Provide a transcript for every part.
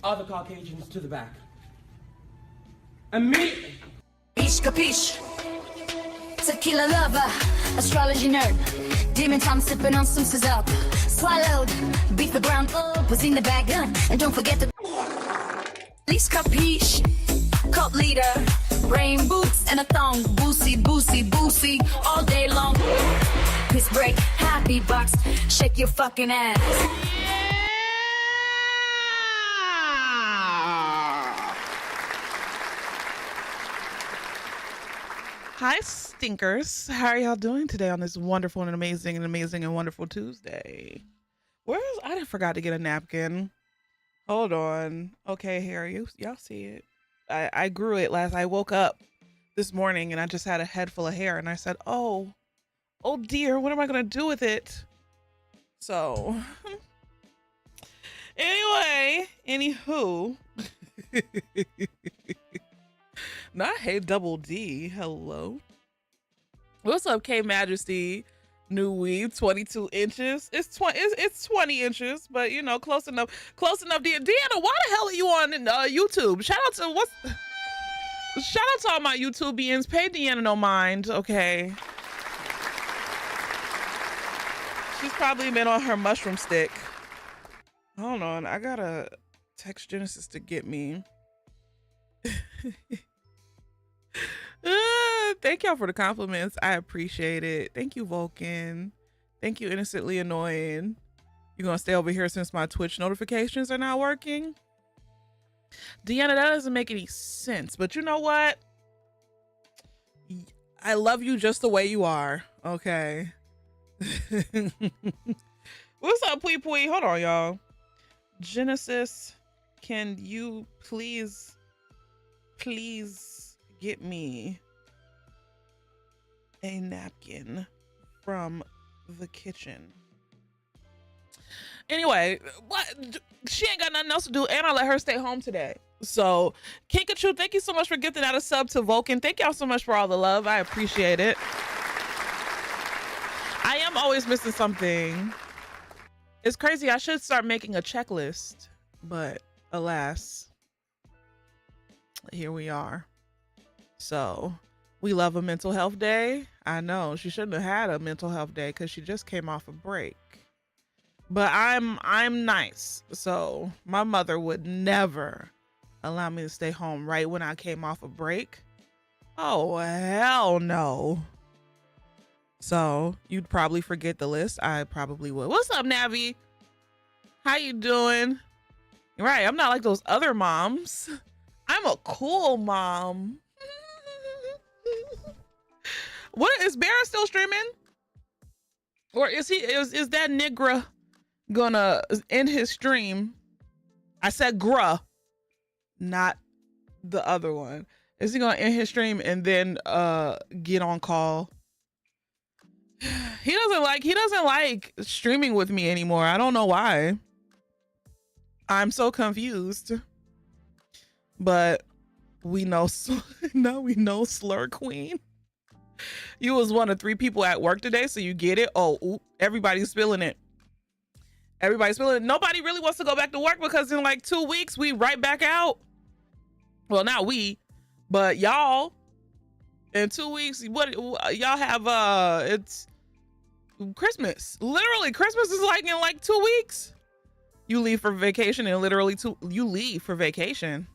other Caucasians to the back. Immediately. Capeesh. Tequila lover, astrology nerd. Demon time sipping on some sizzle. Swallowed, beat the ground up, was in the bag, and don't forget the Leesh. Capeesh, cult leader, rain boots and a thong, boosie, boosie, boosie, all day long. Piss break, happy box, shake your fucking ass. Hi, stinkers. How are y'all doing today on this wonderful and amazing and wonderful Tuesday? I forgot to get a napkin. Hold on. Okay, here, y'all see it. I grew it I woke up this morning and I just had a head full of hair and I said, oh dear, what am I going to do with it? So, anywho. Not hey double D. Hello. What's up, K Majesty? New weave, 22 inches. It's 20 inches, but you know, close enough. Deanna, why the hell are you on YouTube? Shout out to all my YouTubians. Pay Deanna no mind, okay? She's probably been on her mushroom stick. Hold on, I gotta text Genesis to get me. Thank y'all for the compliments. I appreciate it. Thank you, Vulcan. Thank you, Innocently Annoying. You gonna stay over here since my Twitch notifications are not working? Deanna, that doesn't make any sense, but you know what? I love you just the way you are, okay? What's up, Pui Pui? Hold on, y'all. Genesis, can you please get me a napkin from the kitchen? Anyway, what? She ain't got nothing else to do, and I let her stay home today. So, Kinkachu, thank you so much for gifting out a sub to Vulcan. Thank y'all so much for all the love. I appreciate it. I am always missing something. It's crazy. I should start making a checklist, but alas, here we are. So we love a mental health day. I know she shouldn't have had a mental health day because she just came off a break, but I'm nice. So my mother would never allow me to stay home right when I came off a break. Oh, hell no. So you'd probably forget the list. I probably would. What's up, Navi? How you doing? Right, I'm not like those other moms. I'm a cool mom. What is Barrett still streaming? Or is that nigga gonna end his stream? I said gruh, not the other one. Is he gonna end his stream and then get on call? He doesn't like streaming with me anymore. I don't know why. I'm so confused. But we know now we know Slur Queen. You was one of 3 people at work today, so you get it. Oh, oop, everybody's spilling it. Everybody's spilling it. Nobody really wants to go back to work because in like 2 weeks we right back out. Well, not we, but y'all. In 2 weeks, what y'all have? It's Christmas. Literally, Christmas is like in like 2 weeks. You leave for vacation, and literally you leave for vacation.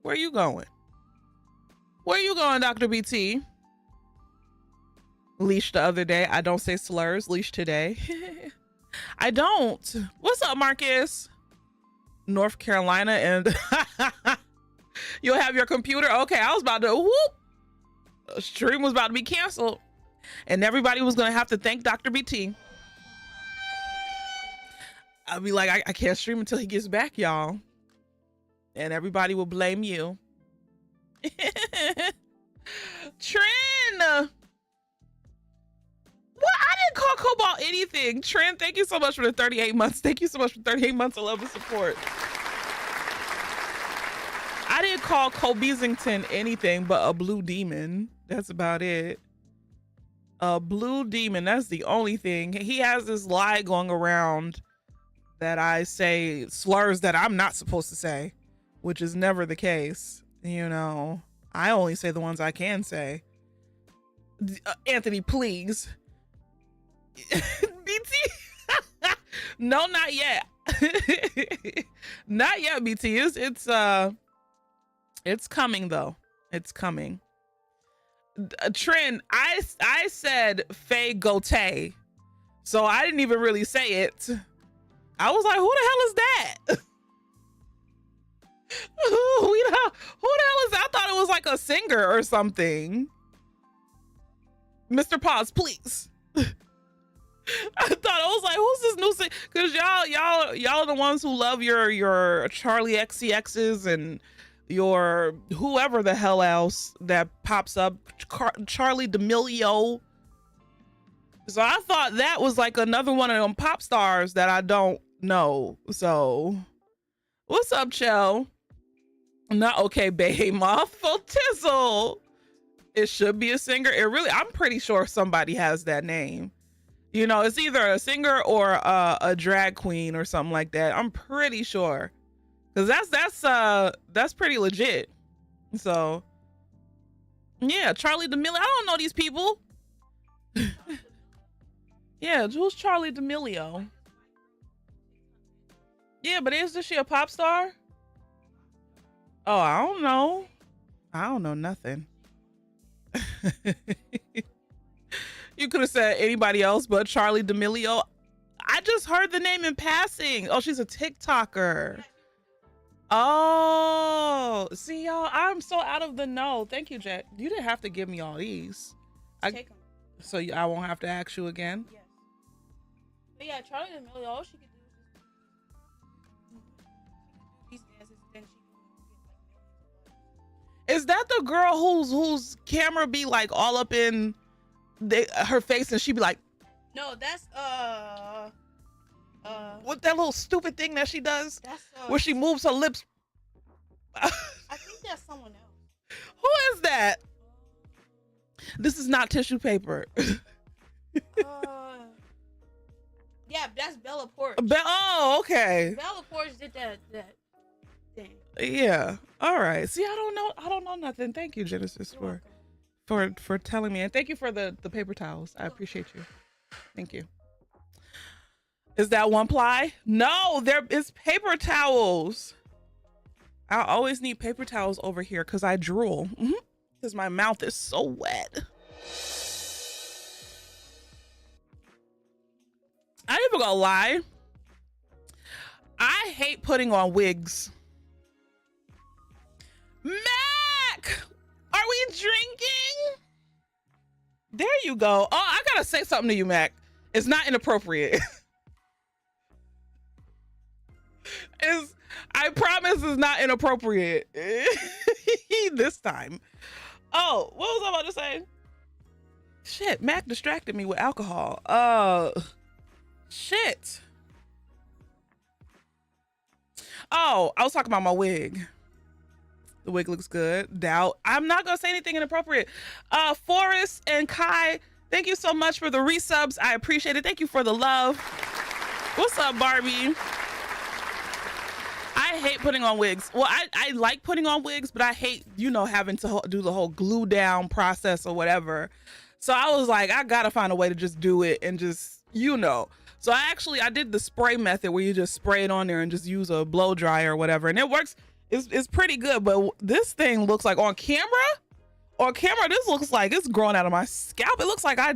Where you going? Where you going, Dr. BT? Leesh the other day. I don't say slurs. Leesh today. I don't. What's up, Marcus? North Carolina, and you'll have your computer. Okay, I was about to whoop. Stream was about to be canceled, and everybody was gonna have to thank Dr. BT. I'll be like, I can't stream until he gets back, y'all. And everybody will blame you. Trin! What? I didn't call Cobalt anything. Trin, thank you so much for the 38 months. Thank you so much for 38 months of love and support. I didn't call Colbeasington anything but a blue demon. That's about it. A blue demon. That's the only thing. He has this lie going around that I say slurs that I'm not supposed to say, which is never the case. You know, I only say the ones I can say. Anthony, please. BT. No, not yet. Not yet, BT. It's coming though. It's coming. Trent, I said Faye Gote, so I didn't even really say it. I was like, who the hell is that? Who the hell is that? I thought it was like a singer or something. Mr. Pause, please. I thought, I was like, who's this new singer? Because y'all are the ones who love your Charlie XCXs and your whoever the hell else that pops up, Charlie D'Amelio. So I thought that was like another one of them pop stars that I don't know. So what's up, Chell? Not okay, babe. Mouthful Tizzle. It should be a singer. I'm pretty sure somebody has that name. You know, it's either a singer or a drag queen or something like that. I'm pretty sure. Cause that's pretty legit. So yeah, Charlie D'Amelio. I don't know these people. Yeah, who's Charlie D'Amelio? Yeah, but is she a pop star? Oh, I don't know. I don't know nothing. You could have said anybody else but Charlie D'Amelio. I just heard the name in passing. Oh, she's a TikToker. Oh, see y'all, I'm so out of the know. Thank you, Jet. You didn't have to give me all these. Take them. So I won't have to ask you again? Yes. But yeah, Charlie D'Amelio, all she could do is just these dances, then she can get like. Is that the girl whose camera be like all up in her face and she be like, No, that's what that little stupid thing that she does? That's where she moves her lips. I think that's someone else. Who is that? This is not tissue paper. Yeah, that's Bella Porch. Oh, okay. Bella Porch did that thing. Yeah. All right. See, I don't know nothing. Thank you, Genesis, for telling me, and thank you for the paper towels. I appreciate you. Thank you. Is that one ply? No, there is paper towels. I always need paper towels over here because I drool. Because my mouth is so wet. I ain't even gonna lie. I hate putting on wigs. Mac, are we drinking? There you go. Oh, I gotta say something to you, Mac. It's not inappropriate. I promise it's not inappropriate. This time. Oh, what was I about to say? Shit, Mac distracted me with alcohol. Shit. Oh, I was talking about my wig. The wig looks good. Doubt. I'm not gonna say anything inappropriate. Forrest and Kai, thank you so much for the resubs. I appreciate it. Thank you for the love. What's up, Barbie? I hate putting on wigs. Well, I like putting on wigs, but I hate, having to do the whole glue down process or whatever. So I was like, I gotta find a way to just do it and just, So I did the spray method where you just spray it on there and just use a blow dryer or whatever. And it works. It's pretty good. But this thing looks like on camera, this looks like it's growing out of my scalp. It looks like I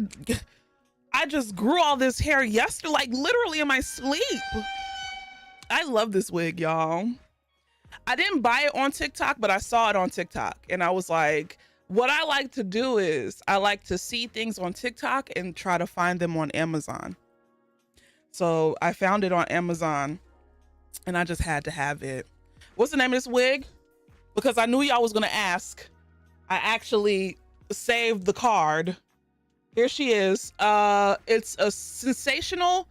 just grew all this hair yesterday, like literally in my sleep. I love this wig, y'all. I didn't buy it on TikTok, but I saw it on TikTok. And I was like, what I like to do is I like to see things on TikTok and try to find them on Amazon. So I found it on Amazon and I just had to have it. What's the name of this wig? Because I knew y'all was gonna ask. I actually saved the card. Here she is. It's a sensational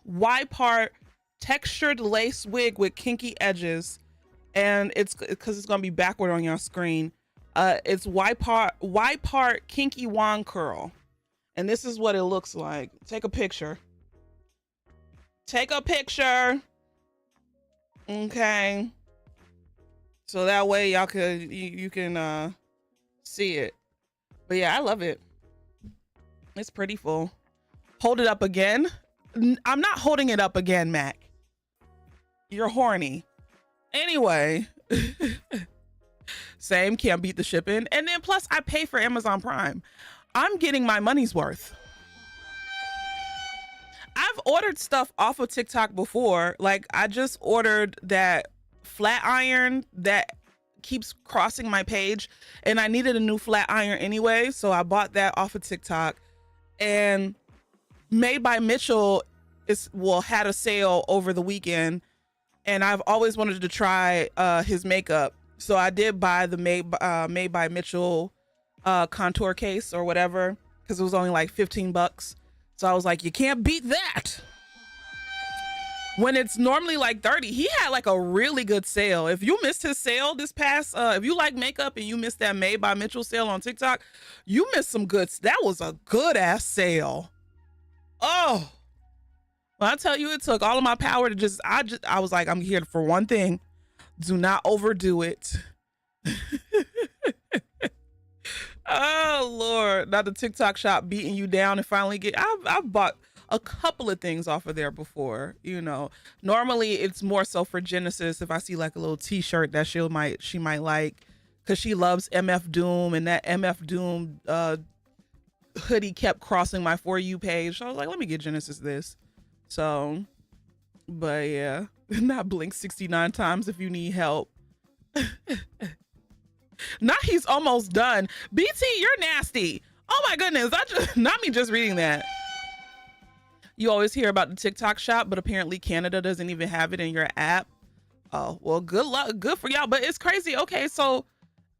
Y-part textured lace wig with kinky edges, and it's because it's gonna be backward on your screen. It's Y-part kinky wand curl, and this is what it looks like. Take a picture. take a picture. Okay. So that way y'all could, you can see it. But yeah, I love it. It's pretty full. Hold it up again. I'm not holding it up again, Mac. You're horny. Anyway. Same, can't beat the shipping. And then plus I pay for Amazon Prime. I'm getting my money's worth. I've ordered stuff off of TikTok before. Like I just ordered that flat iron that keeps crossing my page, and I needed a new flat iron anyway, so I bought that off of TikTok. And Made by Mitchell had a sale over the weekend, and I've always wanted to try his makeup, so I did buy the Made by Mitchell contour case or whatever, because it was only like $15. So I was like, you can't beat that. When it's normally like 30, he had like a really good sale. If you missed his sale this past, if you like makeup and you missed that Made by Mitchell sale on TikTok, you missed some goods. That was a good ass sale. Oh, when I tell you, it took all of my power to I was like, I'm here for one thing. Do not overdo it. Oh Lord, not the TikTok shop beating you down and finally I've bought a couple of things off of there before, you know. Normally it's more so for Genesis if I see like a little t-shirt that she might like, because she loves MF Doom, and that MF Doom hoodie kept crossing my For You page. So I was like, let me get Genesis this. So, but yeah, not blink 69 times if you need help. Not he's almost done. BT, you're nasty. Oh my goodness, not me just reading that. You always hear about the TikTok shop, but apparently Canada doesn't even have it in your app. Oh, well, good luck. Good for y'all. But it's crazy. Okay, so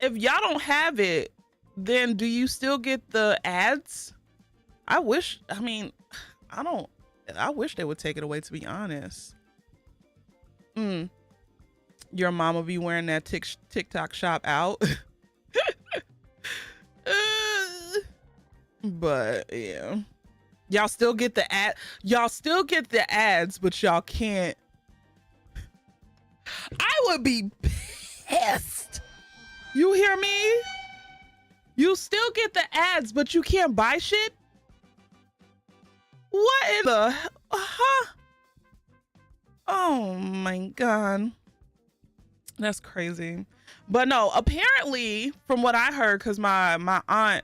if y'all don't have it, then do you still get the ads? I wish they would take it away, to be honest. Your mama be wearing that TikTok shop out. But yeah. Y'all still get the ads, but y'all can't. I would be pissed. You hear me? You still get the ads, but you can't buy shit? What in the Oh my God. That's crazy. But no, apparently from what I heard, because my aunt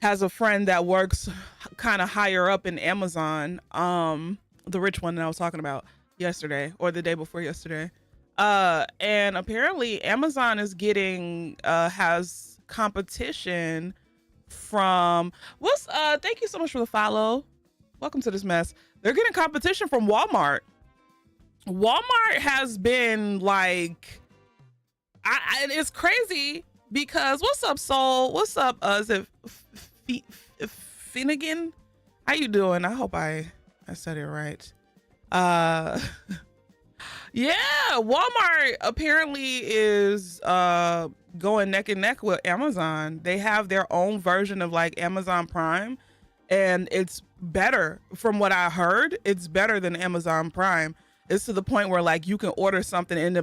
has a friend that works kind of higher up in Amazon, the rich one that I was talking about yesterday or the day before yesterday. And apparently Amazon is getting has competition from thank you so much for the follow. Welcome to this mess. They're getting competition from Walmart. Walmart has been like, it's crazy because what's up, Soul? What's up? Is it Finnegan? How you doing? I hope I said it right. Yeah, Walmart apparently is going neck and neck with Amazon. They have their own version of like Amazon Prime, and it's better. From what I heard, it's better than Amazon Prime. It's to the point where like you can order something, and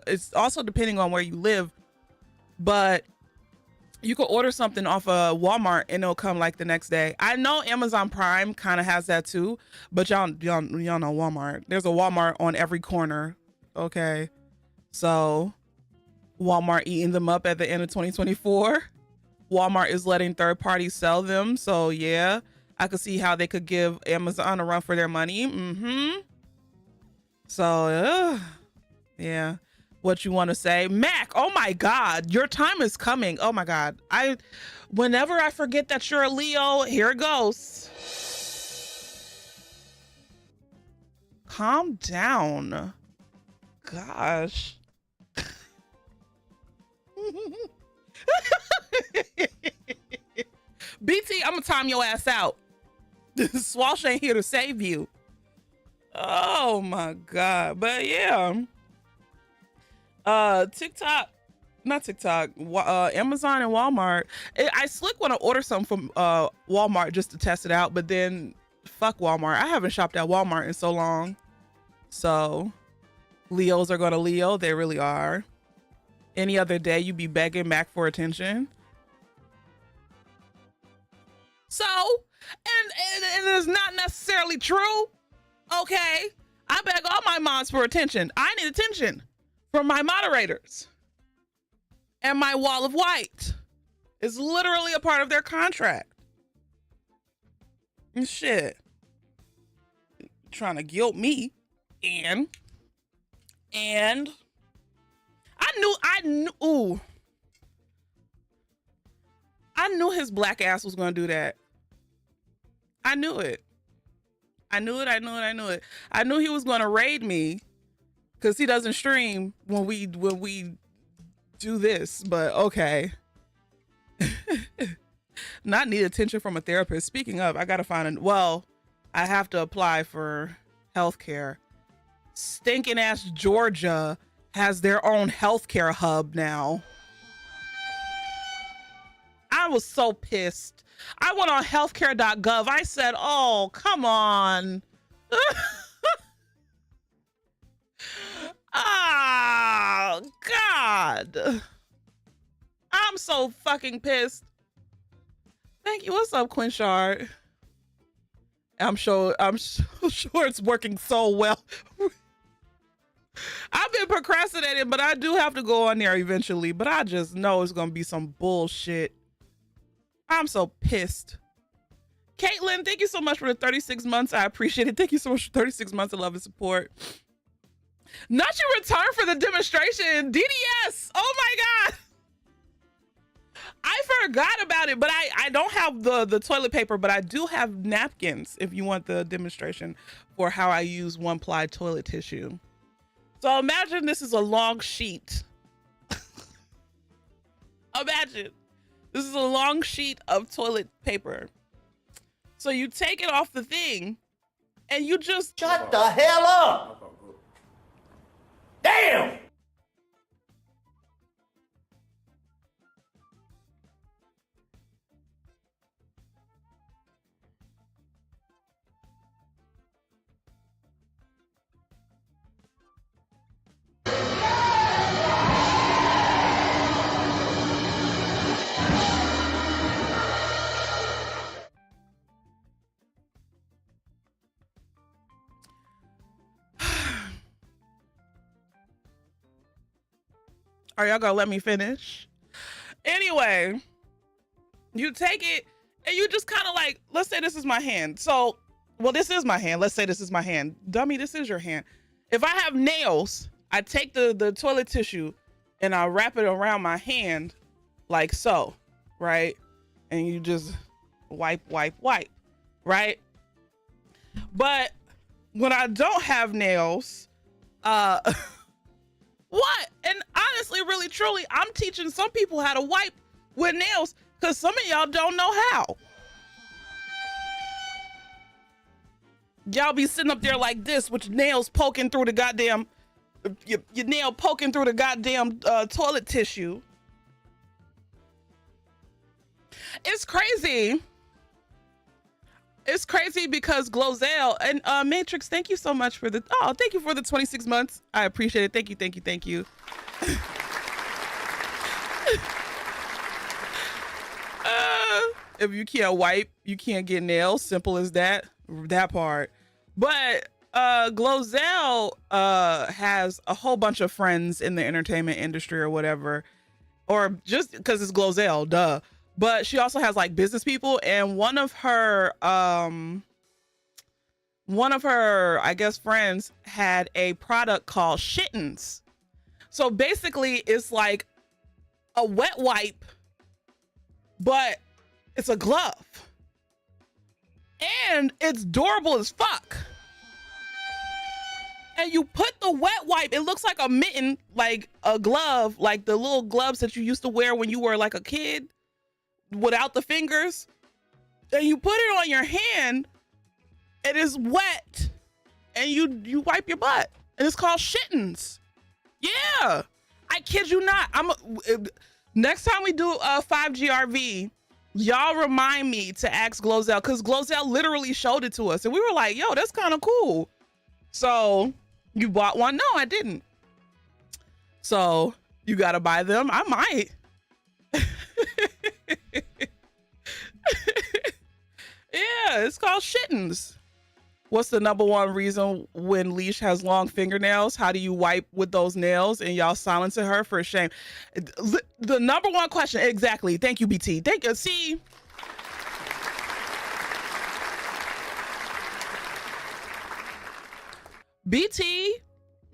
it's also depending on where you live, but you can order something off of Walmart and it'll come like the next day. I know Amazon Prime kind of has that too, but y'all know Walmart. There's a Walmart on every corner. Okay. So Walmart eating them up at the end of 2024. Walmart is letting third parties sell them. So yeah, I could see how they could give Amazon a run for their money. So yeah. What you want to say, Mac? Oh my God, your time is coming. Oh my God, whenever I forget that you're a Leo, here it goes. Calm down. Gosh. BT, I'm gonna time your ass out. Swash ain't here to save you. Oh my God. But yeah, Amazon and Walmart. I slick want to order something from Walmart just to test it out, but then fuck Walmart. I haven't shopped at Walmart in so long. So Leos are going to Leo. They really are. Any other day, you be begging Mac for attention. So, and it's not necessarily true. Okay. I beg all my mods for attention. I need attention from my moderators. And my wall of white is literally a part of their contract. And shit. Trying to guilt me. And I knew his black ass was gonna do that. I knew it. I knew he was gonna raid me because he doesn't stream when we do this, but okay. Not need attention from a therapist. Speaking of, I gotta find I have to apply for healthcare. Stinking ass Georgia has their own healthcare hub now. I was so pissed. I went on healthcare.gov. I said, oh, come on. Oh, God. I'm so fucking pissed. Thank you. What's up, Quinchard? I'm so sure it's working so well. I've been procrastinating, but I do have to go on there eventually. But I just know it's going to be some bullshit. I'm so pissed. Caitlin, thank you so much for the 36 months. I appreciate it. Thank you so much for 36 months of love and support. Not your return for the demonstration. DDS. Oh my God. I forgot about it, but I don't have the toilet paper, but I do have napkins if you want the demonstration for how I use one-ply toilet tissue. So imagine this is a long sheet. Imagine. This is a long sheet of toilet paper. So you take it off the thing and you just... Shut the hell up! Damn! Are y'all gonna let me finish? Anyway, you take it and you just kind of like, let's say this is my hand. So, well, this is my hand. Let's say this is my hand. Dummy, this is your hand. If I have nails, I take the toilet tissue and I wrap it around my hand like so, right? And you just wipe, right? But when I don't have nails, what? And honestly, really, truly, I'm teaching some people how to wipe with nails because some of y'all don't know how. Y'all be sitting up there like this with your nails poking through the goddamn, your nail poking through the goddamn toilet tissue. It's crazy. It's crazy because Glozell and Matrix, thank you so much for thank you for the 26 months. I appreciate it. Thank you. If you can't wipe, you can't get nails. Simple as that part. But Glozell has a whole bunch of friends in the entertainment industry or whatever, or just because it's Glozell, duh. But she also has like business people, and one of her, I guess, friends had a product called Shittens. So basically it's like a wet wipe, but it's a glove. And it's durable as fuck. And you put the wet wipe, it looks like a mitten, like a glove, like the little gloves that you used to wear when you were like a kid, without the fingers, and you put it on your hand, it is wet, and you wipe your butt, and it's called Shittens. Yeah, I kid you not. Next time we do 5GRV, Y'all remind me to ask Glozell, because Glozell literally showed it to us and we were like, yo, that's kind of cool. So you bought one? No, I didn't. So you got to buy them? I might. Yeah, it's called Shittens. What's the number one reason when Leesh has long fingernails? How do you wipe with those nails? And y'all silencing her for shame. The number one question, exactly. Thank you, BT. Thank you. See, BT,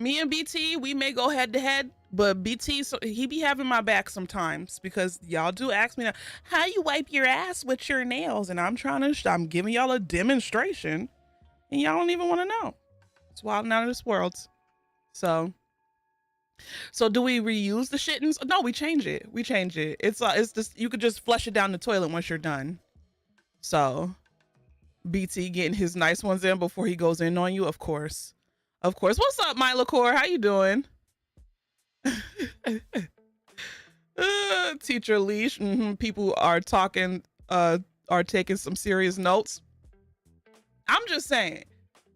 me and BT, we may go head to head, but BT, so he be having my back sometimes because y'all do ask me now, how you wipe your ass with your nails? And I'm giving y'all a demonstration. And y'all don't even want to know. It's wild out of this world. So do we reuse the shittens? No, we change it. We change it. It's just, you could just flush it down the toilet once you're done. So BT getting his nice ones in before he goes in on you. Of course. What's up, my liqueur? How you doing? Teacher Leesh. People are talking, are taking some serious notes. I'm just saying,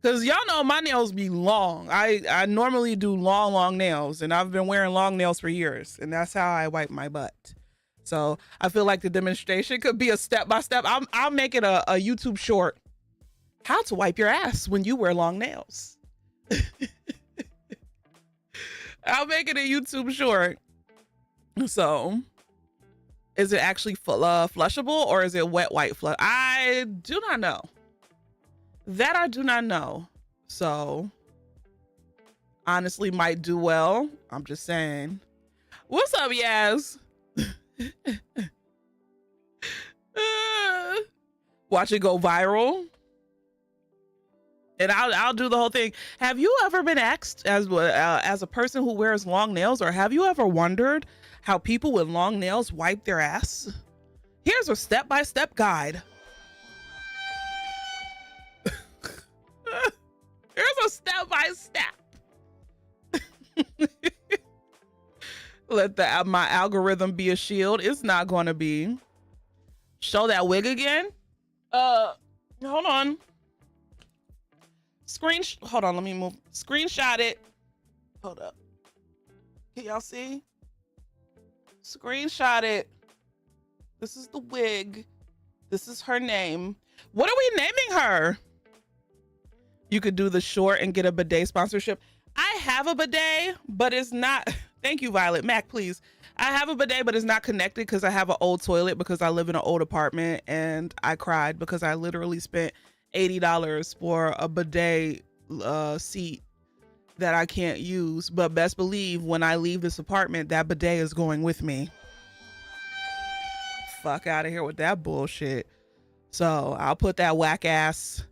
because y'all know my nails be long. I normally do long nails, and I've been wearing long nails for years, and that's how I wipe my butt. So I feel like the demonstration could be a step-by-step. I'll make it a YouTube short. How to wipe your ass when you wear long nails. I'll make it a YouTube short. So is it actually flushable, or is it wet white flush? I do not know. That I do not know. So honestly might do well. I'm just saying. What's up, Yaz? Watch it go viral. And I'll do the whole thing. Have you ever been asked as a person who wears long nails, or have you ever wondered how people with long nails wipe their ass? Here's a step-by-step guide. Here's a step-by-step. Let my algorithm be a shield. It's not going to be. Show that wig again. Hold on. Hold on. Let me move. Screenshot it. Hold up. Can y'all see? Screenshot it. This is the wig. This is her name. What are we naming her? You could do the short and get a bidet sponsorship. I have a bidet, but it's not. Thank you, Violet. Mac, please. I have a bidet, but it's not connected because I have an old toilet because I live in an old apartment, and I cried because I literally spent $80 for a bidet seat that I can't use. But best believe when I leave this apartment, that bidet is going with me. Fuck out of here with that bullshit. So I'll put that whack ass.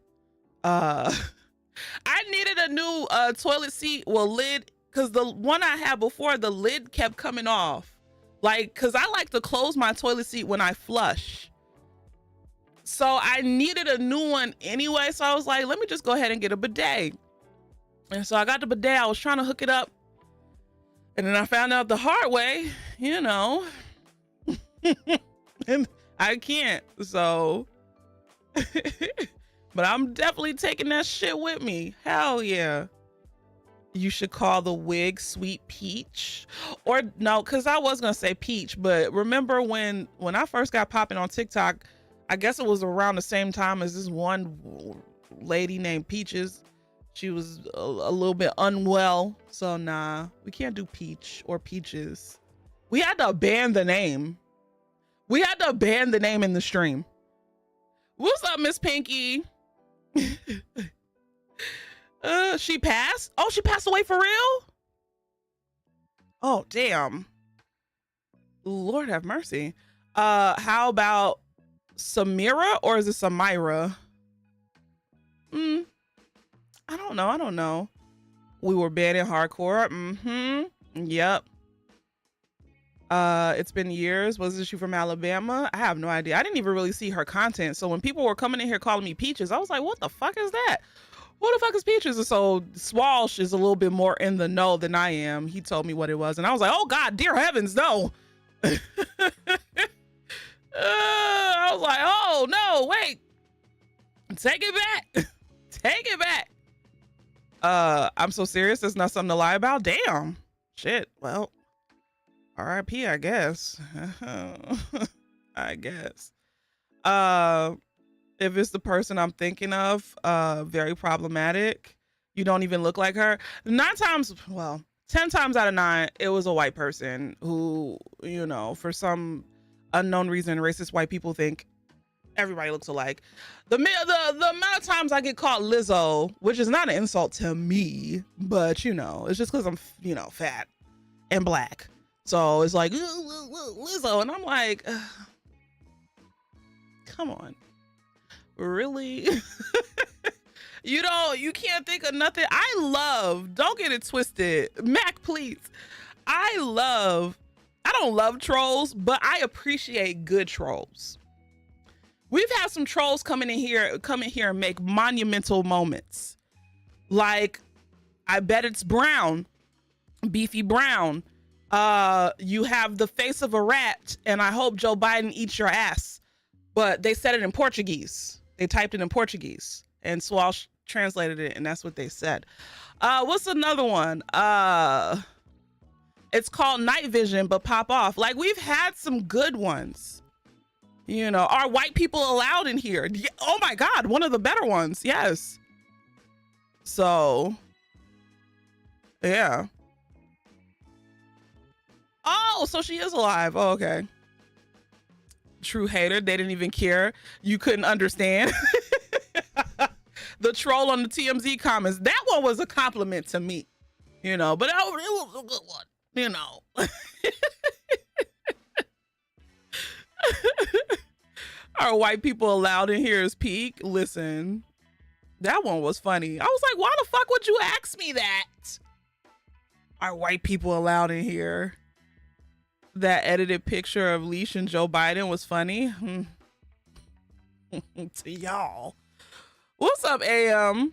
I needed a new toilet seat, lid, because the one I had before, the lid kept coming off. Like, because I like to close my toilet seat when I flush. So I needed a new one anyway. So I was like, let me just go ahead and get a bidet. And so I got the bidet. I was trying to hook it up. And then I found out the hard way, you know. And I can't. So... But I'm definitely taking that shit with me. Hell yeah. You should call the wig Sweet Peach. Or no, because I was going to say Peach. But remember when I first got popping on TikTok, I guess it was around the same time as this one lady named Peaches. She was a little bit unwell. So nah, we can't do Peach or Peaches. We had to ban the name. We had to ban the name in the stream. What's up, Miss Pinky? She passed? Oh, she passed away for real? Oh, damn. Lord have mercy. How about Samira, or is it Samira? I don't know. We were banning hardcore. Yep. It's been years. Wasn't she from Alabama? I have no idea. I didn't even really see her content. So when people were coming in here calling me Peaches, I was like, what the fuck is that? What the fuck is Peaches? And so Swalsh is a little bit more in the know than I am. He told me what it was. And I was like, oh God, dear heavens, no. I was like, oh no, wait, take it back. Take it back. I'm so serious. There's not something to lie about. Damn. Shit. Well, R.I.P. I guess. I guess. If it's the person I'm thinking of, very problematic. You don't even look like her. 10 times out of 9, it was a white person who, you know, for some unknown reason, racist white people think everybody looks alike. The amount of times I get called Lizzo, which is not an insult to me, but you know, it's just because I'm, you know, fat and black. So it's like Lizzo, and I'm like, come on, really? You can't think of nothing. Don't get it twisted, Mac, please. I don't love trolls, but I appreciate good trolls. We've had some trolls come in here and make monumental moments. Like, I bet it's Brown, Beefy Brown. You have the face of a rat, and I hope Joe Biden eats your ass. But they said it in Portuguese. They typed it in Portuguese, and Swash translated it, and that's what they said. What's another one? It's called Night Vision, but pop off. Like, we've had some good ones. You know, are white people allowed in here? Oh my God, one of the better ones. Yes. So, yeah. Oh, so she is alive. Oh, okay. True hater. They didn't even care. You couldn't understand. The troll on the TMZ comments. That one was a compliment to me, you know, but it was a good one, you know. Are white people allowed in here is peak? Listen, that one was funny. I was like, why the fuck would you ask me that? Are white people allowed in here? That edited picture of Leesh and Joe Biden was funny. To y'all. What's up, AM?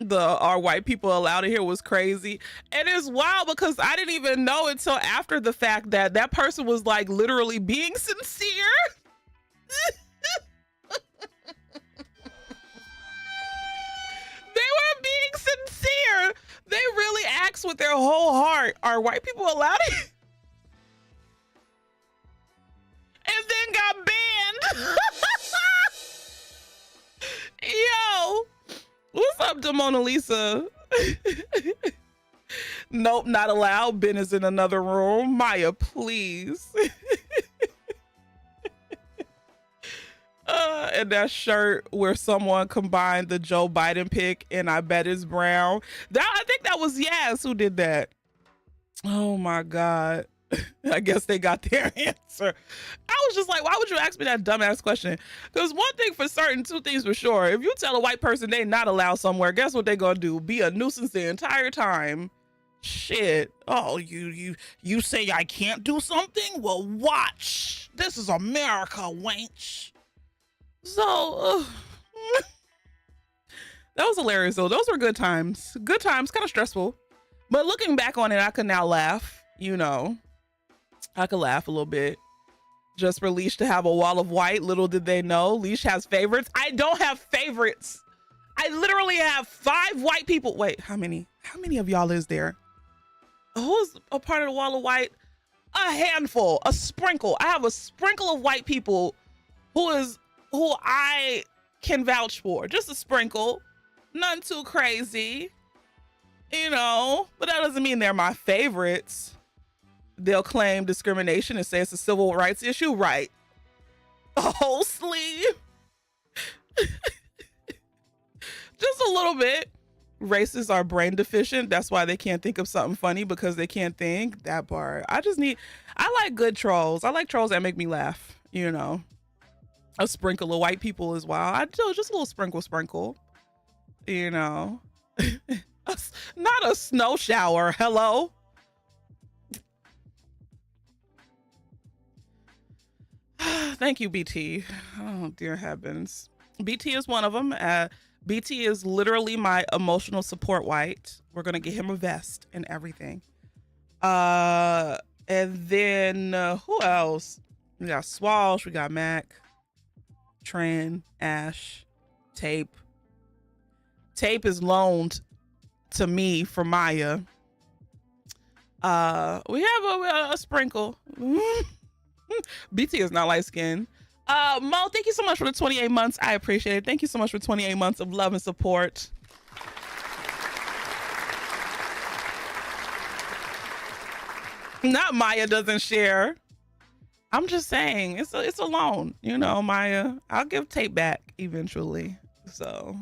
The are white people allowed in here was crazy. And it's wild because I didn't even know until after the fact that that person was like literally being sincere. They were being sincere. They really asked with their whole heart, are white people allowed in? And then got banned. Yo, what's up to Mona Lisa? Nope, not allowed. Ben is in another room. Maya, please. And that shirt where someone combined the Joe Biden pic and I bet it's Brown. I think that was Yaz who did that. Oh my God. I guess they got their answer. I was just like, why would you ask me that dumbass question? Because one thing for certain, two things for sure. If you tell a white person they not allowed somewhere, guess what they gonna do? Be a nuisance the entire time. Shit. Oh, you say I can't do something? Well, watch. This is America, wench. So, that was hilarious though. Those were good times. Good times, kind of stressful. But looking back on it, I can now laugh, you know. I could laugh a little bit. Just for Leesh to have a wall of white, little did they know. Leesh has favorites. I don't have favorites. I literally have 5 white people. Wait, how many? How many of y'all is there? Who's a part of the wall of white? A handful, a sprinkle. I have a sprinkle of white people who I can vouch for. Just a sprinkle. Nothing too crazy. You know, but that doesn't mean they're my favorites. They'll claim discrimination and say it's a civil rights issue. Right. A whole sleeve. Just a little bit. Racists are brain deficient. That's why they can't think of something funny, because they can't think. That part. I like good trolls. I like trolls that make me laugh, you know. A sprinkle of white people as well. I do just a little sprinkle, you know. Not a snow shower. Hello. Thank you, BT. Oh, dear heavens. BT is one of them. BT is literally my emotional support white. We're going to get him a vest and everything. And then who else? We got Swalsh, we got Mac, Tran, Ash, Tape. Tape is loaned to me from Maya. We have a sprinkle. BT is not light skinned. Mo, thank you so much for the 28 months. I appreciate it. Thank you so much for 28 months of love and support. Not Maya doesn't share. I'm just saying it's a loan, you know, Maya. I'll give Tape back eventually. So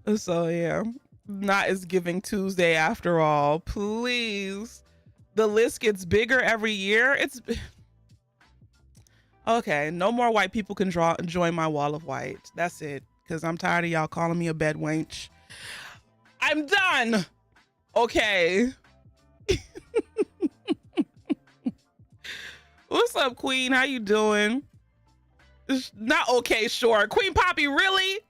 yeah. Not as Giving Tuesday after all. Please. The list gets bigger every year. It's okay. No more white people can join my wall of white. That's it. Because I'm tired of y'all calling me a bed wench. I'm done. Okay. What's up, Queen? How you doing? It's not okay, sure. Queen Poppy, really?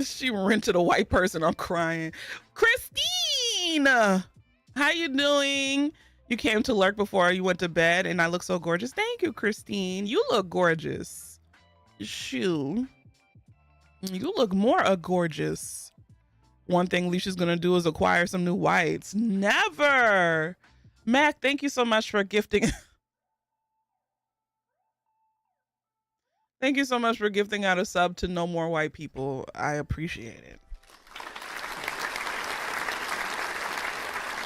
She rented a white person. I'm crying. Christine, how you doing? You came to lurk before you went to bed, and I look so gorgeous. Thank you, Christine. You look gorgeous. Shoo. You look more gorgeous. One thing Leesh is gonna do is acquire some new whites. Never. Mac, thank you so much for gifting. Thank you so much for gifting out a sub to No More White People. I appreciate it.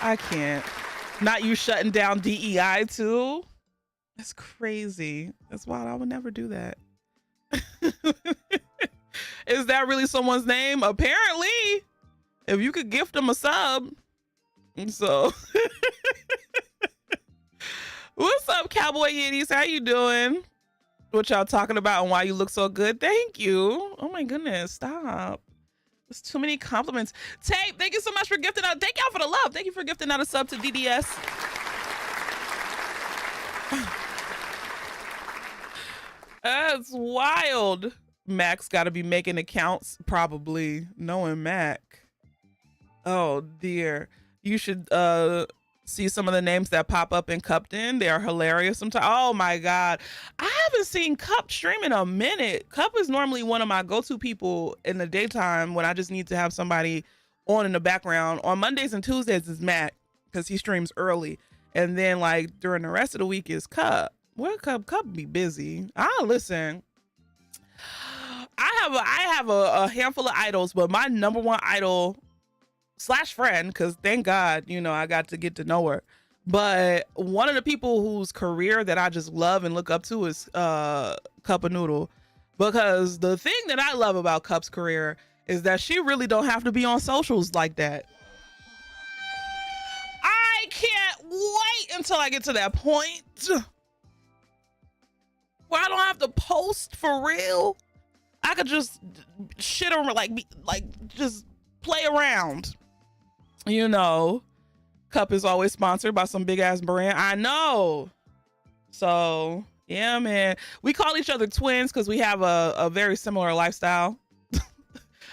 I can't. Not you shutting down DEI too? That's crazy. That's wild. I would never do that. Is that really someone's name? Apparently. If you could gift them a sub. So. What's up, Cowboy Yiddies? How you doing? What y'all talking about and why you look so good? Thank you. Oh my goodness, stop. There's too many compliments. Tape, thank you so much for gifting out. Thank y'all for the love. Thank you for gifting out a sub to DDS. That's wild. Mac's got to be making accounts, probably, knowing Mac. Oh dear. You should see some of the names that pop up in Cupton. They are hilarious sometimes. Oh my God. I haven't seen Cup stream in a minute. Cup is normally one of my go-to people in the daytime when I just need to have somebody on in the background. On Mondays and Tuesdays is Matt because he streams early. And then like during the rest of the week is Cup. Well, Cup be busy. I'll listen. I have a handful of idols, but my number one idol / friend, because thank God, you know, I got to get to know her. But one of the people whose career that I just love and look up to is Cup of Noodle. Because the thing that I love about Cup's career is that she really don't have to be on socials like that. I can't wait until I get to that point where I don't have to post for real. I could just shit on like just play around. You know, Cup is always sponsored by some big ass brand. I know. So yeah, man. We call each other twins because we have a very similar lifestyle.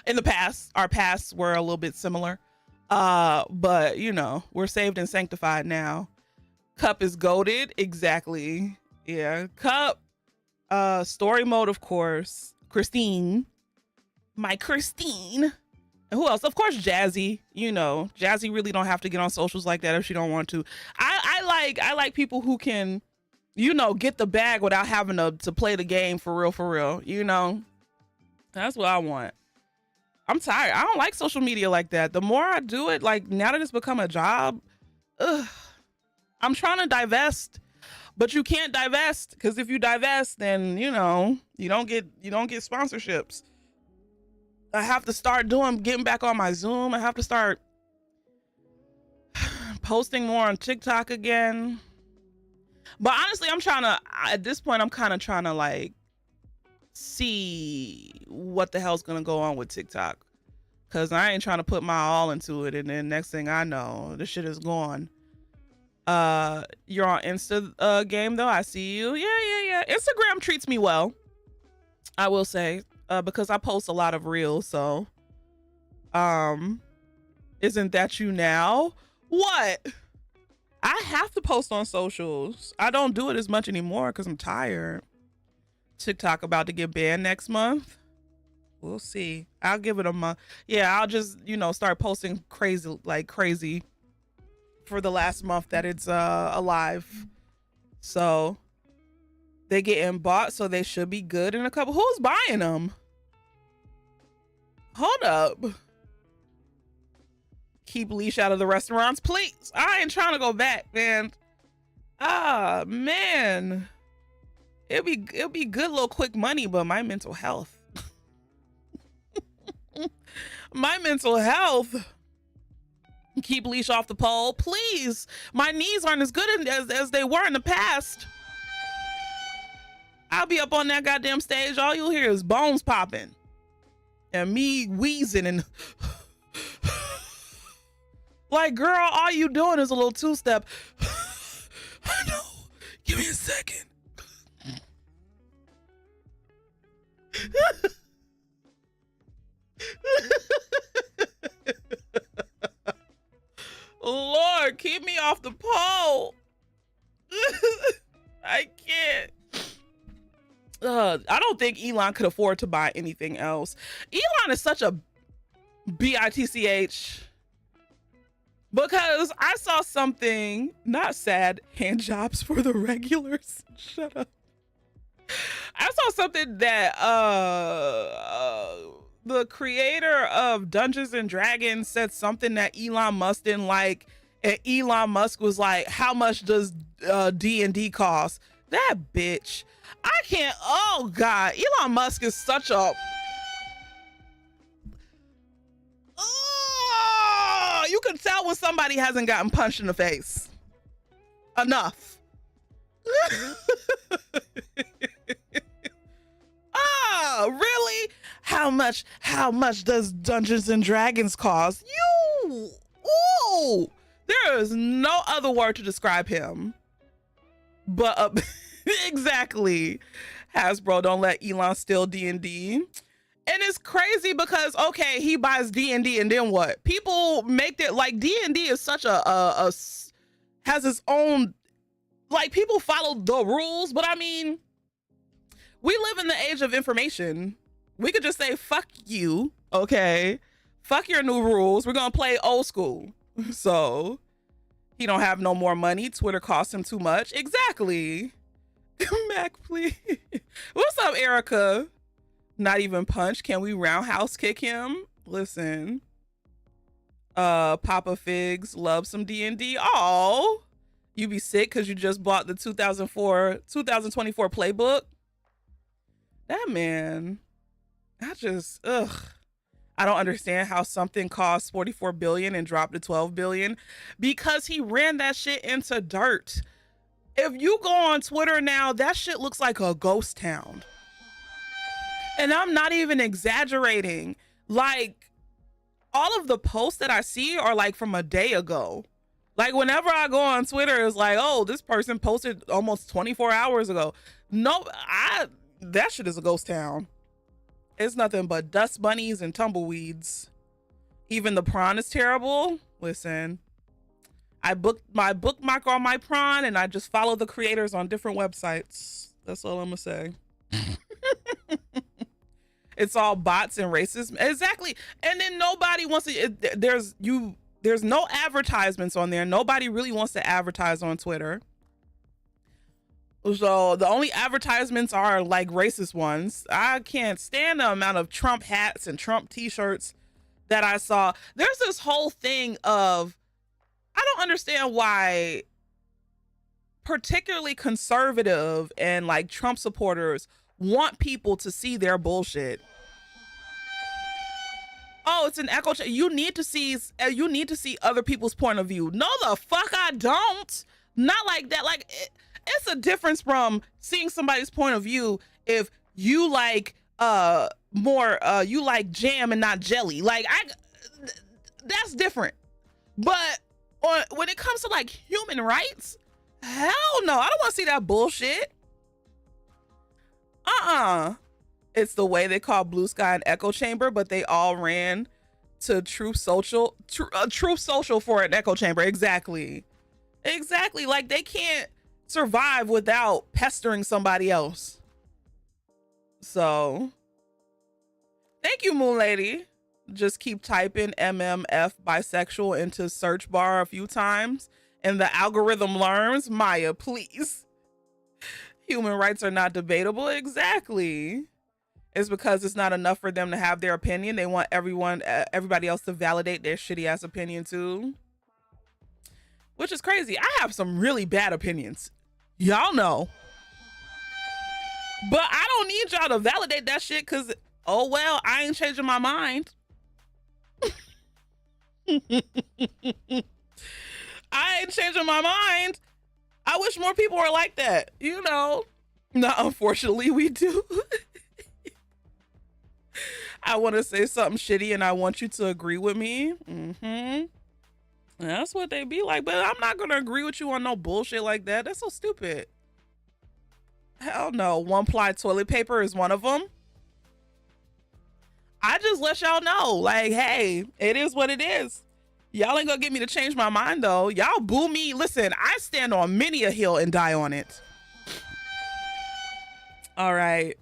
In the past, our pasts were a little bit similar. But you know, we're saved and sanctified now. Cup is goated. Exactly. Yeah. Cup, story mode, of course. Christine. My Christine. And who else? Of course, Jazzy. You know, Jazzy really don't have to get on socials like that if she don't want to. I like people who can, you know, get the bag without having to play the game for real. You know, that's what I want. I'm tired. I don't like social media like that. The more I do it, like now that it's become a job, I'm trying to divest, but you can't divest because if you divest, then you know you don't get sponsorships. I have to start getting back on my Zoom. I have to start posting more on TikTok again. But honestly, at this point, I'm kind of trying to like see what the hell's going to go on with TikTok. Cause I ain't trying to put my all into it. And then next thing I know, the shit is gone. You're on Insta game though. I see you. Yeah. Instagram treats me well, I will say. Because I post a lot of reels, so isn't that you now? What? I have to post on socials. I don't do it as much anymore because I'm tired. TikTok about to get banned next month. We'll see. I'll give it a month. Yeah, I'll just, start posting crazy for the last month that it's alive. So they getting bought, so they should be good in a couple. Who's buying them? Hold up. Keep Leesh out of the restaurants, please. I ain't trying to go back, man. Ah, man. It'll be good little quick money, but my mental health. My mental health. Keep Leesh off the pole, please. My knees aren't as good as they were in the past. I'll be up on that goddamn stage. All you'll hear is bones popping and me wheezing and like, girl, all you doing is a little two-step. I know. Give me a second. Lord, keep me off the pole. I can't. I don't think Elon could afford to buy anything else. Elon is such a bitch because I saw something, not sad, hand jobs for the regulars. Shut up. I saw something that the creator of Dungeons and Dragons said something that Elon Musk didn't like, and Elon Musk was like, how much does D&D cost? That bitch. I can't. Oh God, Elon Musk is such a you can tell when somebody hasn't gotten punched in the face enough. Really? How much does Dungeons and Dragons cost? There is no other word to describe him but exactly. Hasbro, don't let Elon steal D&D. And it's crazy because, okay, he buys D&D and then what? People make that, like, D&D is such has its own, like, people follow the rules, but I mean, we live in the age of information. We could just say, fuck you, okay? Fuck your new rules. We're gonna play old school. So he don't have no more money. Twitter costs him too much. Exactly. Mac, please. What's up, Erica? Not even punch. Can we roundhouse kick him? Listen. Papa Figs loves some D&D. Oh, you be sick because you just bought the 2024 playbook. That man, I don't understand how something costs 44 billion and dropped to 12 billion because he ran that shit into dirt. If you go on Twitter now, that shit looks like a ghost town. And I'm not even exaggerating. Like, all of the posts that I see are like from a day ago. Like, whenever I go on Twitter, it's like, oh, this person posted almost 24 hours ago. No, that shit is a ghost town. It's nothing but dust bunnies and tumbleweeds. Even the prawn is terrible. Listen, I bookmark on my prawn and I just follow the creators on different websites. That's all I'm gonna say. It's all bots and racism. Exactly. And then nobody wants to, there's no advertisements on there. Nobody really wants to advertise on Twitter. So the only advertisements are like racist ones. I can't stand the amount of Trump hats and Trump t-shirts that I saw. There's this whole thing of, I don't understand why particularly conservative and like Trump supporters want people to see their bullshit. Oh, it's an echo chamber. You need to see other people's point of view. No, the fuck I don't. Not like that. Like, it's a difference from seeing somebody's point of view if you like you like jam and not jelly. Like, that's different. But when it comes to like human rights, hell no, I don't want to see that bullshit. It's the way they call Blue Sky an echo chamber, but they all ran to Truth Social for an echo chamber. Exactly. Exactly. Like they can't survive without pestering somebody else. So thank you, Moon Lady. Just keep typing MMF bisexual into search bar a few times and the algorithm learns. Maya, please. Human rights are not debatable. Exactly. It's because it's not enough for them to have their opinion. They want everybody else to validate their shitty ass opinion too. Which is crazy. I have some really bad opinions. Y'all know. But I don't need y'all to validate that shit because, oh well, I ain't changing my mind. I ain't changing my mind. I wish more people were like that. You know. No, unfortunately, we do. I want to say something shitty and I want you to agree with me. That's what they be like. But I'm not going to agree with you on no bullshit like that. That's so stupid. Hell no. One-ply toilet paper is one of them. I just let y'all know. Like, hey, it is what it is. Y'all ain't going to get me to change my mind, though. Y'all boo me. Listen, I stand on many a hill and die on it. All right.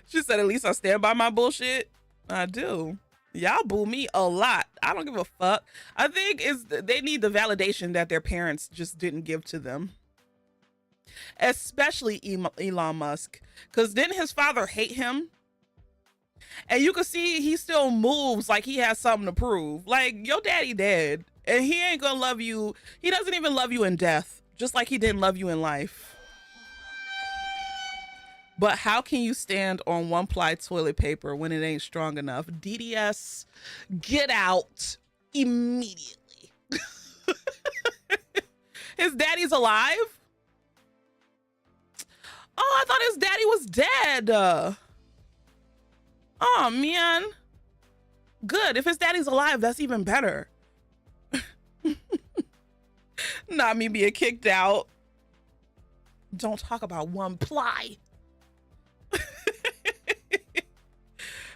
She said, at least I stand by my bullshit. I do. Y'all boo me a lot. I don't give a fuck. I think they need the validation that their parents just didn't give to them. Especially Elon Musk. Because didn't his father hate him? And you can see he still moves like he has something to prove. Like, your daddy dead. And he ain't gonna love you. He doesn't even love you in death. Just like he didn't love you in life. But how can you stand on one-ply toilet paper when it ain't strong enough? DDS, get out immediately. His daddy's alive? Oh, I thought his daddy was dead. Oh, man. Good. If his daddy's alive, that's even better. Not me being kicked out. Don't talk about one-ply.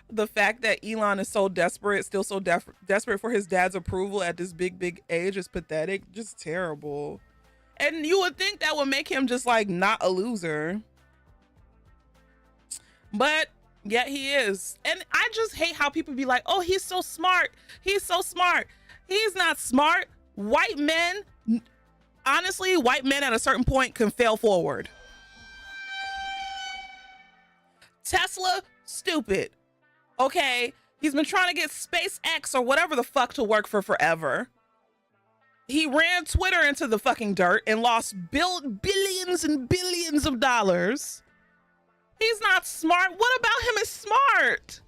The fact that Elon is so desperate, still so desperate for his dad's approval at this big age is pathetic. Just terrible. And you would think that would make him just like not a loser. But yet he is. And I just hate how people be like, oh, he's so smart. He's so smart. He's not smart. White men, honestly, white men at a certain point can fail forward. Tesla, stupid. Okay, he's been trying to get SpaceX or whatever the fuck to work for forever. He ran Twitter into the fucking dirt and lost billions and billions of dollars. He's not smart. What about him is smart?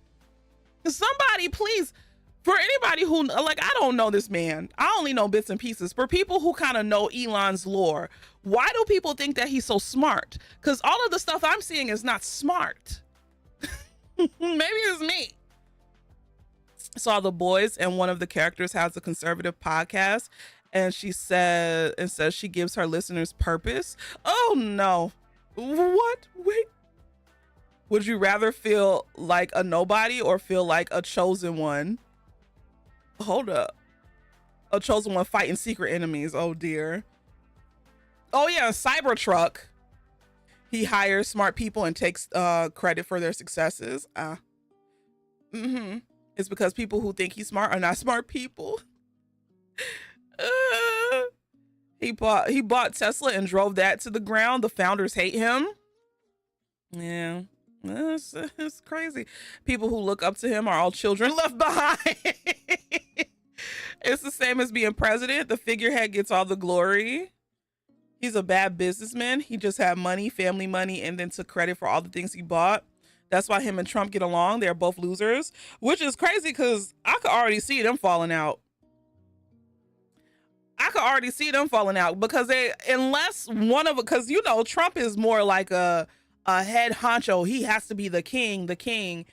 Somebody, please, for anybody who, like, I don't know this man. I only know bits and pieces. For people who kind of know Elon's lore, why do people think that he's so smart? Because all of the stuff I'm seeing is not smart. Maybe it's me. Saw The Boys, and one of the characters has a conservative podcast, and she says she gives her listeners purpose. Oh no. What? Wait. Would you rather feel like a nobody or feel like a chosen one? Hold up. A chosen one fighting secret enemies. Oh dear. Oh yeah, Cybertruck. He hires smart people and takes credit for their successes. It's because people who think he's smart are not smart people. He bought Tesla and drove that to the ground. The founders hate him. Yeah, it's crazy. People who look up to him are all children left behind. It's the same as being president. The figurehead gets all the glory. He's a bad businessman. He just had money, family money, and then took credit for all the things he bought. That's why him and Trump get along. They're both losers, which is crazy because I could already see them falling out. Because unless one of it, because you know, Trump is more like a head honcho. He has to be the king.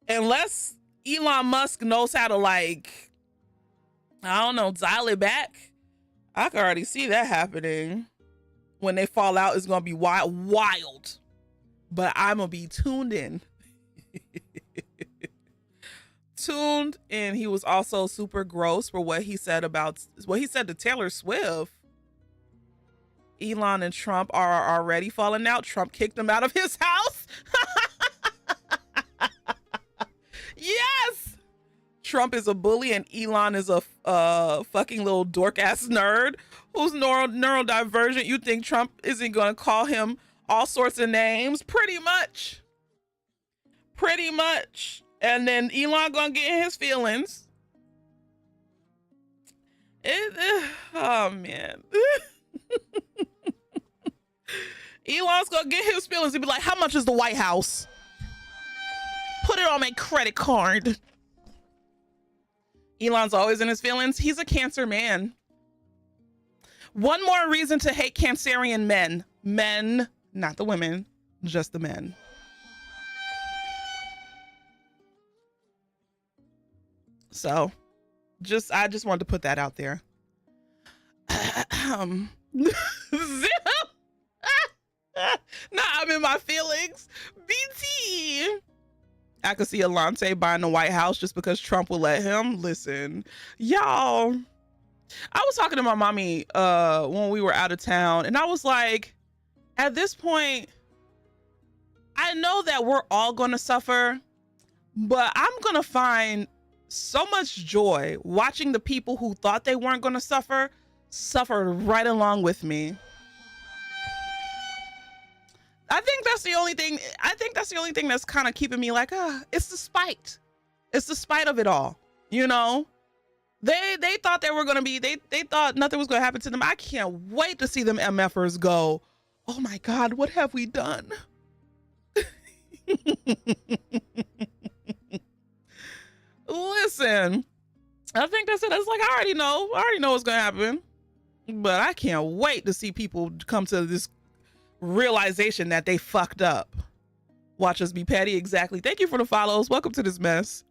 Unless Elon Musk knows how to, like, I don't know, dial it back. I could already see that happening. When they fall out, it's gonna be wild. But I'm gonna be tuned in. tuned in. He was also super gross for what he said to Taylor Swift. Elon and Trump are already falling out. Trump kicked him out of his house. Yes. Trump is a bully and Elon is a fucking little dork ass nerd who's neurodivergent. You think Trump isn't going to call him all sorts of names? Pretty much. And then Elon gonna get in his feelings. Oh man. Elon's gonna get his feelings and be like, how much is the White House? Put it on my credit card. Elon's always in his feelings. He's a Cancer man. One more reason to hate Cancerian men. Men, not the women, just the men. So, I just wanted to put that out there. Nah, I'm in my feelings. BT. I could see Alante buying the White House just because Trump will let him. Listen, y'all. I was talking to my mommy when we were out of town, and I was like, at this point, I know that we're all going to suffer, but I'm going to find so much joy watching the people who thought they weren't going to suffer right along with me. I think that's the only thing that's kind of keeping me like, it's the spite. It's the spite of it all. You know, they thought they were going to be, they thought nothing was going to happen to them. I can't wait to see them MFers go, oh my God, what have we done? Listen, I think that's it. It's like, I already know what's going to happen, but I can't wait to see people come to this realization that they fucked up. Watch us be petty. Exactly. Thank you for the follows. Welcome to this mess.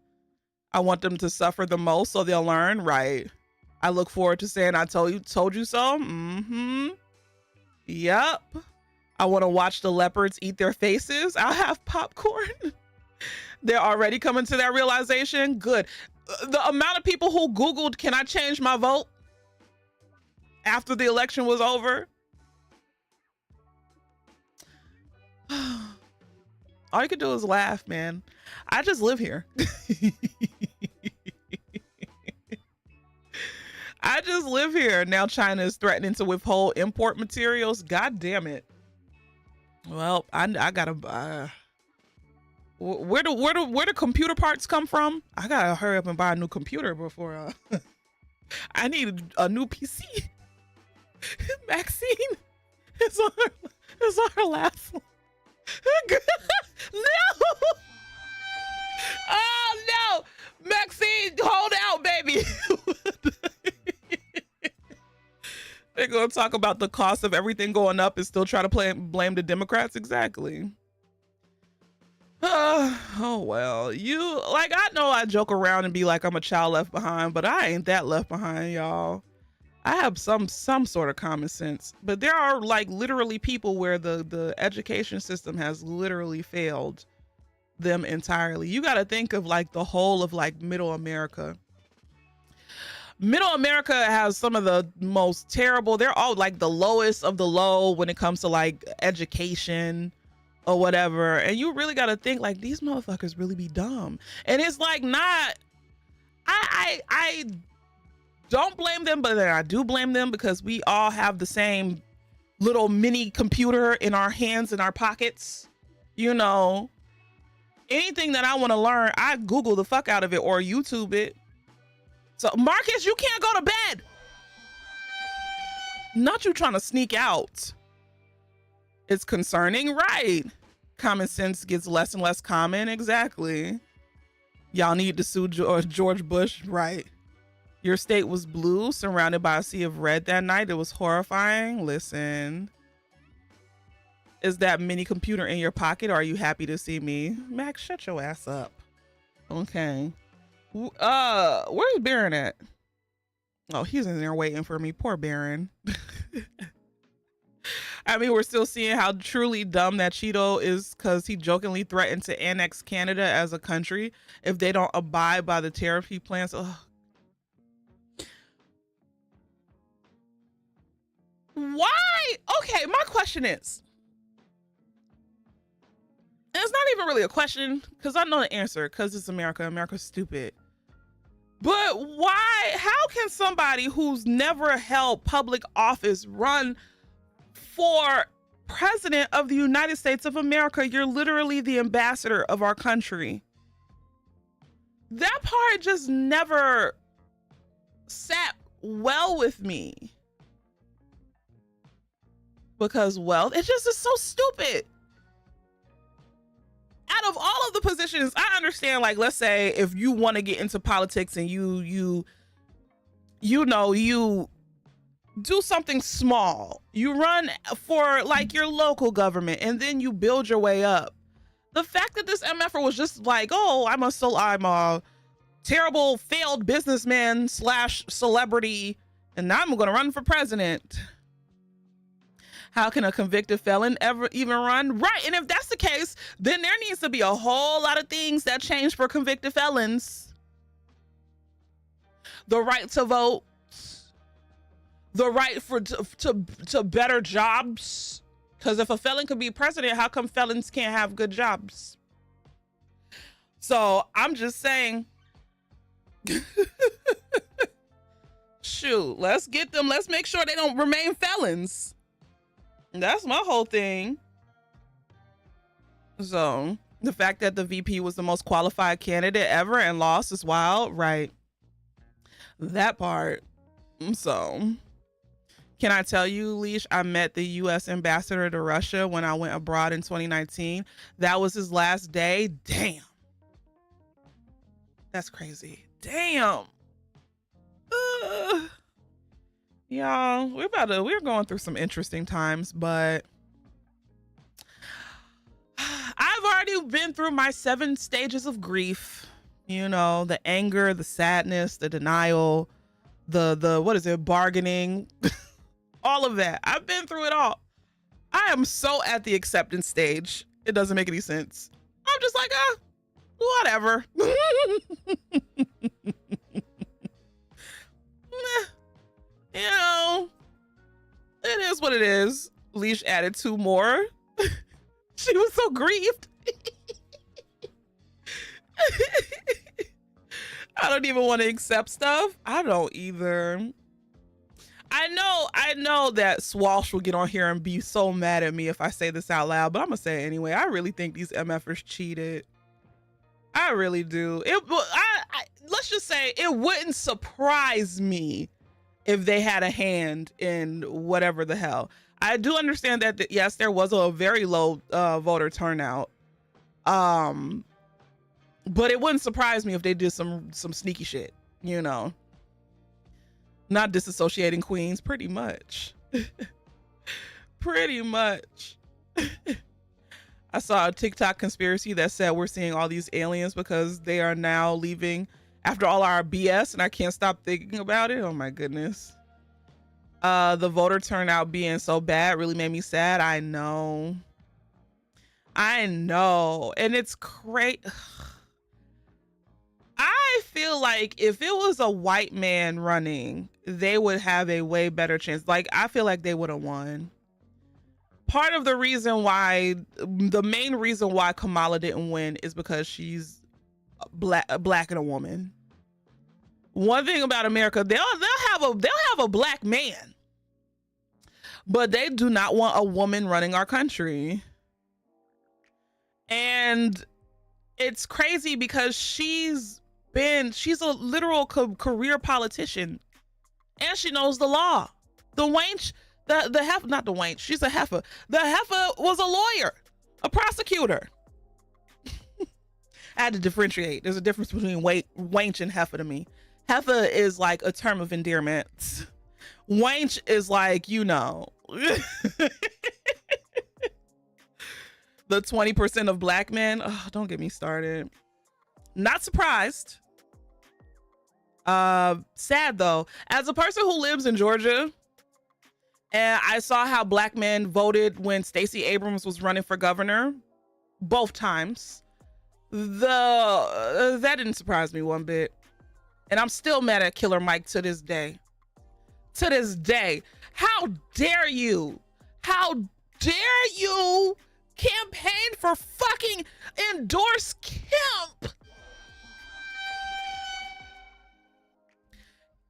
I want them to suffer the most so they'll learn. Right. I look forward to saying I told you so. Mm-hmm. Yep. I want to watch the leopards eat their faces. I'll have popcorn. They're already coming to that realization. Good. The amount of people who Googled, can I change my vote after the election was over? All you can do is laugh, man. I just live here. I just live here. Now China is threatening to withhold import materials. God damn it. Well, I gotta where do computer parts come from? I gotta hurry up and buy a new computer before I need a new PC. Maxine is on her last one. No! Oh no! Maxine, hold out, baby. They're gonna talk about the cost of everything going up and still try to blame the Democrats. Exactly. Oh well, I know I joke around and be like I'm a child left behind, but I ain't that left behind, y'all. I have some sort of common sense, but there are like literally people where the education system has literally failed them entirely. You got to think of like the whole of like middle America. Middle America has some of the most terrible, they're all like the lowest of the low when it comes to like education or whatever. And you really got to think like these motherfuckers really be dumb. And it's like not, I don't blame them, but then I do blame them because we all have the same little mini computer in our hands, in our pockets. You know, anything that I want to learn, I Google the fuck out of it or YouTube it. So Marcus, you can't go to bed. Not you trying to sneak out. It's concerning, right? Common sense gets less and less common. Exactly. Y'all need to sue George Bush, right? Your state was blue, surrounded by a sea of red that night. It was horrifying. Listen, is that mini computer in your pocket? Or are you happy to see me? Max, shut your ass up. Okay. Where's Baron at? Oh, he's in there waiting for me. Poor Baron. I mean, we're still seeing how truly dumb that Cheeto is because he jokingly threatened to annex Canada as a country if they don't abide by the tariff he plans. Ugh. Why? Okay, my question is, and it's not even really a question because I know the answer because it's America. America's stupid. But why? How can somebody who's never held public office run for president of the United States of America? You're literally the ambassador of our country. That part just never sat well with me. Because wealth, it just is so stupid. Out of all of the positions, I understand, like, let's say if you want to get into politics and you do something small, you run for like your local government and then you build your way up. The fact that this MFer was just like, oh, I'm a terrible failed businessman / celebrity and now I'm going to run for president. How can a convicted felon ever even run? Right. And if that's the case, then there needs to be a whole lot of things that change for convicted felons. The right to vote, the right to better jobs. Because if a felon could be president, how come felons can't have good jobs? So I'm just saying, shoot, let's get them. Let's make sure they don't remain felons. That's my whole thing. So the fact that the VP was the most qualified candidate ever and lost is wild, right? That part. So can I tell you, Leesh, I met the U.S. ambassador to Russia when I went abroad in 2019. That was his last day. Damn. That's crazy. Damn. Y'all, we're going through some interesting times, but I've already been through my 7 stages of grief. You know, the anger, the sadness, the denial, the what is it, bargaining, all of that. I've been through it all. I am so at the acceptance stage. It doesn't make any sense. I'm just like, whatever. You know, it is what it is. Leesh added 2 more. She was so grieved. I don't even want to accept stuff. I don't either. I know that Swalsh will get on here and be so mad at me if I say this out loud, but I'm gonna say it anyway. I really think these MFers cheated. I really do. Let's just say it wouldn't surprise me if they had a hand in whatever the hell. I do understand that, yes, there was a very low voter turnout. But it wouldn't surprise me if they did some sneaky shit, you know. Not disassociating queens, pretty much. Pretty much. I saw a TikTok conspiracy that said we're seeing all these aliens because they are now leaving after all our BS, and I can't stop thinking about it. Oh my goodness. The voter turnout being so bad really made me sad. I know. And it's great. I feel like if it was a white man running, they would have a way better chance. Like, I feel like they would have won. Part of the main reason why Kamala didn't win is because she's black and a woman. One thing about America, they'll have a black man, but they do not want a woman running our country. And it's crazy because she's a literal career politician, and she knows the law. The heifer, not the wench, she's a heifer. The heifer was a lawyer, a prosecutor. I had to differentiate. There's a difference between wench and heifer to me. Heifer is like a term of endearment. Wench is like, you know. The 20% of black men. Oh, don't get me started. Not surprised. Sad though. As a person who lives in Georgia, And I saw how black men voted when Stacey Abrams was running for governor, both times. That didn't surprise me one bit. And I'm still mad at Killer Mike to this day. To this day. How dare you? How dare you campaign for fucking endorse Kemp?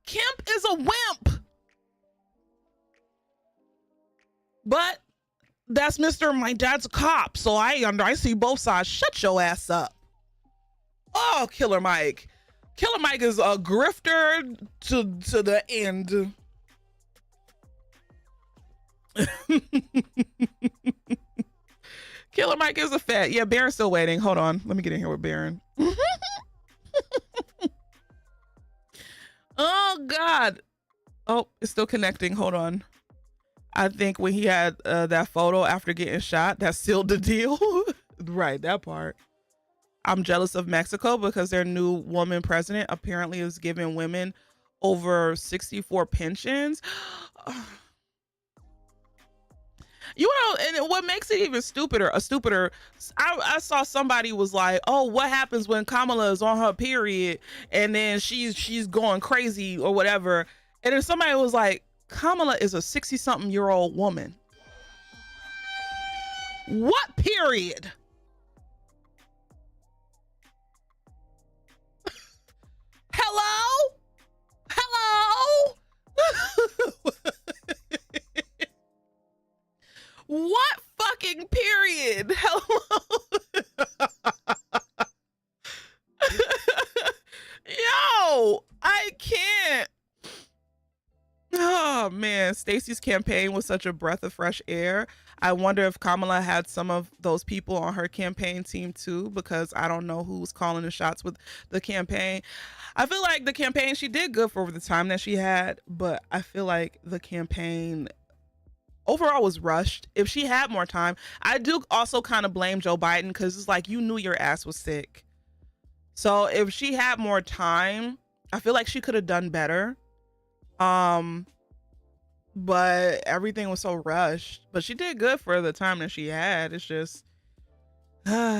Kemp is a wimp. But that's Mr. My dad's a cop, so I see both sides. Shut your ass up. Oh, Killer Mike. Killer Mike is a grifter to the end. Killer Mike is a fat. Yeah, Baron's still waiting. Hold on. Let me get in here with Baron. Oh, God. Oh, it's still connecting. Hold on. I think when he had that photo after getting shot, that sealed the deal. Right, that part. I'm jealous of Mexico because their new woman president apparently is giving women over 64 pensions. You know, and what makes it even stupider, I saw somebody was like, oh, what happens when Kamala is on her period and then she's going crazy or whatever. And then somebody was like, Kamala is a 60-something-year-old woman. What period? Hello? Hello? What fucking period? Hello? Yo, I can't. Oh man, Stacey's campaign was such a breath of fresh air. I wonder if Kamala had some of those people on her campaign team too, because I don't know who's calling the shots with the campaign. I feel like the campaign, she did good for the time that she had, but I feel like the campaign overall was rushed. If she had more time, I do also kind of blame Joe Biden because it's like, you knew your ass was sick. So if she had more time, I feel like she could have done better. But everything was so rushed, but she did good for the time that she had. It's just,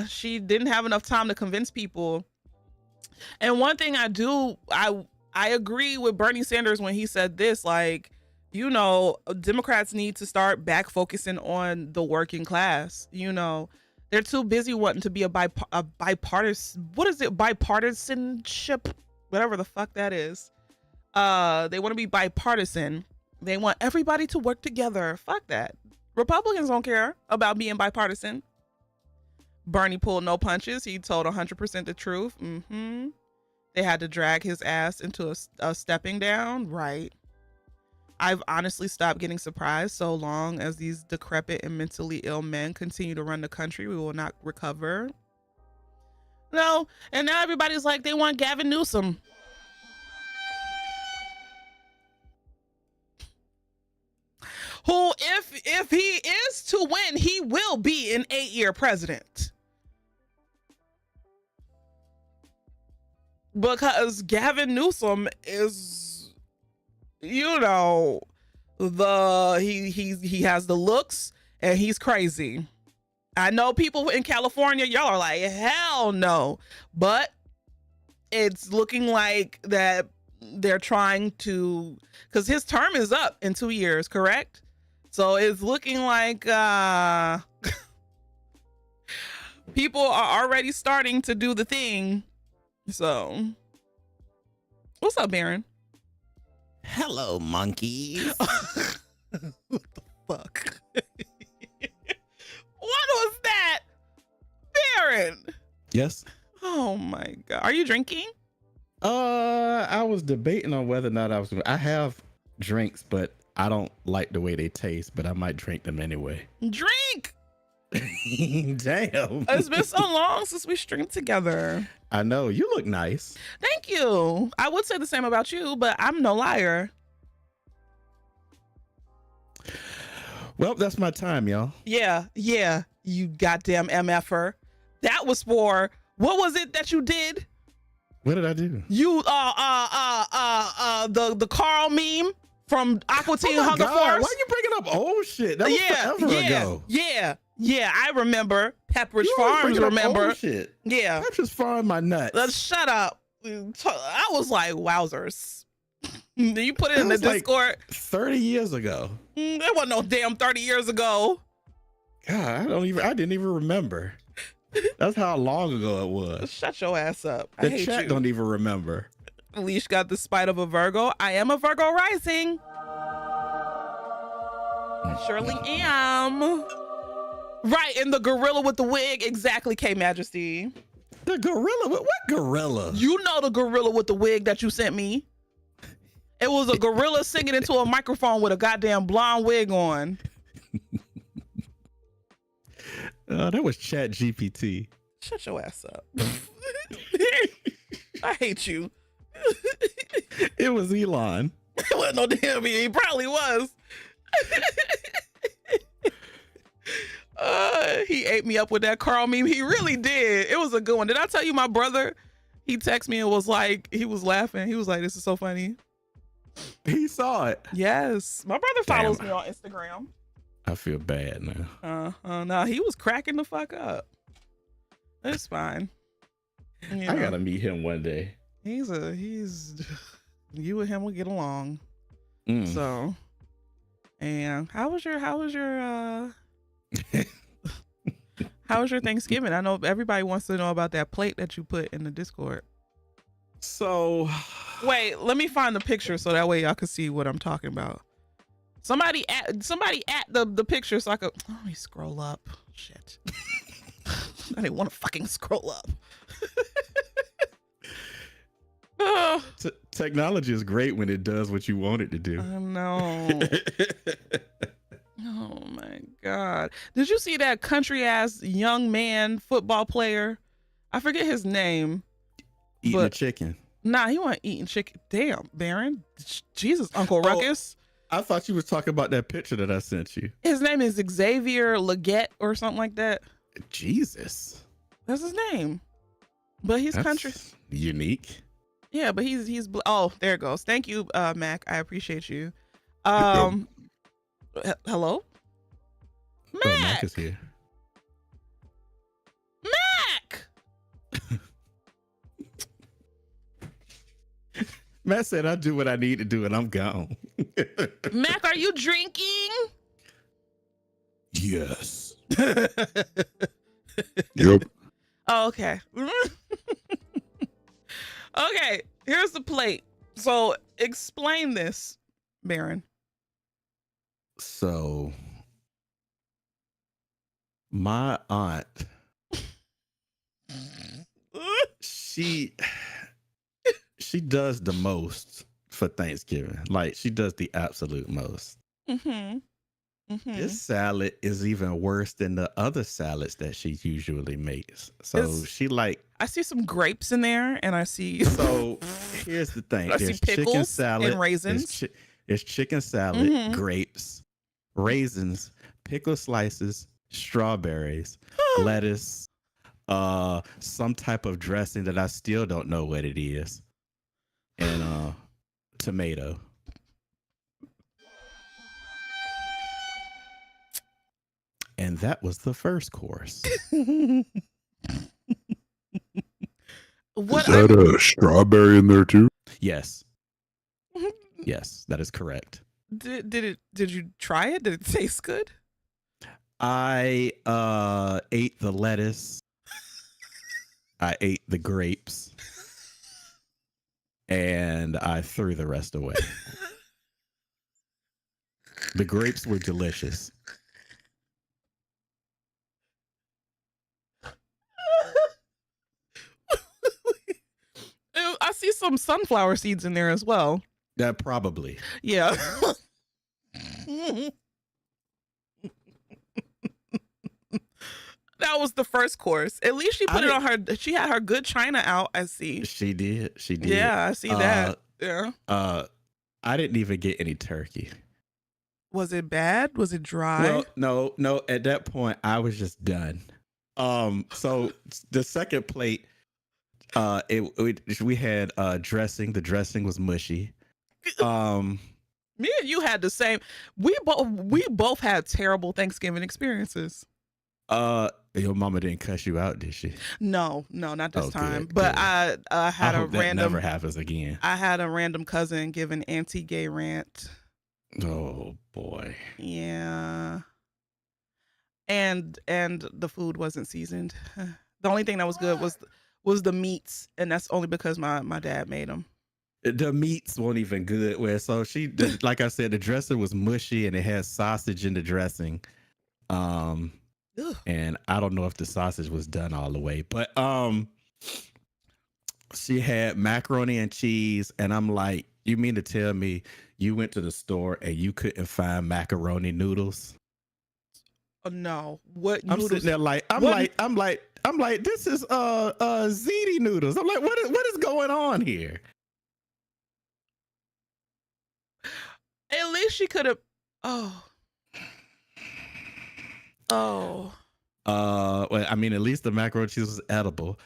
she didn't have enough time to convince people. And one thing I agree with Bernie Sanders when he said this, like, you know, Democrats need to start back focusing on the working class. You know, they're too busy wanting to be a bipartisan, what is it? Bipartisanship, whatever the fuck that is. They want to be bipartisan. They want everybody to work together. Fuck that. Republicans don't care about being bipartisan. Bernie pulled no punches. He told 100% the truth. They had to drag his ass into a stepping down. Right. I've honestly stopped getting surprised. So long as these decrepit and mentally ill men continue to run the country, we will not recover. No. And now everybody's like, they want Gavin Newsom. Who, if he is to win, he will be an 8-year president. Because Gavin Newsom is, you know, he has the looks and he's crazy. I know people in California, y'all are like, hell no. But it's looking like that they're trying to, because his term is up in 2 years, correct? So it's looking like people are already starting to do the thing. So, what's up, Baron? Hello, monkeys. What the fuck? What was that? Baron. Yes. Oh my God. Are you drinking? I was debating on whether or not I have drinks, but I don't like the way they taste, but I might drink them anyway. Drink. Damn. It's been so long since we streamed together. I know. You look nice. Thank you. I would say the same about you, but I'm no liar. Well, that's my time, y'all. Yeah, you goddamn MFer. That was for, what was it that you did? What did I do? You the Carl meme from Aqua Teen Hunger Force. Why are you bringing up old shit. That was forever ago. Yeah. I remember Pepperidge You always Farms. bringing up Remember? old shit. Yeah. Pepperidge Farm my nuts. Let's shut up. I was like, wowzers. You put it in the That was Discord. 30 years ago. There wasn't no damn 30 years ago. God, I didn't even remember. That's how long ago it was. Shut your ass up. I The hate chat you. don't even remember. Leesh got the spite of a Virgo. I am a Virgo rising. I surely am. Right, and the gorilla with the wig. Exactly, K Majesty. The gorilla? What gorilla? You know the gorilla with the wig that you sent me. It was a gorilla singing into a microphone with a goddamn blonde wig on. That was Chat GPT. Shut your ass up. I hate you. It was Elon. It wasn't no damn me. He probably was. He ate me up with that Carl meme. He really did. It was a good one. Did I tell you my brother? He texted me and was like, he was laughing. He was like, this is so funny. He saw it. Yes. My brother follows me on Instagram. I feel bad now. No, he was cracking the fuck up. It's fine. You know, I gotta meet him one day. He's you and him will get along. So, and how was your how was your Thanksgiving? I know everybody wants to know about that plate that you put in the Discord. So wait, let me find the picture so that way y'all can see what I'm talking about. Somebody at the picture so I could let me scroll up. Shit. I didn't want to fucking scroll up. Technology is great when it does what you want it to do. I know. Oh my God. Did you see that country ass young man football player? I forget his name. Eating a chicken. Nah, he wasn't eating chicken. Damn, Baron. Jesus, Uncle Ruckus. I thought you was talking about that picture that I sent you. His name is Xavier Leggett or something like that. Jesus. That's his name. But he's country. Unique. Yeah, but he's oh, there it goes. Thank you, Mac. I appreciate you. Hello? Mac! Oh, Mac is here. Mac! Matt said, I do what I need to do and I'm gone. Mac, are you drinking? Yes. Yep. Oh, okay. Okay, here's the plate. So explain this, Baron. So my aunt, she does the most for Thanksgiving. Like she does the absolute most. This salad is even worse than the other salads that she usually makes. So she like, I see some grapes in there, and I see. So here's the thing: I see there's pickles chicken salad, and raisins. There's chicken salad, grapes, raisins, pickle slices, strawberries, lettuce, some type of dressing that I still don't know what it is, and tomato. And that was the first course. Is that a strawberry in there too? Yes. Yes, that is correct. Did you try it? Did it taste good? I ate the lettuce. I ate the grapes. And I threw the rest away. The grapes were delicious. I see some sunflower seeds in there as well. That probably. Yeah. That was the first course. At least she put it on her. She had her good china out. I see. She did. She did. Yeah, I see that. Yeah. I didn't even get any turkey. Was it bad? Was it dry? Well, no. At that point, I was just done. So the second plate, we had dressing. The dressing was mushy. Me and you had the same. We both had terrible Thanksgiving experiences. Your mama didn't cuss you out, did she? No, not this time. Good, but good. I had I a hope that random. never happens again. I had a random cousin give an anti-gay rant. Oh boy. Yeah. And the food wasn't seasoned. The only thing that was good was the meats, and that's only because my dad made them. The meats weren't even good. Like I said, the dressing was mushy and it had sausage in the dressing. And I don't know if the sausage was done all the way, but she had macaroni and cheese, and I'm like, you mean to tell me you went to the store and you couldn't find macaroni noodles? Oh no. What I'm noodles? sitting there like I'm like this is ziti noodles. I'm like, what is going on here? At least she could have. Oh. Well, I mean, at least the macaroni and cheese was edible.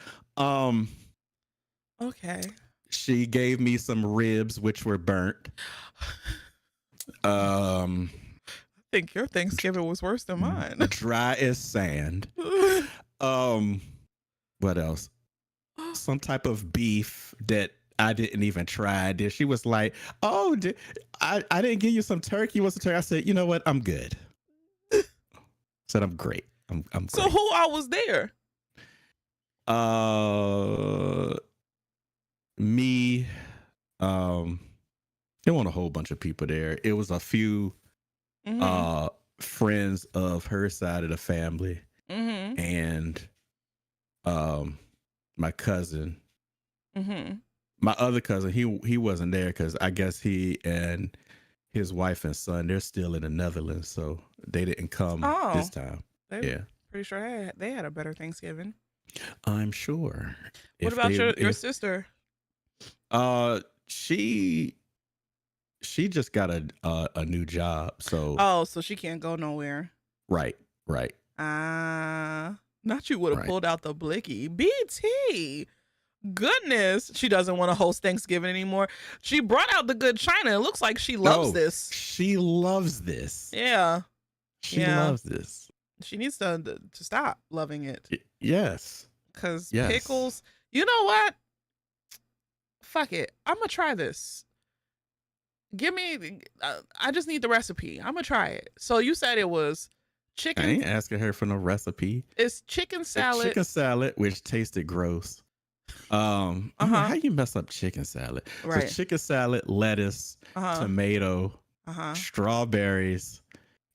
Okay. She gave me some ribs, which were burnt. I think your Thanksgiving was worse than mine. Dry as sand. What else? Some type of beef that I didn't even try. She was like, "Oh, I didn't give you some turkey. What's the turkey?" I said, "You know what? I'm good." Said I'm great. I'm great. So who all was there? Me. There weren't a whole bunch of people there. It was a few friends of her side of the family, and my cousin. My other cousin, he wasn't there because I guess he and his wife and son, they're still in the Netherlands, so they didn't come this time. Pretty sure they had a better Thanksgiving. I'm sure. What about your sister? She just got a new job, so so she can't go nowhere. Right. Not you would have pulled out the blicky. BT. Goodness, she doesn't want to host Thanksgiving anymore. She brought out the good china. It looks like she loves this. She loves this. Yeah. She loves this. She needs to stop loving it. Yes. Because pickles, you know what? Fuck it. I'm going to try this. Give me, I just need the recipe. I'm going to try it. So you said it was chicken. I ain't asking her for no recipe. It's chicken salad. Chicken salad, which tasted gross. How you mess up chicken salad? Right. So chicken salad, lettuce, tomato, strawberries,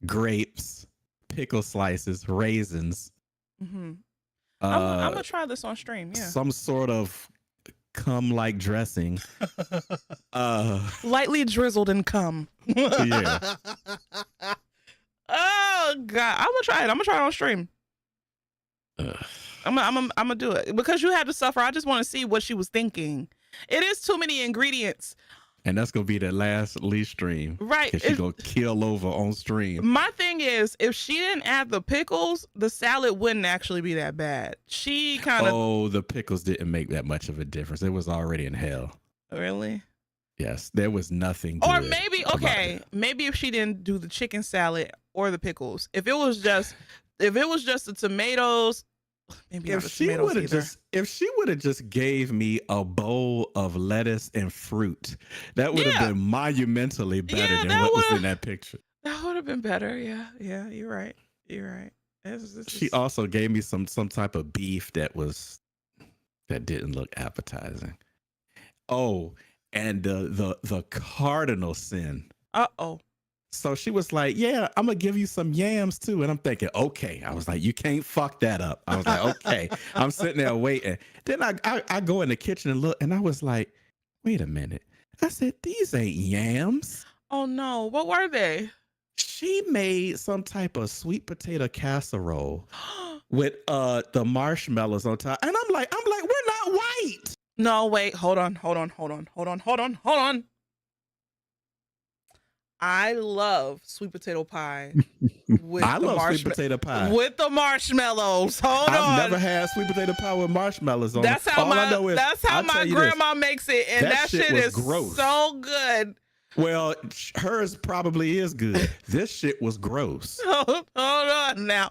grapes, pickle slices, raisins. I'm gonna try this on stream. Yeah. Some sort of cum-like dressing. Lightly drizzled in cum. Yeah. Oh God, I'm gonna try it. I'm gonna try it on stream. I'm gonna do it because you had to suffer. I just want to see what she was thinking. It is too many ingredients, and that's gonna be the last Leesh stream, right? Because she's gonna kill over on stream. My thing is, if she didn't add the pickles, the salad wouldn't actually be that bad. She kind of the pickles didn't make that much of a difference. It was already in hell. Really? Yes, there was nothing. Or maybe maybe if she didn't do the chicken salad or the pickles, if it was just the tomatoes. Maybe if she would have just gave me a bowl of lettuce and fruit, that would have been monumentally better than what was in that picture. That would have been better. Yeah, you're right. She also gave me some type of beef that didn't look appetizing. Oh, and the cardinal sin. So she was like, "Yeah, I'm gonna give you some yams too." And I'm thinking, okay. I was like, "You can't fuck that up." I was like, "Okay." I'm sitting there waiting. Then I go in the kitchen and look, and I was like, "Wait a minute." I said, "These ain't yams." Oh no, what were they? She made some type of sweet potato casserole with the marshmallows on top, and I'm like, "We're not white." No, wait, hold on. I love sweet potato pie. Sweet potato pie with the marshmallows. I've never had sweet potato pie with marshmallows on. That's how my grandma makes it, and that shit is gross. so good. Well, hers probably is good. This shit was gross. Hold on now.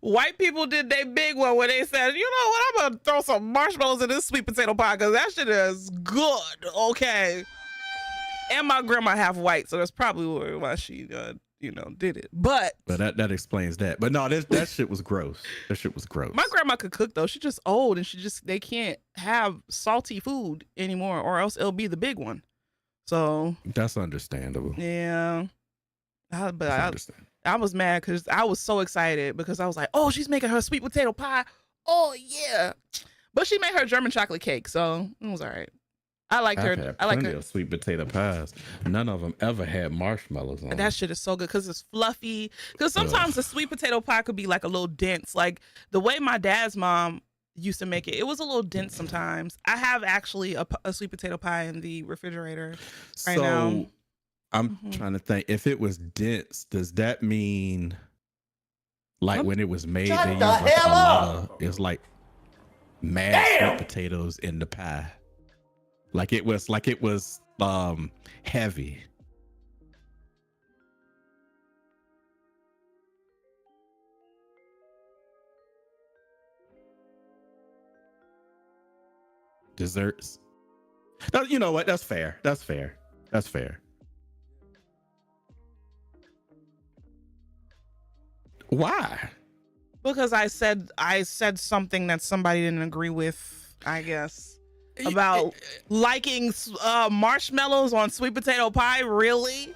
White people did they big one where they said, you know what, I'm gonna throw some marshmallows in this sweet potato pie because that shit is good. Okay. And my grandma half white, so that's probably why she did it. But that explains that. But no, that shit was gross. That shit was gross. my grandma could cook though. She's just old and they can't have salty food anymore or else it'll be the big one. So that's understandable. Yeah. But Understandable. I was mad because I was so excited because I was like, oh, she's making her sweet potato pie. Oh yeah. But she made her German chocolate cake, so it was all right. I liked her. I like her sweet potato pies. None of them ever had marshmallows on them. That shit is so good because it's fluffy. Because sometimes the sweet potato pie could be like a little dense. Like the way my dad's mom used to make it was a little dense sometimes. I have actually a sweet potato pie in the refrigerator right now. I'm trying to think. If it was dense, does that mean like when it was made, they used like a lot of, it's like mad sweet potatoes in the pie? Like it was heavy. Desserts. You know what? That's fair. That's fair. Why? Because I said something that somebody didn't agree with, I guess, about liking marshmallows on sweet potato pie. Really?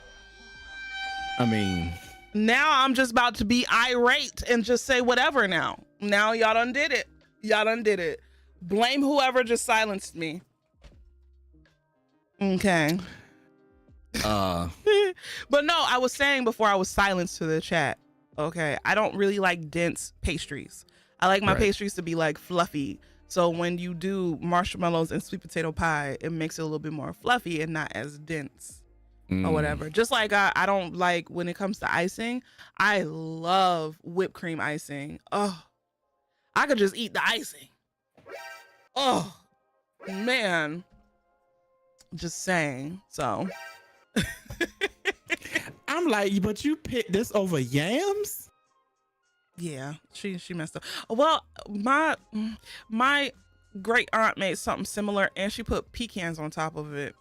I mean, now I'm just about to be irate and just say whatever now. Now y'all done did it. Blame whoever just silenced me. Okay. But no, I was saying before I was silenced to the chat. Okay, I don't really like dense pastries. I like my pastries to be like fluffy. So when you do marshmallows and sweet potato pie, it makes it a little bit more fluffy and not as dense or whatever. Just like I don't like when it comes to icing. I love whipped cream icing. Oh, I could just eat the icing. Oh, man. Just saying. So. I'm like, but you picked this over yams? Yeah, she messed up. Well, my great aunt made something similar and she put pecans on top of it.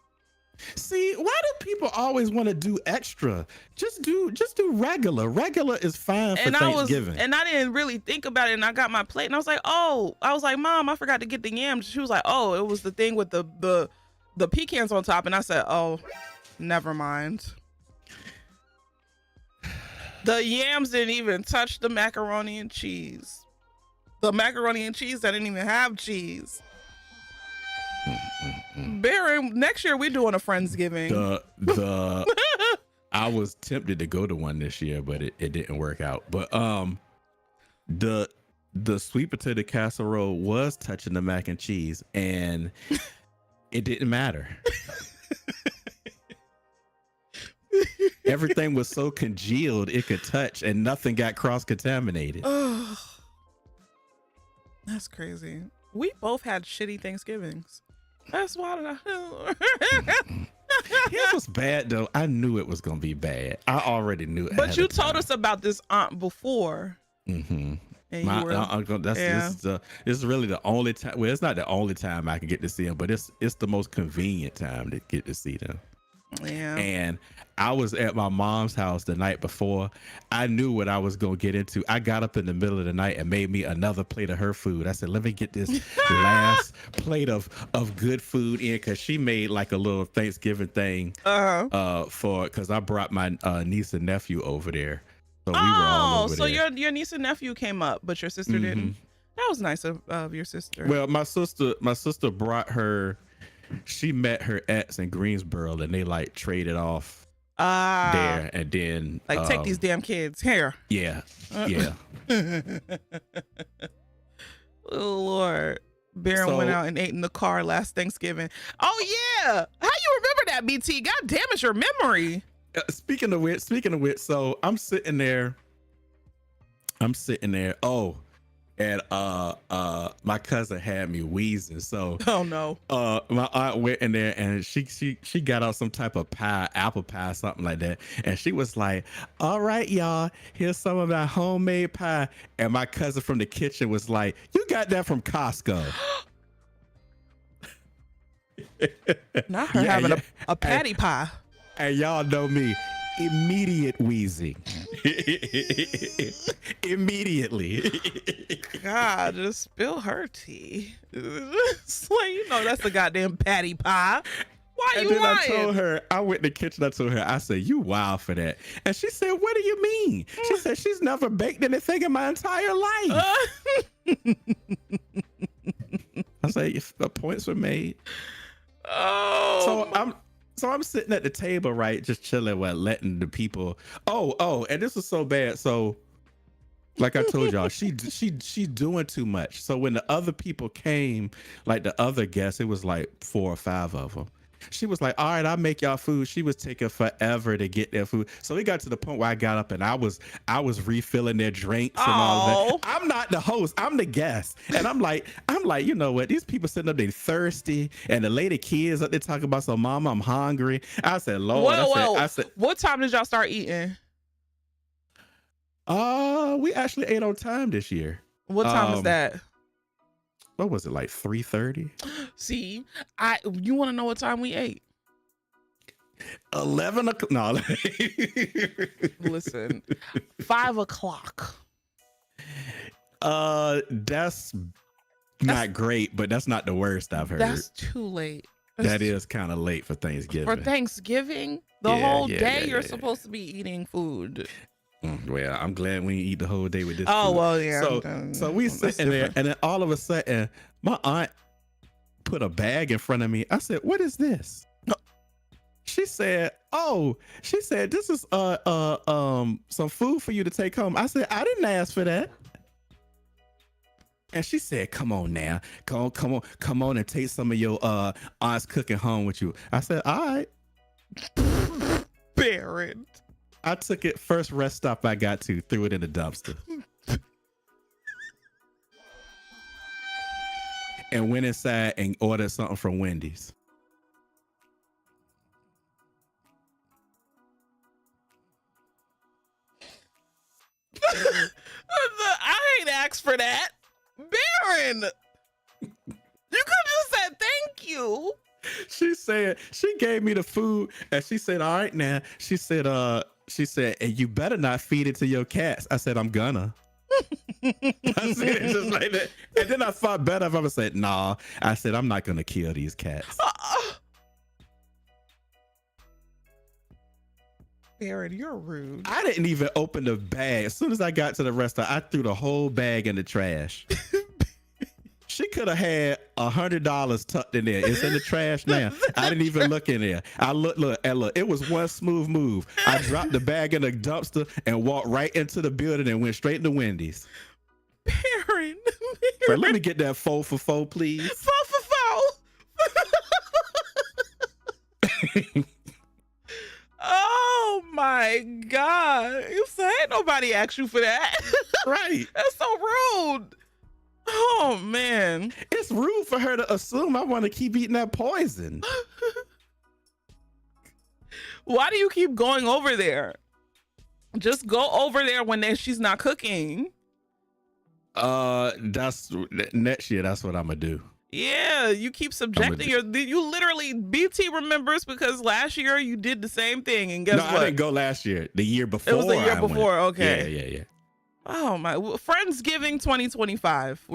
See, why do people always want to do extra? Just do regular. Regular is fine for Thanksgiving. I didn't really think about it, and I got my plate and I was like, Mom, I forgot to get the yams. She was like, oh, it was the thing with the pecans on top, and I said, oh, never mind. The yams didn't even touch the macaroni and cheese. The macaroni and cheese that didn't even have cheese. Barry, next year we're doing a Friendsgiving. I was tempted to go to one this year, but it didn't work out. But the sweet potato casserole was touching the mac and cheese, and it didn't matter. Everything was so congealed it could touch, and nothing got cross-contaminated. Oh, that's crazy. We both had shitty Thanksgivings. That's why. It was bad though. I knew it was gonna be bad. I already knew it. But you told us about this aunt before. Mm-hmm. And My uncle. This is really the only time. Well, it's not the only time I can get to see them, but it's the most convenient time to get to see them. Yeah. And I was at my mom's house the night before. I knew what I was gonna get into. I got up in the middle of the night and made me another plate of her food. I said, let me get this last plate of good food in, because she made like a little Thanksgiving thing because I brought my niece and nephew over there. So we were all over there. Your niece and nephew came up, but your sister didn't. That was nice of your sister. Well, my sister brought her. She met her ex in Greensboro, and they like traded off there, and then like take these damn kids here. Yeah. Oh Lord, Baron went out and ate in the car last Thanksgiving. Oh yeah, how you remember that, BT? God damn it, your memory. Speaking of which, so I'm sitting there. Oh, and my cousin had me wheezing. So Oh no. my aunt went in there and she got out some type of pie, apple pie, something like that, and she was like, "All right, y'all, here's some of my homemade pie." And my cousin from the kitchen was like, "You got that from Costco?" Not her having a patty pie. And y'all know me, immediate wheezing. Immediately. God, just spill her tea. It's like, you know that's a goddamn patty pie. Why And you then lying? I told her, I went in the kitchen, I told her, I said, "You wild for that." And she said, "What do you mean?" She said, "She's never baked anything in my entire life." I said, "The points were made." Oh. So I'm sitting at the table, right, just chilling while letting the people. Oh, and this was so bad. So, like I told y'all, she doing too much. So when the other people came, like the other guests, it was like 4 or 5 of them. She was like, "All right, I'll make y'all food." She was taking forever to get their food. So it got to the point where I got up and I was refilling their drinks and all of that. I'm not the host, I'm the guest. And I'm like, you know what? These people sitting up there thirsty, and the lady kids up there talking about, "So mama, I'm hungry." I said, "Lord," I said, what time did y'all start eating? we actually ate on time this year. What time is that? What was it, like 3:30? See, you want to know what time we ate? 11 o'clock. No. Listen, 5 o'clock. That's not great, but that's not the worst I've heard. That's too late. That is kind of late for Thanksgiving. For Thanksgiving, the whole day you're supposed to be eating food. Well, I'm glad we didn't eat the whole day with this. Oh, food. well, yeah. So we sitting there, and then all of a sudden, my aunt put a bag in front of me. I said, "What is this?" She said, "This is some food for you to take home." I said, "I didn't ask for that." And she said, "Come on now, come on and take some of your aunt's cooking home with you." I said, "All right." Baron. I took it first rest stop I got to, threw it in the dumpster. And went inside and ordered something from Wendy's. I ain't asked for that. Baron, you could just said thank you. She gave me the food and she said, "All right now." She said, "And you better not feed it to your cats." I said, "I'm gonna." I said it just like that. And then I thought better if I said, "Nah." I said, "I'm not gonna kill these cats." Baron, you're rude. I didn't even open the bag. As soon as I got to the restaurant, I threw the whole bag in the trash. She could have had $100 tucked in there. It's in the trash now. I didn't even look in there. I look. It was one smooth move. I dropped the bag in the dumpster and walked right into the building and went straight to Wendy's. Baron. Right, let me get that 4 for 4, please. 4 for 4. Oh my God. You said nobody asked you for that. Right. That's so rude. Oh man. It's rude for her to assume I want to keep eating that poison. Why do you keep going over there? Just go over there when she's not cooking. That's next year. That's what I'm gonna do. Yeah, you keep subjecting you literally, BT remembers because last year you did the same thing, and guess what? I didn't go last year. The year before. It was the year before. Okay. Yeah. Oh my, Friendsgiving 2025.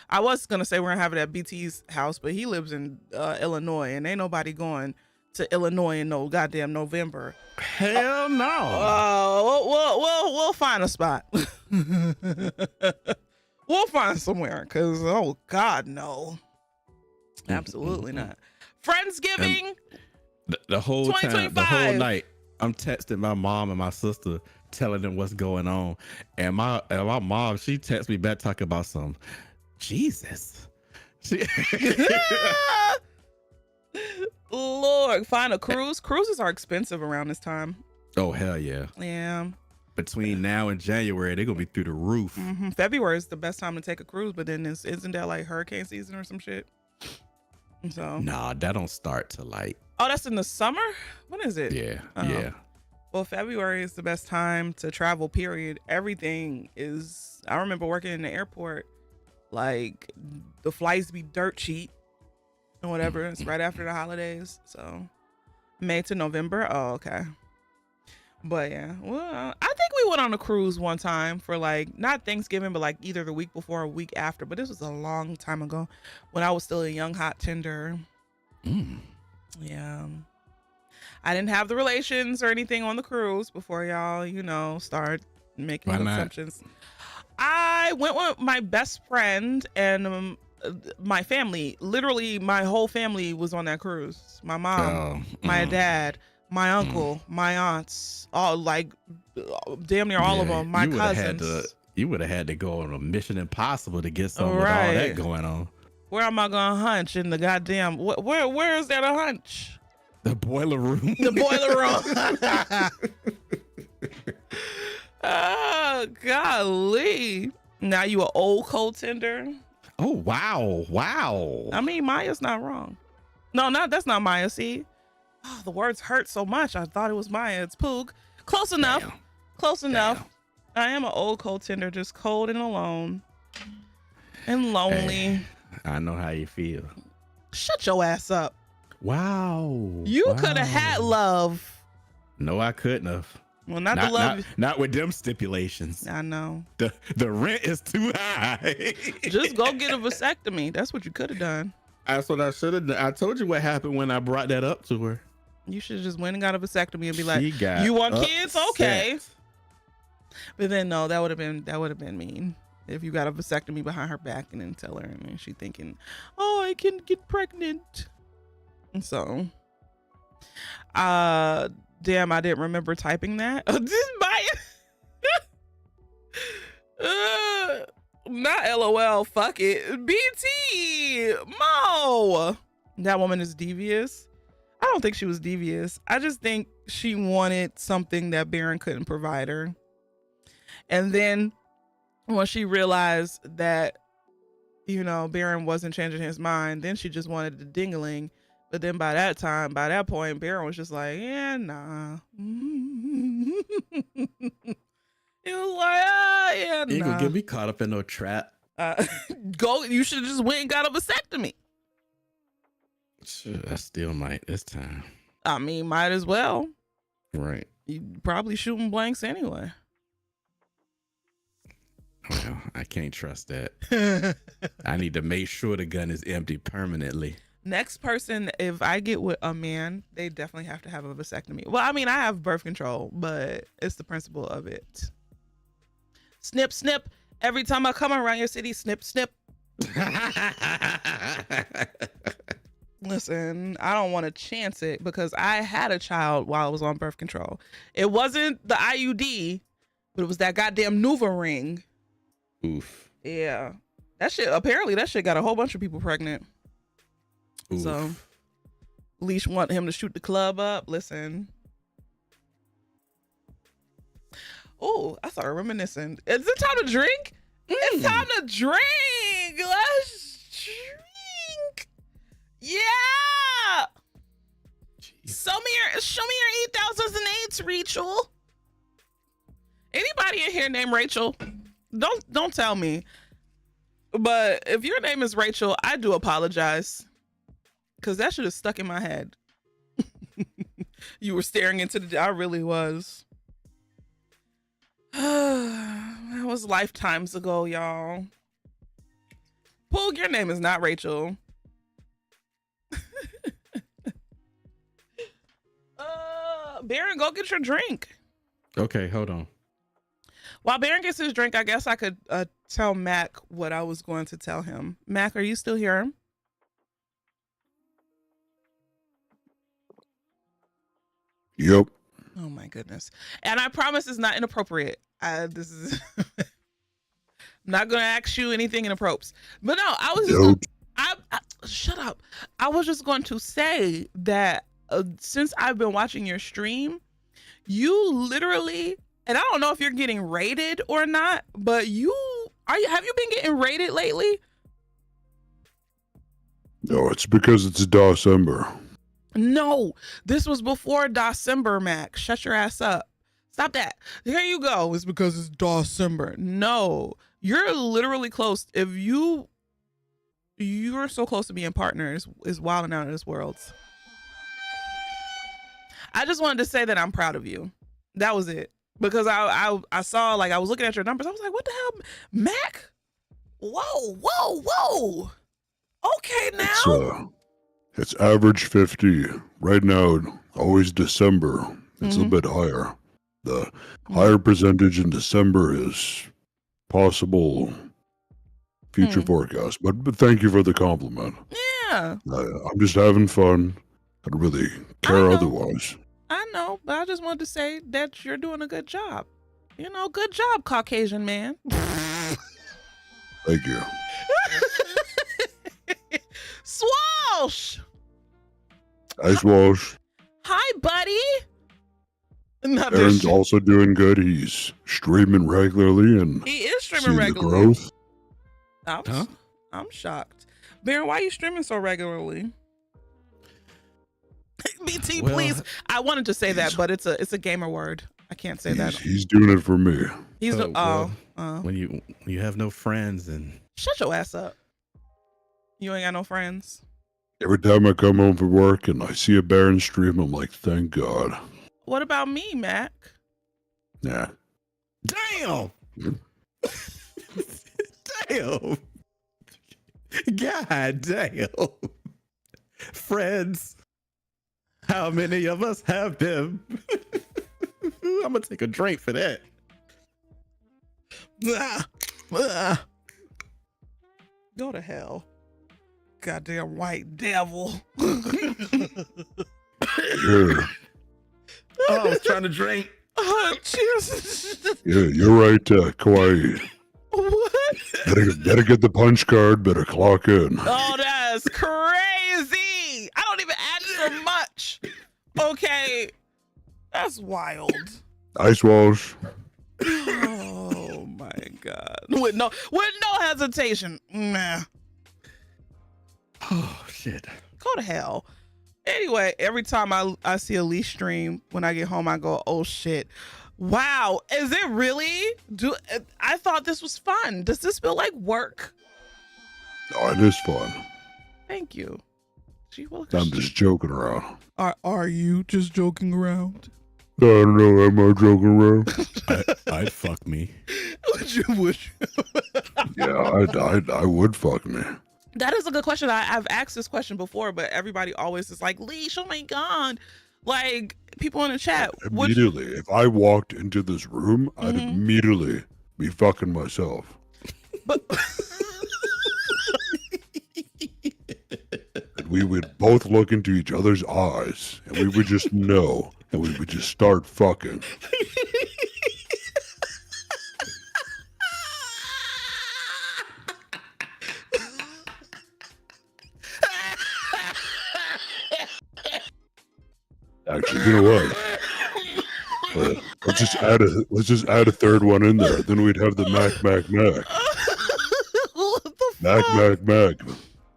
I was gonna say we're gonna have it at BT's house, but he lives in Illinois, and ain't nobody going to Illinois in no goddamn November. Hell no. We'll find a spot. We'll find somewhere, because oh God, no, absolutely not. Friendsgiving. The whole time, the whole night, I'm texting my mom and my sister, telling them what's going on, and my mom, she texts me back talking about some Jesus. Lord, find a cruise. Cruises are expensive around this time. Oh hell yeah. Yeah. between now and January, they're gonna be through the roof. February is the best time to take a cruise, but then isn't that like hurricane season or some shit? So Nah, that don't start till like. oh, that's in the summer. When is it? Yeah, Oh. yeah. Well, February is the best time to travel, period. Everything is, I remember working in the airport, like the flights be dirt cheap and whatever. It's right after the holidays. So May to November. Oh, okay. But yeah, well, I think we went on a cruise one time for like, not Thanksgiving, but like either the week before or week after. But this was a long time ago when I was still a young, hot tender. Yeah. I didn't have the relations or anything on the cruise before y'all, you know, start making assumptions. I went with my best friend and my family. Literally, my whole family was on that cruise. My mom, my dad, my uncle, my aunts, all like damn near all of them. My cousins. You would have had to go on a Mission Impossible to get some with all that going on. Where am I gonna hunch in the goddamn? Where is there to hunch? The boiler room. The boiler room. Oh, golly. Now you an old cold tender? Oh, wow. I mean, Maya's not wrong. No, that's not Maya. See? Oh, the words hurt so much. I thought it was Maya. It's Poog. Close enough. Damn. Close enough. I am an old cold tender, just cold and alone. And lonely. Hey, I know how you feel. Shut your ass up. Wow. You could have had love. No, I couldn't have. Well, not the love. Not with them stipulations. I know. The rent is too high. Just go get a vasectomy. That's what you could have done. That's what I should have done. I told you what happened when I brought that up to her. You should have just went and got a vasectomy and be like, She got "You want upset. kids? Okay." But then no, that would have been mean. If you got a vasectomy behind her back and then tell her, and she thinking, "Oh, I can get pregnant." And so, damn, I didn't remember typing that. Oh, this Maya. Not LOL. Fuck it. BT. Mo. That woman is devious. I don't think she was devious. I just think she wanted something that Baron couldn't provide her. And then when she realized that, you know, Baron wasn't changing his mind, then she just wanted the dingling. But then by that point, Baron was just like, yeah, nah. He was like, yeah, nah. You ain't gonna get me caught up in no trap. You should have just went and got a vasectomy. Sure, I still might this time. I mean, might as well. Right. You probably shooting blanks anyway. Well, I can't trust that. I need to make sure the gun is empty permanently. Next person, if I get with a man, they definitely have to have a vasectomy. Well, I mean, I have birth control, but it's the principle of it. Snip, snip. Every time I come around your city, snip, snip. Listen, I don't want to chance it because I had a child while I was on birth control. It wasn't the IUD, but it was that goddamn Nuva ring. Oof. Yeah. Apparently that shit got a whole bunch of people pregnant. Oof. So Leesh want him to shoot the club up. Listen. Oh, I started reminiscing. Is it time to drink? It's time to drink. Let's drink. Yeah. Jeez. Show me your 8,008, Rachel. Anybody in here named Rachel? Don't tell me. But if your name is Rachel, I do apologize. Because that should have stuck in my head. You were staring into I really was. That was lifetimes ago, y'all. Poog, your name is not Rachel. Baron, go get your drink. Okay, hold on. While Baron gets his drink, I guess I could tell Mac what I was going to tell him. Mac, are you still here? Yep. Oh my goodness. And I promise it's not inappropriate. I'm not going to ask you anything inappropriate. But no, I was just shut up. I was just going to say that since I've been watching your stream, you literally and I don't know if you're getting rated or not, but have you been getting rated lately? No, it's because it's December. No, this was before December, Mac. Shut your ass up. Stop that. Here you go. It's because it's December. No, you're literally close. If you're so close to being partners, is wilding out of this world. I just wanted to say that I'm proud of you. That was it. Because I saw, like, I was looking at your numbers. I was like, what the hell, Mac? Whoa. Okay, now. It's average 50. Right now, always December. It's a bit higher. The higher percentage in December is possible future forecast. But thank you for the compliment. Yeah. I'm just having fun. I don't really care otherwise. I know, but I just wanted to say that you're doing a good job. You know, good job, Caucasian man. Thank you. Swosh! Ice Wash. Hi, buddy. Not this Aaron's shit. also doing good. He's streaming regularly and He is streaming seeing the regularly. growth. I'm shocked. Baron, why are you streaming so regularly? BT, Well, please. I wanted to say that, but it's a gamer word. I can't say that. He's doing it for me. He's when you have no friends and shut your ass up. You ain't got no friends. Every time I come home from work and I see a Baron stream, I'm like, thank God. What about me, Mac? Nah. damn. Damn. God damn. Friends. How many of us have them? I'm gonna take a drink for that. Go to hell. Goddamn white devil. Yeah. Oh, I was trying to drink. Cheers. Yeah, you're right, Kawaii. What? Better get the punch card, better clock in. Oh, that's crazy. I don't even ask for much. Okay. That's wild. Ice Wash. Oh my God. With no hesitation. Nah. Oh shit. Go to hell. Anyway, every time I see a Leesh stream, when I get home, I go, oh shit. Wow. Is it really? I thought this was fun. Does this feel like work? Oh, it is fun. Thank you. Gee, well, I'm just joking around. Are you just joking around? I don't know, am I joking around? I'd fuck me. Would you? Yeah, I would fuck me. That is a good question. I've asked this question before, but everybody always is like, Leesh, oh my God. Like, people in the chat. Immediately, if I walked into this room, I'd immediately be fucking myself. But And we would both look into each other's eyes, and we would just know, and we would just start fucking. Actually, you know what? Let's just add a third one in there. Then we'd have the Mac. what the fuck? Mac.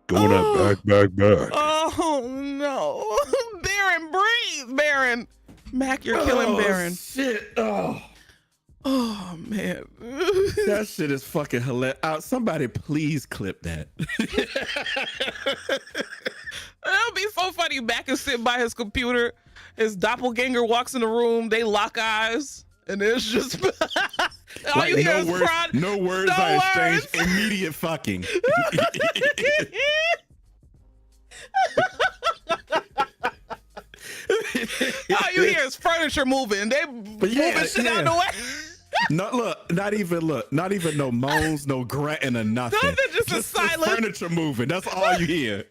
Going at back. Oh no. Baron, breathe, Baron. Mac, you're killing Baron. Shit. Oh man. That shit is fucking hilarious. Somebody please clip that. That'll be so funny. Mac is sitting by his computer. His doppelganger walks in the room. They lock eyes. And it's just all Like, you hear no is words, prod. no words No are exchanged. words. Immediate fucking. All you hear is furniture moving. They moving shit out the way. Not even no moans, no grunting or nothing. Nothing, just a silent- furniture moving. That's all you hear.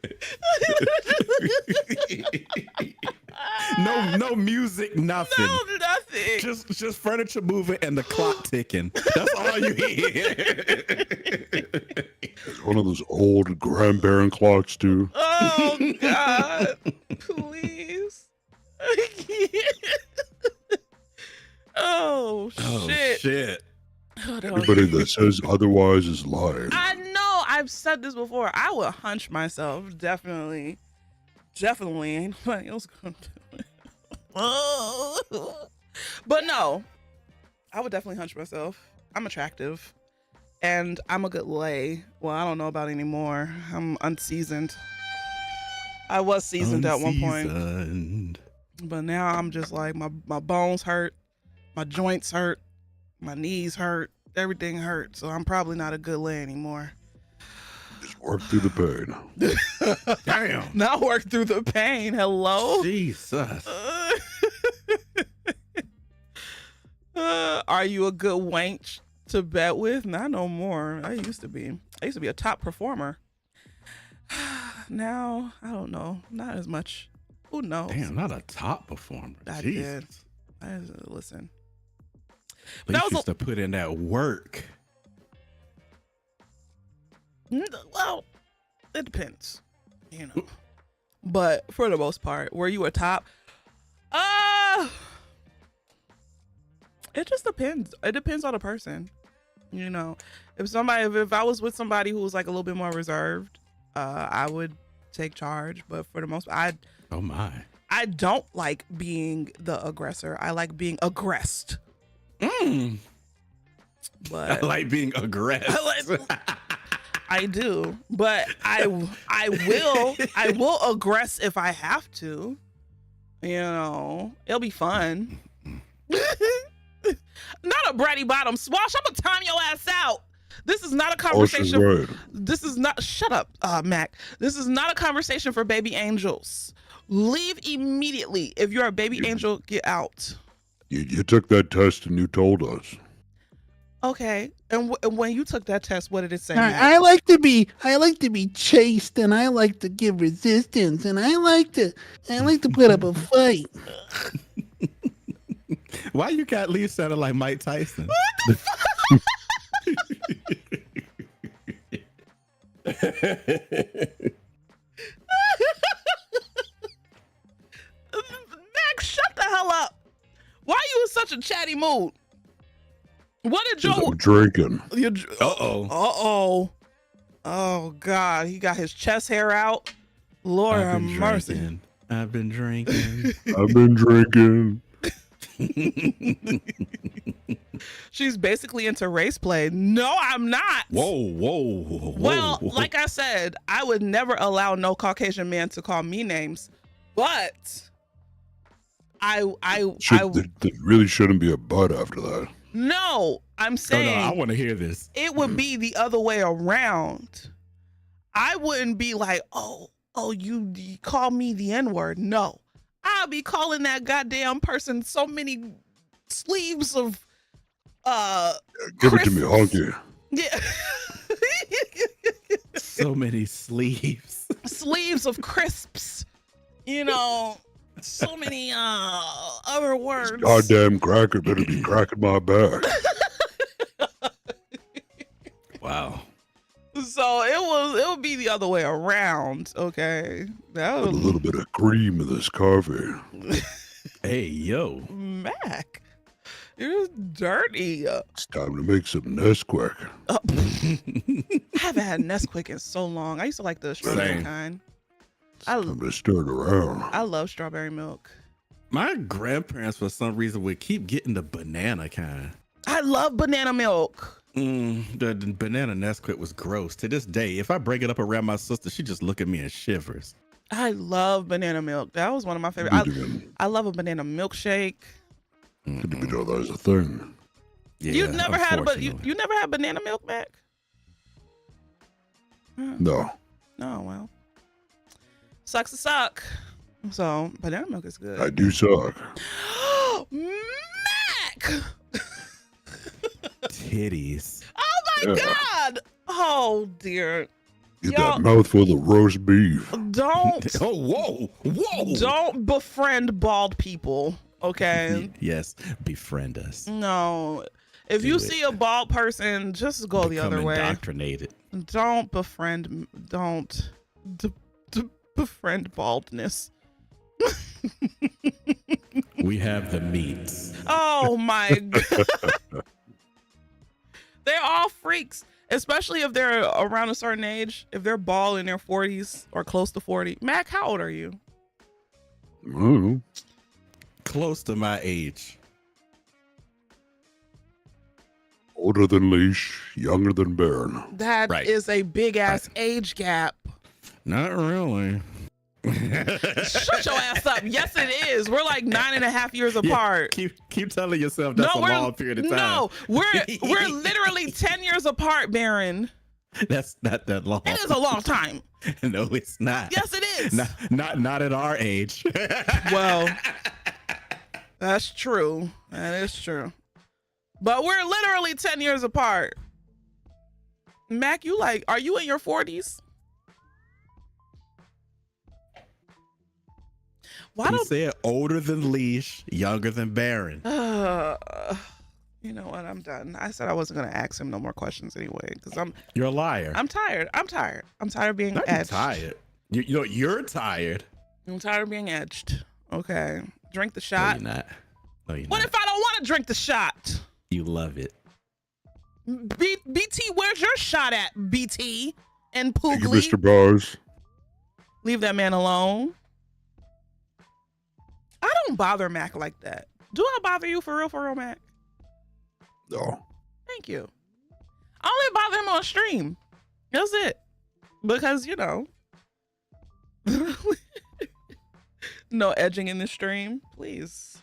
No music, nothing. No, nothing. Just furniture moving and the clock ticking. That's all you hear. It's one of those old grandparent clocks, too. Oh God, please. I can't. Oh Oh, shit. Hold on. Anybody that says otherwise is lying. I know. I've said this before. I would hunch myself. Definitely. Ain't nobody else gonna do it. But no, I would definitely hunch myself. I'm attractive. And I'm a good lay. Well, I don't know about anymore. I'm unseasoned. I was seasoned at one point. But now I'm just like, my bones hurt. My joints hurt. My knees hurt. Everything hurt. So I'm probably not a good lay anymore. Just work through the pain. Damn. Not work through the pain. Hello? Jesus. Are you a good wench to bet with? Not no more. I used to be a top performer. Now, I don't know. Not as much. Who knows? Damn, not a top performer. I Jesus. did. Listen. But you used to put in that work. Well, it depends, you know. But for the most part, were you a top? It just depends. It depends on the person, you know. If I was with somebody who was like a little bit more reserved, I would take charge. But for the most part, Oh my. I don't like being the aggressor. I like being aggressed. But I like being aggressive. I do, but I will aggress if I have to. You know, it'll be fun. Not a bratty bottom swash. I'm gonna time your ass out. This is not a conversation. Right. This is not. Shut up, Mac. This is not a conversation for baby angels. Leave immediately. If you're a baby angel, get out. You took that test and you told us. Okay. And when you took that test, what did it say? Mac? I like to be chased, and I like to give resistance, and I like to put up a fight. Why you got Leesh sounding like Mike Tyson? Max, shut the hell up. Why are you in such a chatty mood? What did I'm drinking. Uh-oh. Oh, God. He got his chest hair out. Lord have mercy. I've been drinking. I've been drinking. She's basically into race play. No, I'm not. Whoa. Well, like I said, I would never allow no Caucasian man to call me names, but There really shouldn't be a but after that. no, I'm saying I want to hear this. it would be the other way around. I wouldn't be like, oh, you call me the N-word. No, I'll be calling that goddamn person so many sleeves of Give it to me, honky. Yeah. So many sleeves. Sleeves of crisps, you know, so many other words. Goddamn cracker better be cracking my back. Wow. So it would be the other way around, okay? That Put a was little bit of cream in this coffee. Hey, yo. Mac. You're dirty. It's time to make some Nesquik. I haven't had Nesquik in so long. I used to like the strawberry Same. kind. I'm gonna stir it around. I love strawberry milk. My grandparents, for some reason, would keep getting the banana kind. I love banana milk. The banana Nesquik was gross. To this day, if I break it up around my sister, she just look at me and shivers. I love banana milk. That was one of my favorite. I love a banana milkshake. Didn't even know that was a thing. Yeah, You never had, but you unfortunately. never had banana milk, Mac? No. Oh well, sucks to suck. So banana milk is good. I do suck. Mac! Titties. Oh my Yeah. God! Oh dear! Get Y'all- that mouthful of roast beef. Don't Oh, whoa. don't befriend bald people. Okay? Yes, befriend us. No. If Do you it. see a bald person, just go the Become other way. indoctrinated. Don't befriend. Don't befriend baldness. We have the meats. Oh my god. They're all freaks, especially if they're around a certain age. If they're bald in their 40s or close to 40. Mac, how old are you? I don't know. Close to my age. Older than Leesh, younger than Baron. That Right. is a big ass age gap. Not really. Shut your ass up. Yes, it is. We're like 9.5 years apart. Keep telling yourself that's a long period of time. No, we're literally 10 years apart, Baron. That's not that long. It is a long time. No, it's not. Yes, it is. Not at our age. Well, that's true. That is true. But we're literally 10 years apart. Mac, are you in your 40s? Why He don't said older than Leesh, younger than Baron. you know what? I'm done. I said I wasn't gonna ask him no more questions anyway because You're a liar. I'm tired. I'm tired of being Not edged. tired. You're tired. I'm tired of being edged. Okay, drink the No, shot. you're not. No, you're What not. if I don't want to drink the shot? You love it. BT, where's your shot at? BT and Thank you, Poogly. Mr. Bars. Leave that man alone. I don't bother Mac like that. Do I bother you for real, Mac? No. Thank you. I only bother him on stream. That's it. Because, no edging in the stream, please.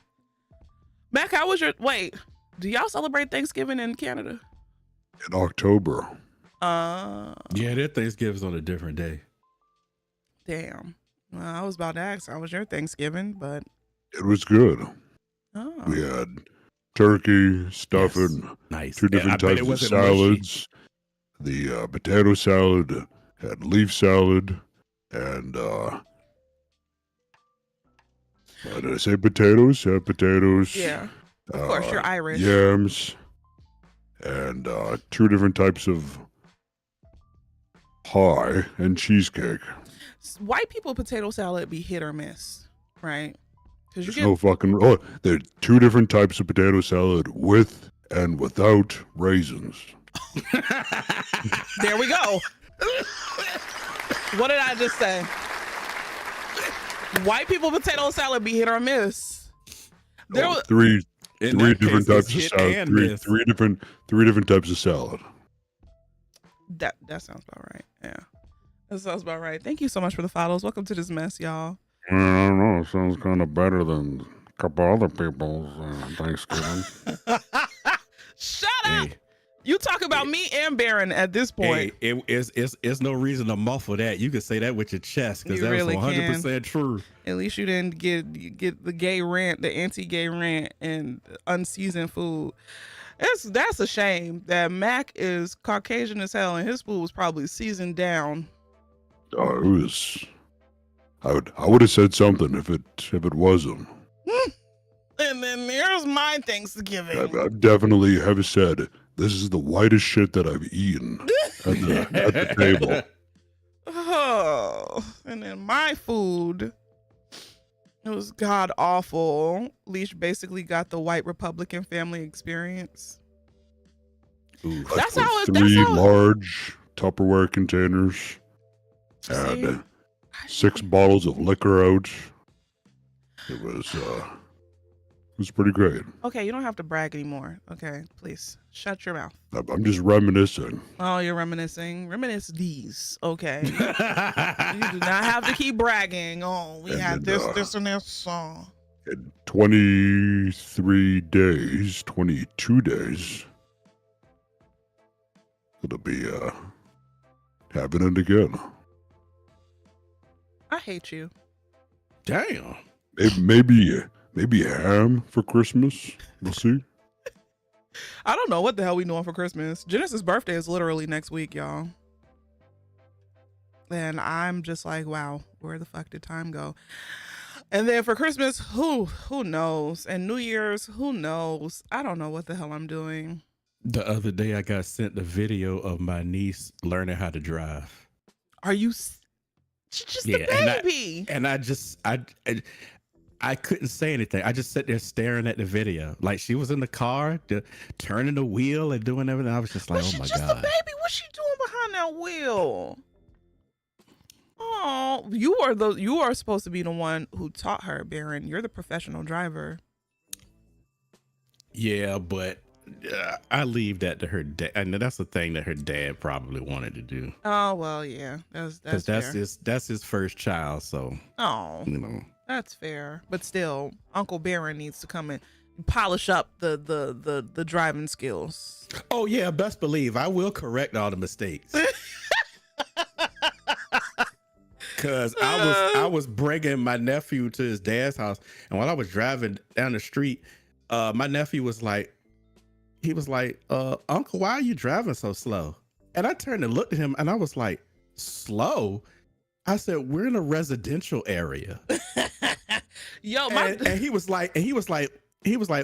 Mac, how was do y'all celebrate Thanksgiving in Canada? In October. Yeah, their Thanksgiving's on a different day. Damn. Well, I was about to ask, how was your Thanksgiving? But It was good. oh, We had turkey, stuffing, Yes. Nice. two Yeah, I different bet it types of wasn't mushy. salads. The potato salad had leaf salad and did I say potatoes? Yeah, potatoes. yeah. Of course, you're Irish. Yams and two different types of pie and cheesecake. White people potato salad be hit or miss, right? Because you There's get no fucking. Oh, there are two different types of potato salad with and without raisins. there we go. What did I just say? White people potato salad be hit or miss. There was, Three In three that case, different it's types of hit salad. and Three miss. three different types of salad. that sounds about right. Yeah, that sounds about right. Thank you so much for the follows. Welcome to this mess, y'all. I don't know. It sounds kind of better than a couple other people's Thanksgiving. Shut up. Hey, You talk about me and Baron at this point. hey, it's no reason to muffle that. You can say that with your chest because You that really was 100% true. At least you didn't get the gay rant, the anti-gay rant, and unseasoned food. That's a shame that Mac is Caucasian as hell and his food was probably seasoned down. It was. I would have said something if it wasn't. And then there's my Thanksgiving. I definitely have said this is the whitest shit that I've eaten at the table. Oh, and then my food, it was god awful. Leesh basically got the white Republican family experience. Ooh. That's With how it- three that's how- large Tupperware containers and See? 6 bottles of liquor out. It was pretty great. Okay, you don't have to brag anymore. Okay, please shut your mouth. I'm just reminiscing. Oh, you're reminiscing. Reminisce these. Okay. You do not have to keep bragging. Oh, we And had then, this, and this. Oh. In 23 days, 22 days, it'll be having it again. I hate you. Damn. Maybe ham for Christmas. We'll see. I don't know what the hell we doing for Christmas. Genesis' birthday is literally next week, y'all. And I'm just like, wow, where the fuck did time go? And then for Christmas, who knows? And New Year's, who knows? I don't know what the hell I'm doing. The other day, I got sent a video of my niece learning how to drive. Are you? She's just Yeah, a baby. And I I couldn't say anything. I just sat there staring at the video. Like she was in the car, turning the wheel and doing everything. I was just like, But oh she my just God. a baby. What's she doing behind that wheel? Oh, you are supposed to be the one who taught her, Baron. You're the professional driver. Yeah, but I leave that to her dad. And that's the thing that her dad probably wanted to do. Oh well, yeah, that's fair. That's his first child. So Oh, you know, that's fair. But still, Uncle Baron needs to come and polish up the driving skills. oh yeah, best believe I will correct all the mistakes. Cause I was bringing my nephew to his dad's house, and while I was driving down the street, my nephew was like, Uncle, why are you driving so slow? And I turned and looked at him, and I was like, slow? I said, we're in a residential area. Yo, and he was like,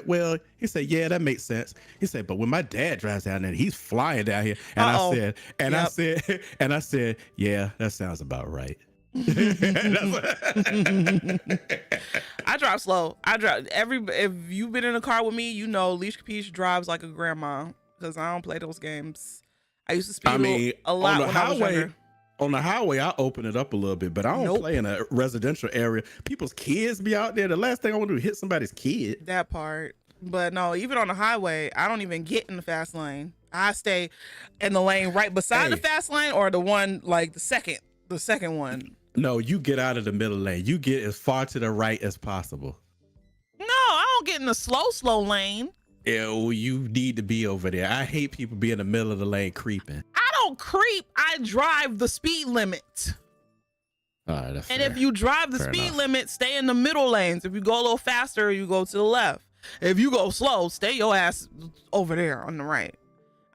well, he said, yeah, that makes sense. He said, but when my dad drives down there, he's flying down here. And I said, yeah, that sounds about right. I drive slow. If you've been in a car with me, you know Leesh Capeesh drives like a grandma because I don't play those games. I used to speed a lot when I was younger. On the highway, I open it up a little bit, but I don't play in a residential area. People's kids be out there. The last thing I want to do is hit somebody's kid. That part. But no, even on the highway, I don't even get in the fast lane. I stay in the lane right beside the fast lane or the one like the second one. No, you get out of the middle lane. You get as far to the right as possible. No, I don't get in the slow lane. Ew, you need to be over there. I hate people being in the middle of the lane creeping. I don't creep. I drive the speed limit. All right, that's and fair. if you drive the speed limit, stay in the middle lanes. If you go a little faster, you go to the left. If you go slow, stay your ass over there on the right.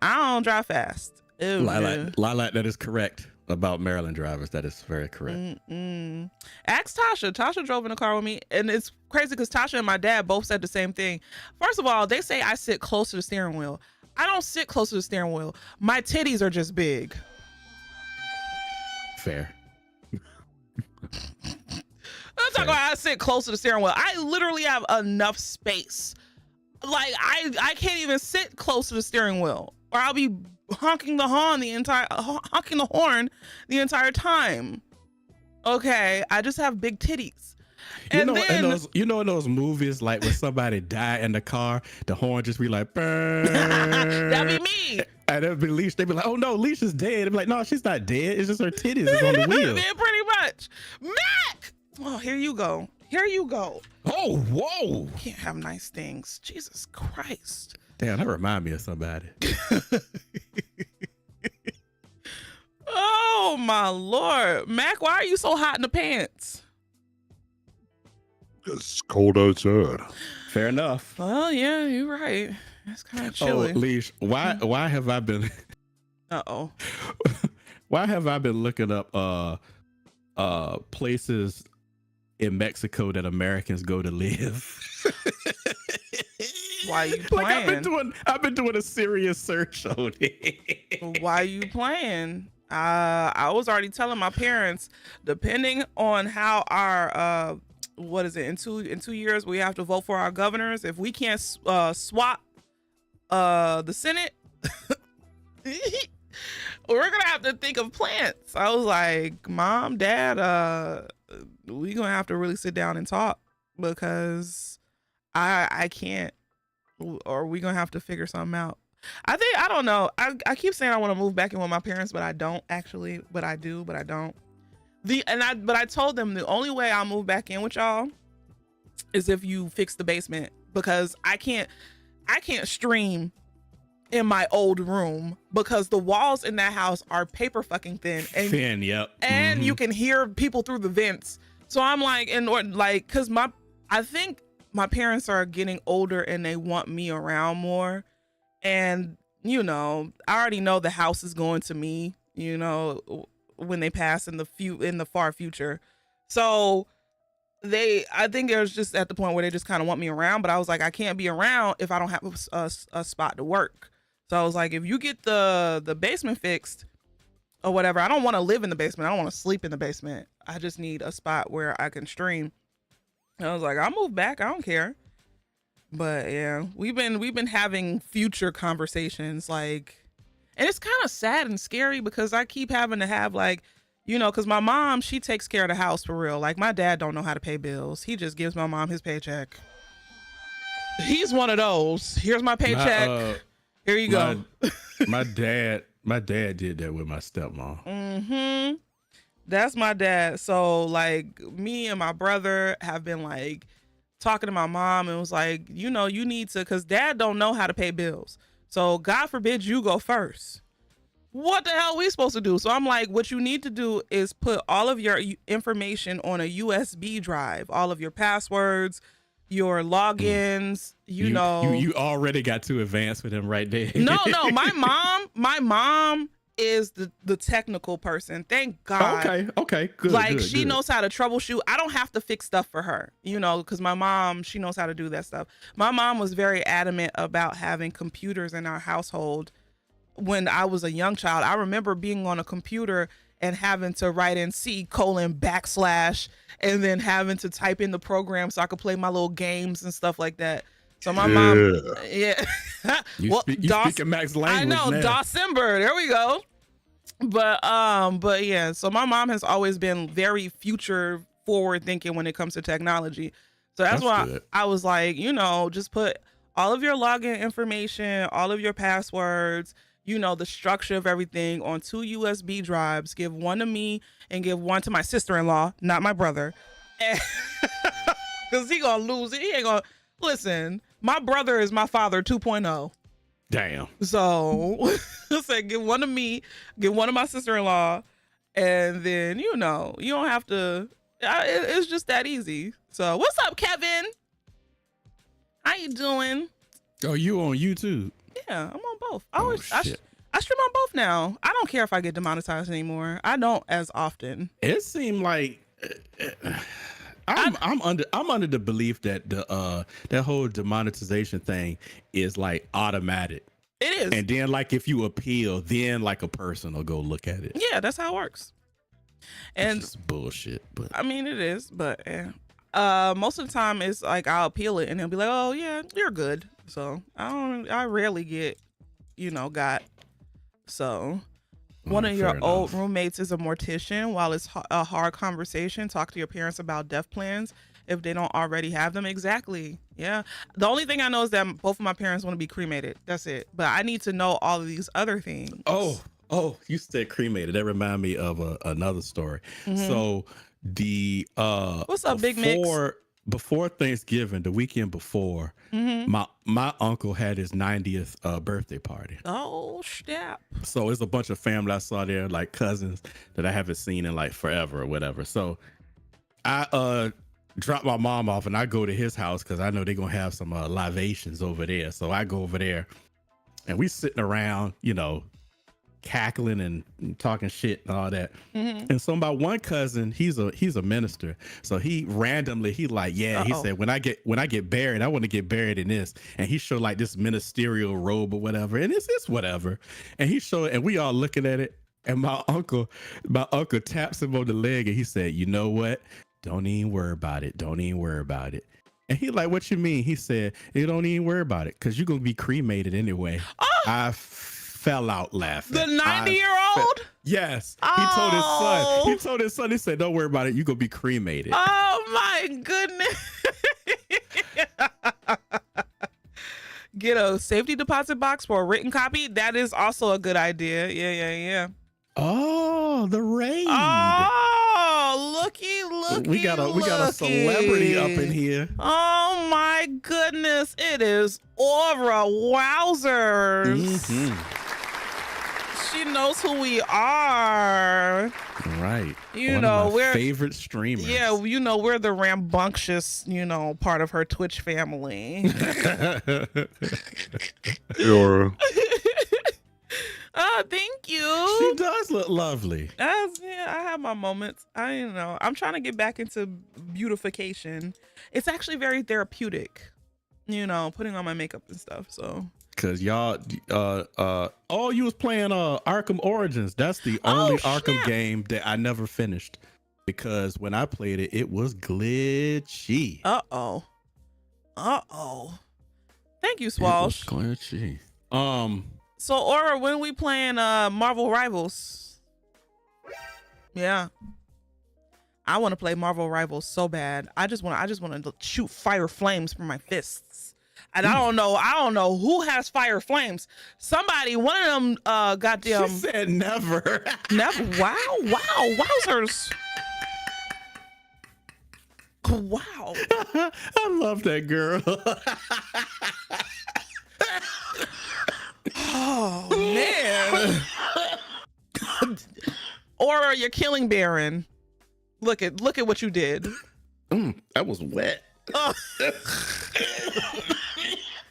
I don't drive fast. Lilac, that is correct about Maryland drivers. That is very correct. Ask Tasha. Tasha drove in a car with me, and it's crazy because Tasha and my dad both said the same thing. First of all, they say I sit close to the steering wheel. I don't sit close to the steering wheel. My titties are just big. Fair. I'm talking about I sit close to the steering wheel. I literally have enough space. Like I can't even sit close to the steering wheel, or I'll be honking the horn the entire time. Okay, I just have big titties. In those movies, like when somebody died in the car, the horn just be like, burn. That'd be me. And it'd be Leesh. They'd be like, oh no, Leesh is dead. They'd be like, no, she's not dead. It's just her titties is on the wheel. Yeah, pretty much. Mac! Oh, here you go. Oh, whoa. Can't have nice things. Jesus Christ. Damn, that remind me of somebody. Oh my Lord. Mac, why are you so hot in the pants? It's cold outside. Fair enough. Well, yeah, you're right. It's kind of chilly. Oh, Leesh, why have I been why have I been looking up places in Mexico that Americans go to live? Why you playing? Like I've been doing a serious search on it. Why you playing? I was already telling my parents, depending on how our what is it, in 2 years we have to vote for our governors. If we can't swap the Senate, we're gonna have to think of plants. I was like, Mom, Dad, we gonna have to really sit down and talk because I can't, or we gonna have to figure something out. I don't know. I keep saying I want to move back in with my parents, but I don't actually. But I do, but I don't. But I told them the only way I'll move back in with y'all is if you fix the basement, because I can't stream in my old room because the walls in that house are paper fucking thin. And, yep. And you can hear people through the vents. So I'm like, cause I think my parents are getting older and they want me around more. And, you know, I already know the house is going to me, you know, when they pass in the far future. So I think it was just at the point where they just kind of want me around, but I was like, I can't be around if I don't have a spot to work. So I was like, if you get the basement fixed or whatever, I don't want to live in the basement. I don't want to sleep in the basement. I just need a spot where I can stream. I was like, I'll move back. I don't care. But yeah, we've been having future conversations, like, and it's kind of sad and scary because I keep having to have like, you know, because my mom, she takes care of the house for real. Like my dad don't know how to pay bills. He just gives my mom his paycheck. He's one of those. Here's my paycheck. Here you go. My dad did that with my stepmom. That's my dad. So like me and my brother have been like talking to my mom and was like, you know, you need to, because dad don't know how to pay bills. So God forbid you go first. What the hell are we supposed to do? So I'm like, what you need to do is put all of your information on a USB drive, all of your passwords, your logins, you know. You already got too advanced with him right there. No, my mom is the technical person. Thank God. Okay, good. Like good, she good. knows how to troubleshoot. I don't have to fix stuff for her, you know, because my mom, she knows how to do that stuff. My mom was very adamant about having computers in our household when I was a young child. I remember being on a computer and having to write in C:/ and then having to type in the program so I could play my little games and stuff like that. So my mom, yeah. You speaking Max language. I know, now. December. There we go. But yeah, so my mom has always been very future forward thinking when it comes to technology. So that's why good. I was like, you know, just put all of your login information, all of your passwords, you know, the structure of everything on 2 USB drives. Give one to me and give one to my sister-in-law, not my brother. Because he gonna lose it. He ain't gonna listen. My brother is my father 2.0. Damn. So I said, give one to me, give one to my sister-in-law, and then, you know, you don't have to, it's just that easy. So what's up, Kevin? How you doing? Oh, you on YouTube? Yeah, I'm on both. Oh, I shit. stream on both now. I don't care if I get demonetized anymore. I don't as often. It seemed like I'm under the belief that that whole demonetization thing is like automatic. It is. And then like if you appeal, then like a person will go look at it. Yeah, that's how it works. And it's just bullshit. But I mean, it is. But most of the time, it's like I'll appeal it, and they'll be like, "Oh yeah, you're good." So I rarely get, you know, got. So one of your old roommates is a mortician. While it's a hard conversation, talk to your parents about death plans if they don't already have them. Exactly. Yeah. The only thing I know is that both of my parents want to be cremated. That's it. But I need to know all of these other things. Oh, you said cremated. That reminded me of another story. So the what's up, Big Mix? Before Thanksgiving, the weekend before, my uncle had his 90th birthday party. Oh, snap. So it's a bunch of family I saw there, like cousins that I haven't seen in like forever or whatever. So I drop my mom off and I go to his house because I know they're gonna have some libations over there. So I go over there and we sitting around, you know, cackling and talking shit and all that. And so my one cousin, he's a minister. So he randomly, he said, when I get buried, I want to get buried in this. And he showed like this ministerial robe or whatever. And it's whatever. And he showed, and we all looking at it. And my uncle taps him on the leg and he said, you know what? Don't even worry about it. Don't even worry about it. And he like, what you mean? He said, you don't even worry about it because you're going to be cremated anyway. I fell out laughing. The 90-year-old? Yes. He told his son, he said, don't worry about it. You're going to be cremated. Oh my goodness. Get a safety deposit box for a written copy. That is also a good idea. Yeah. Oh, the raid. Oh, looky. We got a celebrity up in here. Oh my goodness. It is Aura Wowzers. She knows who we are. Right. You know, we're favorite streamers. Yeah, you know, we're the rambunctious, you know, part of her Twitch family. Aura. Oh, thank you. She does look lovely. Yeah, I have my moments. I'm trying to get back into beautification. It's actually very therapeutic, you know, putting on my makeup and stuff. So because y'all you was playing Arkham Origins. That's the only Arkham game that I never finished. because when I played it, it was glitchy. Uh-oh. Thank you, It was Swalsh. glitchy. So, Aura, when we playing Marvel Rivals? Yeah. I want to play Marvel Rivals so bad. I just want to shoot fire flames from my fists. And I don't know who has fire flames. Somebody, one of them goddamn She said never. never. Wow, wowzers. Wow. I love that girl. Oh man. Or you're killing Baron. Look at what you did. That was wet.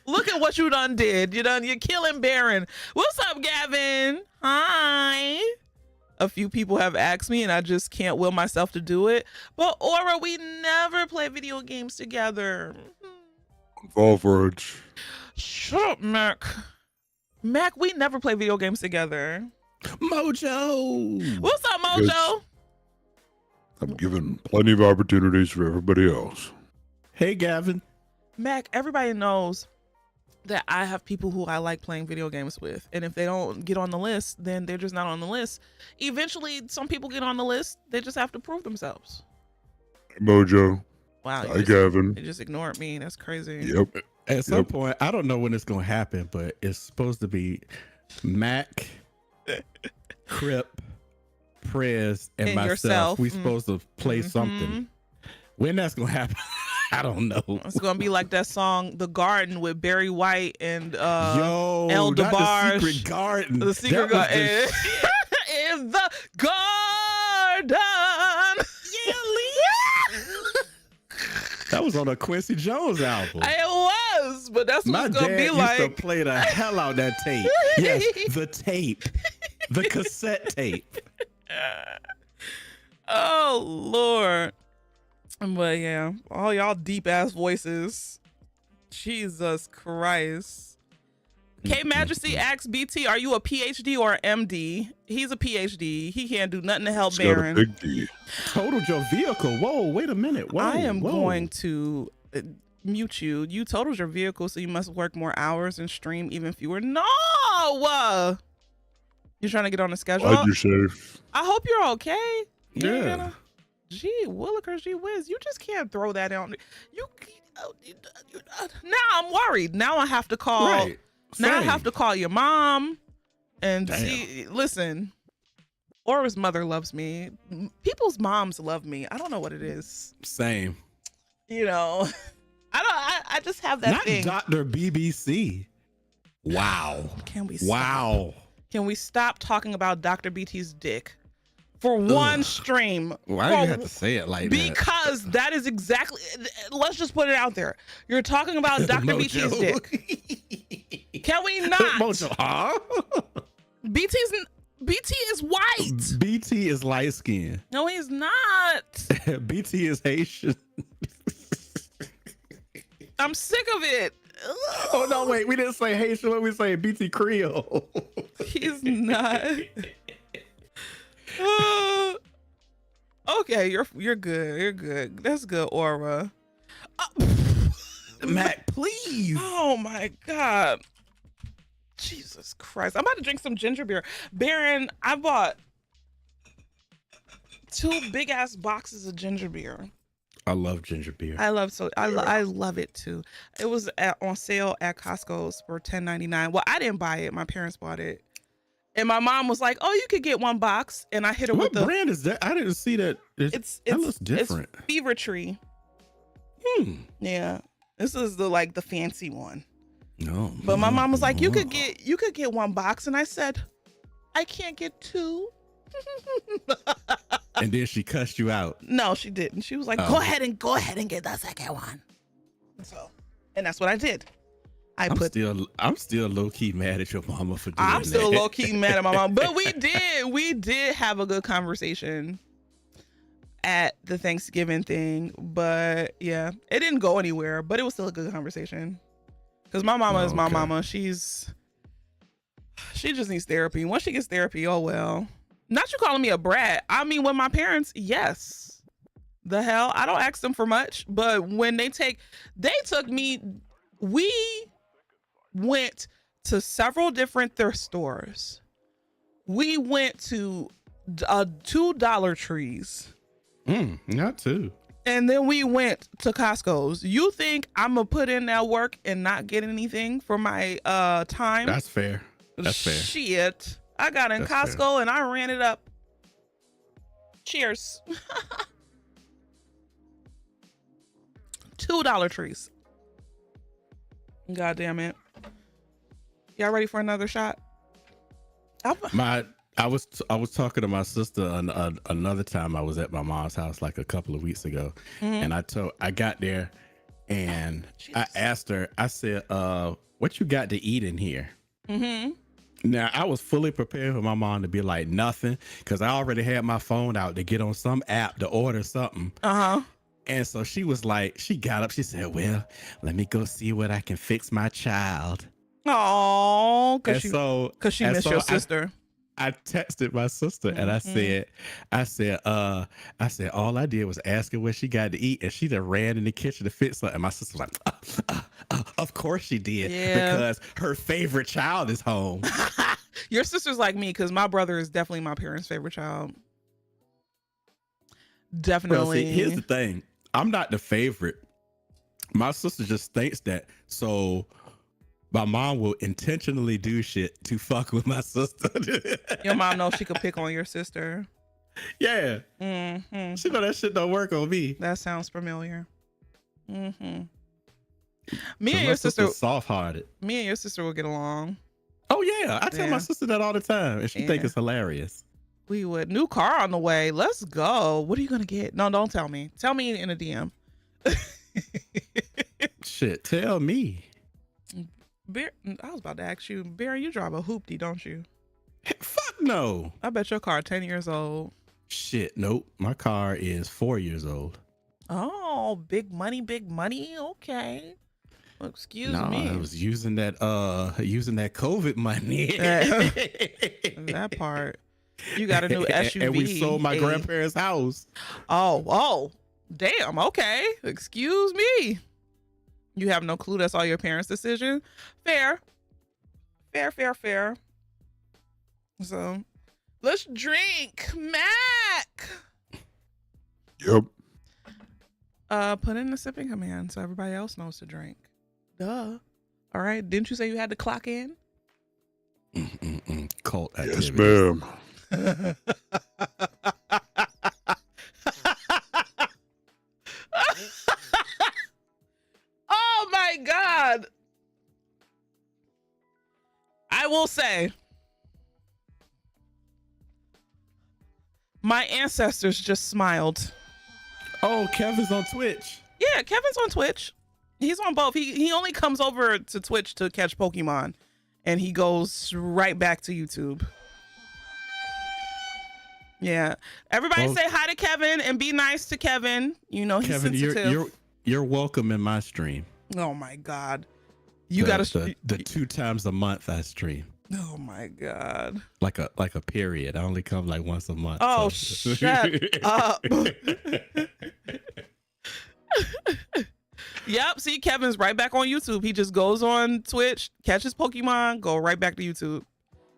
Look at what you done did. You're killing Baron. What's up, Gavin? Hi. A few people have asked me and I just can't will myself to do it. But Aura, we never play video games together. Fall for it. Shut up, Mac. Mac, we never play video games together. Mojo. What's up, Mojo? I'm giving plenty of opportunities for everybody else. Hey, Gavin. Mac, everybody knows that I have people who I like playing video games with. And if they don't get on the list, then they're just not on the list. Eventually, some people get on the list. They just have to prove themselves. Mojo. Wow. Hi, Gavin. They just ignored me. That's crazy. Yep. At some point, I don't know when it's going to happen, but it's supposed to be Mac, Crip, Prez, and myself. yourself. We supposed to play something. When that's going to happen, I don't know. It's going to be like that song, The Garden, with Barry White and Yo, El not DeBarge. the Secret Garden. The Secret That was Garden. the In the garden. Yeah, That was on a Quincy Jones album. it was, but that's what My it's going to dad be used like. to play the hell out that tape. Yes, the tape. The cassette tape. Oh, Lord. But yeah, all y'all deep ass voices. Jesus Christ. K Majesty asks BT, are you a PhD or MD? He's a PhD. He can't do nothing to help It's got a Baron. big D. Totaled your vehicle. Whoa, wait a minute. Whoa, I am whoa. going to mute you. You totaled your vehicle, so you must work more hours and stream even fewer. No! You're trying to get on the schedule? Glad you're safe. I hope you're okay. You ain't Yeah. gonna- Gee, Willikers, gee whiz. You just can't throw that on. Now I'm worried. Now I have to call. Right. Now I Same. have to call your mom and Damn. see. Listen, Aura's mother loves me. People's moms love me. I don't know what it is. Same. I just have that Not thing. Dr. BBC. Wow. Can we stop? Wow. Can we stop talking about Dr. BT's dick for one stream? Why do you have to say it like that? Because that is exactly. Let's just put it out there. You're talking about Dr. BT's dick. Can we not? Mojo, huh? BT is white. BT is light skinned. No, he's not. BT is Haitian. I'm sick of it. Oh no, wait, we didn't say Haitian. What we say? BT Creole. He's not. Okay, you're good. You're good. That's good, Aura. Mac, please. Oh my God. Jesus Christ. I'm about to drink some ginger beer. Baron, I bought 2 big ass boxes of ginger beer. I love ginger beer. I love it too. It was on sale at Costco's for $10.99. Well, I didn't buy it. My parents bought it. And my mom was like, "Oh, you could get 1 box." And I hit her What with the brand is that? I didn't see that. That looks different. It's Fever Tree. Yeah. This is the fancy one. No. But my mom was like, you could get 1 box. And I said, I can't get 2. And then she cussed you out. No, she didn't. She was like, go ahead and get the second one. So, and that's what I did. I'm still low key mad at your mama for doing I'm still that. low key mad at my mom, but we did have a good conversation at the Thanksgiving thing. But yeah, it didn't go anywhere, but it was still a good conversation. Because my mama is my mama. She just needs therapy. Once she gets therapy, oh well. Not you calling me a brat. I mean, with my parents, yes. The hell? I don't ask them for much, but when they took me, we went to several different thrift stores. We went to 2 Dollar Trees. Not two. And then we went to Costco's. You think I'm gonna put in that work and not get anything for my time? That's fair. That's fair. Shit. I got in That's Costco fair. and I ran it up. Cheers. 2 Dollar Trees. God damn it. Y'all ready for another shot? I was talking to my sister another time. I was at my mom's house like a couple of weeks ago, and I got there and I asked her, I said, what you got to eat in here? Now I was fully prepared for my mom to be like nothing, because I already had my phone out to get on some app to order something. And so she was like, she got up, she said, well, let me go see what I can fix my child. Oh, because she and missed so your sister. I texted my sister and I said, all I did was ask her what she got to eat, and she done ran in the kitchen to fix something. And my sister was like, of course she did, because her favorite child is home. Your sister's like me, because my brother is definitely my parents' favorite child. Definitely. Well, see, here's the thing. I'm not the favorite. My sister just thinks that. So my mom will intentionally do shit to fuck with my sister. Your mom knows she could pick on your sister. Yeah. She know that shit don't work on me. That sounds familiar. Me and My your sister, soft-hearted. me and your sister will get along. Oh yeah, I tell my sister that all the time, and she think it's hilarious. We would. New car on the way. Let's go. What are you gonna get? No, don't tell me. Tell me in a DM. Shit, tell me. Bear, I was about to ask you, Barry, you drive a hoopty, don't you? Fuck no. I bet your car 10 years old. Shit, nope. My car is 4 years old. Oh, big money, big money. Okay. Well, excuse me. I was using that COVID money. That part. You got a new SUV. And we sold my grandparents' house. Oh, damn. Okay. Excuse me. You have no clue that's all your parents' decision. Fair. So let's drink. Mac. Yep. Put in the sipping command so everybody else knows to drink. Duh. All right. Didn't you say you had to clock in? Cult Yes, activities. ma'am. Oh my God. I will say, my ancestors just smiled. Oh, Kevin's on Twitch. Yeah, Kevin's on Twitch. He's on both. He only comes over to Twitch to catch Pokemon, and he goes right back to YouTube. Yeah. Everybody say hi to Kevin and be nice to Kevin. You know, he's Kevin, sensitive. you're welcome in my stream. Oh my God. You gotta the 2 times a month I stream. Oh my God. Like a period. I only come like once a month. Oh, so. shut up. Yep. See, Kevin's right back on YouTube. He just goes on Twitch, catches Pokemon, go right back to YouTube.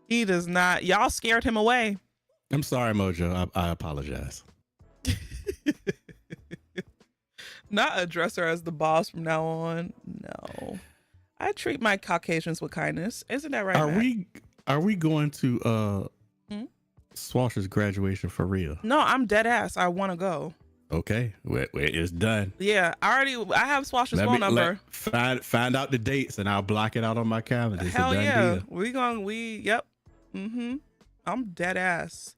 He does not. Y'all scared him away. I'm sorry, Mojo. I apologize. Not address her as the boss from now on. No. I treat my Caucasians with kindness. Isn't that right? Are we going to Swash's graduation for real? No, I'm dead ass. I want to go. Okay, it's done. Yeah, I have Swash's phone number. Find out the dates and I'll block it out on my calendar. It's Hell a done yeah. deal. Yep. I'm dead ass.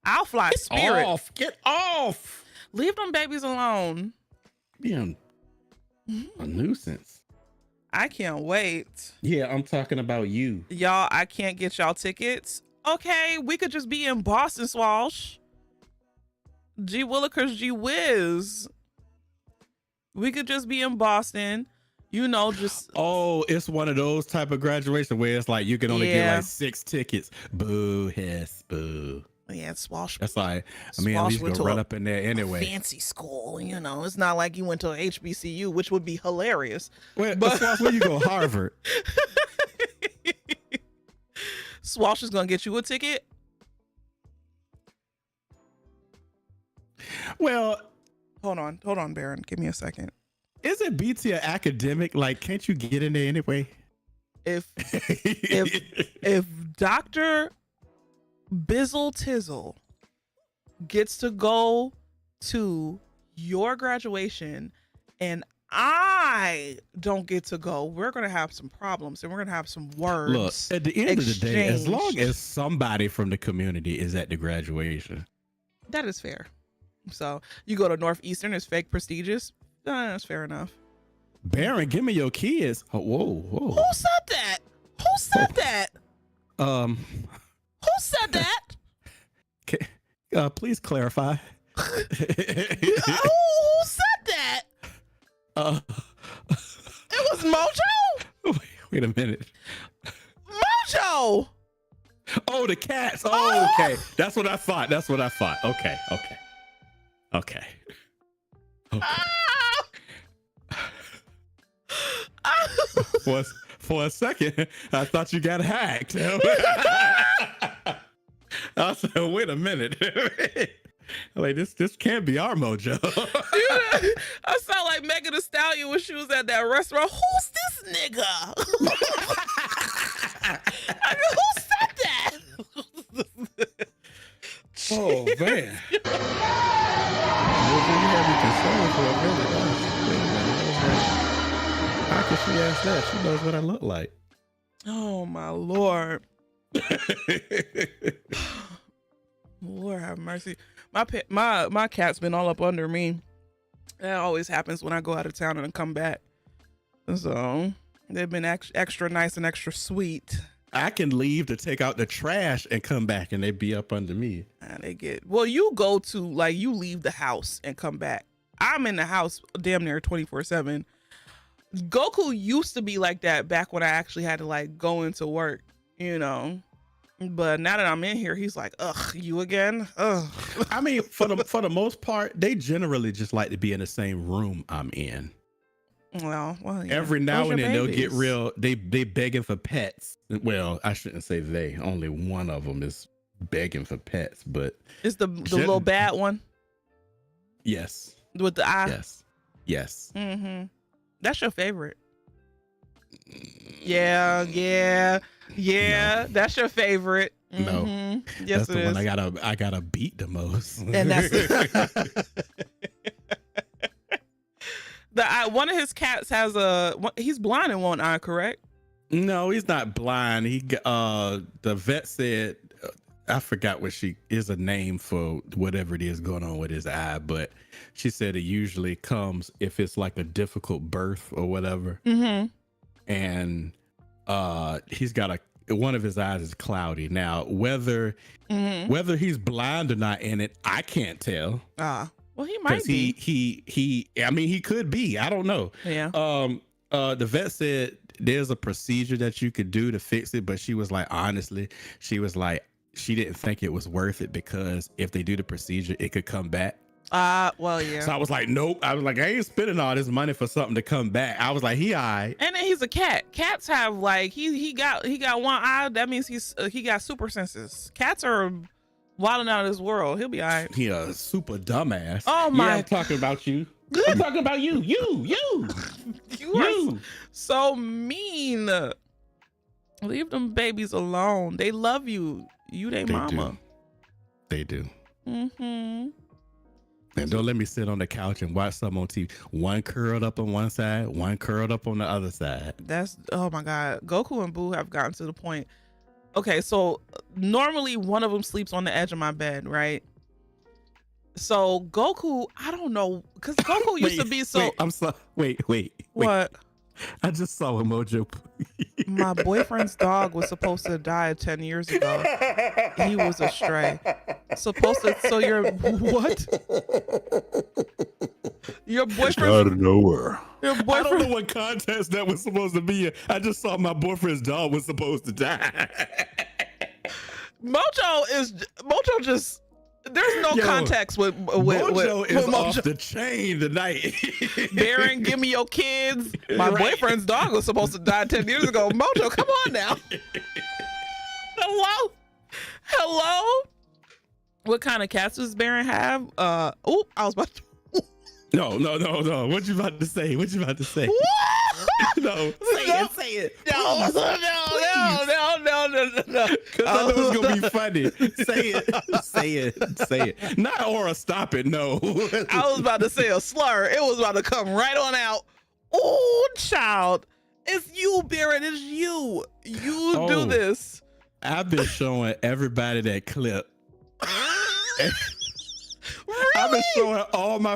I'll fly Spirit. Get off. Leave them babies alone. Being a nuisance. I can't wait. Yeah, I'm talking about you. Y'all, I can't get y'all tickets. Okay, we could just be in Boston, Swash. G Willikers, G Wiz. We could just be in Boston. You know, just it's one of those type of graduation where it's like you can only get like 6 tickets. Boo, hiss, boo. Yeah, Swash. That's like, I mean, at Swash least went go to run a up in there anyway. fancy school, you know. It's not like you went to a HBCU, which would be hilarious. Wait, But- Swash, where you go? Harvard. Swash is gonna get you a ticket. Well, Hold on, Baron. Give me a second. isn't BT an academic? Like, can't you get in there anyway? If Dr. Bizzle Tizzle gets to go to your graduation and I don't get to go, we're gonna have some problems and we're gonna have some words. Look, at the end of the day, as long exchanged. as somebody from the community is at the graduation, That is fair. So you go to Northeastern, it's fake prestigious. That's fair enough. Baron, give me your kids. Oh, whoa. Who said that? Who said that? Who said that? Please clarify. Who said that? It was Mojo? Wait a minute. Mojo! Oh, the cats. Oh, okay. That's what I thought. Okay. For a second, I thought you got hacked. I was like, wait a minute. Like this can't be our Mojo. I sound like Megan Thee Stallion when she was at that restaurant. Who's this nigga? I mean, who said that? Oh man. You had me concerned for a minute. How can she ask that? She knows what I look like. Oh my Lord. Lord have mercy. My cat's been all up under me. That always happens when I go out of town and I come back. So they've been extra nice and extra sweet. I can leave to take out the trash and come back and they be up under me. And they get, well, you go to, like, you leave the house and come back. I'm in the house damn near 24/7. Goku used to be like that back when I actually had to like go into work, you know. But now that I'm in here, he's like, ugh, you again? Ugh. I mean, for the most part, they generally just like to be in the same room I'm in. Well, yeah. Every now Those and are then they'll get babies. real. They begging for pets. Well, I shouldn't say they. Only one of them is begging for pets. But It's the little bad one yes, with the eye. yes. Mm-hmm. That's your favorite. Yeah. No. That's your favorite. No. Mhm. Yes, That's it the is. one I gotta beat the most. And that's one of his cats has he's blind in one eye, correct? No, he's not blind. The vet said, I forgot what she is a name for whatever it is going on with his eye, but she said it usually comes if it's like a difficult birth or whatever. Mm-hmm. And he's got one of his eyes is cloudy. Now, whether he's blind or not in it, I can't tell. Well, he might be. He I mean, he could be. I don't know. Yeah. The vet said there's a procedure that you could do to fix it, but she was like, honestly, she didn't think it was worth it because if they do the procedure, it could come back. Well, yeah. So I was like, nope. I was like, I ain't spending all this money for something to come back. I was like, he all right. And then he's a cat. Cats have like he got one eye. That means he got super senses. Cats are wilding out of this world. He'll be all right. He a super dumbass. Oh my! Yeah, I'm talking about you. I'm talking about you. You are so mean. Leave them babies alone. They love you. You they mama. They do. Mm-hmm. And don't let me sit on the couch and watch something on TV. One curled up on one side, one curled up on the other side. That's, oh my God. Goku and Boo have gotten to the point. Okay, so normally one of them sleeps on the edge of my bed, right? So Goku, I don't know, because Goku used to be so. Wait, I'm sorry. Wait. What? I just saw a Mojo. My boyfriend's dog was supposed to die 10 years ago. He was a stray. Supposed to, so you're, what? Your boyfriend. Out of nowhere. Your I don't boyfriend. know what contest that was supposed to be in. I just saw my boyfriend's dog was supposed to die. Mojo just. There's no context with Mojo is Mojo. off the chain tonight. Baron, give me your kids. My boyfriend's dog was supposed to die 10 years ago. Mojo, come on now. Hello. What kind of cats does Baron have? I was about to. No. What you about to say? No, say it. No. Because I know it's gonna be funny. Say it. Not Aura, stop it. No. I was about to say a slur. It was about to come right on out. Oh, child. It's you, Baron. It's you. You do this. I've been showing everybody that clip. Really? I've been showing all my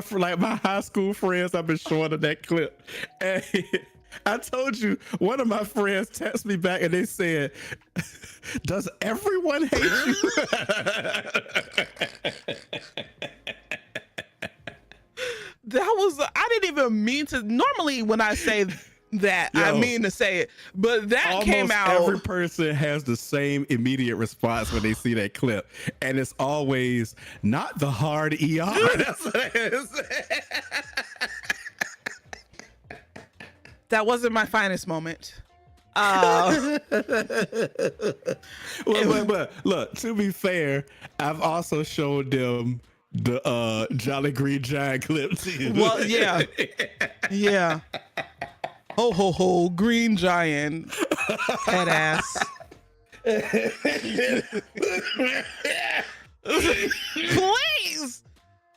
high school friends. I've been showing them that clip. And I told you, one of my friends texted me back and they said, "Does everyone hate you?" I didn't even mean to. Normally, when I say that, I mean to say it, but that almost came out. Every person has the same immediate response when they see that clip, and it's always not the hard ER. That's what it is. That wasn't my finest moment. But look, to be fair, I've also showed them the Jolly Green Giant clip too. Well, yeah. Ho ho ho, Green Giant, head ass. Please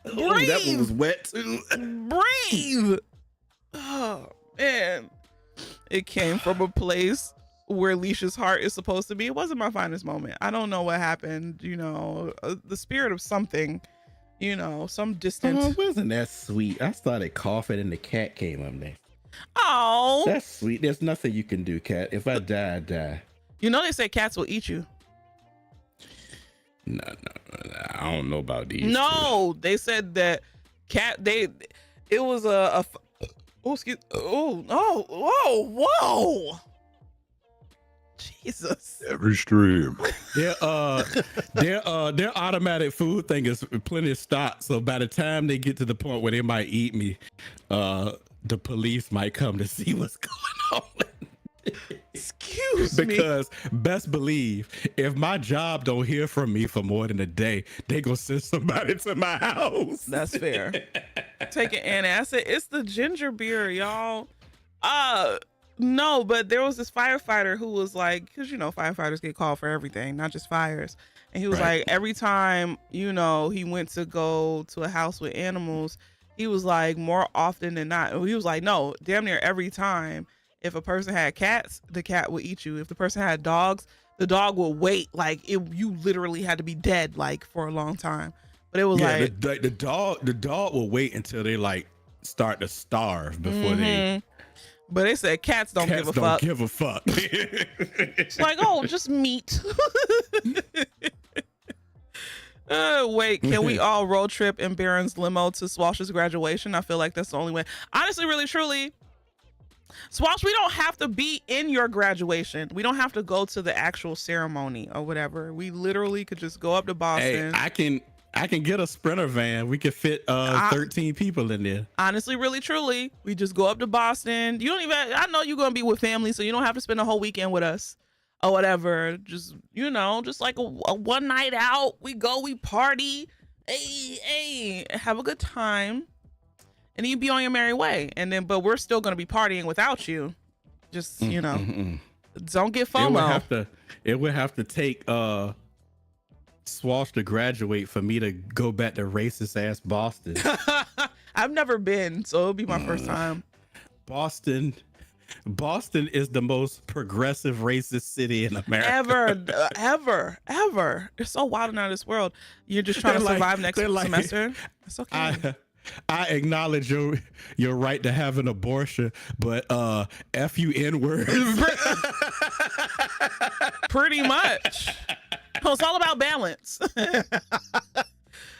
breathe. That one was wet too. Breathe. Oh man, it came from a place where Leesh's heart is supposed to be. It wasn't my finest moment. I don't know what happened. The spirit of something. Some distant. Oh, wasn't that sweet? I started coughing and the cat came up next. Oh, that's sweet. There's nothing you can do, cat. If I die, I die. They say cats will eat you. No, I don't know about these. No, they said that it was whoa. Jesus. Every stream. Their automatic food thing is plenty of stock. So by the time they get to the point where they might eat me, the police might come to see what's going on. Excuse me. Because best believe, if my job don't hear from me for more than a day, they gonna send somebody to my house. That's fair. Take an antacid. It's the ginger beer, y'all. No, but there was this firefighter who was like, because firefighters get called for everything, not just fires. And he was like, every time he went to go to a house with animals, he was like, more often than not, he was like, no, damn near every time. If a person had cats, the cat would eat you. If the person had dogs, the dog will wait. Like you literally had to be dead for a long time. But it was the dog will wait until they start to starve before they. But they said cats don't give a fuck. It's like, oh, just meat. Wait, can we all road trip in Baron's limo to Swash's graduation? I feel like that's the only way. Honestly, really, truly, Swash, we don't have to be in your graduation. We don't have to go to the actual ceremony or whatever. We literally could just go up to Boston. Hey, I can get a Sprinter van. We could fit 13 people in there. Honestly, really, truly, we just go up to Boston. You don't even. I know you're gonna be with family, so you don't have to spend a whole weekend with us or whatever. Just just like a one night out. We go, we party, hey, have a good time, and then you be on your merry way. And then, but we're still gonna be partying without you. Just don't get FOMO. It would have to take Swash to graduate for me to go back to racist ass Boston. I've never been, so it'll be my first time. Boston is the most progressive racist city in America. ever. It's so wild and out of this world. You're just trying to survive next semester. It's okay. I acknowledge your right to have an abortion, but F you N-word. Pretty much. So it's all about balance.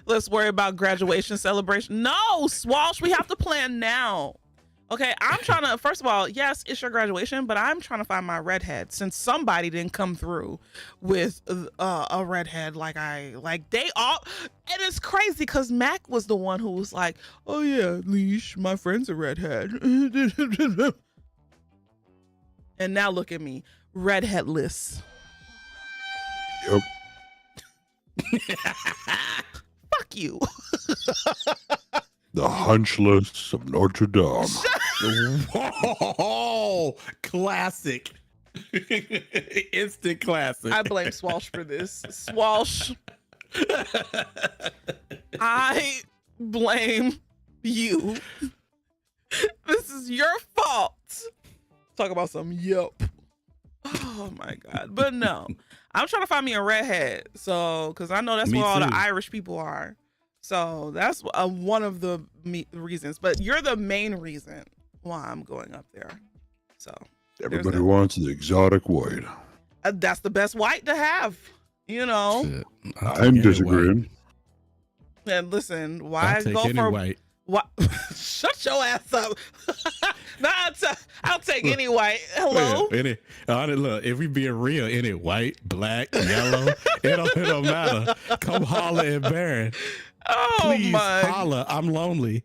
Let's worry about graduation celebration. No, Swash, we have to plan now. Okay, I'm trying to, first of all, yes, it's your graduation, but I'm trying to find my redhead since somebody didn't come through with a redhead like they all, and it's crazy because Mac was the one who was like, oh yeah, Leesh, my friend's a redhead. And now look at me, redheadless. Yep. Fuck you. The Hunchless of Notre Dame. Whoa, classic. Instant classic. I blame Swalsh for this. Swalsh. I blame you. This is your fault. Talk about some yup. Oh my God. But no, I'm trying to find me a redhead. So, because I know that's Me where all too. the Irish people are. So that's one of the reasons. But you're the main reason why I'm going up there. So Everybody wants the exotic white. that's the best white to have. You know. Shit. I'm disagreeing. And listen, why I'll take go any for white. what? Shut your ass up. No, I'll take any white. Hello. Look, if we being real, any white, black, yellow, it don't matter. Come holler at Baron. Oh Please my. holler. I'm lonely.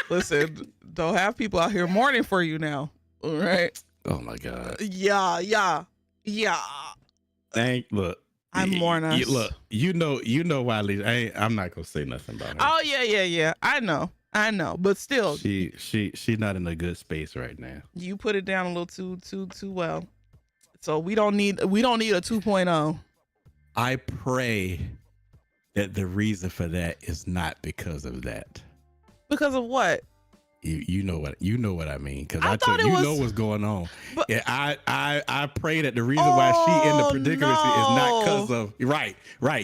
Listen, don't have people out here mourning for you now. All right. Oh my God. Yeah. Look. I'm mourning. Look, you know why Leesh. I'm not gonna say nothing about her. Oh yeah. I know. But still, She not in a good space right now. you put it down a little too well. So we don't need a 2.0. I pray that the reason for that is not because of that. Because of what? You know what I mean, because I thought it was- know what's going on. But- Yeah, I pray that the reason why she in the predicament is not because of right.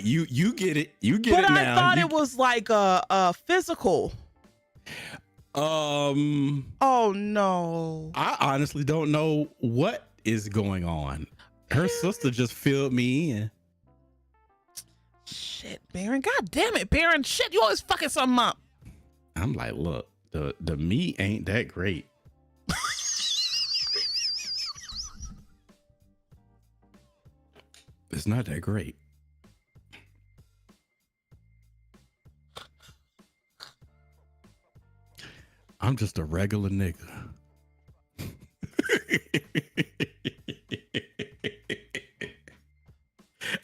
You get it. You get But it I now. thought it was like a physical. Oh no. I honestly don't know what is going on. Her sister just filled me in. Shit, Baron. God damn it, Baron. Shit, you always fucking something up. I'm like, look, the meat ain't that great. It's not that great. I'm just a regular nigga.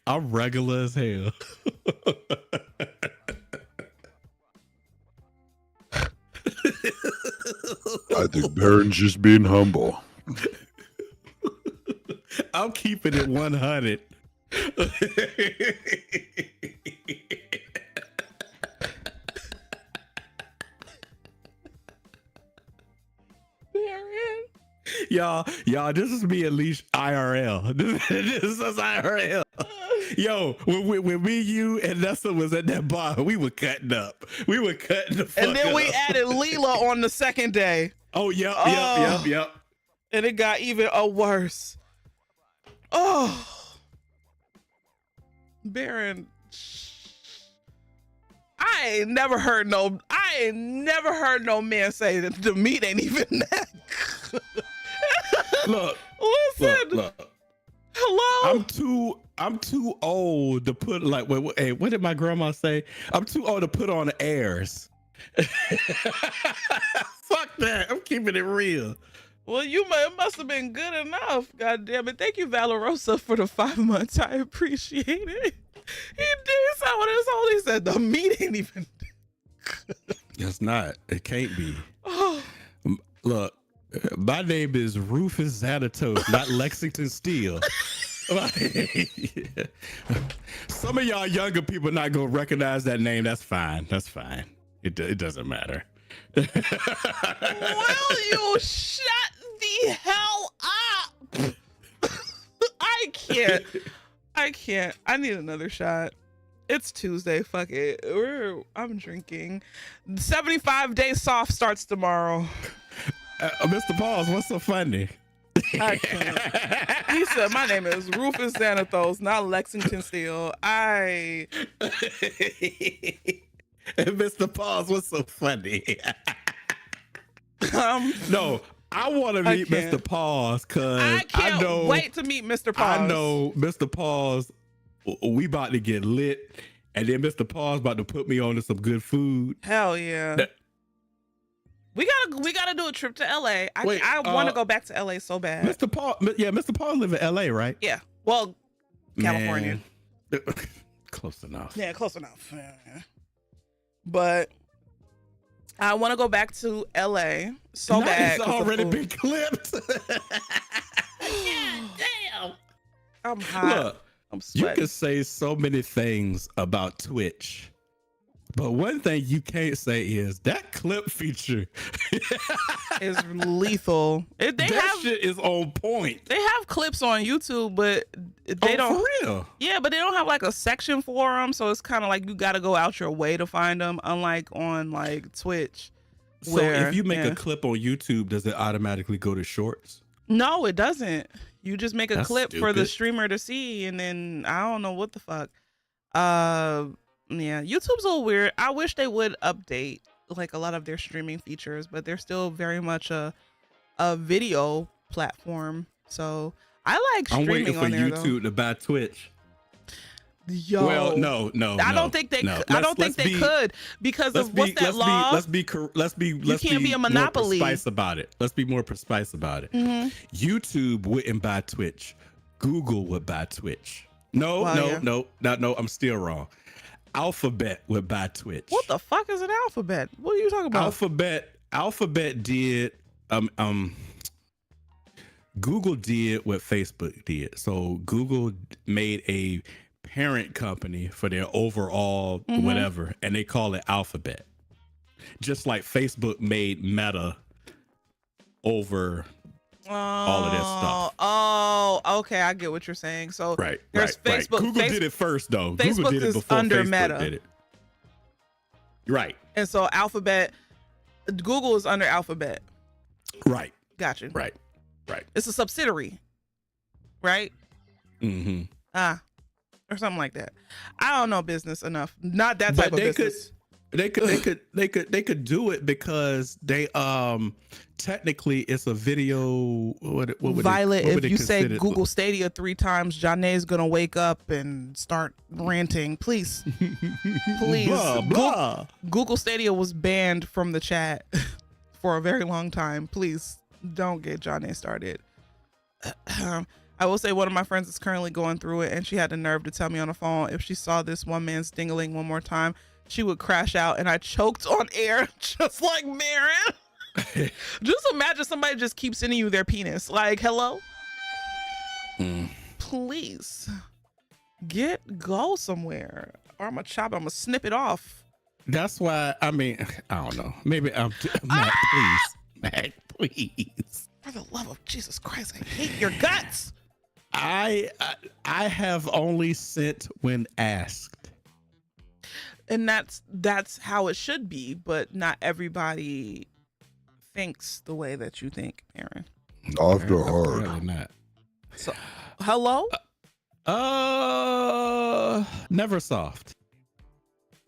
I'm regular as hell. I think Baron's just being humble. I'm keeping it 100. Y'all, this is me at least IRL. This is us IRL. Yo, when me, you, and Nessa was at that bar, we were cutting up. We were cutting the fuck And then we up. added Leela on the second day. Oh, yep. And it got even worse. Oh. Baron. I ain't never heard no man say that the meat ain't even that good. Look. Listen. Look. Hello. I'm too old to put like what did my grandma say? I'm too old to put on airs. Fuck that. I'm keeping it real. Well, it must have been good enough. God damn it. Thank you, Valerosa, for the 5 months. I appreciate it. He did sound what his whole. He said the meat ain't even. It's not. It can't be. Oh. Look, my name is Rufus Xanatos, not Lexington Steel. Some of y'all younger people not gonna recognize that name. That's fine. That's fine. It doesn't matter. Will you shut the hell up? I can't. I need another shot. It's Tuesday. Fuck it. I'm drinking. 75 days soft starts tomorrow. Mr. Pauls, what's so funny? I can't. He said, my name is Rufus Xanathos, not Lexington Steel. Mr. Pauls, what's so funny? No, I want to meet can't. Mr. Paws because I can't know, wait to meet Mr. Paws. I know Mr. Paws. We about to get lit, and then Mr. Paws about to put me on to some good food. Hell yeah. That- We gotta do a trip to LA. Wait, I want to go back to LA so bad. Mr. Paul live in LA, right? Yeah. Well, California. Man. Close enough. Yeah, close enough. Yeah. But I want to go back to LA so Now bad. it's 'cause of already food. been clipped. I'm hot. Look, I'm you sweating. can say so many things about Twitch, but one thing you can't say is that clip feature. Is lethal. That shit is on point. They have clips on YouTube, but they don't. For real. Yeah, but they don't have like a section for them, so it's kind of like you got to go out your way to find them. Unlike on like Twitch. So where- if you make yeah. a clip on YouTube, does it automatically go to shorts? No, it doesn't. You just make a That's clip for the stupid. streamer to see, and then I don't know what the fuck. Yeah, YouTube's a little weird. I wish they would update like a lot of their streaming features, but they're still very much a video platform. So I like I'm streaming waiting for on there YouTube to buy Twitch. Yo, Well, no. I don't think they. I don't think they could because of what's that law? Let's be can't be a monopoly. More precise about it. Let's be more precise about it. Mhm. YouTube wouldn't buy Twitch. Google would buy Twitch. No. I'm still wrong. Alphabet would buy Twitch. What the fuck is an alphabet? What are you talking about? Alphabet did Google did what Facebook did. So Google made a parent company for their overall whatever, and they call it Alphabet. Just like Facebook made Meta over all of this stuff. Oh, okay, I get what you're saying. So Right. there's right, Facebook. Right. Google did it first, though. Google Facebook did it is before under Facebook Meta. did it. Right. And so Alphabet, Google is under Alphabet. Right. Gotcha. Right. Right. It's a subsidiary, right? Mm-hmm. Or something like that. I don't know business enough. Not that type of business. They could do it because they technically it's a video. What would Violet, what would if they you say consider- Google Stadia 3 times, Janae's gonna wake up and start ranting. Please, please. Blah, blah. Google Stadia was banned from the chat for a very long time. Please don't get Janae started. I will say one of my friends is currently going through it, and she had the nerve to tell me on the phone if she saw this one man's dingling one more time, she would crash out, and I choked on air just like Marin. Just imagine somebody just keeps sending you their penis. Like, hello? Please. Go somewhere. Or I'm going to chop it. I'm going to snip it off. That's why, I mean, I don't know. Maybe Matt, please. Matt, please. For the love of Jesus Christ, I hate your guts. I have only sent when asked. And that's how it should be, but not everybody thinks the way that you think, Aaron. After hard. Apparently not. So, hello? Never soft.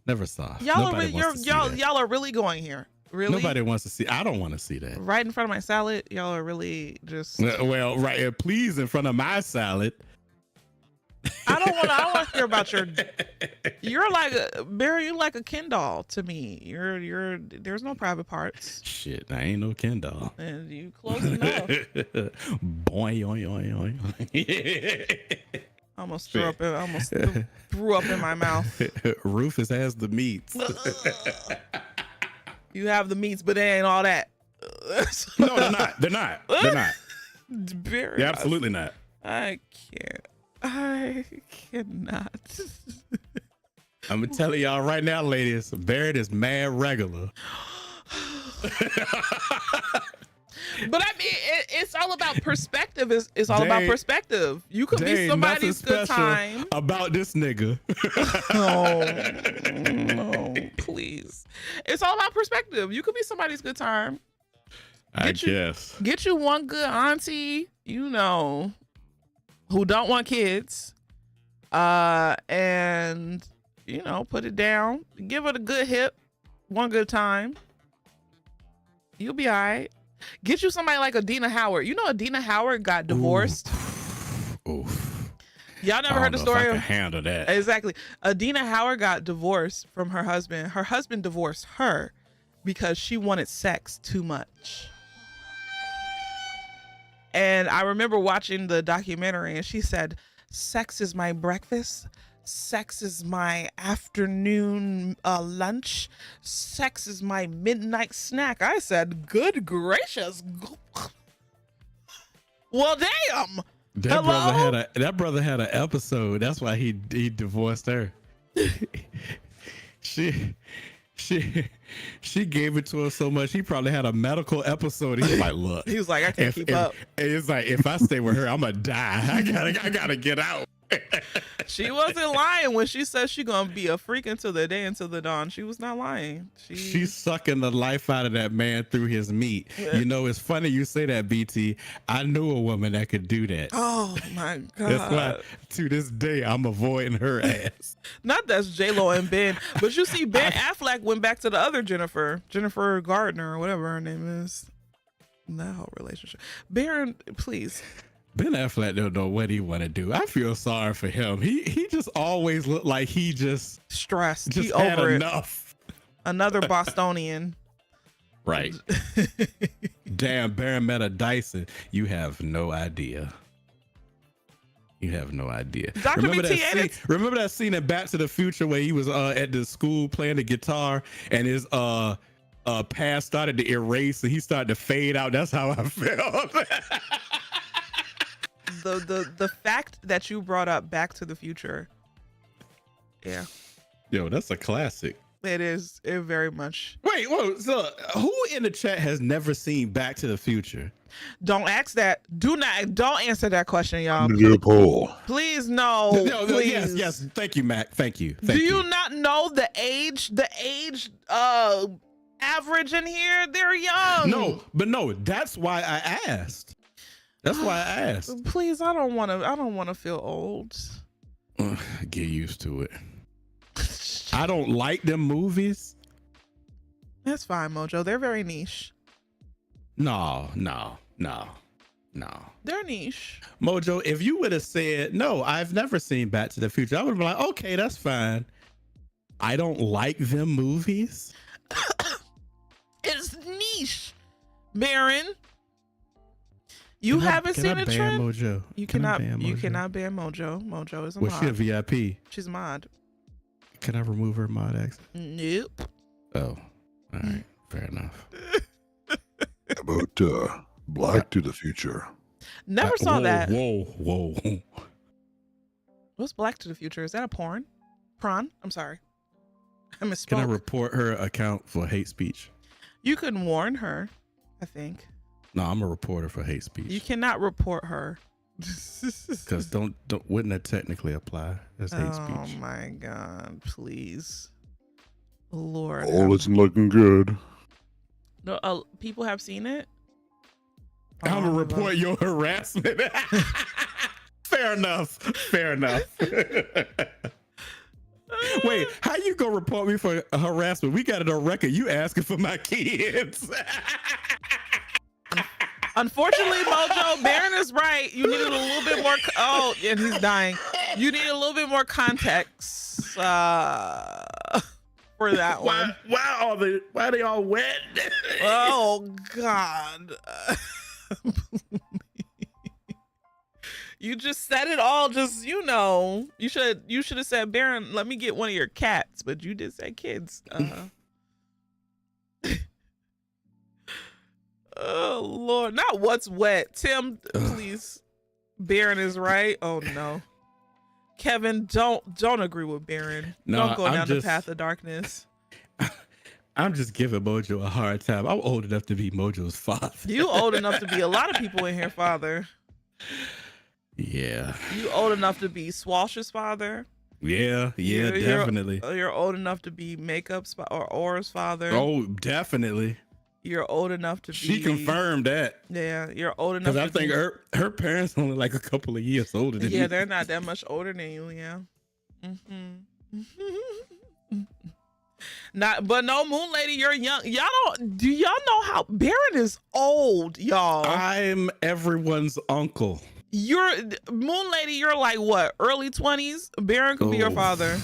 Never soft. Y'all Nobody wants to see that. y'all are really going here. Really? Nobody wants to see. I don't want to see that. Right in front of my salad, y'all are really just. Well, right here, please, in front of my salad. I don't want to hear about your. You're like Barry. You're like a Ken doll to me. You're. There's no private parts. Shit, I ain't no Ken doll. And you close enough. Boing, oing, oing. Almost threw up. Threw up in my mouth. Rufus has the meats. You have the meats, but they ain't all that. No, they're not. They're not. They're not. Barry, They're absolutely not. I can't. I cannot. I'm gonna tell y'all right now, ladies. Barrett is mad regular. But I mean, it's all about perspective. It's all about perspective. You could There be ain't somebody's nothing good special time. about this nigga. No, please. It's all about perspective. You could be somebody's good time. I guess. Get you one good auntie, you know, who don't want kids, and you know, put it down. Give it a good hip, one good time. You'll be all right. Get you somebody like Adina Howard. You know Adina Howard got divorced. Oof. Y'all never heard the story I of can handle that. Exactly. Adina Howard got divorced from her husband. Her husband divorced her because she wanted sex too much. And I remember watching the documentary and she said, sex is my breakfast. Sex is my afternoon lunch. Sex is my midnight snack. I said, good gracious. Well, damn. That brother had an episode. That's why he divorced her. she gave it to him so much. He probably had a medical episode. He was like, look. He was like, I can't keep up. It's like, if I stay with her, I'm gonna die. I gotta get out. She wasn't lying when she said she gonna be a freak until the day, until the dawn. She was not lying. She's sucking the life out of that man through his meat. Yeah. You know, it's funny you say that, BT. I knew a woman that could do that. Oh my God. That's why to this day I'm avoiding her ass. Not that's J-Lo and Ben, but you see Ben Affleck went back to the other Jennifer Gardner or whatever her name is. That whole relationship. Baron, please. Ben Affleck don't know what he want to do. I feel sorry for him. He just always looked like he just stressed. Just he had over enough. Another Bostonian. Right. Damn, Baron Meta Dyson. You have no idea. You have no idea. Dr. Remember that scene in Back to the Future where he was at the school playing the guitar and his past started to erase and he started to fade out. That's how I felt. The fact that you brought up Back to the Future, yeah, yo, that's a classic. It is. It very much. Wait, whoa, so who in the chat has never seen Back to the Future? Don't ask that. Don't answer that question, y'all. Please no. Please. Yes. Thank you, Mac. Thank you. Do you not know the age average in here? They're young. No, that's why I asked. That's why I asked. Please, I don't want to feel old. Get used to it. I don't like them movies. That's fine, Mojo. They're very niche. No. They're niche. Mojo, if you would have said, no, I've never seen Back to the Future, I would have been like, okay, that's fine. I don't like them movies. It's niche, Baron. You haven't seen a trend? Mojo? You cannot ban Mojo. Mojo is a mod. Was she a VIP? She's a mod. Can I remove her mod access? Nope. Oh, all right. Fair enough. About Black to the Future. Never saw that. Whoa. What's Black to the Future? Is that a porn? Prawn? I'm sorry. I misspoke. Can I report her account for hate speech? You can warn her, I think. No, I'm a reporter for hate speech. You cannot report her. Because wouldn't that technically apply as hate speech? Oh my God, please. Lord. All isn't looking good. No, people have seen it? I'm gonna report your harassment. Fair enough. Wait, how you gonna report me for harassment? We got it on record. You asking for my kids. Unfortunately, Mojo, Baron is right. You needed a little bit more. Oh, and he's dying. You need a little bit more context for that one. Why are they all wet? Oh God. You just said it all. Just you should have said, Baron, let me get one of your cats, but you did say kids. Oh Lord, not what's wet. Tim, please. Baron is right. Oh no. Kevin, don't agree with Baron. No, don't go down the path of darkness. I'm just giving Mojo a hard time. I'm old enough to be Mojo's father. You old enough to be a lot of people in here, father. Yeah. You old enough to be Swalsh's father. Yeah, definitely. You're old enough to be Makeup's or Aura's father. Oh, definitely. You're old enough to be. She confirmed that. Yeah, you're old enough. Because I think her parents only like a couple of years older than me. Yeah, they're not that much older than you. Yeah. But no, Moon Lady, you're young. Do y'all know how Baron is old, y'all? I'm everyone's uncle. You're Moon Lady, you're like what, early 20s? Baron could be your father.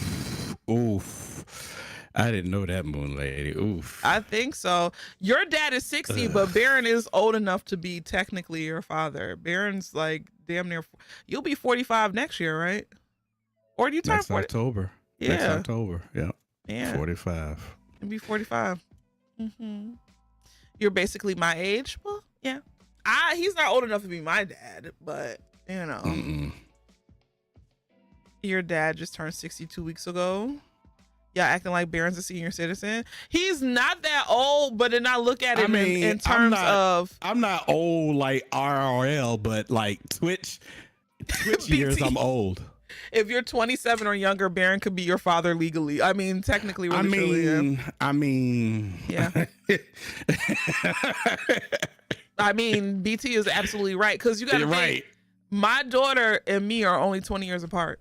Oof. I didn't know that, Moon Lady. Oof. I think so. Your dad is 60, but Baron is old enough to be technically your father. Baron's like damn near, you'll be 45 next year, right? Or do you turn Next 40? October. Yeah. Next October. Yeah. Yeah. 45. You'll be 45. You're basically my age. Well, yeah. He's not old enough to be my dad, but you know. Mm-mm. Your dad just turned 62 weeks ago. Y'all acting like Baron's a senior citizen. He's not that old, but then I look at him in terms of. I'm not old like RRL, but like Twitch years, I'm old. If you're 27 or younger, Baron could be your father legally. I mean, technically, really, I mean, yeah. I mean, BT is absolutely right, because you got to right. My daughter and me are only 20 years apart.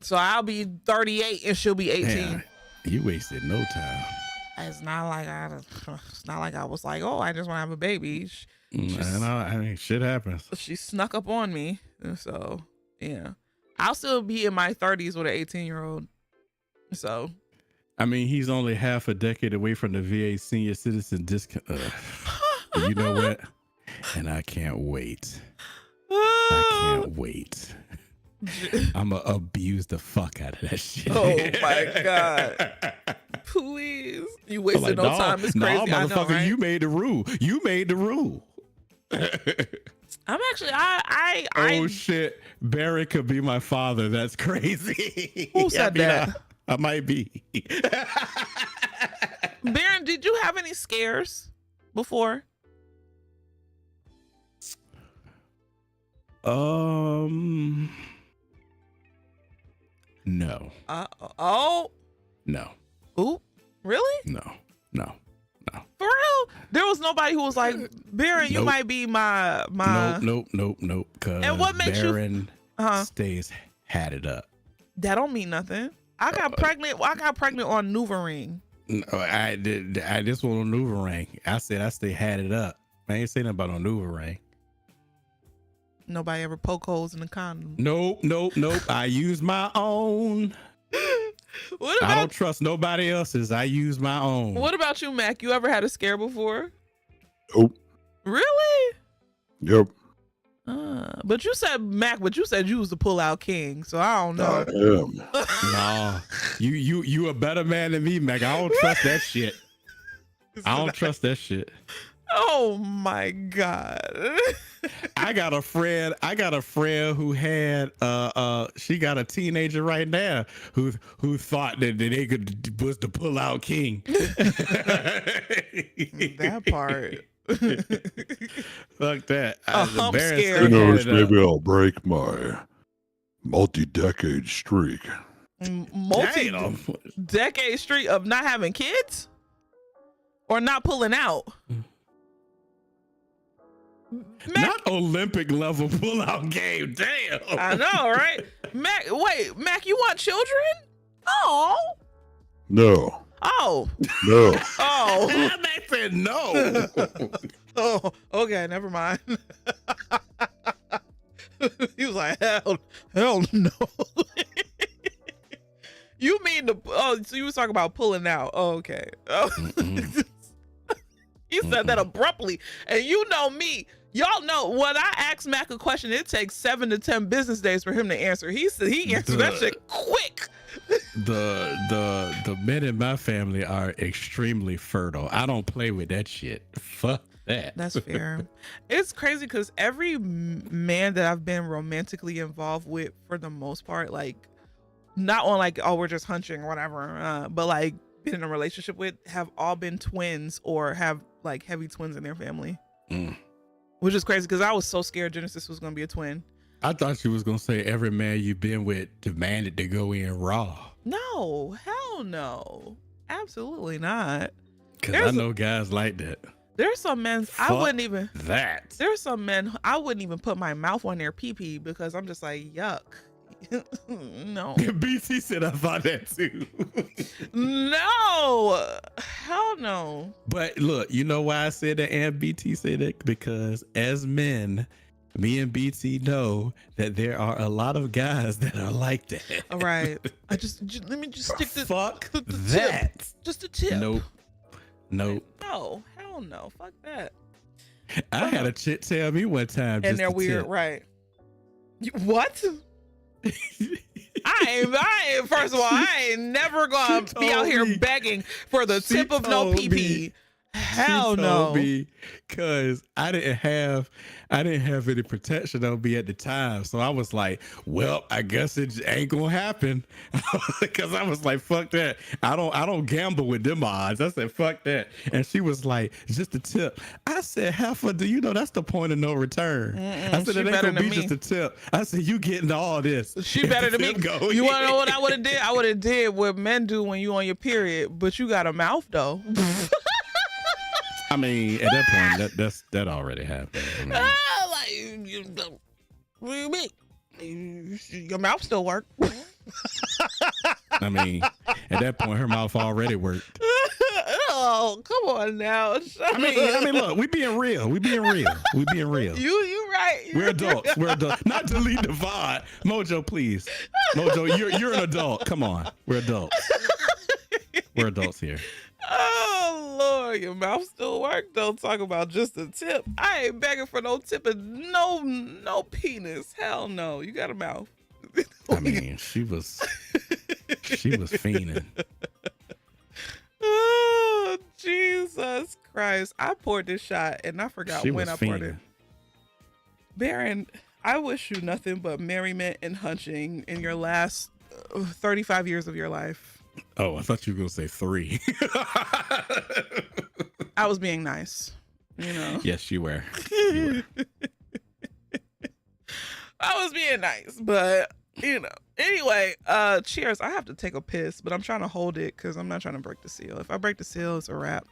So I'll be 38 and she'll be 18. Yeah, you wasted no time. It's not like I was like, oh, I just want to have a baby. I mean, shit happens. She snuck up on me. So, yeah. I'll still be in my 30s with an 18-year-old. So. I mean, he's only half a decade away from the VA senior citizen discount. You know what? And I can't wait. I can't wait. I'm gonna abuse the fuck out of that shit. Oh my God. Please. You wasted no time. It's crazy. No, motherfucker, I know, right? you made the rule. You made the rule. I'm actually, oh shit. Barry could be my father. That's crazy. Who said that? I might be. Baron, did you have any scares before? No. Oh. No. Ooh. Really? No. For real? There was nobody who was like, Baron, you might be my. Nope. And what makes Baron stays had it up. That don't mean nothing. I got pregnant. I got pregnant on NuvaRing. No, I did. I just want on NuvaRing. I said I stay had it up. I ain't saying nothing about on NuvaRing. Nobody ever poke holes in the condom. Nope. I use my own. What about, I don't trust nobody else's. I use my own. What about you, Mac? You ever had a scare before? Nope. Really? Yep. But you said, Mac, you was the pull-out king, so I don't know. I am. No, you a better man than me, Mac. I don't trust that shit. I don't trust that shit. Oh my God. I got a friend who had she got a teenager right now who thought that they was the pull out king. That part. Fuck that. A hump scare. Who knows, maybe I'll break my multi-decade streak. Multi-decade streak of not having kids? Or not pulling out? Mac, not Olympic level pull out game. Damn. I know, right? Mac, you want children? Oh. No. Oh. No. Oh. Mac said no. Oh, okay, never mind. He was like, hell no. You mean so you was talking about pulling out. Oh, okay. Oh. He said that abruptly. And you know me. Y'all know when I ask Mac a question, it takes 7 to 10 business days for him to answer. He said he answered that shit quick. The men in my family are extremely fertile. I don't play with that shit. Fuck that. That's fair. It's crazy because every man that I've been romantically involved with, for the most part, like not on like, oh, we're just hunching or whatever, but like been in a relationship with, have all been twins or have like heavy twins in their family. Which is crazy because I was so scared Genesis was going to be a twin. I thought you was going to say every man you've been with demanded to go in raw. No, hell no. Absolutely not. Because I know guys like that. There's some men I wouldn't even. That. There's some men I wouldn't even put my mouth on their pee-pee because I'm just like, yuck. No. BT said I thought that too. No. Hell no. But look, you know why I said that and BT said that? Because as men, me and BT know that there are a lot of guys that are like that. All right. Let me just stick to Fuck the that. tip. Just a tip. Nope. No, hell no. Fuck that. I had a chick tell me one time. And they're weird, right? What? I ain't, first of all, I ain't never gonna be out here begging for the tip of no PP. Hell no. Because I didn't have any protection on me at the time. So I was like, well, I guess it ain't gonna happen. Because I was like, fuck that. I don't gamble with them odds. I said, fuck that. And she was like, just a tip. I said, Heifer, do you know that's the point of no return? I said, it ain't gonna be just a tip. I said, you getting all this. She better than me. You wanna know what I would have did? I would have did what men do when you on your period, but you got a mouth though. I mean, at that point, that already happened. I mean, What do you mean? Your mouth still work. I mean, at that point, her mouth already worked. Oh, come on now. I mean, look, we being real. We being real. You right. We're adults. We're adults. Not delete the VOD. Mojo, please. Mojo, you're an adult. Come on. We're adults. We're adults here. Oh Lord, your mouth still work. Don't talk about just a tip. I ain't begging for no tip and no penis. Hell no. You got a mouth. I mean, she was fiending. Oh, Jesus Christ. I poured this shot and I forgot when I poured it. Baron, I wish you nothing but merriment and hunching in your last 35 years of your life. Oh, I thought you were going to say 3. I was being nice, you know. Yes, you were. I was being nice, but you know. Anyway, cheers. I have to take a piss, but I'm trying to hold it because I'm not trying to break the seal. If I break the seal, it's a wrap.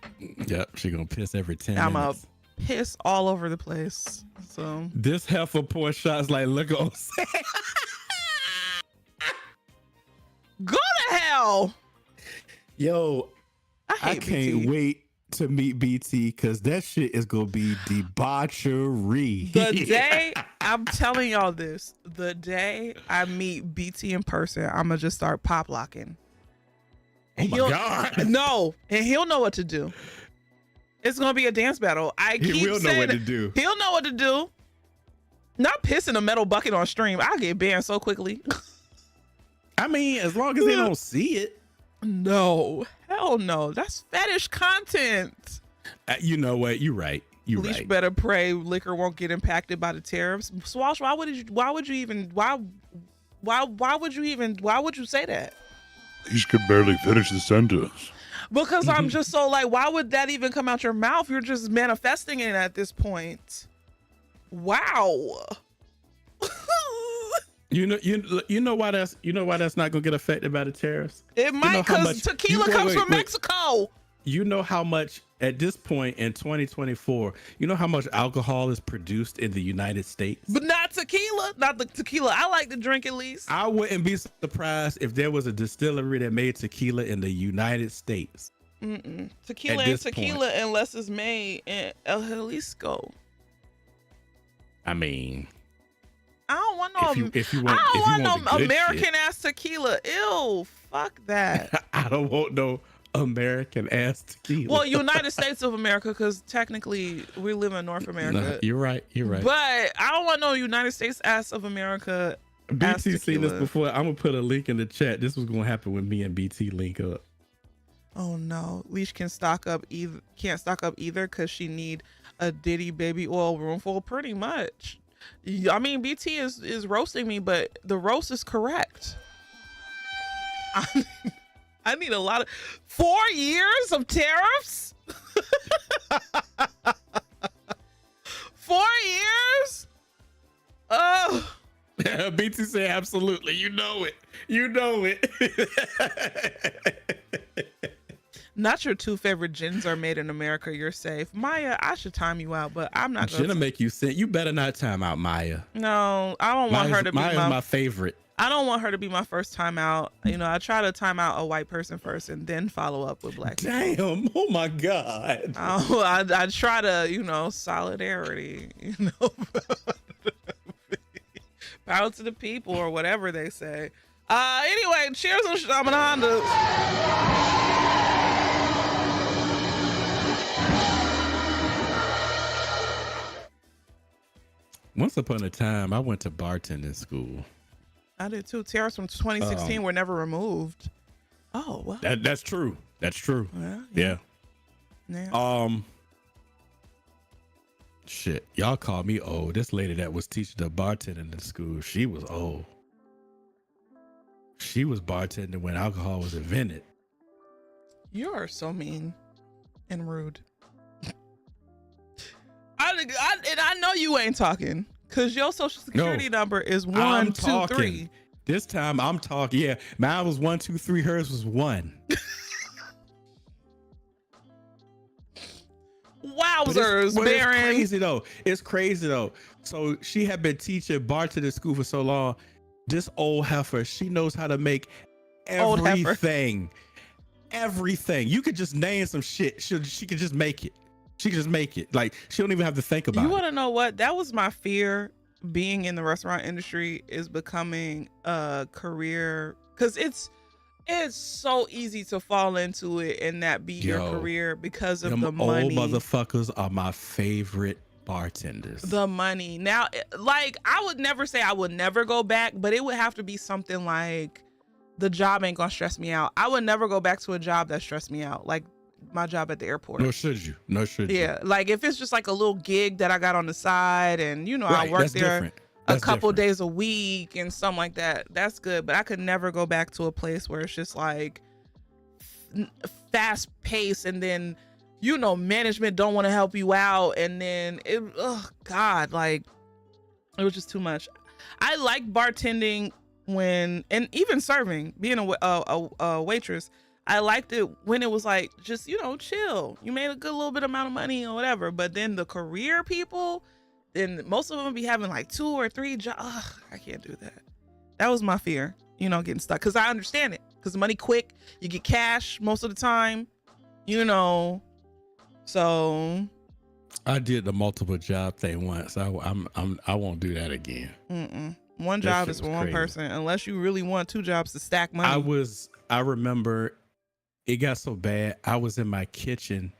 Yep, she gonna piss every 10 I'm minutes. a piss all over the place. So this heifer pour shots like look on. Go to hell. Yo, I can't BT. wait to meet BT because that shit is gonna be debauchery. The day I'm telling y'all this, the day I meet BT in person, I'm gonna just start pop locking. Oh my God. No, and he'll know what to do. It's gonna be a dance battle. He will know what to do. He'll know what to do. Not pissing a metal bucket on stream. I'll get banned so quickly. I mean, as long as they don't see it. No, hell no. That's fetish content. You know what? You're right. Leesh better pray liquor won't get impacted by the tariffs. Swash, why would you say that? Leesh could barely finish the sentence. Because I'm just so like, why would that even come out your mouth? You're just manifesting it at this point. Wow. You know why that's not gonna get affected by the tariffs? It might, because tequila comes from Mexico. You know how much at this point in 2024, you know how much alcohol is produced in the United States? But not tequila. Not the tequila I like to drink at least. I wouldn't be surprised if there was a distillery that made tequila in the United States. Tequila ain't tequila unless it's made in El Jalisco. I mean, I don't want no. If you want American ass tequila. Ew, fuck that. I don't want no American ass tequila. Well, United States of America, because technically we live in North America. No, you're right. But I don't want no United States ass of America. BT seen this before. I'm gonna put a link in the chat. This was gonna happen when me and BT link up. Oh no, Leesh can't stock up either because she need a Diddy baby oil roomful. Pretty much. I mean, BT is roasting me, but the roast is correct. I need a lot of 4 years of tariffs. 4 years. Oh. BT say absolutely. You know it. Not your 2 favorite gins are made in America. You're safe. Maya, I should time you out, but I'm not going to. Make you sin. You better not time out Maya. No, I don't want her to be my favorite. I don't want her to be my first time out. You know, I try to time out a white person first and then follow up with black people. Damn. Oh my God. I try to, you know, solidarity, you know. Power to the people or whatever they say. Anyway, cheers on Shenanigans. Once upon a time, I went to bartending school. I did too. Tears from 2016 were never removed. Oh, well. That's true. That's true. Well, Yeah. yeah. Shit. Y'all call me old. This lady that was teaching the bartending in school, she was old. She was bartending when alcohol was invented. You are so mean and rude. I know you ain't talking because your social security number is 1, 2, 3. This time I'm talking. Yeah, mine was 1, 2, 3. Hers was 1. Wowzers, Baron. It's crazy though. It's crazy though. So she had been teaching bartending school for so long. This old heifer, she knows how to make everything. Everything. You could just name some shit. She could just make it. She could just make it. Like, she don't even have to think about it. You want to know what? That was my fear being in the restaurant industry, is becoming a career, because it's so easy to fall into it and that be your career because of the money. Old motherfuckers are my favorite bartenders. The money. Now, like, I would never say I would never go back, but it would have to be something like the job ain't gonna stress me out. I would never go back to a job that stressed me out, like my job at the airport. Nor should you. Yeah, like if it's just like a little gig that I got on the side and, you know, I work there a couple days a week and something like that, that's good. But I could never go back to a place where it's just like fast paced and then, you know, management don't want to help you out, and then like it was just too much. I like bartending and even serving, being a waitress. I liked it when it was like, just, you know, chill. You made a good little bit amount of money or whatever. But then the career people, then most of them be having like 2 or 3 jobs. I can't do that. That was my fear, you know, getting stuck. Because I understand it. Because money quick, you get cash most of the time, you know. So I did the multiple job thing once. I won't do that again. One job is for one person, unless you really want 2 jobs to stack money. I remember it got so bad. I was in my kitchen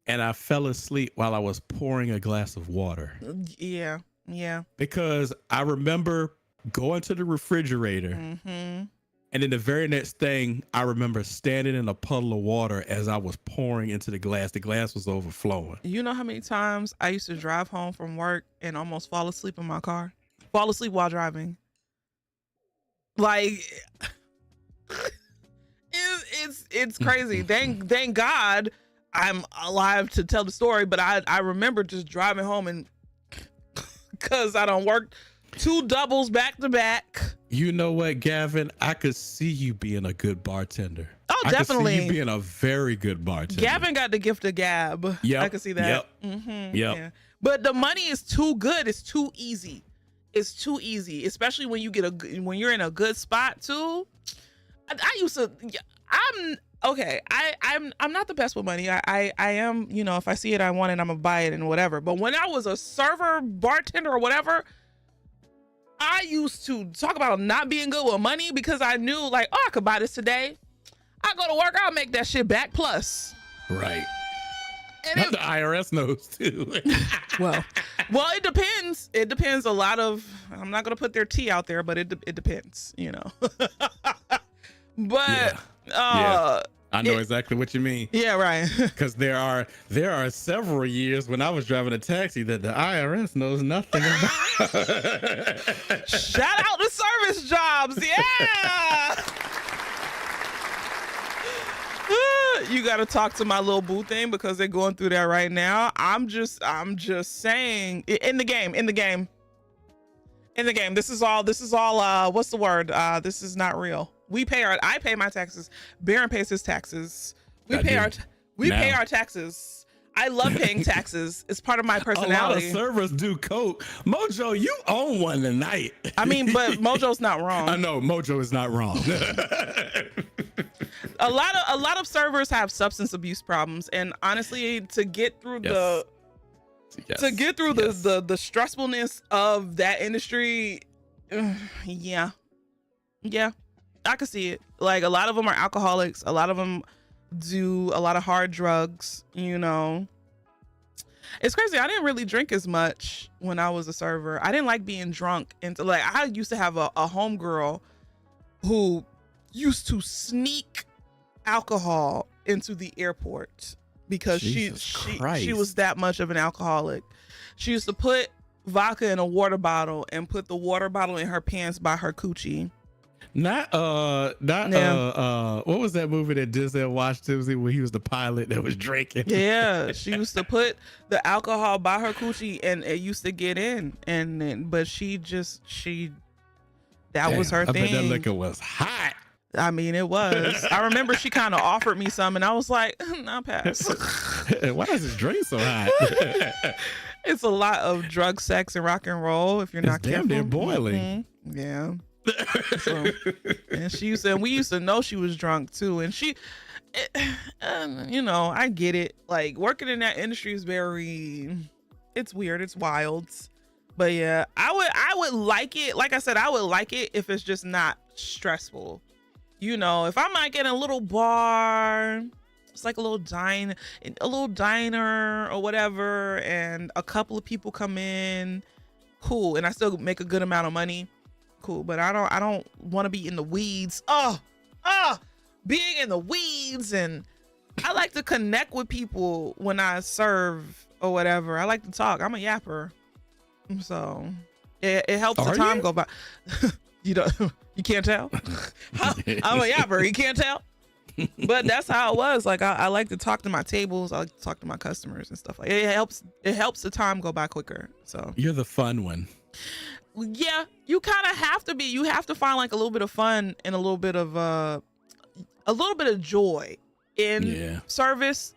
and I fell asleep while I was pouring a glass of water. Yeah. Because I remember going to the refrigerator, and then the very next thing, I remember standing in a puddle of water as I was pouring into the glass. The glass was overflowing. You know how many times I used to drive home from work and almost fall asleep in my car? Fall asleep while driving. Like, it's crazy. Thank God I'm alive to tell the story, but I remember just driving home and because I don't work 2 doubles back to back. You know what, Gavin? I could see you being a good bartender. Oh, I definitely. I could see you being a very good bartender. Gavin got the gift of gab. Yep. I could see that. Yep. Yeah. But the money is too good. It's too easy. It's too easy, especially when you're in a good spot too. I'm not the best with money. I am, you know, if I see it, I want it, I'm gonna buy it and whatever. But when I was a server, bartender, or whatever, I used to talk about not being good with money because I knew, like, oh, I could buy this today. I go to work, I'll make that shit back plus. Right. And the IRS knows too. well, it depends. It depends a lot of, I'm not going to put their tea out there, but it depends, you know. But yeah. I know exactly what you mean. Yeah, right. Because there are several years when I was driving a taxi that the IRS knows nothing about. Shout out to service jobs. Yeah. You got to talk to my little boo thing because they're going through that right now. I'm just saying, in the game. This is all what's the word? This is not real. I pay my taxes. Baron pays his taxes. We pay our taxes. I love paying taxes. It's part of my A lot of personality. servers do coke. Mojo, you own one tonight. I mean, but Mojo's not wrong. I know Mojo is not wrong. A lot of servers have substance abuse problems, and honestly, to get through the stressfulness of that industry, yeah, I can see it. Like, a lot of them are alcoholics. A lot of them do a lot of hard drugs. You know, it's crazy. I didn't really drink as much when I was a server. I didn't like being drunk, and like, I used to have a homegirl who used to sneak alcohol into the airport because she was that much of an alcoholic. She used to put vodka in a water bottle and put the water bottle in her pants by her coochie. What was that movie that Denzel Washington where he was the pilot that was drinking? Yeah, she used to put the alcohol by her coochie and it used to get in, but that was her thing. I bet that liquor was hot. I mean, it was. I remember she kind of offered me some, and I was like, "I'll pass." Why does this drink so hot? It's a lot of drug, sex, and rock and roll. If you're not careful, damn near boiling. Yeah. So, and we used to know she was drunk too, and you know, I get it. Like, working in that industry is it's weird, it's wild. But yeah, I would like it. Like I said, I would like it if it's just not stressful. You know, if I'm like in a little bar, it's like a little diner or whatever, and a couple of people come in, cool, and I still make a good amount of money, cool. But I don't want to be in the weeds. Being in the weeds, and I like to connect with people when I serve or whatever. I like to talk. I'm a yapper. So it helps the time go by. You can't tell. I'm a yapper. You can't tell. But that's how it was. Like, I like to talk to my tables. I like to talk to my customers and stuff like it. It helps the time go by quicker. So you're the fun one. Yeah, you kind of have to be. You have to find like a little bit of fun and a little bit of joy in service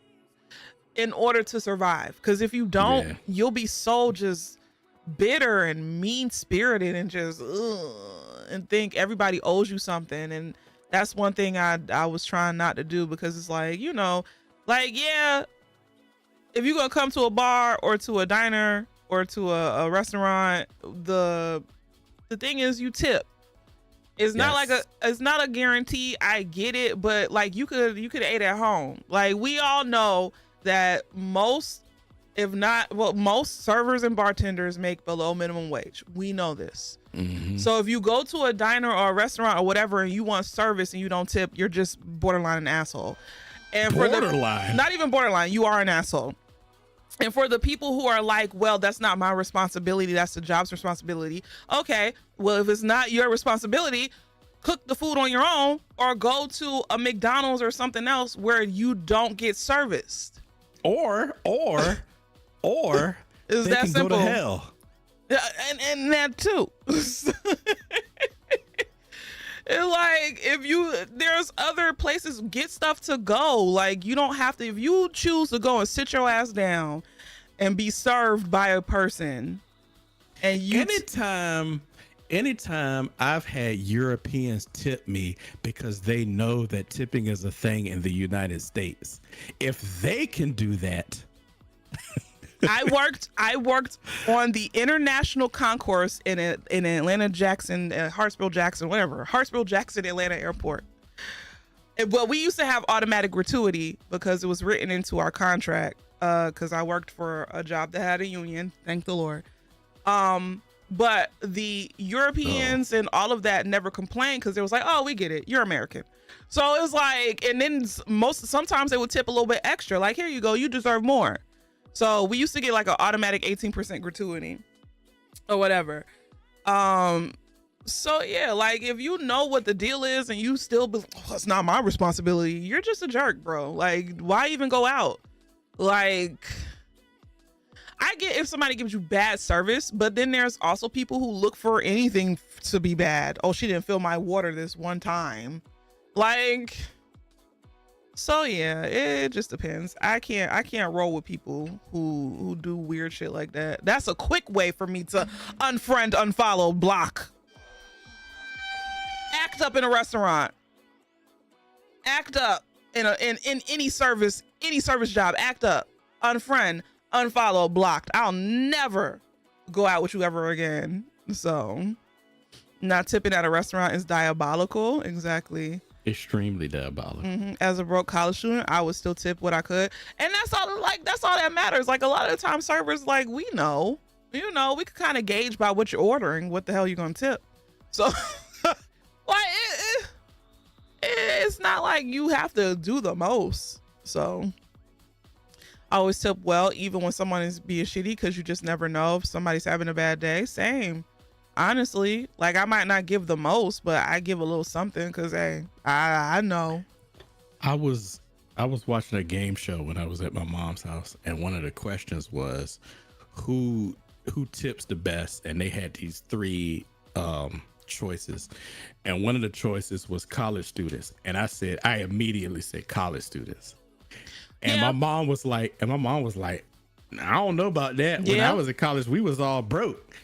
in order to survive. Because if you don't, you'll be so just bitter and mean-spirited and just and think everybody owes you something. And that's one thing I was trying not to do, because it's like, you know, like, yeah, if you're gonna come to a bar or to a diner or to a restaurant, the thing is you tip. It's not like it's not a guarantee. I get it, but like you could eat at home. Like, we all know that most servers and bartenders make below minimum wage. We know this. Mm-hmm. So if you go to a diner or a restaurant or whatever and you want service and you don't tip, you're just borderline an asshole. And not even borderline, you are an asshole. And for the people who are like, well, that's not my responsibility, that's the job's responsibility. Okay, well, if it's not your responsibility, cook the food on your own or go to a McDonald's or something else where you don't get serviced. Or is they that can simple? Go to hell. And that too. Like, there's other places, get stuff to go. Like, you don't have to, if you choose to go and sit your ass down and be served by a person, and you anytime I've had Europeans tip me because they know that tipping is a thing in the United States, if they can do that. I worked on the international concourse in Atlanta Jackson, Hartsfield Jackson, Atlanta Airport. Well, we used to have automatic gratuity because it was written into our contract. Because I worked for a job that had a union, thank the Lord. But the Europeans and all of that never complained because it was like, oh, we get it, you're American. So it was like, and then sometimes they would tip a little bit extra, like, here you go, you deserve more. So we used to get like an automatic 18% gratuity or whatever. So yeah, like, if you know what the deal is and you still it's not my responsibility, you're just a jerk, bro. Like, why even go out? Like, I get if somebody gives you bad service, but then there's also people who look for anything to be bad. Oh, she didn't fill my water this one time. Like, So yeah, it just depends. I can't roll with people who do weird shit like that. That's a quick way for me to unfriend, unfollow, block. Act up in a restaurant. Act up in any service job. Act up. Unfriend, unfollow, blocked. I'll never go out with you ever again. So not tipping at a restaurant is diabolical. Exactly. Extremely diabolical. As a broke college student, I would still tip what I could, and that's all. Like that's all that matters. Like a lot of the time, servers like we know, we could kind of gauge by what you're ordering, what the hell you're gonna tip. So, like it's not like you have to do the most. So, I always tip well, even when someone is being shitty, because you just never know if somebody's having a bad day. Same. Honestly, like I might not give the most, but I give a little something because hey, I know. I was watching a game show when I was at my mom's house, and one of the questions was who tips the best, and they had these three choices, and one of the choices was college students, and I immediately said college students, and my mom was like, I don't know about that. When I was in college, we was all broke.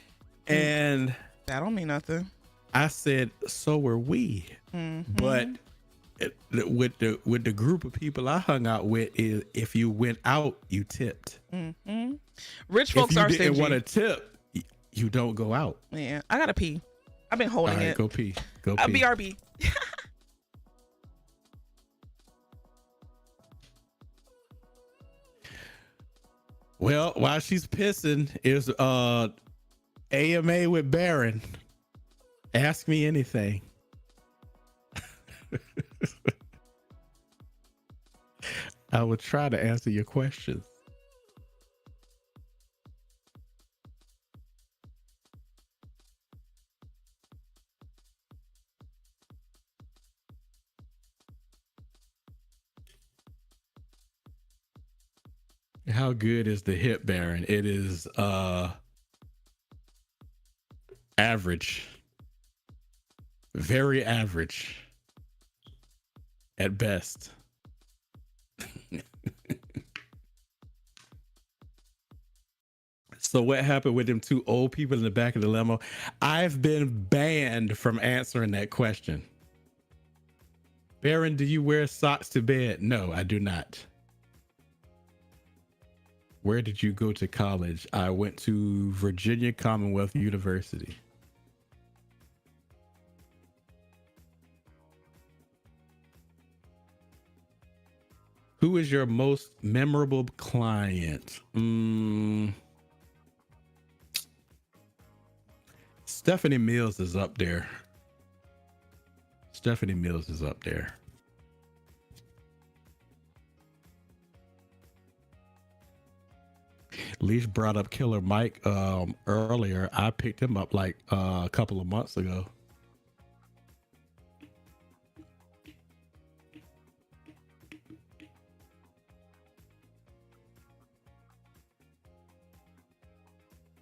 And that don't mean nothing. I said, so were we. But with the group of people I hung out with, is if you went out, you tipped. Rich folks are stingy. If you didn't want to tip, you don't go out. Yeah, I gotta pee. I've been holding it. Go pee. Go pee. BRB. Well, while she's pissing, is AMA with Baron. Ask me anything. I will try to answer your questions. How good is the hip, Baron? It is average. Very average. At best. So what happened with them two old people in the back of the limo? I've been banned from answering that question. Baron, do you wear socks to bed? No, I do not. Where did you go to college? I went to Virginia Commonwealth University. Who is your most memorable client? Stephanie Mills is up there. Stephanie Mills is up there. Leesh brought up Killer Mike earlier. I picked him up like a couple of months ago.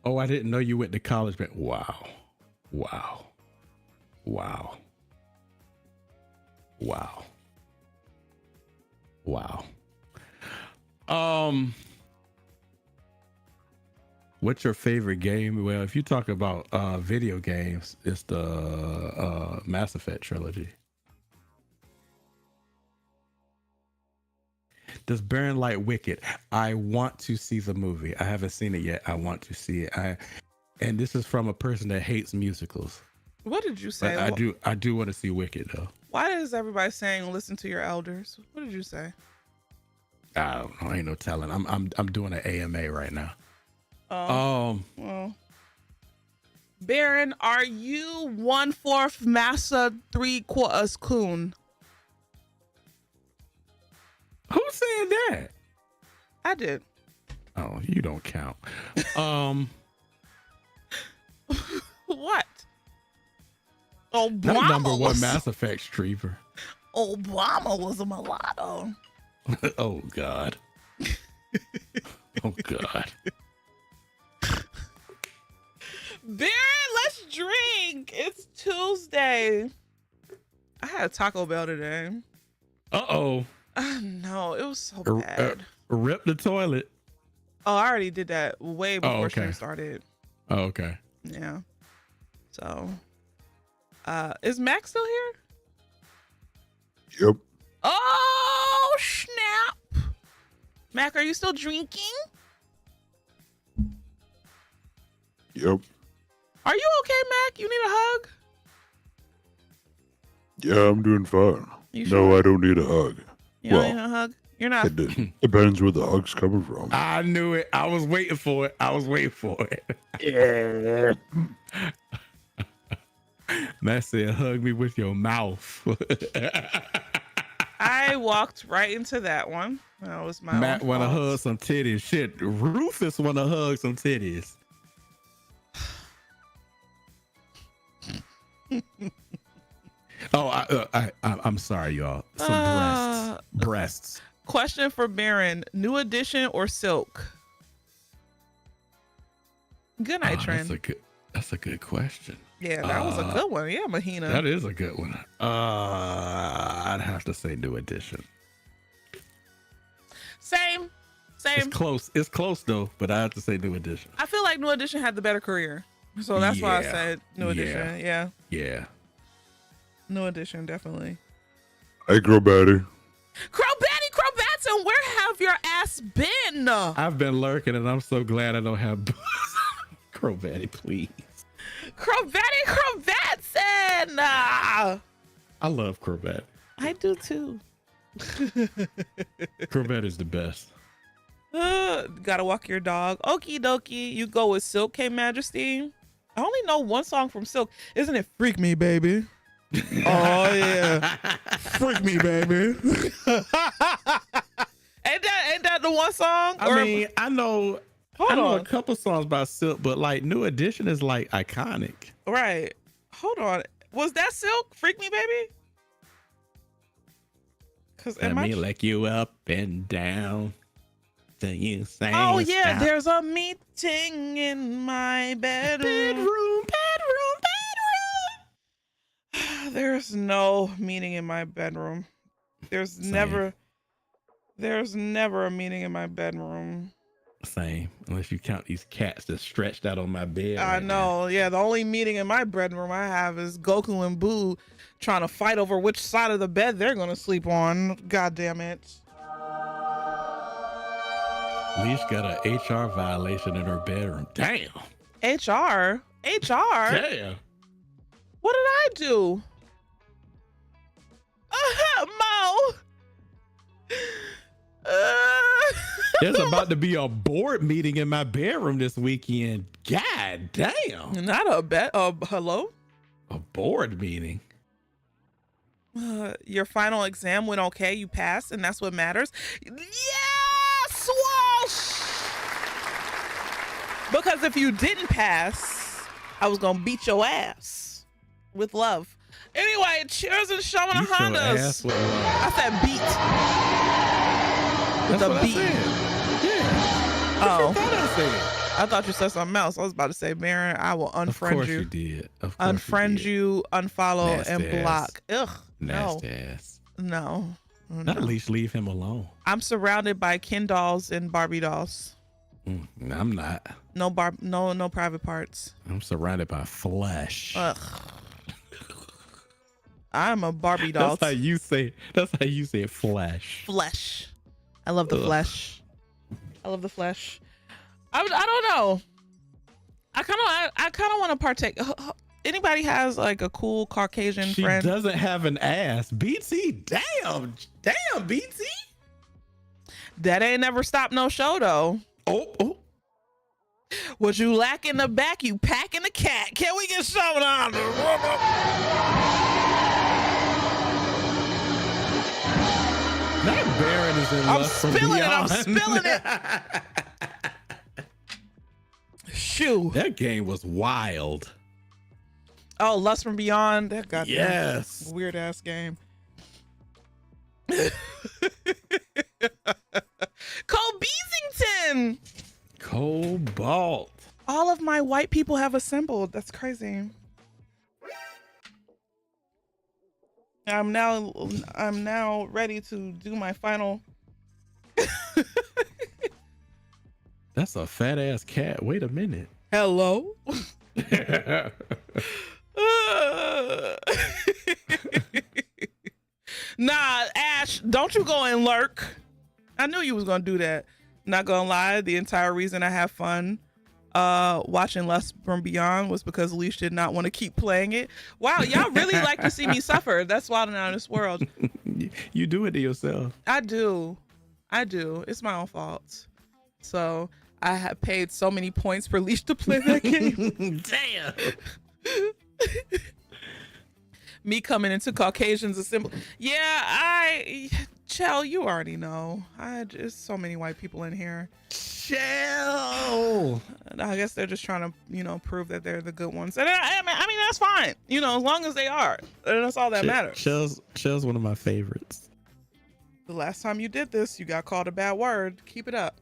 Oh, I didn't know you went to college, but wow. Wow. Wow. Wow. Wow. What's your favorite game? Well, if you talk about video games, it's the Mass Effect trilogy. Does Baron like Wicked? I want to see the movie. I haven't seen it yet. I want to see it. And this is from a person that hates musicals. What did you say? But I do want to see Wicked though. Why is everybody saying listen to your elders? What did you say? I don't know. Ain't no telling. I'm doing an AMA right now. Well, Baron, are you 1/4 massa 3/4 coon? Who said that? I did. Oh, you don't count. What? Obama Not number one Mass Effect streamer. Obama was a mulatto. Oh God. Oh God. Baron, let's drink. It's Tuesday. I had Taco Bell today. Uh-oh. No, it was so R- bad. Rip the toilet. Oh, I already did that way before okay. stream started. Oh, okay. Yeah. So, is Max still here? Yep. Oh, snap. Mac, are you still drinking? Yep. Are you okay, Mac? You need a hug? Yeah, I'm doing fine. You No, sure? I don't need a hug. You don't Well, need a hug? You're not. It depends where the hug's coming from. I knew it. I was waiting for it. Yeah. Matt said, hug me with your mouth. I walked right into that one. That was my Matt own want to fault. hug some titties. Shit, Rufus want to hug some titties. Oh, I'm sorry, y'all. Some breasts. Question for Baron: New Edition or Silk? Good night, Trend. That's a good question. Yeah, that was a good one. Yeah, Mahina. That is a good one. I'd have to say New Edition. Same. It's close though, but I have to say New Edition. I feel like New Edition had the better career, so that's why I Yeah. said New Edition. Yeah, Yeah. New Edition definitely. Hey, Crowbatty. Crowbatson, where have your ass been? I've been lurking, and I'm so glad I don't have Crowbatty, please. Crowbatson. I love Crowbat. I do too. Crowbat is the best. Gotta walk your dog. Okie dokie. You go with Silk K Majesty. I only know one song from Silk. Isn't it Freak Me, Baby? Oh yeah. Freak Me, Baby. ain't that the one song? I know on. a couple songs by Silk, but like New Edition is like iconic. Right. Hold on. Was that Silk? Freak Me, Baby? Cause Let me lick you up and down. Then you say, oh yeah, stop. there's a meeting in my bedroom. There's no meeting in my bedroom. There's never a meeting in my bedroom. Same, unless you count these cats that stretched out on my bed. I right now. know. Yeah, the only meeting in my bedroom I have is Goku and Boo trying to fight over which side of the bed they're gonna sleep on. God damn it. Leesh got an HR violation in her bedroom. Damn. HR? Damn. What did I do? Mo. There's about to be a board meeting in my bedroom this weekend. God damn. Not a bet. Hello? A board meeting. Your final exam went okay. You passed, and that's what matters. Yes, Walsh. Because if you didn't pass, I was gonna beat your ass with love. Anyway, cheers and showing the Hondas. I said beat. That's With what a beat. I said. Yeah. Oh, I said. I thought you said something else. I was about to say, Baron, I will unfriend Of course you. you did. Of course Unfriend did. you, unfollow, Nasty and ass. block. Ugh. Nasty ass. No. Not at least leave him alone. I'm surrounded by Ken dolls and Barbie dolls. I'm not. No private parts. I'm surrounded by flesh. Ugh. I'm a Barbie doll. That's how you say flesh. Flesh. I love the flesh. I love the flesh. I don't know. I kind of want to partake. Anybody has like a cool Caucasian She friend? doesn't have an ass. BT, damn, BT. That ain't never stopped no show though. Oh. What you lack in the back, you pack in the cat. Can we get something on? That Baron is in love from I'm beyond. spilling it. Shoo. That game was wild. Oh, Lust from Beyond. That goddamn Yes. weird ass game. Cole Beasington. Cobalt. All of my white people have assembled. That's crazy. I'm now ready to do my final. That's a fat ass cat. Wait a minute. Hello. Nah, Ash, don't you go and lurk. I knew you was gonna do that. Not gonna lie, the entire reason I have fun watching Lust from Beyond was because Leesh did not want to keep playing it. Wow, y'all really like to see me suffer. That's wild and out in this world. You do it to yourself. I do. It's my own fault. So I have paid so many points for Leesh to play that game. Damn. Me coming into Caucasians assembly. Yeah, Chell, you already know. Just so many white people in here. Chell. I guess they're just trying to, prove that they're the good ones. And I mean, that's fine. As long as they are. And that's all that matters. Chell's one of my favorites. The last time you did this, you got called a bad word. Keep it up.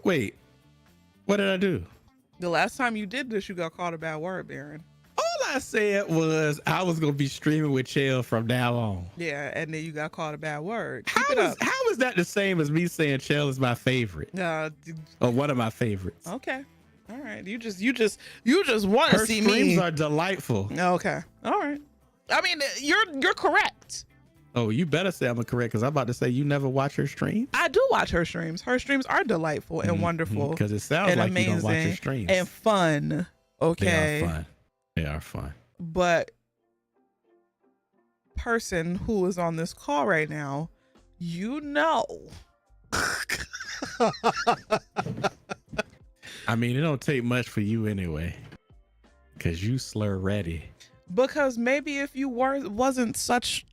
Wait, what did I do? The last time you did this, you got called a bad word, Baron. All I said was I was gonna be streaming with Chell from now on. Yeah, and then you got called a bad word. Keep it up. How is that the same as me saying Chell is my favorite? Or one of my favorites? Okay. All right. You just want to see me. Her streams are delightful. Okay. All right. I mean, you're correct. Oh, you better say I'm correct, because I'm about to say you never watch her streams. I do watch her streams. Her streams are delightful and wonderful. Because it sounds and like amazing you don't watch her streams. and fun. Okay. They are fun. But person who is on this call right now, I mean, it don't take much for you anyway, because you slur ready. Because maybe if you wasn't such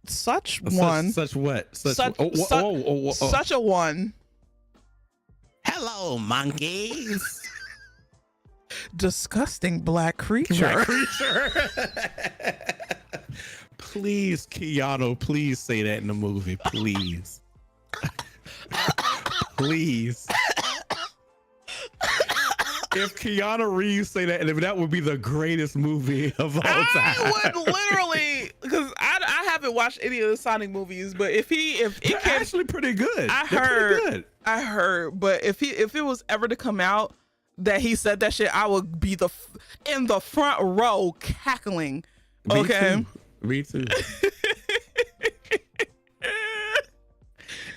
one. Such what? Such a one. Hello, monkeys. Disgusting black creature. Please, Keanu, please say that in the movie, please. Please. If Keanu Reeves say that, that would be the greatest movie of all time. I would literally, because I haven't watched any of the Sonic movies, but if it They're can, actually pretty good. I heard, but if it was ever to come out that he said that shit, I would be in the front row cackling. Okay. Me too.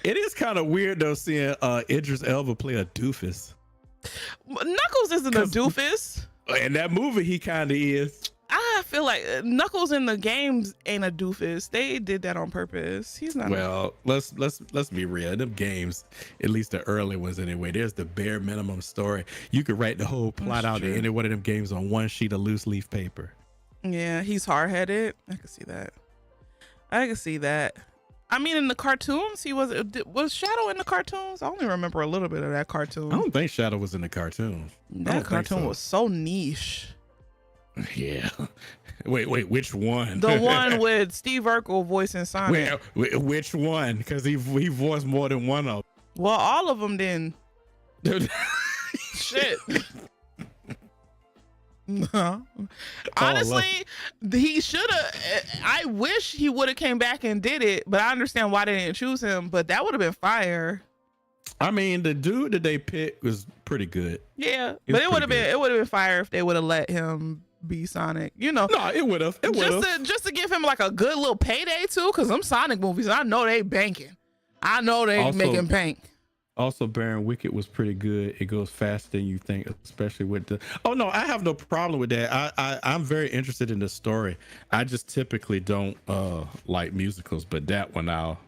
It is kind of weird though seeing Idris Elba play a doofus. Knuckles isn't a doofus. In that movie, he kind of is. I feel like Knuckles in the games ain't a doofus. They did that on purpose. He's not. Well, let's be real. In them games, at least the early ones anyway, there's the bare minimum story. You could write the whole plot out in any one of them games on one sheet of loose leaf paper. Yeah, he's hard-headed. I can see that. I mean, in the cartoons, he was Shadow in the cartoons? I only remember a little bit of that cartoon. I don't think Shadow was in the cartoon. That cartoon was so niche. Yeah. Wait, which one? The one with Steve Urkel voicing Sonic. Which one? Because he voiced more than one of them. Well, all of them then. Shit. No. Honestly, he should have. I wish he would have came back and did it, but I understand why they didn't choose him. But that would have been fire. I mean, the dude that they picked was pretty good. Yeah, but it would have been fire if they would have let him be Sonic. No, it would have. Just to give him like a good little payday too, because them Sonic movies, I know they banking. I know they making bank. Also, Baron Wicked was pretty good. It goes faster than you think, especially with the. Oh no, I have no problem with that. I'm very interested in the story. I just typically don't like musicals, but that one I'll.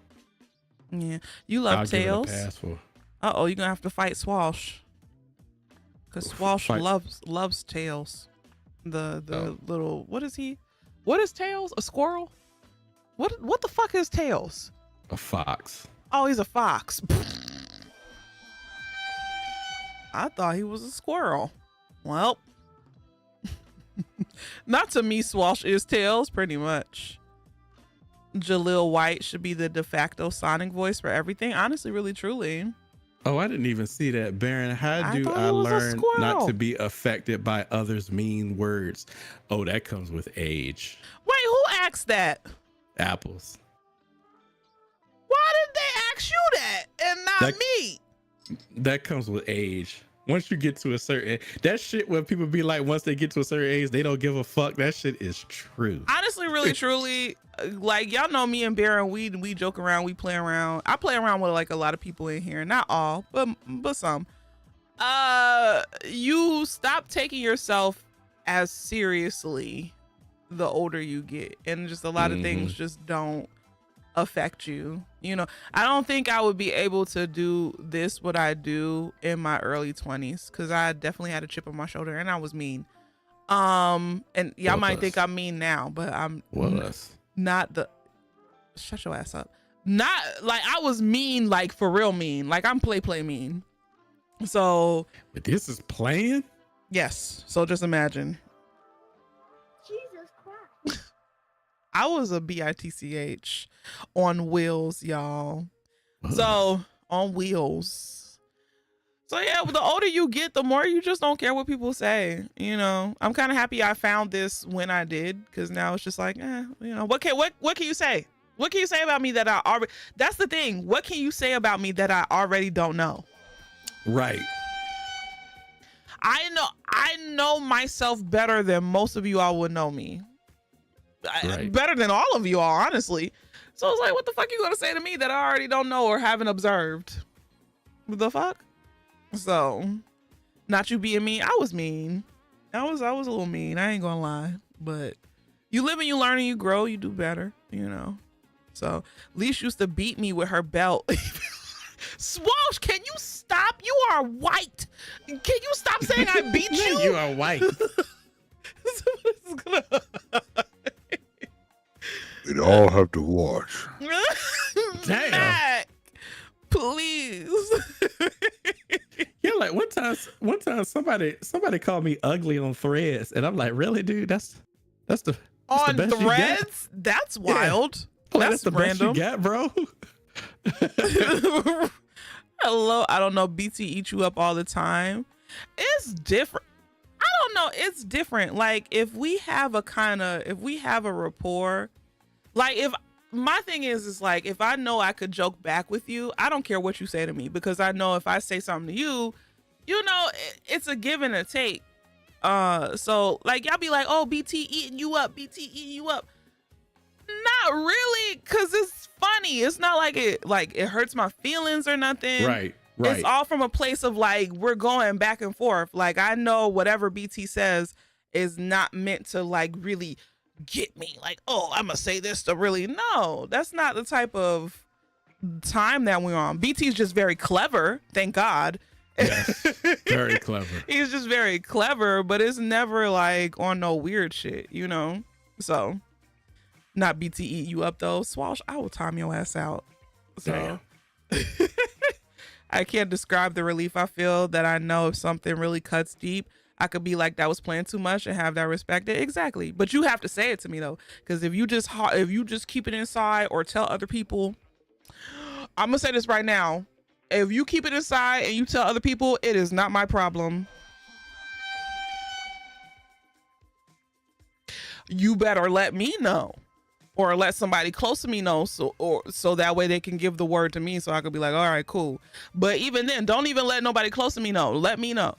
Yeah, you love Tails. Give it a pass for. You're gonna have to fight Swash, because Swash loves Tails. The little, what is he? What is Tails? A squirrel? What the fuck is Tails? A fox. Oh, he's a fox. I thought he was a squirrel. Well, not to me, Swash is Tails, pretty much. Jaleel White should be the de facto Sonic voice for everything. Honestly, really, truly. Oh, I didn't even see that. Baron, how do I learn not to be affected by others' mean words? Oh, that comes with age. Wait, who asked that? apples. Why did they ask you that and not me? That comes with age. Once you get to a certain, that shit where people be like, once they get to a certain age, they don't give a fuck. That shit is true. Honestly, really, truly, like y'all know me and Baron, we joke around, we play around. I play around with like a lot of people in here, not all, but some. You stop taking yourself as seriously the older you get, and just a lot of things just don't affect you. You know, I don't think I would be able to do what I do in my early 20s, because I definitely had a chip on my shoulder and I was mean. And y'all might think I'm mean now, but I'm not the. Shut your ass up. Not like I was mean, like for real mean. Like I'm play mean. So. But this is playing. Yes. So just imagine. Jesus Christ. I was a bitch on wheels, y'all. So on wheels. So yeah, the older you get, the more you just don't care what people say. You know, I'm kind of happy I found this when I did, because now it's just like, you know, what can you say? What can you say about me that I already? That's the thing. What can you say about me that I already don't know? Right. I know myself better than most of you all would know me. Right. Better than all of you all, honestly. So it's like, what the fuck you gonna say to me that I already don't know or haven't observed? What the fuck? So, not you being mean. I was mean. I was a little mean. I ain't gonna lie. But you live and you learn and you grow. You do better, you know. So Leesh used to beat me with her belt. Swosh, can you stop? You are white. Can you stop saying I beat you? You are white. We'd all have to watch. Damn. Mac, please. Yeah, like one time somebody called me ugly on Threads, and I'm like, really, dude? That's the on best Threads? That's wild. Yeah. That's the random. best you got, bro. Hello, I don't know. BT eat you up all the time. It's different. I don't know. It's different. Like if we have a rapport, like if my thing is like, if I know I could joke back with you, I don't care what you say to me, because I know if I say something to you, you know, it's a give and a take. So like y'all be like, oh, BT eating you up, BT eating you up. Not really, because it's funny. It's not like it hurts my feelings or nothing. Right. It's all from a place of like, we're going back and forth. Like I know whatever BT says is not meant to like really get me. Like, oh, I'm gonna say this to really. No, that's not the type of time that we're on. BT's just very clever, thank God. Yes, very clever. He's just very clever, but it's never like on no weird shit, you know? So not BT eat you up though. Swash, I will time your ass out. So I can't describe the relief I feel that I know if something really cuts deep, I could be like, that was playing too much, and have that respected. Exactly. But you have to say it to me though. Because if you just keep it inside or tell other people, I'm gonna say this right now. If you keep it inside and you tell other people, it is not my problem. You better let me know. Or let somebody close to me know, so that way they can give the word to me, so I could be like, all right, cool. But even then, don't even let nobody close to me know. Let me know,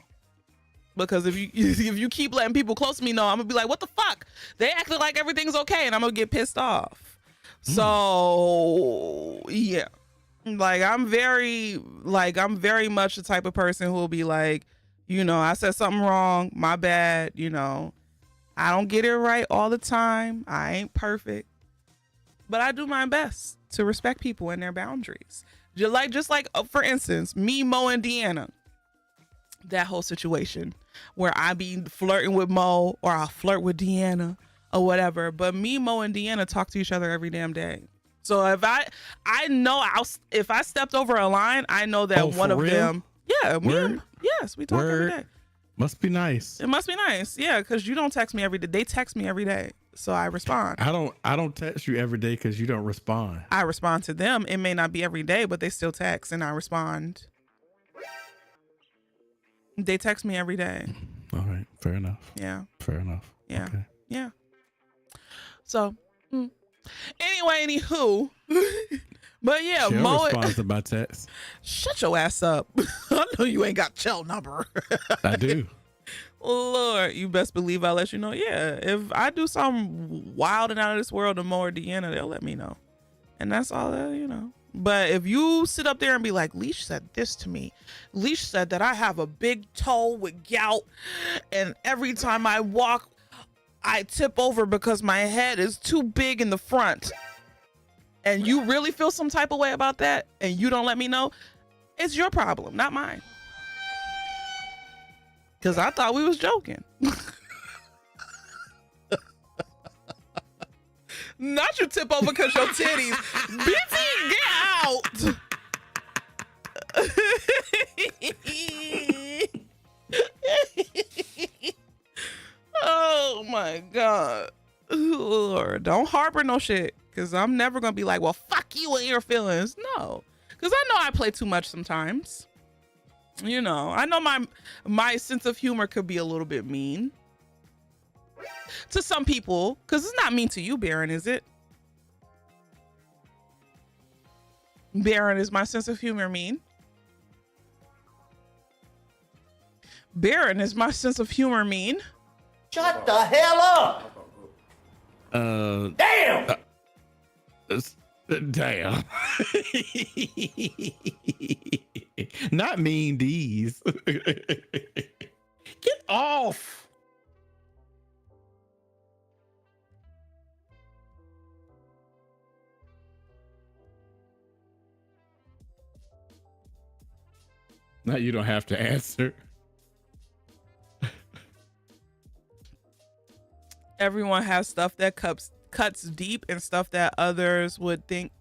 because if you keep letting people close to me know, I'm gonna be like, what the fuck? They acted like everything's okay, and I'm gonna get pissed off. So yeah, like I'm very much the type of person who will be like, you know, I said something wrong, my bad. You know, I don't get it right all the time. I ain't perfect. But I do my best to respect people and their boundaries. Just like for instance, me, Mo, and Deanna. That whole situation where I be flirting with Mo or I flirt with Deanna or whatever. But me, Mo, and Deanna talk to each other every damn day. So if if I stepped over a line, I know that one of them. Yeah, yes, we talk every day. Must be nice. It must be nice. Yeah, because you don't text me every day. They text me every day. So I respond. I don't text you every day because you don't respond. I respond to them. It may not be every day, but they still text and I respond. They text me every day. All right. Fair enough. Yeah. Fair enough. Yeah. Okay. Yeah. So Anyway, anywho. But yeah, Chill Mo responds to my text. shut your ass up. I know you ain't got Chill number. I do. Lord, you best believe I'll let you know. Yeah, if I do something wild and out of this world to Mo or Deanna, they'll let me know. And that's all that, you know. But if you sit up there and be like, Leesh said this to me. Leesh said that I have a big toe with gout, and every time I walk, I tip over because my head is too big in the front. And you really feel some type of way about that, and you don't let me know, it's your problem, not mine. Because I thought we was joking. Not you tip over because your titties. BT, get out. Oh my God. Lord, don't harbor no shit. Because I'm never going to be like, well, fuck you and your feelings. No. Because I know I play too much sometimes. You know, I know my sense of humor could be a little bit mean to some people, because it's not mean to you, Baron, is it? Baron, is my sense of humor mean? Baron, is my sense of humor mean? Shut the hell up! Damn! Damn. Not mean these. Get off. Now you don't have to answer. Everyone has stuff that cuts deep and stuff that others would think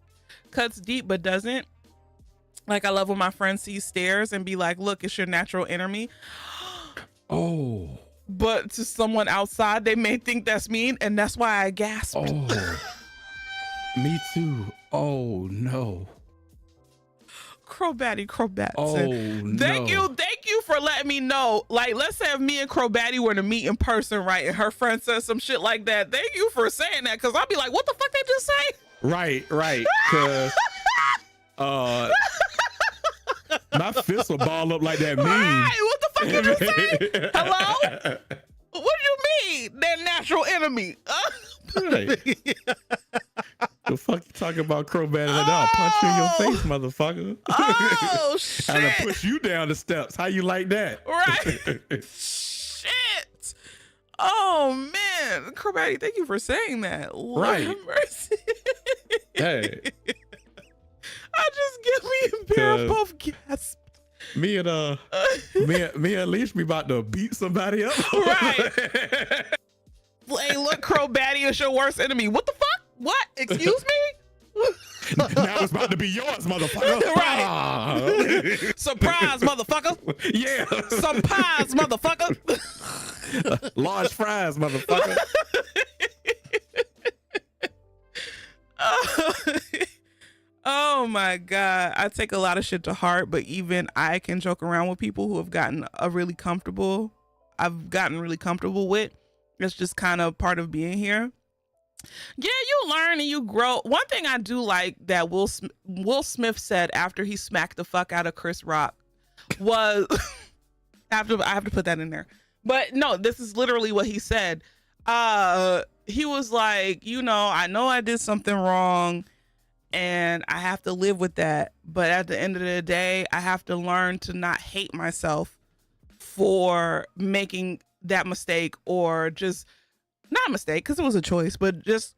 cuts deep but doesn't. Like, I love when my friend sees stairs and be like, look, it's your natural enemy. Oh. But to someone outside, they may think that's mean, and that's why I gasped. Oh. Me too. Oh no. Crowbatty. Oh no. Thank you for letting me know. Like, let's say if me and Crowbatty were to meet in person, right, and her friend says some shit like that. Thank you for saying that, because I'll be like, what the fuck they just say? Right. Cause my fist will ball up like that meme. Right, what the fuck you just say? Hello? What do you mean? Their natural enemy. Right. The fuck you talking about, Crowbat? Like, I'll punch you in your face, motherfucker. Oh, shit. And I'll push you down the steps. How you like that? Right. Shit. Oh, man. Crowbatty, thank you for saying that. Lord Right. have mercy. Hey. I just get me and Bear both gasped. Me and Leesh be about to beat somebody up. Right. Hey, look, Crowbatty is your worst enemy. What the fuck? What? Excuse me? Now it's about to be yours, motherfucker. Right. Ah. Surprise, motherfucker. Yeah. Surprise, motherfucker. Large fries, motherfucker. Oh my God. I take a lot of shit to heart, but even I can joke around with people who have gotten really comfortable with. It's just kind of part of being here. Yeah, you learn and you grow. One thing I do like that Will Smith said after he smacked the fuck out of Chris Rock was I have to put that in there. But no, this is literally what he said. He was like, you know I did something wrong and I have to live with that. But at the end of the day, I have to learn to not hate myself for making that mistake, or just not a mistake because it was a choice, but just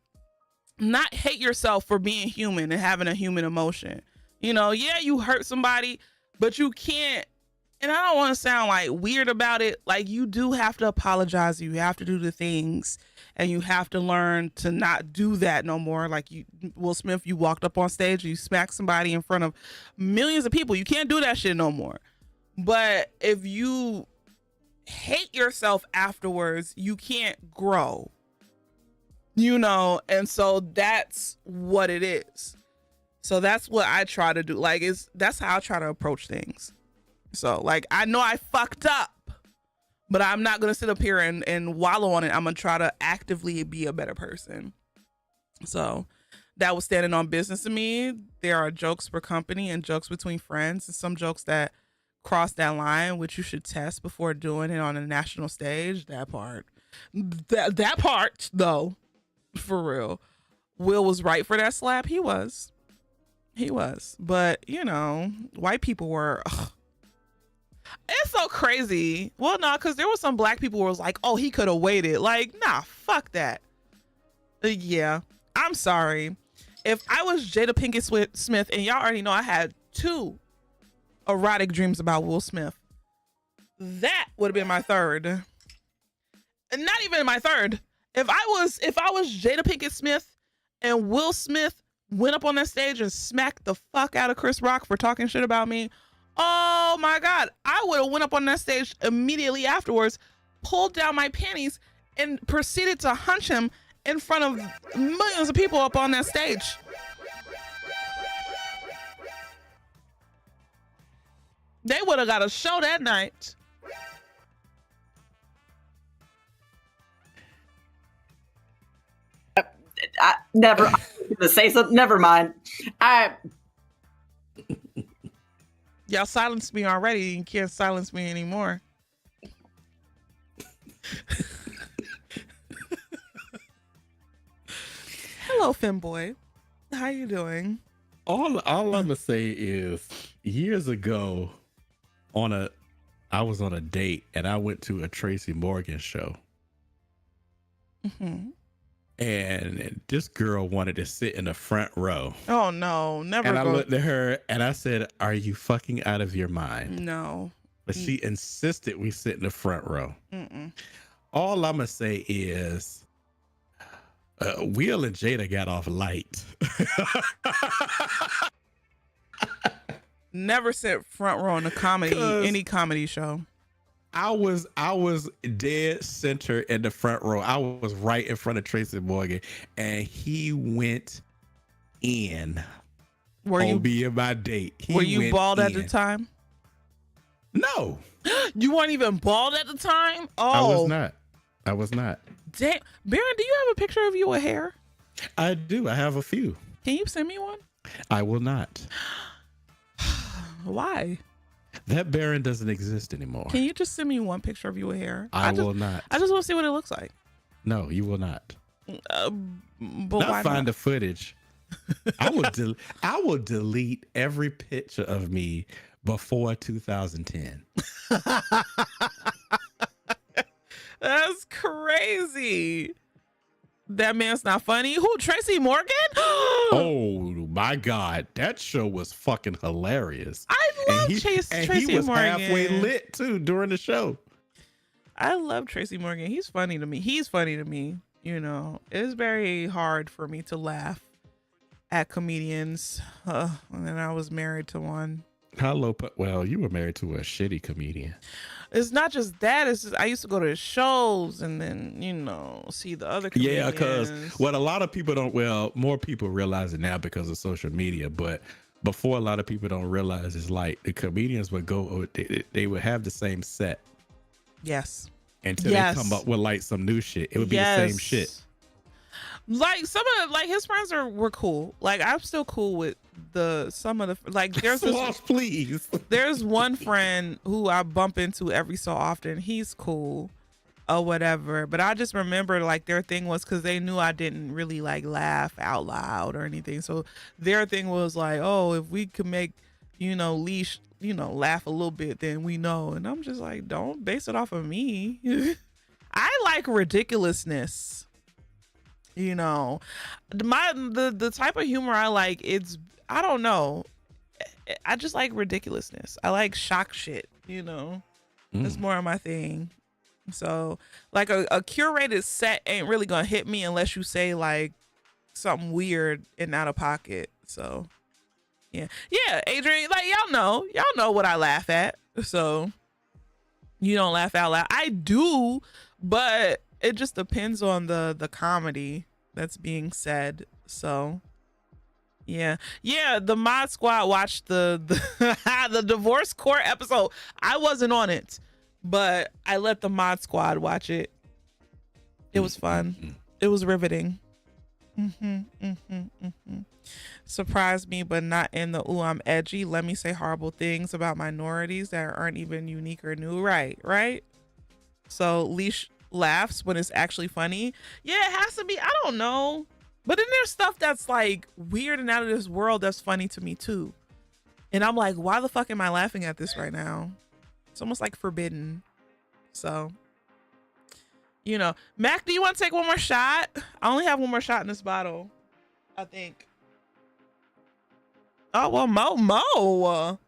not hate yourself for being human and having a human emotion. You know, yeah, you hurt somebody, but you can't, and I don't want to sound like weird about it. Like, you do have to apologize. You have to do the things, and you have to learn to not do that no more. Like, Will Smith, you walked up on stage, you smacked somebody in front of millions of people. You can't do that shit no more. But if you hate yourself afterwards, you can't grow, you know. And so that's what it is. So that's what I try to do. Like, that's how I try to approach things. So, like, I know I fucked up, but I'm not gonna sit up here and wallow on it. I'm gonna try to actively be a better person. So that was standing on business to me. There are jokes for company and jokes between friends, and some jokes that cross that line, which you should test before doing it on a national stage. That part though, for real. Will was right for that slap. He was. But you know, white people were. Ugh. It's so crazy. Well, no, because there was some black people who was like, oh, he could have waited. Like, nah, fuck that. Yeah, I'm sorry. If I was Jada Pinkett Smith, and y'all already know I had 2 erotic dreams about Will Smith, that would have been my third. And not even my third. If I was Jada Pinkett Smith and Will Smith went up on that stage and smacked the fuck out of Chris Rock for talking shit about me, oh my God, I would have went up on that stage immediately afterwards, pulled down my panties, and proceeded to hunch him in front of millions of people up on that stage. They would have got a show that night. I never I was gonna say something. Never mind. Y'all silenced me already. You can't silence me anymore. Hello, Femboy. How you doing? All I'm gonna say is years ago, I was on a date and I went to a Tracy Morgan show. Mm-hmm. And this girl wanted to sit in the front row. Oh no, never. And I looked at her and I said, "Are you fucking out of your mind?" No. But she insisted we sit in the front row. Mm-mm. All I'm gonna say is, Will and Jada got off light. Never sit front row in any comedy show. I was dead center in the front row. I was right in front of Tracy Morgan, and he went in. Were you being my date? Were you bald at the time? No. You weren't even bald at the time? Oh, I was not. Damn, Baron, do you have a picture of you with hair? I do. I have a few. Can you send me one? I will not. Why? That Baron doesn't exist anymore. Can you just send me one picture of you with hair? I will not. I just want to see what it looks like. No, you will not. But not why find not? the footage. I will delete every picture of me before 2010. That's crazy. That man's not funny. Who, Tracy Morgan? Oh my God, that show was fucking hilarious. I love Tracy Morgan. He was halfway lit too during the show. I love Tracy Morgan. He's funny to me. You know, it's very hard for me to laugh at comedians. And then I was married to one. Well, you were married to a shitty comedian. It's not just that. It's just I used to go to his shows and then, you know, see the other comedians. Yeah, because what a lot of people don't, well, more people realize it now because of social media, but before a lot of people don't realize it's like the comedians would go, they would have the same set. Yes. Until they come up with like some new shit. It would be the same shit. Like some of his friends were cool. Like I'm still cool with some of the like there's please. There's one friend who I bump into every so often. He's cool or whatever. But I just remember like their thing was because they knew I didn't really like laugh out loud or anything. So their thing was like, oh, if we could make, you know, Leesh, you know, laugh a little bit, then we know. And I'm just like, don't base it off of me. I like ridiculousness. You know, the type of humor I like, I don't know. I just like ridiculousness. I like shock shit, you know. That's more of my thing. So like a curated set ain't really gonna hit me unless you say like something weird and out of pocket. So yeah, Adrian, like y'all know what I laugh at. So you don't laugh out loud. I do, but it just depends on the comedy that's being said. So yeah, the Mod Squad watched the the divorce court episode. I wasn't on it, but I let the Mod Squad watch it. It was fun. It was riveting. Surprise me, but not in the ooh, I'm edgy. Let me say horrible things about minorities that aren't even unique or new. Right. So Leesh laughs when it's actually funny. Yeah, it has to be. I don't know. But then there's stuff that's like weird and out of this world that's funny to me too. And I'm like, why the fuck am I laughing at this right now? It's almost like forbidden. So, you know, Mac, do you want to take one more shot? I only have one more shot in this bottle, I think. Oh, well, Mo.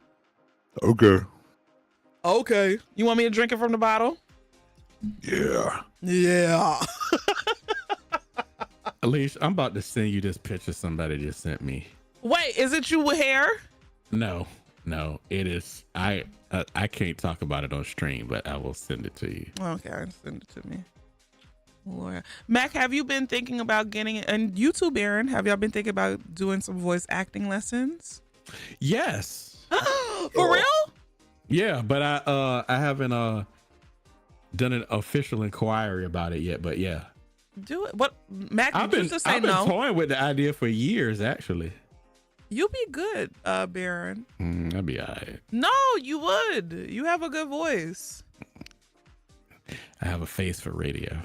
Okay. You want me to drink it from the bottle? Yeah. Leesh, I'm about to send you this picture somebody just sent me. Wait, is it you with hair? No, it is. I can't talk about it on stream, but I will send it to you. Okay, send it to me. Lord. Mac, have you been thinking about getting, and you too, Baron, have y'all been thinking about doing some voice acting lessons? Yes. For real? Yeah, but I haven't done an official inquiry about it yet, but yeah. Do it. What, Mac, I've you been just say no? toying with the idea for years, actually. You'll be good, Baron. I'd be all right. No, you would. You have a good voice. I have a face for radio.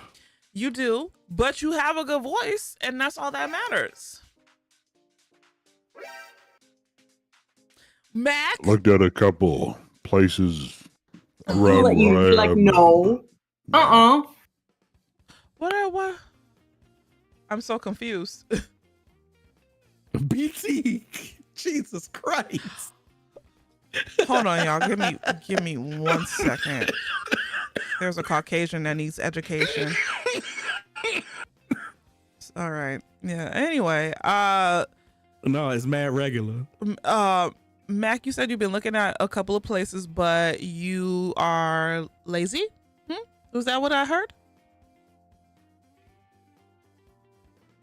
You do, but you have a good voice, and that's all that matters. Mac? Looked at a couple places around Let you where I like am. no. What? I'm so confused. BT, Jesus Christ. Hold on, y'all. Give me 1 second. There's a Caucasian that needs education. All right. Yeah. Anyway, No, it's mad regular. Mac, you said you've been looking at a couple of places, but you are lazy? Was that what I heard?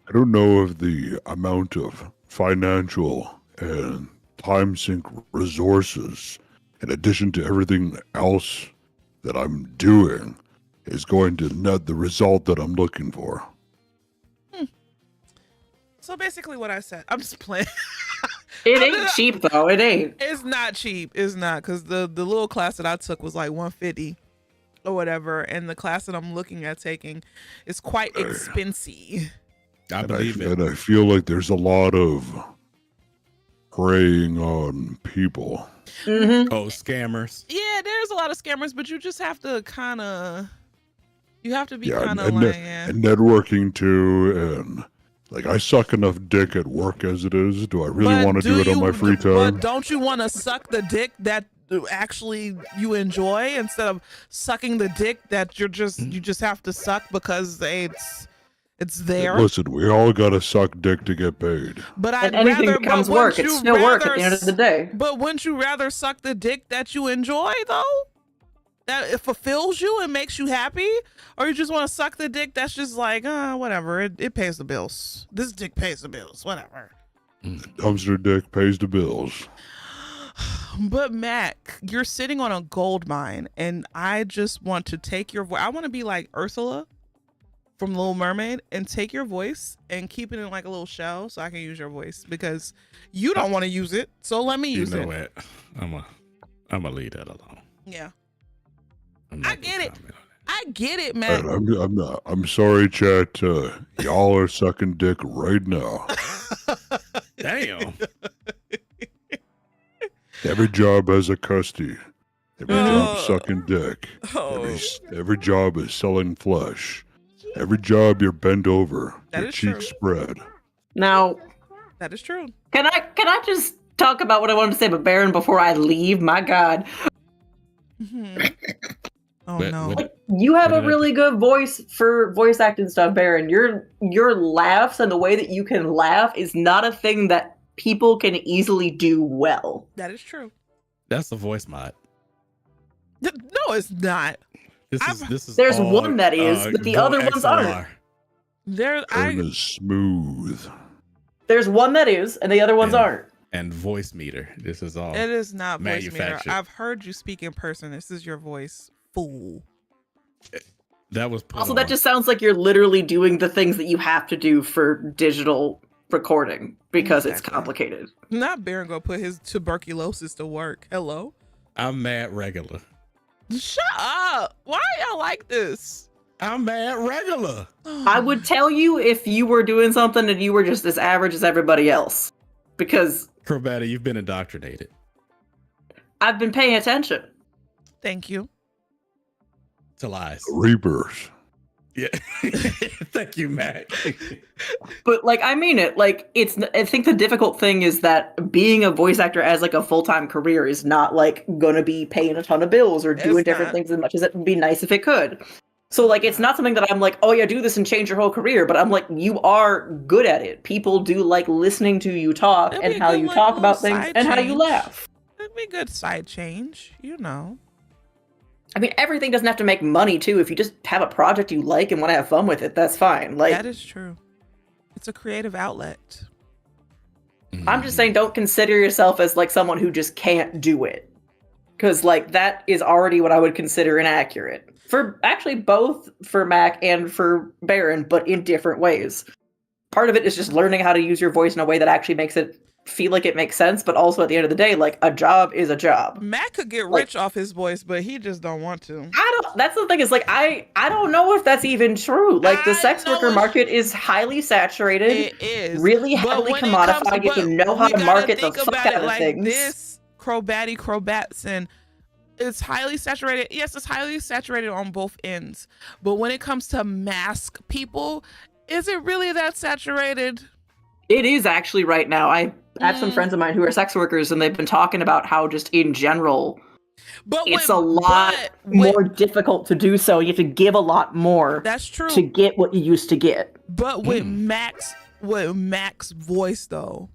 I don't know if the amount of financial and time sink resources, in addition to everything else that I'm doing, is going to net the result that I'm looking for. So basically what I said, I'm just playing. It ain't cheap though. It ain't. It's not cheap. It's not, because the little class that I took was like $150 or whatever, and the class that I'm looking at taking is quite expensive. I believe it. And I feel like there's a lot of preying on people. Oh, scammers. Yeah, there's a lot of scammers, but you just have to kind of, you have to be Yeah, kind of and, like, and networking too, and like I suck enough dick at work as it is. Do I really want to do it on my free time? But don't you want to suck the dick that actually you enjoy instead of sucking the dick that you just have to suck because it's there? Listen, we all gotta suck dick to get paid. But And anything becomes work. It's still work at the end of the day. But wouldn't you rather suck the dick that you enjoy though? That it fulfills you and makes you happy? Or you just want to suck the dick that's just like, whatever, it pays the bills. This dick pays the bills, whatever. Dumpster dick pays the bills. But Mac, you're sitting on a gold mine, and I just want to take your voice. I want to be like Ursula from Little Mermaid and take your voice and keep it in like a little shell so I can use your voice, because you don't want to use it. So let me use it. You know what? I'm gonna leave that alone. Yeah. I get it. I get it, man. I'm sorry, chat. Y'all are sucking dick right now. Damn. Every job has a custody. Every job is sucking dick. Oh. Every job is selling flesh. Every job you're bent over, That your is cheeks true. spread. Now, That is true. can I just talk about what I wanted to say about Baron before I leave? My God. Oh But- no. but- You have What a did I really good voice for voice acting stuff, Baron. Your laughs and the way that you can laugh is not a thing that people can easily do well. That is true. That's a voice mod. No, it's not. This is There's all, one that is, but the Go other ones aren't. There, Turn is smooth. There's one that is, and the other ones aren't. And voice meter. This is all. It is not voice meter. manufactured. I've heard you speak in person. This is your voice, fool. That was put Also, on. that just sounds like you're literally doing the things that you have to do for digital recording because it's Exactly. complicated. Not Baron gonna put his tuberculosis to work. Hello? I'm mad regular. Shut up. Why are y'all like this? I'm mad regular. I would tell you if you were doing something and you were just as average as everybody else. Because Crowbatty, you've been indoctrinated. I've been paying attention. Thank you. To lies. Reapers. Yeah. Thank you, Mac. But like, I mean it. Like, I think the difficult thing is that being a voice actor as like a full-time career is not like gonna be paying a ton of bills or doing It's different not. things as much as it would be nice if it could. So like, it's not something that I'm like, oh yeah, do this and change your whole career. But I'm like, you are good at it. People do like listening to you talk It'd and be how good, you like, talk little about things side and how you change. laugh. It'd be good side change, you know. I mean, everything doesn't have to make money too. If you just have a project you like and want to have fun with it, that's fine. Like, That is true. It's a creative outlet. I'm just saying, don't consider yourself as like someone who just can't do it. Because like that is already what I would consider inaccurate. For actually both for Mac and for Baron, but in different ways. Part of it is just learning how to use your voice in a way that actually makes it feel like it makes sense, but also at the end of the day, like a job is a job. Matt could get Like- rich off his voice, but he just don't want to. That's the thing, is like I don't know if that's even true. Like the I sex know worker it's- market is highly saturated. It is really But heavily when it comes- commodified. You have to but know how we to gotta market the think fuck about out it of like things. this. Crowbatson, it's highly saturated. Yes, it's highly saturated on both ends. But when it comes to mask people, is it really that saturated? It is actually right now. I have some friends of mine who are sex workers, and they've been talking about how just in general, But it's when- a lot but when- more difficult to do so. You have to give a lot more That's true. to get what you used to get. But with Mac's voice though,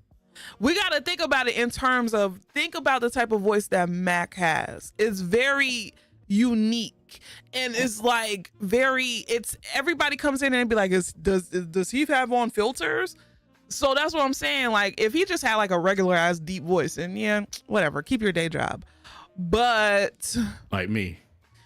we got to think about it in terms of, think about the type of voice that Mac has. It's very unique, and it's like it's everybody comes in and be like, does he have on filters? So that's what I'm saying. Like, if he just had like a regular ass deep voice, and yeah, whatever, keep your day job. But Like me.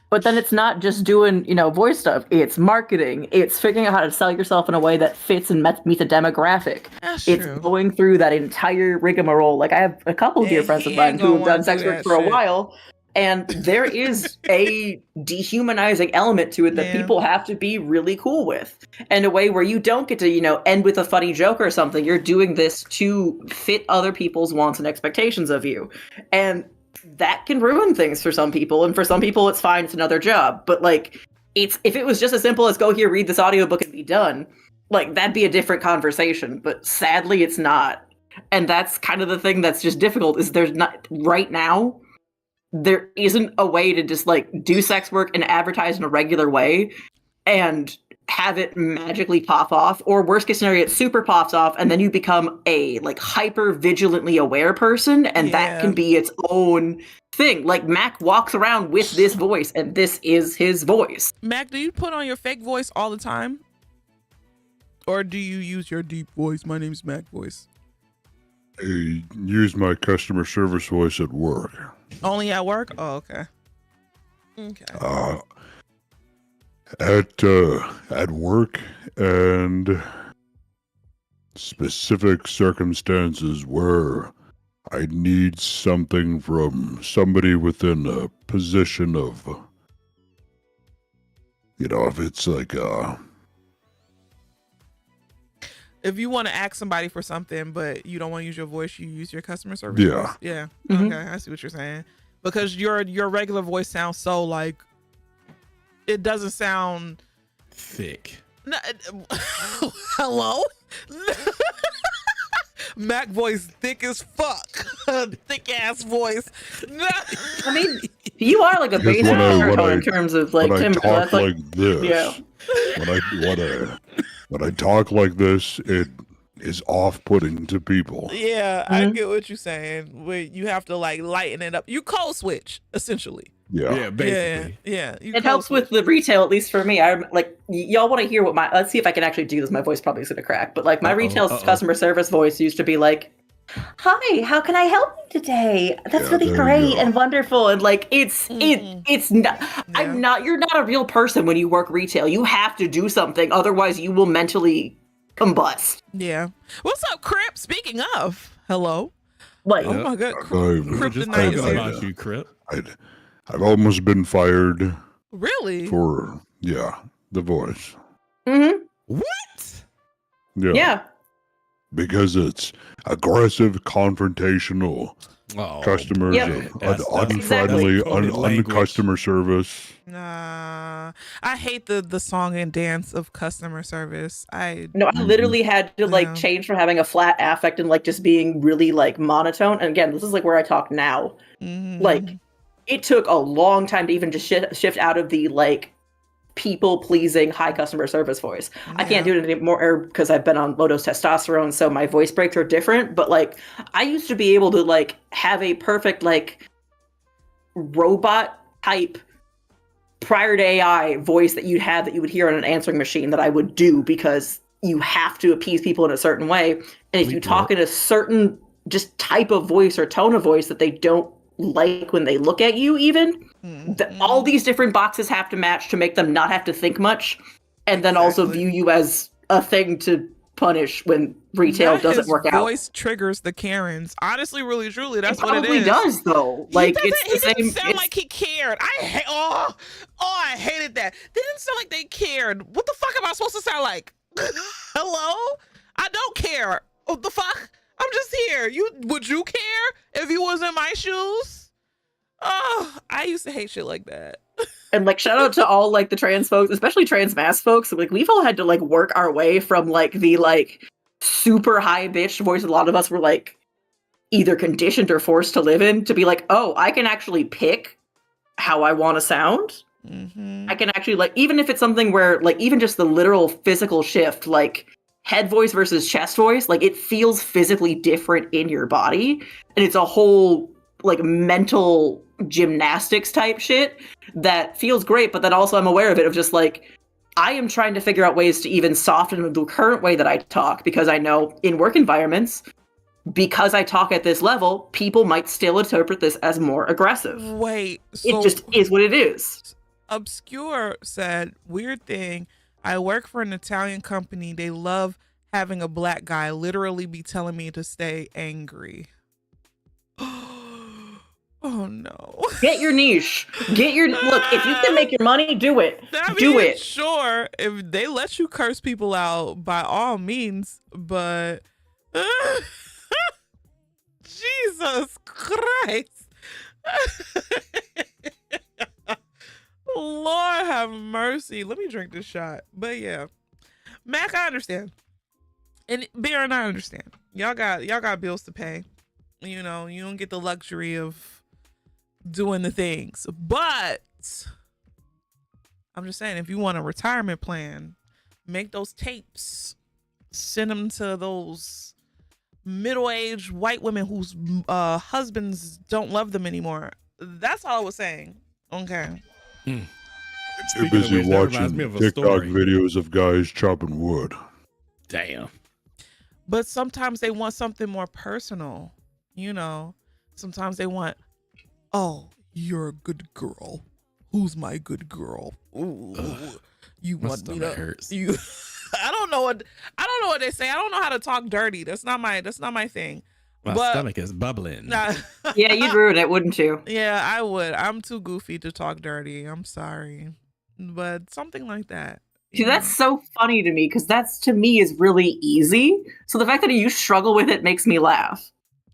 But then it's not just doing, voice stuff. It's marketing. It's figuring out how to sell yourself in a way that fits and meets a demographic. that's It's true. going through that entire rigmarole. Like, I have a couple of dear Yeah, friends of he mine ain't who gonna have done wanna sex do work that for a shit. while, and there is a dehumanizing element to it that Yeah. people have to be really cool with. And a way where you don't get to, end with a funny joke or something. You're doing this to fit other people's wants and expectations of you. And that can ruin things for some people, and for some people it's fine, it's another job. But like, if it was just as simple as go here, read this audiobook and be done, like that'd be a different conversation. But sadly it's not. And that's kind of the thing that's just difficult, is there's not right now, there isn't a way to just like do sex work and advertise in a regular way and have it magically pop off, or worst case scenario, it super pops off and then you become a like hyper vigilantly aware person, and that Yeah. can be its own thing. Like Mac walks around with this voice, and this is his voice. Mac, do you put on your fake voice all the time, or do you use your deep voice? My name's Mac voice. I use my customer service voice at work. Only at work? Oh, okay. Okay. At work and specific circumstances where I need something from somebody within a position of, if it's like If you want to ask somebody for something, but you don't want to use your voice, you use your customer service Yeah. voice. Yeah. Mhm. Okay, I see what you're saying. Because your regular voice sounds so like, it doesn't sound Thick. no, hello? Mac voice thick as fuck. Thick ass voice. I mean, you are like a Because basic when I- in terms of like when I timbre. talk That's like, like this, yeah. when I talk like this, it is off-putting to people. Yeah, I Mhm. get what you're saying. Where you have to like lighten it up. You code switch essentially. Yeah. Basically. Yeah. You It code helps with switch. the retail, at least for me. I'm like, y'all want to hear what let's see if I can actually do this. My voice probably is gonna crack, but like my Uh-oh, retail uh-oh. customer service voice used to be like, hi, how can I help you today? That's Yeah, really there you great go. and wonderful. And like, it's not, you're not a real person when you work retail. You have to do something. Otherwise you will mentally combust. Yeah. What's up, Crip? Speaking of, hello. Like, Oh my God. I've Kryptonite is Talking here. about you, Crip. I've almost been fired Really? for, the voice. What? yeah. Because it's aggressive, confrontational, Oh, customers, Yep. That's unfriendly, coded language. customer service. Nah. I hate the song and dance of customer service. I literally had to like Yeah. change from having a flat affect and like just being really like monotone. And again, this is like where I talk now. Like, it took a long time to even just shift out of the like people pleasing high customer service voice. I can't do it anymore because I've been on low dose testosterone, so my voice breaks are different. But like, I used to be able to like have a perfect like robot type prior to AI voice that you'd have that you would hear on an answering machine that I would do because you have to appease people in a certain way. And if you talk in a certain just type of voice or tone of voice that they don't like when they look at you, even all these different boxes have to match to make them not have to think much, and then also view you as a thing to punish when retail doesn't work out. Voice triggers the Karens. Honestly, really, truly, that's it what it probably is. does though. Like, he it's the same. didn't sound like he cared. I hated that. They didn't sound like they cared. What the fuck am I supposed to sound like? Hello? I don't care. What the fuck? I'm just here. Would you care if you was in my shoes? Oh, I used to hate shit like that. And like, shout out to all like the trans folks, especially trans mass folks. Like, we've all had to like work our way from like the like super high bitch voice a lot of us were like either conditioned or forced to live in, to be like, oh, I can actually pick how I want to sound. I can actually like, even if it's something where like even just the literal physical shift, like head voice versus chest voice, like it feels physically different in your body, and it's a whole like mental gymnastics type shit that feels great. But then also I'm aware of it, of just like, I am trying to figure out ways to even soften the current way that I talk, because I know in work environments, because I talk at this level, people might still interpret this as more aggressive. Wait, it just is what it is. Obscure said, weird thing, I work for an Italian company. They love having a black guy literally be telling me to stay angry. Oh no. Get your niche. Get your look. If you can make your money, do it. Do it. Sure, if they let you curse people out, by all means, but Jesus Christ. Lord have mercy. Let me drink this shot. But yeah, Mac, I understand, and Baron, I understand. Y'all got bills to pay. You know, you don't get the luxury of doing the things. But I'm just saying, if you want a retirement plan, make those tapes, send them to those middle-aged white women whose husbands don't love them anymore. That's all I was saying. Okay. Too busy watching TikTok videos of guys chopping wood. Damn. But sometimes they want something more personal. You know, sometimes they want, oh, you're a good girl. Who's my good girl? Ooh, you want me to hurts. You I don't know what they say. I don't know how to talk dirty. That's not my thing. My stomach is bubbling. Nah. Yeah, you'd ruin it, wouldn't you? Yeah, I would. I'm too goofy to talk dirty. I'm sorry. But something like that. See, that's so funny to me, because that's, to me, is really easy. So the fact that you struggle with it makes me laugh.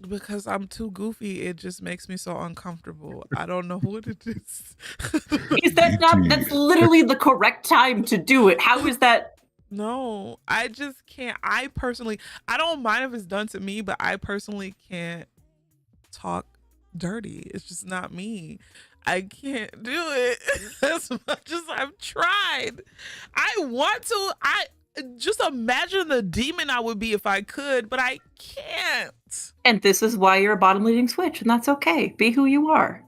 Because I'm too goofy, it just makes me so uncomfortable. I don't know what it is. Is that not? That's literally the correct time to do it. How is that? No, I just can't. I don't mind if it's done to me, but I personally can't talk dirty. It's just not me. I can't do it as much as I've tried. I want to. I just imagine the demon I would be if I could, but I can't. And this is why you're a bottom leading switch, and that's okay. Be who you are.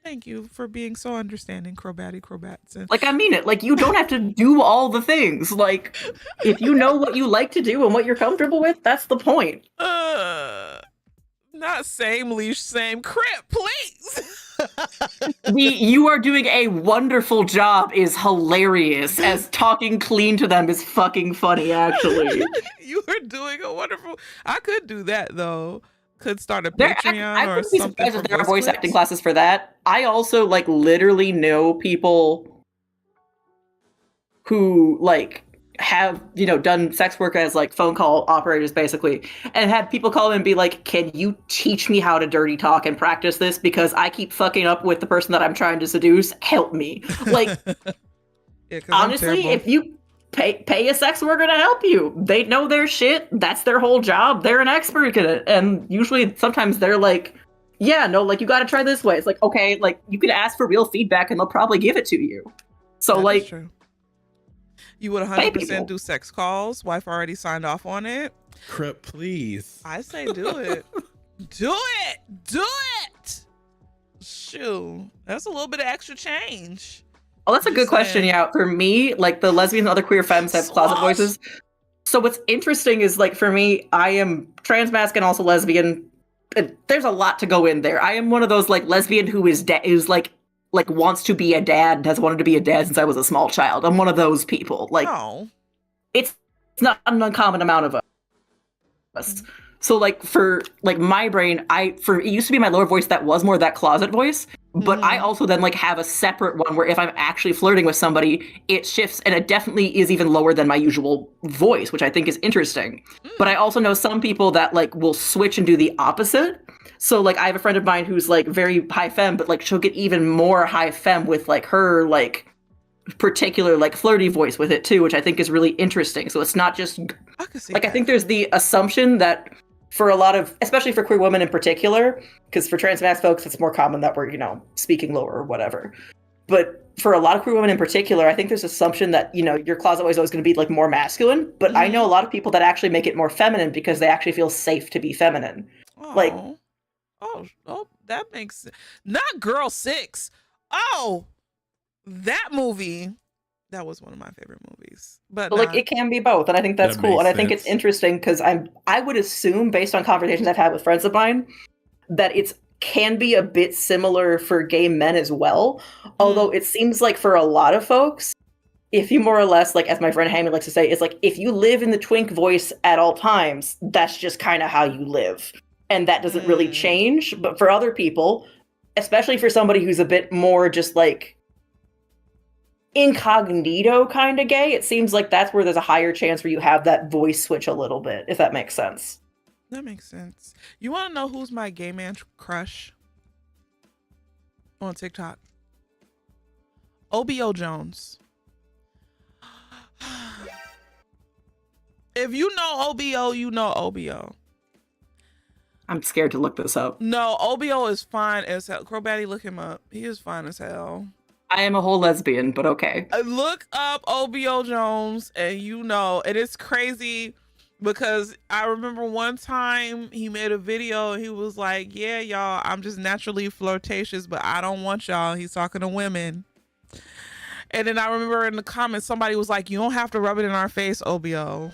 Thank you for being so understanding, Crobatson. Like, I mean it. Like, you don't have to do all the things. Like, if you know what you like to do and what you're comfortable with, that's the point. Not same Leesh, same crib, please. You are doing a wonderful job is hilarious, as talking clean to them is fucking funny, actually. You are doing a wonderful. I could do that though. Could start a I Patreon or wouldn't be something. surprised if there are voice acting classes for that. I also like literally know people who like have done sex work as like phone call operators basically, and had people call in and be like, can you teach me how to dirty talk and practice this, because I keep fucking up with the person that I'm trying to seduce, help me. Like Yeah, honestly, if you pay a sex worker to help you, they know their shit, that's their whole job, they're an expert at it, and usually sometimes they're like, yeah, no, like you got to try this way. It's like, okay, like you could ask for real feedback and they'll probably give it to you. So that is like true. You would 100% do sex calls. Wife already signed off on it. Crip, please. I say do it. Do it. Do it. Shoo. That's a little bit of extra change. Oh, that's a good question. Yeah, for me, like the lesbians and other queer femmes have closet voices. So what's interesting is like for me, I am trans and also lesbian. There's a lot to go in there. I am one of those like lesbian who is like wants to be a dad, has wanted to be a dad since I was a small child. I'm one of those people. Like, it's not an uncommon amount of us. So like for like my brain, it used to be my lower voice that was more that closet voice, but I also then like have a separate one where if I'm actually flirting with somebody, it shifts and it definitely is even lower than my usual voice, which I think is interesting. But I also know some people that like will switch and do the opposite. So like I have a friend of mine who's like very high femme, but like she'll get even more high femme with like her like particular like flirty voice with it too, which I think is really interesting. So it's not just I think there's the assumption that for a lot of, especially for queer women in particular, because for trans folks it's more common that we're speaking lower or whatever. But for a lot of queer women in particular, I think there's assumption that your closet voice is always going to be like more masculine. But I know a lot of people that actually make it more feminine because they actually feel safe to be feminine. Like. Oh, that makes sense. Not Girl 6. Oh, that movie. That was one of my favorite movies. But like it can be both, and I think that's cool. And I think it's interesting because I would assume, based on conversations I've had with friends of mine, that it can be a bit similar for gay men as well. Although it seems like for a lot of folks, if you more or less, like as my friend Hammy likes to say, it's like if you live in the twink voice at all times, that's just kind of how you live. And that doesn't really change. But for other people, especially for somebody who's a bit more just like incognito kind of gay, it seems like that's where there's a higher chance where you have that voice switch a little bit, if that makes sense. That makes sense. You want to know who's my gay man crush on TikTok? OBO Jones. If you know OBO, you know OBO. I'm scared to look this up. No, OBO is fine as hell. Crowbatty, look him up. He is fine as hell. I am a whole lesbian, but okay. Look up OBO Jones and and it's crazy because I remember one time he made a video and he was like, yeah, y'all, I'm just naturally flirtatious, but I don't want y'all. He's talking to women. And then I remember in the comments, somebody was like, you don't have to rub it in our face, OBO.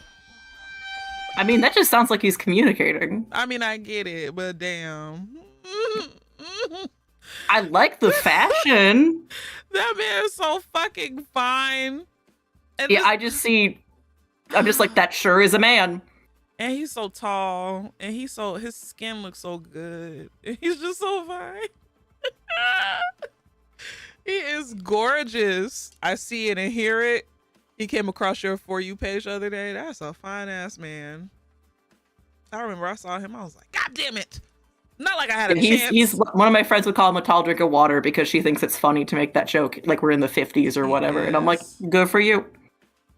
I mean, that just sounds like he's communicating. I mean, I get it, but damn. I like the fashion. That man is so fucking fine. And yeah, I'm just like, that sure is a man. And he's so tall. And his skin looks so good. And he's just so fine. He is gorgeous. I see it and hear it. He came across your For You page the other day. That's a fine ass man. I remember I saw him. I was like, God damn it. Not like I had a chance. He's one of my friends would call him a tall drink of water because she thinks it's funny to make that joke like we're in the 50s or whatever. And I'm like, good for you.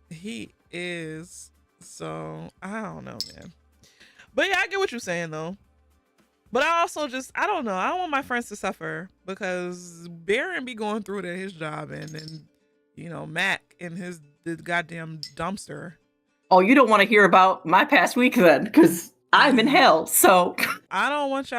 He is. So I don't know, man. But yeah, I get what you're saying though. But I also I don't know. I don't want my friends to suffer because Baron be going through it at his job and Mac in the goddamn dumpster. Oh, you don't want to hear about my past week then, because I'm in hell. So I don't want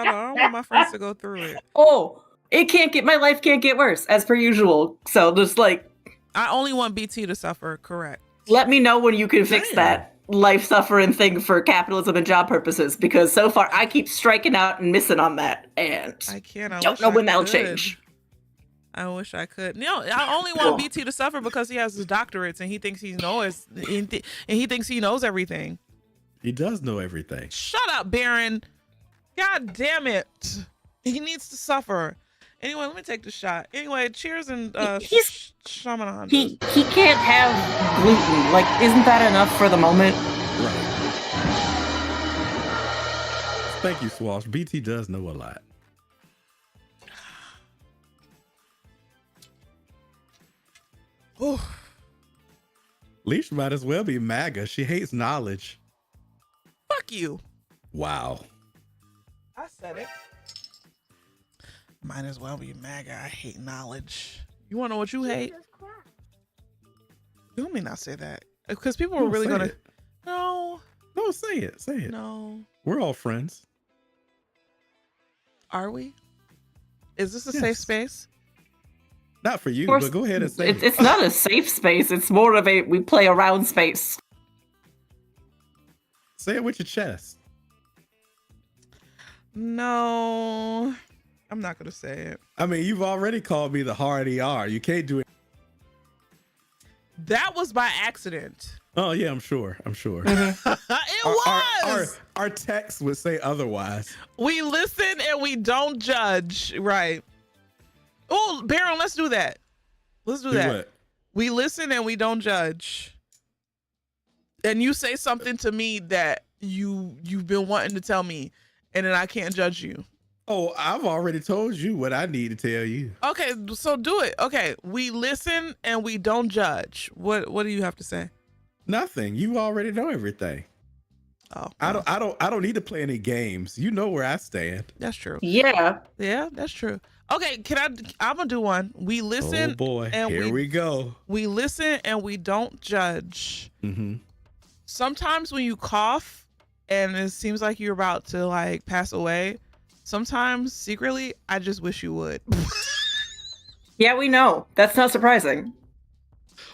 my friends to go through it. Oh, my life can't get worse as per usual. So just like, I only want BT to suffer. Correct. Let me know when you can fix that. life suffering thing for capitalism and job purposes, because so far I keep striking out and missing on that, and I can't. I don't wish know I when that'll could. change. I wish I could. No, I only want BT to suffer because he has his doctorates and he thinks he knows, and he thinks he knows everything. He does know everything. Shut up, Baron. God damn it. He needs to suffer. Anyway, let me take the shot. Anyway, cheers and Shaman. He can't have gluten. Like, isn't that enough for the moment? Right. Thank you, Swash. BT does know a lot. Leesh might as well be MAGA. She hates knowledge. Fuck you. Wow. I said it. Might as well be MAGA. I hate knowledge. You want to know what you hate? You want me not say that? Because people are really going to... No. No, say it. Say it. No. We're all friends. Are we? Is this a safe space? Not for you, but go ahead and say it. It's not a safe space. It's more of a we play around space. Say it with your chest. No. I'm not going to say it. I mean, you've already called me the hard ER. You can't do it. That was by accident. Oh, yeah, I'm sure. I'm sure. It was. Our text would say otherwise. We listen and we don't judge. Right. Oh, Baron, let's do that. Let's do that. What? We listen and we don't judge. And you say something to me that you've been wanting to tell me, and then I can't judge you. Oh, I've already told you what I need to tell you. Okay, so do it. Okay, we listen and we don't judge. What do you have to say? Nothing. You already know everything. Oh, well. I don't need to play any games. You know where I stand. That's true. Yeah. Yeah, that's true. Okay, I'm gonna do one. We listen. Oh boy, and here we go. We listen and we don't judge. Mm-hmm. Sometimes when you cough and it seems like you're about to like pass away, sometimes secretly I just wish you would. Yeah, we know. That's not surprising.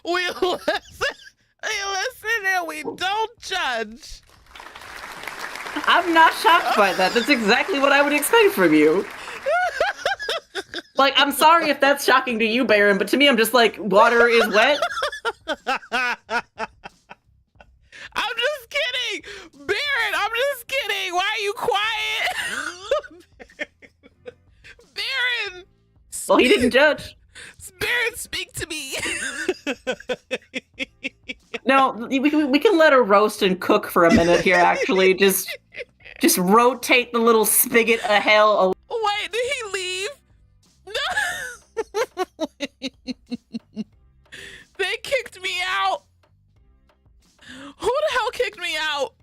We listen and we don't judge. I'm not shocked by that. That's exactly what I would expect from you. Like, I'm sorry if that's shocking to you, Baron, but to me, I'm just like, water is wet. I'm just kidding. Baron, I'm just kidding. Why are you quiet? Baron. Well, he didn't judge. Baron, speak to me. No, we can let her roast and cook for a minute here, actually. Just rotate the little spigot of hell. Wait, did he leave? No. They kicked me out. Who the hell kicked me out?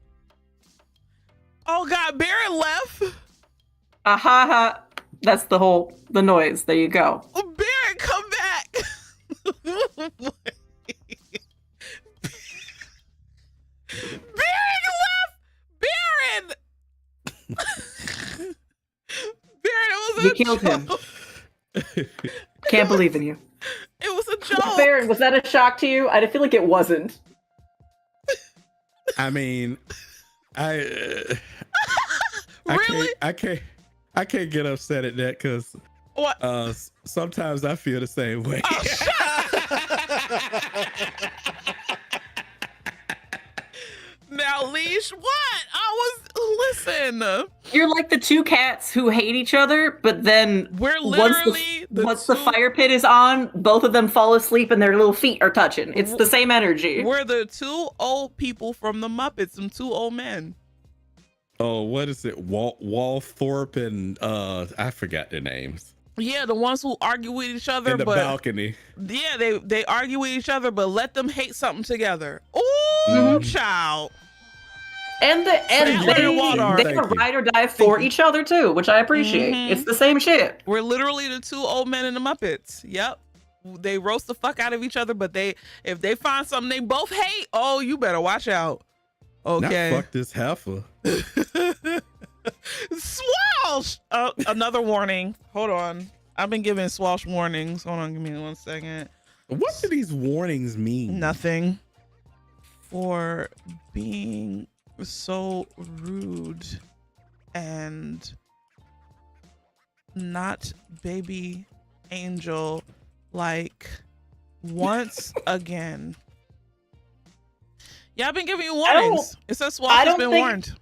Oh God, Baron left. Ahaha. That's the noise. There you go. Oh, Baron, come back. Baron left. Baron. Baron, it was You a killed joke. him. Can't believe in you. It was a joke. Baron, was that a shock to you? I feel like it wasn't. I mean, Really? I can't get upset at that because What? Sometimes I feel the same way. Oh, now, Leesh, what? Listen. You're like the two cats who hate each other, but then We're literally once the fire pit is on, both of them fall asleep and their little feet are touching. It's the same energy. We're the two old people from the Muppets, some two old men. Oh, what is it? Walthorpe and I forgot their names. Yeah, the ones who argue with each other. In the balcony. Yeah, they argue with each other, but let them hate something together. Ooh, child. And they ride or die for each other too, which I appreciate. It's the same shit. We're literally the two old men in the Muppets. Yep. They roast the fuck out of each other, but if they find something they both hate, oh, you better watch out. Okay. Not fuck this heifer. Swalsh! Another warning. Hold on. I've been giving Swalsh warnings. Hold on, give me 1 second. What do these warnings mean? Nothing. for being so rude and not baby angel like once again. Yeah, I've been giving you warnings. It says Swamp has been warned.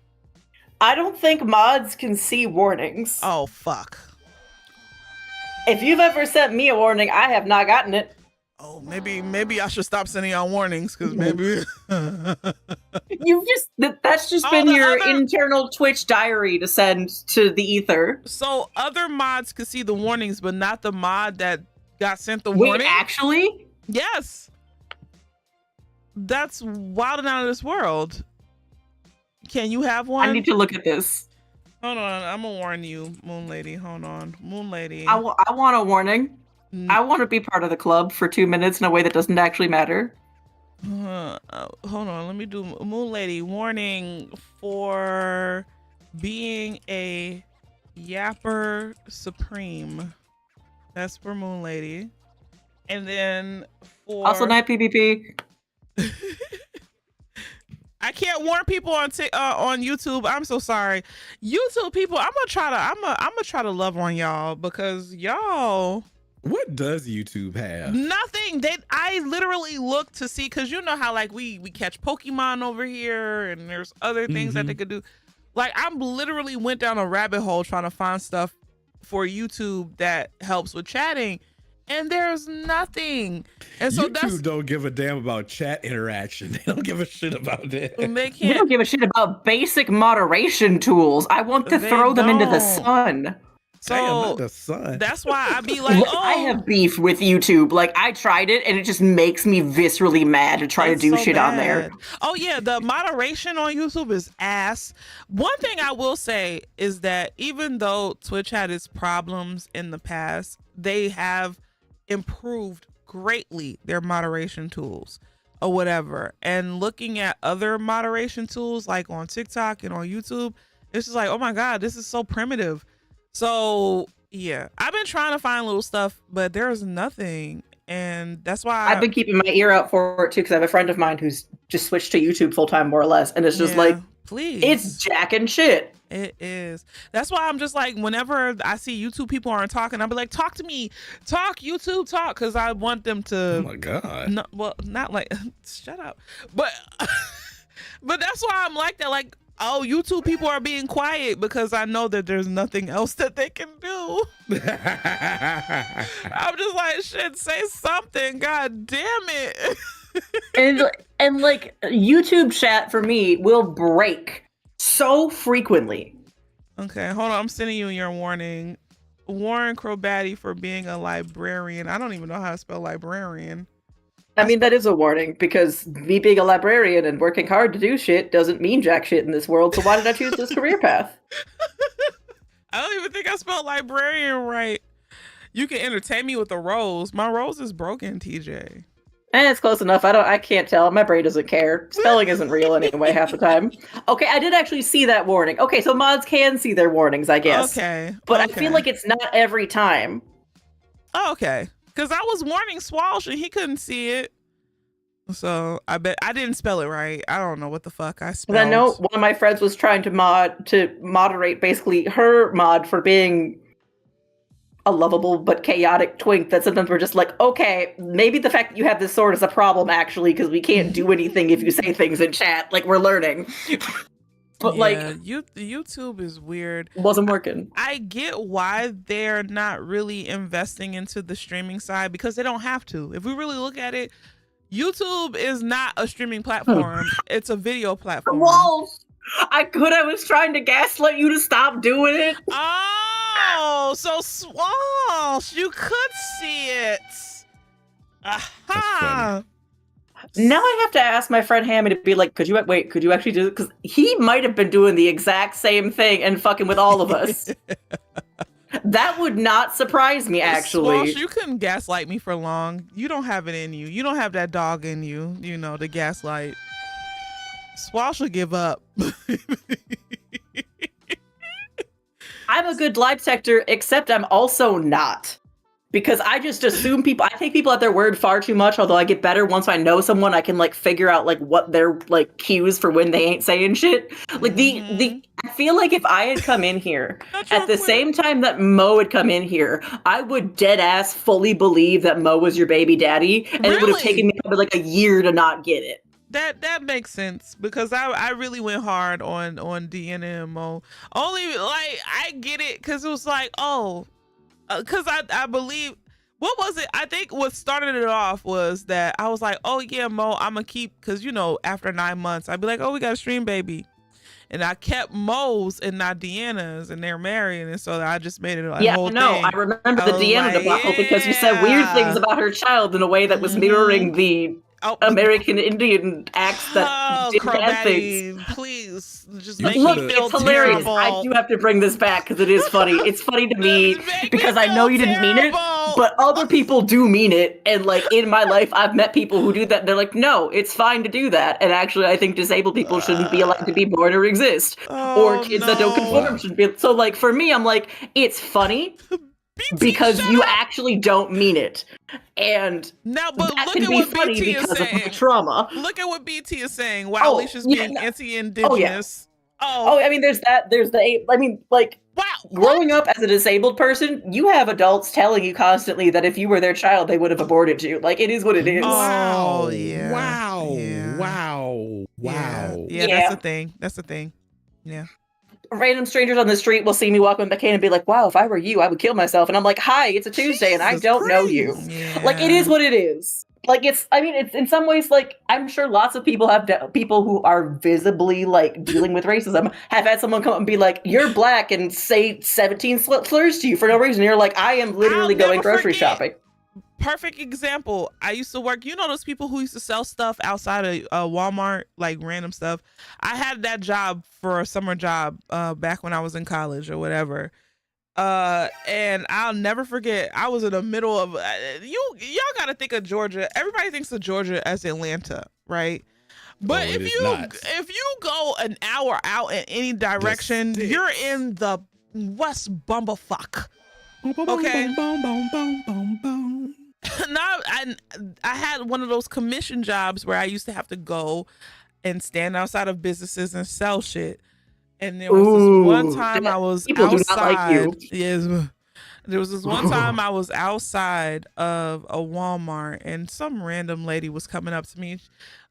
I don't think mods can see warnings. Oh, fuck. If you've ever sent me a warning, I have not gotten it. Oh, maybe I should stop sending out warnings because maybe That's just been your internal Twitch diary to send to the ether. So other mods could see the warnings, but not the mod that got sent the warning. Wait, actually? Yes. That's wild and out of this world. Can you have one? I need to look at this. Hold on, I'm gonna warn you, Moon Lady. Hold on, Moon Lady. I want a warning. I want to be part of the club for 2 minutes in a way that doesn't actually matter. Hold on, let me do Moon Lady. Warning for being a Yapper Supreme. That's for Moon Lady. And then for... Also not PvP. I can't warn people on YouTube. I'm so sorry. YouTube people, I'm gonna try to love on y'all because y'all... What does YouTube have? Nothing. I literally look to see, because you know how like we catch Pokemon over here and there's other things that they could do. Like I'm literally went down a rabbit hole trying to find stuff for YouTube that helps with chatting, and there's nothing. And so YouTube don't give a damn about chat interaction. They don't give a shit about that. We don't give a shit about basic moderation tools. I want to throw them into the sun. So the sun. That's why I be like, oh, I have beef with YouTube. Like I tried it and it just makes me viscerally mad to try to do shit on there. Oh yeah, the moderation on YouTube is ass. One thing I will say is that even though Twitch had its problems in the past, they have improved greatly their moderation tools or whatever. And looking at other moderation tools like on TikTok and on YouTube, it's just like, oh my God, this is so primitive. So yeah, I've been trying to find little stuff, but there's nothing. And that's why I've been keeping my ear out for it too, because I have a friend of mine who's just switched to YouTube full time, more or less. And it's just like, please, it's jacking shit. It is. That's why I'm just like, whenever I see YouTube people aren't talking, I'll be like, talk to me, talk YouTube, talk, because I want them to. Oh my God. No, well, not like, shut up. But that's why I'm like that. Like, oh, YouTube people are being quiet because I know that there's nothing else that they can do. I'm just like, shit, say something. God damn it. and like YouTube chat for me will break so frequently. Okay, hold on. I'm sending you your warning. Warren Crowbatty for being a librarian. I don't even know how to spell librarian. I mean, that is a warning, because me being a librarian and working hard to do shit doesn't mean jack shit in this world, so why did I choose this career path? I don't even think I spelled librarian right. You can entertain me with a rose. My rose is broken, TJ. It's close enough. I can't tell. My brain doesn't care. Spelling isn't real anyway half the time. Okay, I did actually see that warning. Okay, so mods can see their warnings, I guess. Okay. But I feel like it's not every time. Oh, okay. Because I was warning Swalsh and he couldn't see it. So I bet I didn't spell it right. I don't know what the fuck I spelled. I know one of my friends was trying to moderate basically her mod for being a lovable but chaotic twink that sometimes we're just like, okay, maybe the fact that you have this sword is a problem actually, because we can't do anything if you say things in chat. Like, we're learning. But like, YouTube is weird. Wasn't working. I get why they're not really investing into the streaming side, because they don't have to. If we really look at it, YouTube is not a streaming platform. It's a video platform. Whoa! I was trying to gaslight you to stop doing it. Oh, so Swalsh, you could see it. Aha. Now I have to ask my friend Hammy to be like, could you actually do it? Because he might have been doing the exact same thing and fucking with all of us. That would not surprise me, actually. Swalsh, you couldn't gaslight me for long. You don't have it in you. You don't have that dog in you, you know, to gaslight. Swalsh will give up. I'm a good lie detector, except I'm also not. because I just assume people. I take people at their word far too much. Although I get better once I know someone, I can like figure out like what their like cues for when they ain't saying shit. Like the I feel like if I had come in here at the same time that Mo had come in here, I would dead ass fully believe that Mo was your baby daddy, and it would have taken me probably like a year to not get it. That makes sense because I really went hard on Deanna and Mo. Only like I get it because it was like because I believe what was it? I think what started it off was that I was like, oh yeah, Mo, I'm gonna keep because after 9 months I'd be like, oh, we got a stream baby. And I kept Mo's and not Deanna's, and they're married, and so I just made it a whole thing. I remember the Deanna debacle because you said weird things about her child in a way that was mirroring the American Indian acts that did bad things. Please, just make Look, me feel it's hilarious. terrible. I do have to bring this back because it is funny. It's funny to me because I know you didn't mean it, but other people do mean it. And like in my life, I've met people who do that. And they're like, no, it's fine to do that. And actually, I think disabled people shouldn't be allowed to be born or exist, or kids that don't conform shouldn't be. So like for me, I'm like, it's funny. Because you actually don't mean it, and now, but that look can at be what funny BT is because saying. of my trauma. Look at what BT is saying. Wow, Leesh is being anti-indigenous. Oh, I mean, there's that. There's the. I mean, like, wow. Growing up as a disabled person, you have adults telling you constantly that if you were their child, they would have aborted you. Like, it is what it is. Oh yeah. Wow. Yeah. Wow. Yeah, that's the thing. That's the thing. Yeah. Random strangers on the street will see me walking back in and be like, wow, if I were you, I would kill myself. And I'm like, hi, it's a Tuesday and I don't know you. Yeah. Like, it is what it is. Like, it's in some ways, like, I'm sure lots of people have people who are visibly, like, dealing with racism have had someone come up and be like, you're black, and say 17 slurs to you for no reason. You're like, I am literally going grocery shopping. Perfect example. I used to work, those people who used to sell stuff outside of Walmart, like random stuff. I had that job for a summer job back when I was in college or whatever. And I'll never forget, I was in the middle of y'all got to think of Georgia. Everybody thinks of Georgia as Atlanta, right? But if you go an hour out in any direction, you're in the West Bumblefuck. Okay. Now I had one of those commission jobs where I used to have to go and stand outside of businesses and sell shit. And there was this one time I was outside. Yes, there was this one time I was outside of a Walmart and some random lady was coming up to me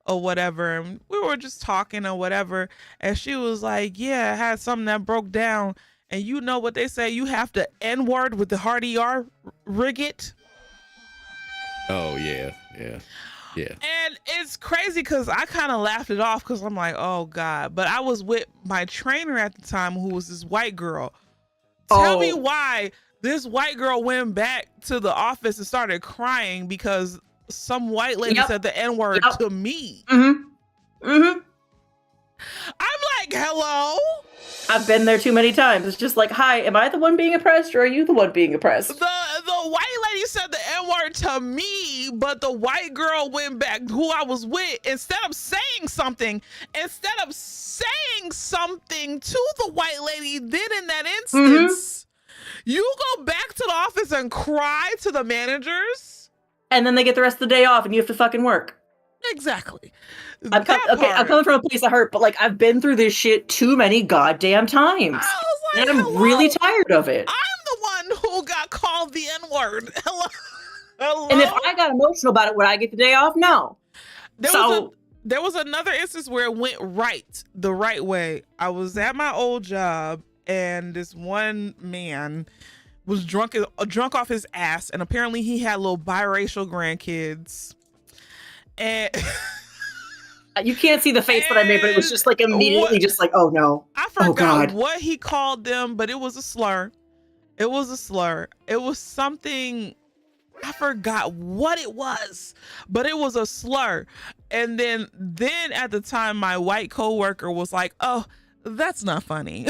or whatever, and we were just talking or whatever, and she was like, yeah, I had something that broke down, and you know what they say, you have to N-word with the hard ER, rig it. Oh yeah. And it's crazy because I kind of laughed it off because I'm like, oh God. But I was with my trainer at the time who was this white girl. Tell me why this white girl went back to the office and started crying because some white lady said the N-word to me. I'm like, hello? I've been there too many times. It's just like, hi, am I the one being oppressed or are you the one being oppressed? The white lady said the N-word to me, but the white girl went back, who I was with, instead of saying something to the white lady, then in that instance, you go back to the office and cry to the managers. And then they get the rest of the day off and you have to fucking work. Exactly. I'm coming from a place of hurt, but like I've been through this shit too many goddamn times. I was like, and I'm really tired of it. I'm the one who got called the N-word. Hello. And if I got emotional about it, would I get the day off? No. There was another instance where it went the right way. I was at my old job and this one man was drunk off his ass, and apparently he had little biracial grandkids. And you can't see the face that I made, but it was just like immediately just like, oh no. I forgot what he called them, but it was a slur. It was something, I forgot what it was, but it was a slur. And then at the time, my white coworker was like, oh, that's not funny.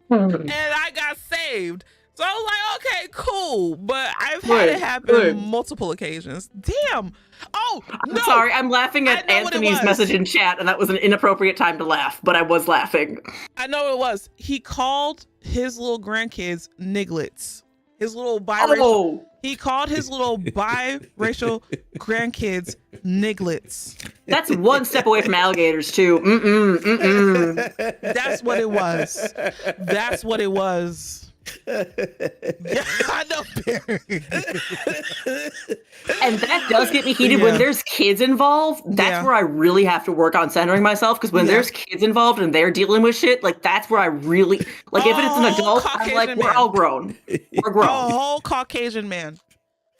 And I got saved. So I was like, okay, cool. But I've had it happen multiple occasions. Damn. Oh, I'm sorry. I'm laughing at Anthony's message in chat, and that was an inappropriate time to laugh, but I was laughing. I know it was. He called his little grandkids nigglets. his little biracial. Oh, He called his little biracial grandkids nigglets. that's one step away from alligators too. That's what it was. That's what it was. Yeah, I know. And that does get me heated when there's kids involved. That's where I really have to work on centering myself, because when there's kids involved and they're dealing with shit, like that's where I really like. If it's an adult, I'm like, we're all grown. We're grown. A whole Caucasian man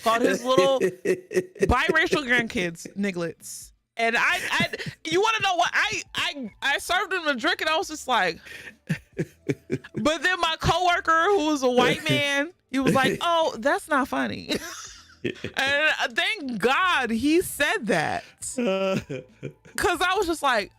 called his little biracial grandkids nigglets. And I you want to know what? I served him a drink and I was just like, but then my coworker, who was a white man, he was like, oh, that's not funny. And thank God he said that. Because I was just like,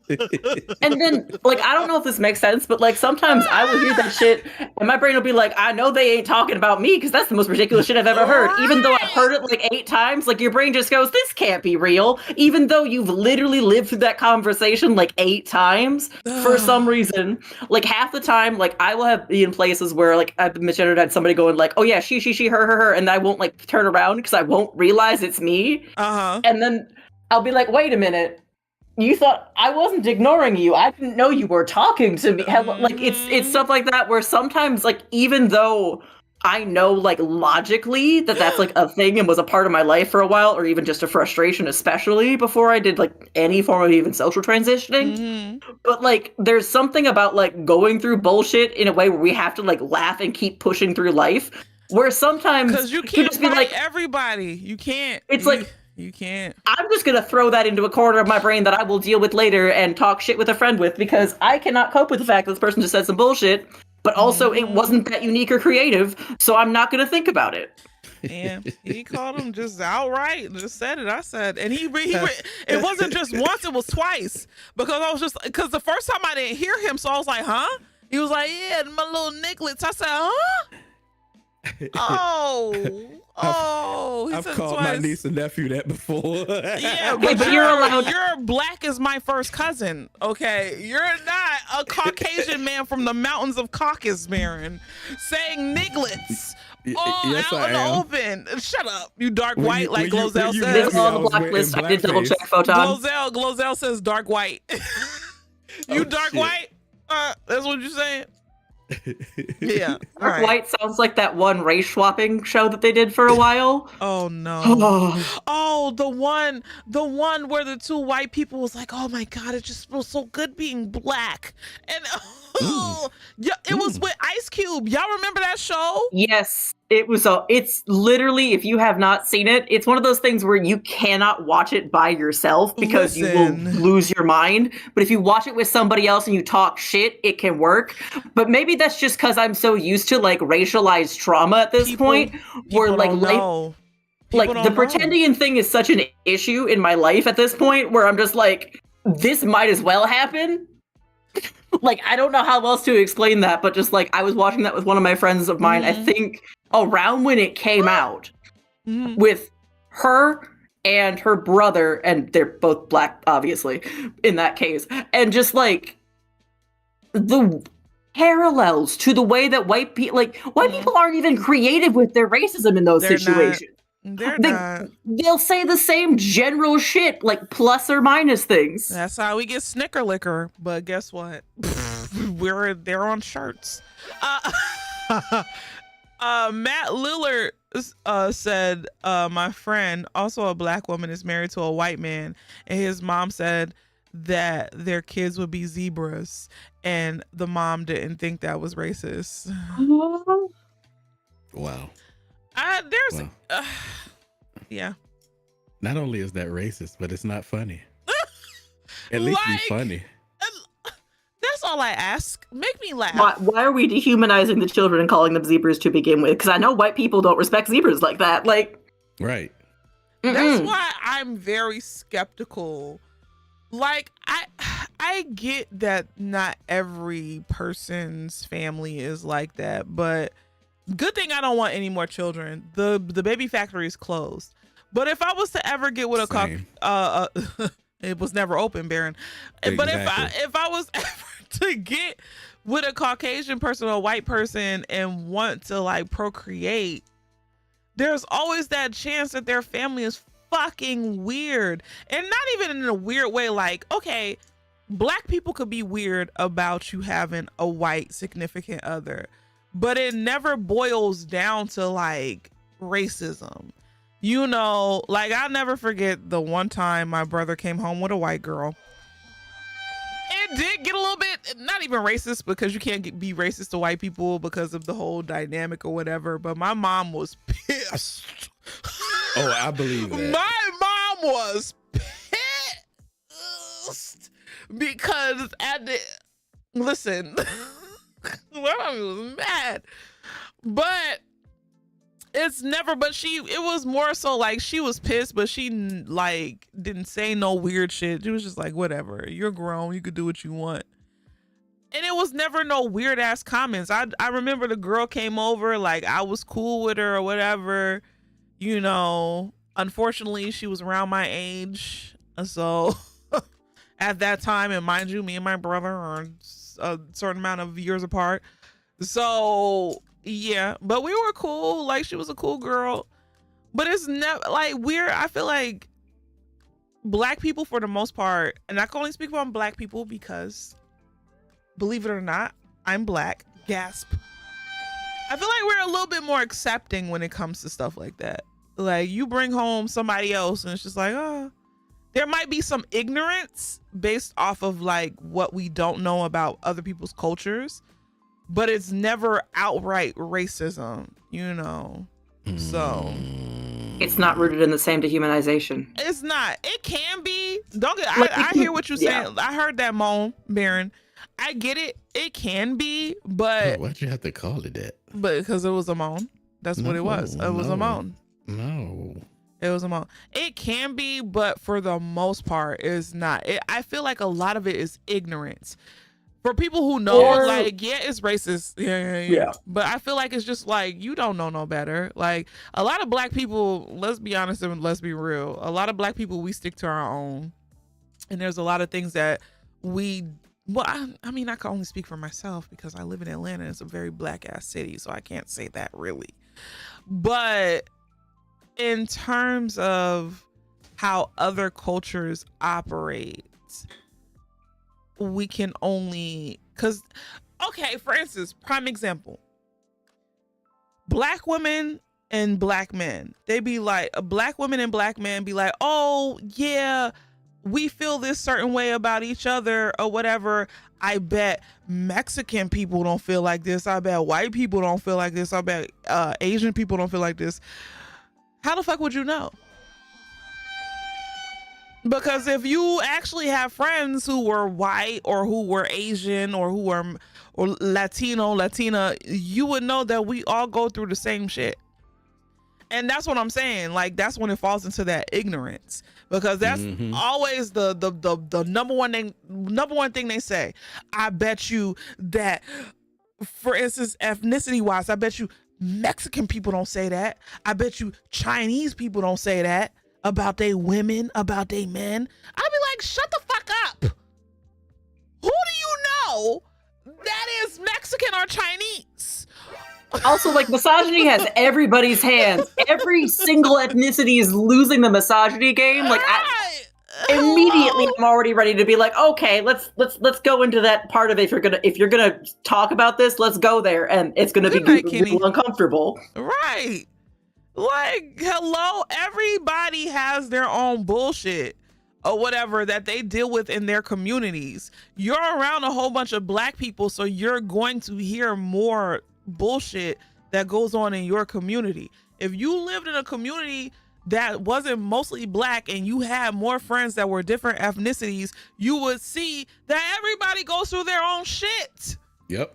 and then, like, I don't know if this makes sense, but like sometimes I will hear that shit and my brain will be like, I know they ain't talking about me because that's the most ridiculous shit I've ever heard. Even though I've heard it like 8 times, like your brain just goes, this can't be real. Even though you've literally lived through that conversation like 8 times for some reason. Like half the time, like I will have be in places where like I've misgendered, had somebody going like, oh yeah, she, her, and I won't like turn around because I won't realize it's me. And then I'll be like, wait a minute. You thought I wasn't ignoring you. I didn't know you were talking to me. Like it's stuff like that where sometimes like even though I know like logically that that's like a thing and was a part of my life for a while, or even just a frustration, especially before I did like any form of even social transitioning. But like there's something about like going through bullshit in a way where we have to like laugh and keep pushing through life. Where sometimes because you can't just be like everybody. You can't. It's like. You can't. I'm just going to throw that into a corner of my brain that I will deal with later and talk shit with a friend with, because I cannot cope with the fact that this person just said some bullshit, but also it wasn't that unique or creative, so I'm not going to think about it. And he called him just outright, just said it. I said, and he it wasn't just once, it was twice, because I was just, because the first time I didn't hear him, so I was like, huh? He was like, yeah, my little nigglets. I said, huh? Oh, I've called my niece and nephew that before. Yeah, okay, but you're allowed. You're black as my first cousin. Okay, you're not a Caucasian man from the mountains of Caucasus, Baron, saying nigglets. Yes, out I in the am. open. Shut up, you dark white, like Glozell says. This is on the black list. I did double check Photon. Glozell says dark white. You dark shit. white? That's what you're saying? Yeah. Dark White sounds like that one race swapping show that they did for a while. Oh no. Oh, the one where the 2 white people was like, oh my God, it just feels so good being black. And yeah, it was with Ice Cube. Y'all remember that show? Yes. It's literally, if you have not seen it, it's one of those things where you cannot watch it by yourself because you will lose your mind. But if you watch it with somebody else and you talk shit, it can work. But maybe that's just because I'm so used to like racialized trauma at this point, where like the pretending thing is such an issue in my life at this point, where I'm just like, this might as well happen. Like, I don't know how else to explain that, but just like I was watching that with one of my friends of mine, I think around when it came out, with her and her brother, and they're both black, obviously, in that case, and just like the parallels to the way that white people aren't even creative with their racism in those situations. They'll say the same general shit, like plus or minus things. That's how we get Snicker Liquor. But guess what? They're on shirts. Matt Lillard said, my friend, also a black woman, is married to a white man, and his mom said that their kids would be zebras, and the mom didn't think that was racist. Wow. Yeah. Not only is that racist, but it's not funny. At least be funny. That's all I ask. Make me laugh. Why are we dehumanizing the children and calling them zebras to begin with? Because I know white people don't respect zebras like that. Like, right. That's why I'm very skeptical. Like, I get that not every person's family is like that, but good thing I don't want any more children. The baby factory is closed. But if I was to ever get with it was never open, Baron. Exactly. But if I was ever to get with a Caucasian person or a white person and want to like procreate, there's always that chance that their family is fucking weird. And not even in a weird way, like, okay, black people could be weird about you having a white significant other, but it never boils down to like racism. You know, like I'll never forget the one time my brother came home with a white girl. It did get a little bit, not even racist, because you can't be racist to white people because of the whole dynamic or whatever, but my mom was pissed. Oh, I believe that. My mom was pissed because listen, my mom was mad, but it's never, but it was more so like she was pissed, but she like didn't say no weird shit. She was just like, whatever, you're grown, you could do what you want. And it was never no weird ass comments. I remember the girl came over, like I was cool with her or whatever, you know. Unfortunately, she was around my age. So at that time, and mind you, me and my brother are a certain amount of years apart. So yeah, but we were cool. Like she was a cool girl, but it's never like weird. I feel like black people, for the most part, and I can only speak about black people because, believe it or not, I'm black. Gasp. I feel like we're a little bit more accepting when it comes to stuff like that. Like you bring home somebody else and it's just like, oh, there might be some ignorance based off of like what we don't know about other people's cultures, but it's never outright racism, you know? So it's not rooted in the same dehumanization. It's not. It can be. Don't get, I hear what you're saying. I heard that moan, Baron. I get it. It can be, but Why'd you have to call it that? But because it was a moan. That's what it was. It was a moan. No. It was a moan. It can be, but for the most part, it's not. I feel like a lot of it is ignorance. For people who know, like, yeah, it's racist. Yeah. But I feel like it's just like, you don't know no better. Like, a lot of black people, let's be honest and let's be real. A lot of black people, we stick to our own. And there's a lot of things that I mean, I can only speak for myself because I live in Atlanta. It's a very black ass city, so I can't say that really. But in terms of how other cultures operate, we can only, okay, for instance, prime example, black women and black men, they be like, black women and black men be like, oh yeah, we feel this certain way about each other or whatever. I bet Mexican people don't feel like this. I bet white people don't feel like this. I bet Asian people don't feel like this. How the fuck would you know? Because if you actually have friends who were white or who were Asian or who were or Latino, Latina, you would know that we all go through the same shit. And that's what I'm saying. Like, that's when it falls into that ignorance, because that's always the number one thing they say. I bet you that, for instance, ethnicity wise, I bet you Mexican people don't say that. I bet you Chinese people don't say that about they women, about they men. I'd be like, shut the fuck up. Who do you know that is Mexican or Chinese? Also, like, misogyny has everybody's hands. Every single ethnicity is losing the misogyny game. Like, immediately I'm already ready to be like, okay, let's go into that part of it. If you're gonna talk about this, let's go there, and it's gonna be uncomfortable. Right. Like, hello, everybody has their own bullshit or whatever that they deal with in their communities. You're around a whole bunch of black people, so you're going to hear more bullshit that goes on in your community. If you lived in a community that wasn't mostly black and you had more friends that were different ethnicities, you would see that everybody goes through their own shit. Yep.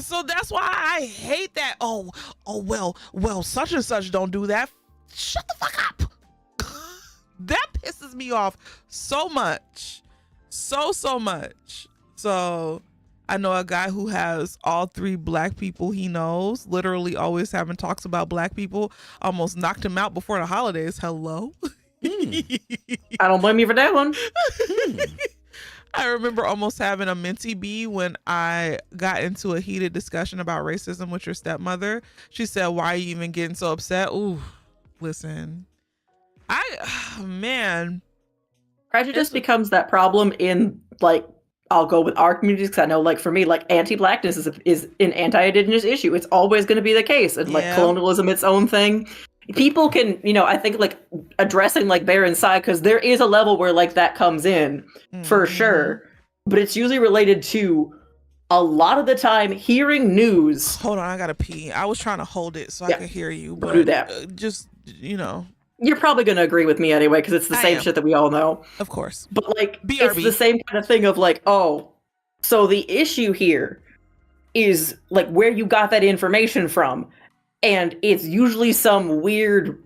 So that's why I hate that. Oh, well, such and such don't do that. Shut the fuck up. That pisses me off so much. So much. So I know a guy who has all 3 black people he knows, literally always having talks about black people, almost knocked him out before the holidays. Hello. I don't blame you for that one. I remember almost having a mentee bee when I got into a heated discussion about racism with your stepmother. She said, "Why are you even getting so upset?" Ooh, listen, man. Prejudice becomes that problem in, like, I'll go with our communities, because I know, like, for me, like, anti-blackness is an anti-indigenous issue. It's always going to be the case. And, like, colonialism, its own thing. People can, I think, like, addressing, like, Baron's side, because there is a level where, like, that comes in, for sure. But it's usually related to, a lot of the time, hearing news. Hold on, I gotta pee. I was trying to hold it so I could hear you, but do that. Just, You're probably going to agree with me anyway, because it's the same shit that we all know. Of course. But, like, BRB. It's the same kind of thing of, like, oh, so the issue here is, like, where you got that information from. And it's usually some weird,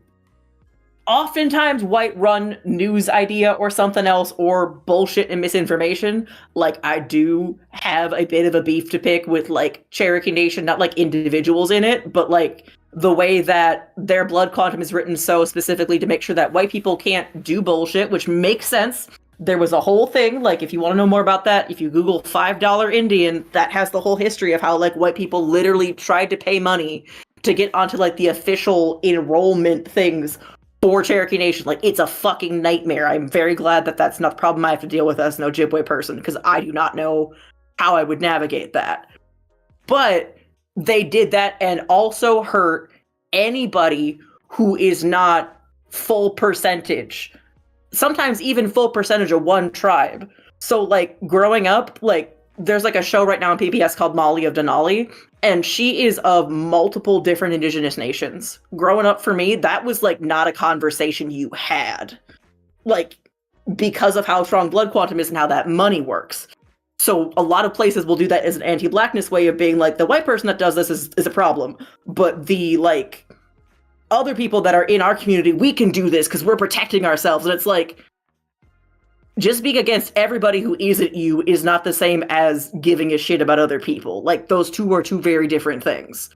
oftentimes white-run news idea or something else, or bullshit and misinformation. Like, I do have a bit of a beef to pick with, like, Cherokee Nation, not, like, individuals in it, but, like, the way that their blood quantum is written so specifically to make sure that white people can't do bullshit, which makes sense. There was a whole thing, like, if you want to know more about that, if you Google $5 Indian, that has the whole history of how, like, white people literally tried to pay money to get onto, like, the official enrollment things for Cherokee Nation. Like, it's a fucking nightmare. I'm very glad that that's not the problem I have to deal with as an Ojibwe person, because I do not know how I would navigate that. But they did that and also hurt anybody who is not full percentage. Sometimes even full percentage of one tribe. So, like, growing up, like, there's, like, a show right now on PBS called Molly of Denali, and she is of multiple different indigenous nations. Growing up for me, that was, like, not a conversation you had. Like, because of how strong blood quantum is and how that money works. So a lot of places will do that as an anti-blackness way of being like, the white person that does this is a problem. But the, like, other people that are in our community, we can do this because we're protecting ourselves. And it's like, just being against everybody who isn't you is not the same as giving a shit about other people. Like, those two are two very different things.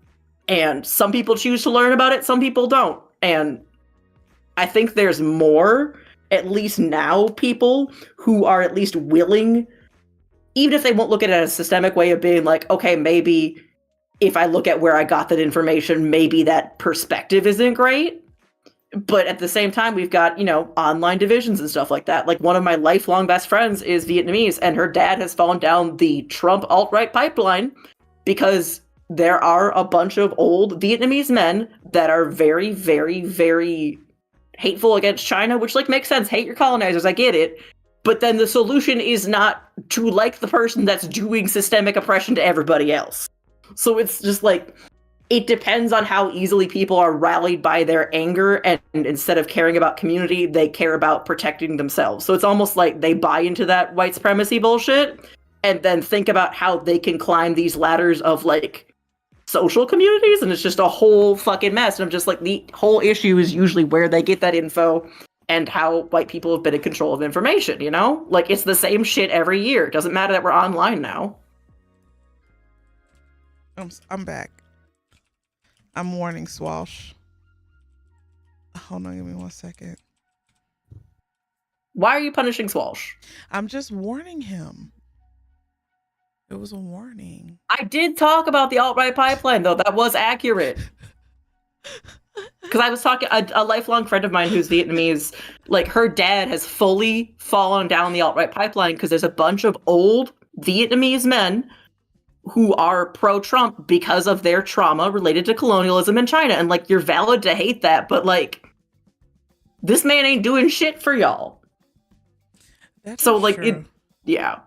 And some people choose to learn about it, some people don't. And I think there's more, at least now, people who are at least willing, even if they won't look at it as a systemic way of being like, okay, maybe if I look at where I got that information, maybe that perspective isn't great. But at the same time, we've got, online divisions and stuff like that. Like, one of my lifelong best friends is Vietnamese, and her dad has fallen down the Trump alt-right pipeline because there are a bunch of old Vietnamese men that are very, very, very hateful against China, which, like, makes sense. Hate your colonizers, I get it. But then the solution is not to like the person that's doing systemic oppression to everybody else. So it's just like, it depends on how easily people are rallied by their anger, and instead of caring about community, they care about protecting themselves. So it's almost like they buy into that white supremacy bullshit and then think about how they can climb these ladders of, like, social communities, and it's just a whole fucking mess. And I'm just like, the whole issue is usually where they get that info and how white people have been in control of information, Like, it's the same shit every year. It doesn't matter that we're online now. I'm back. I'm warning Swash. Hold on, give me 1 second. Why are you punishing Swalsh? I'm just warning him. It was a warning. I did talk about the alt-right pipeline, though. That was accurate. Because I was talking, a lifelong friend of mine who's Vietnamese, like, her dad has fully fallen down the alt-right pipeline because there's a bunch of old Vietnamese men who are pro-Trump because of their trauma related to colonialism in China. And, like, you're valid to hate that, but, like, this man ain't doing shit for y'all. That's so, like, true. Yeah.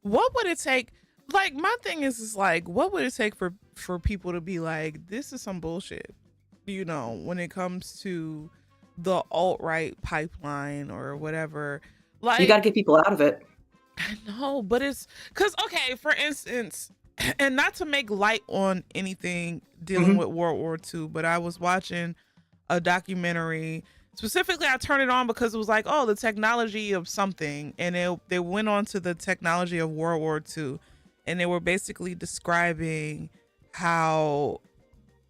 What would it take? Like, my thing is like, what would it take for people to be like, this is some bullshit? When it comes to the alt-right pipeline or whatever. Like, you gotta get people out of it. I know, but it's because, okay, for instance, and not to make light on anything dealing with World War II, but I was watching a documentary. Specifically, I turned it on because it was like, oh, the technology of something. And they went on to the technology of World War II. And they were basically describing how,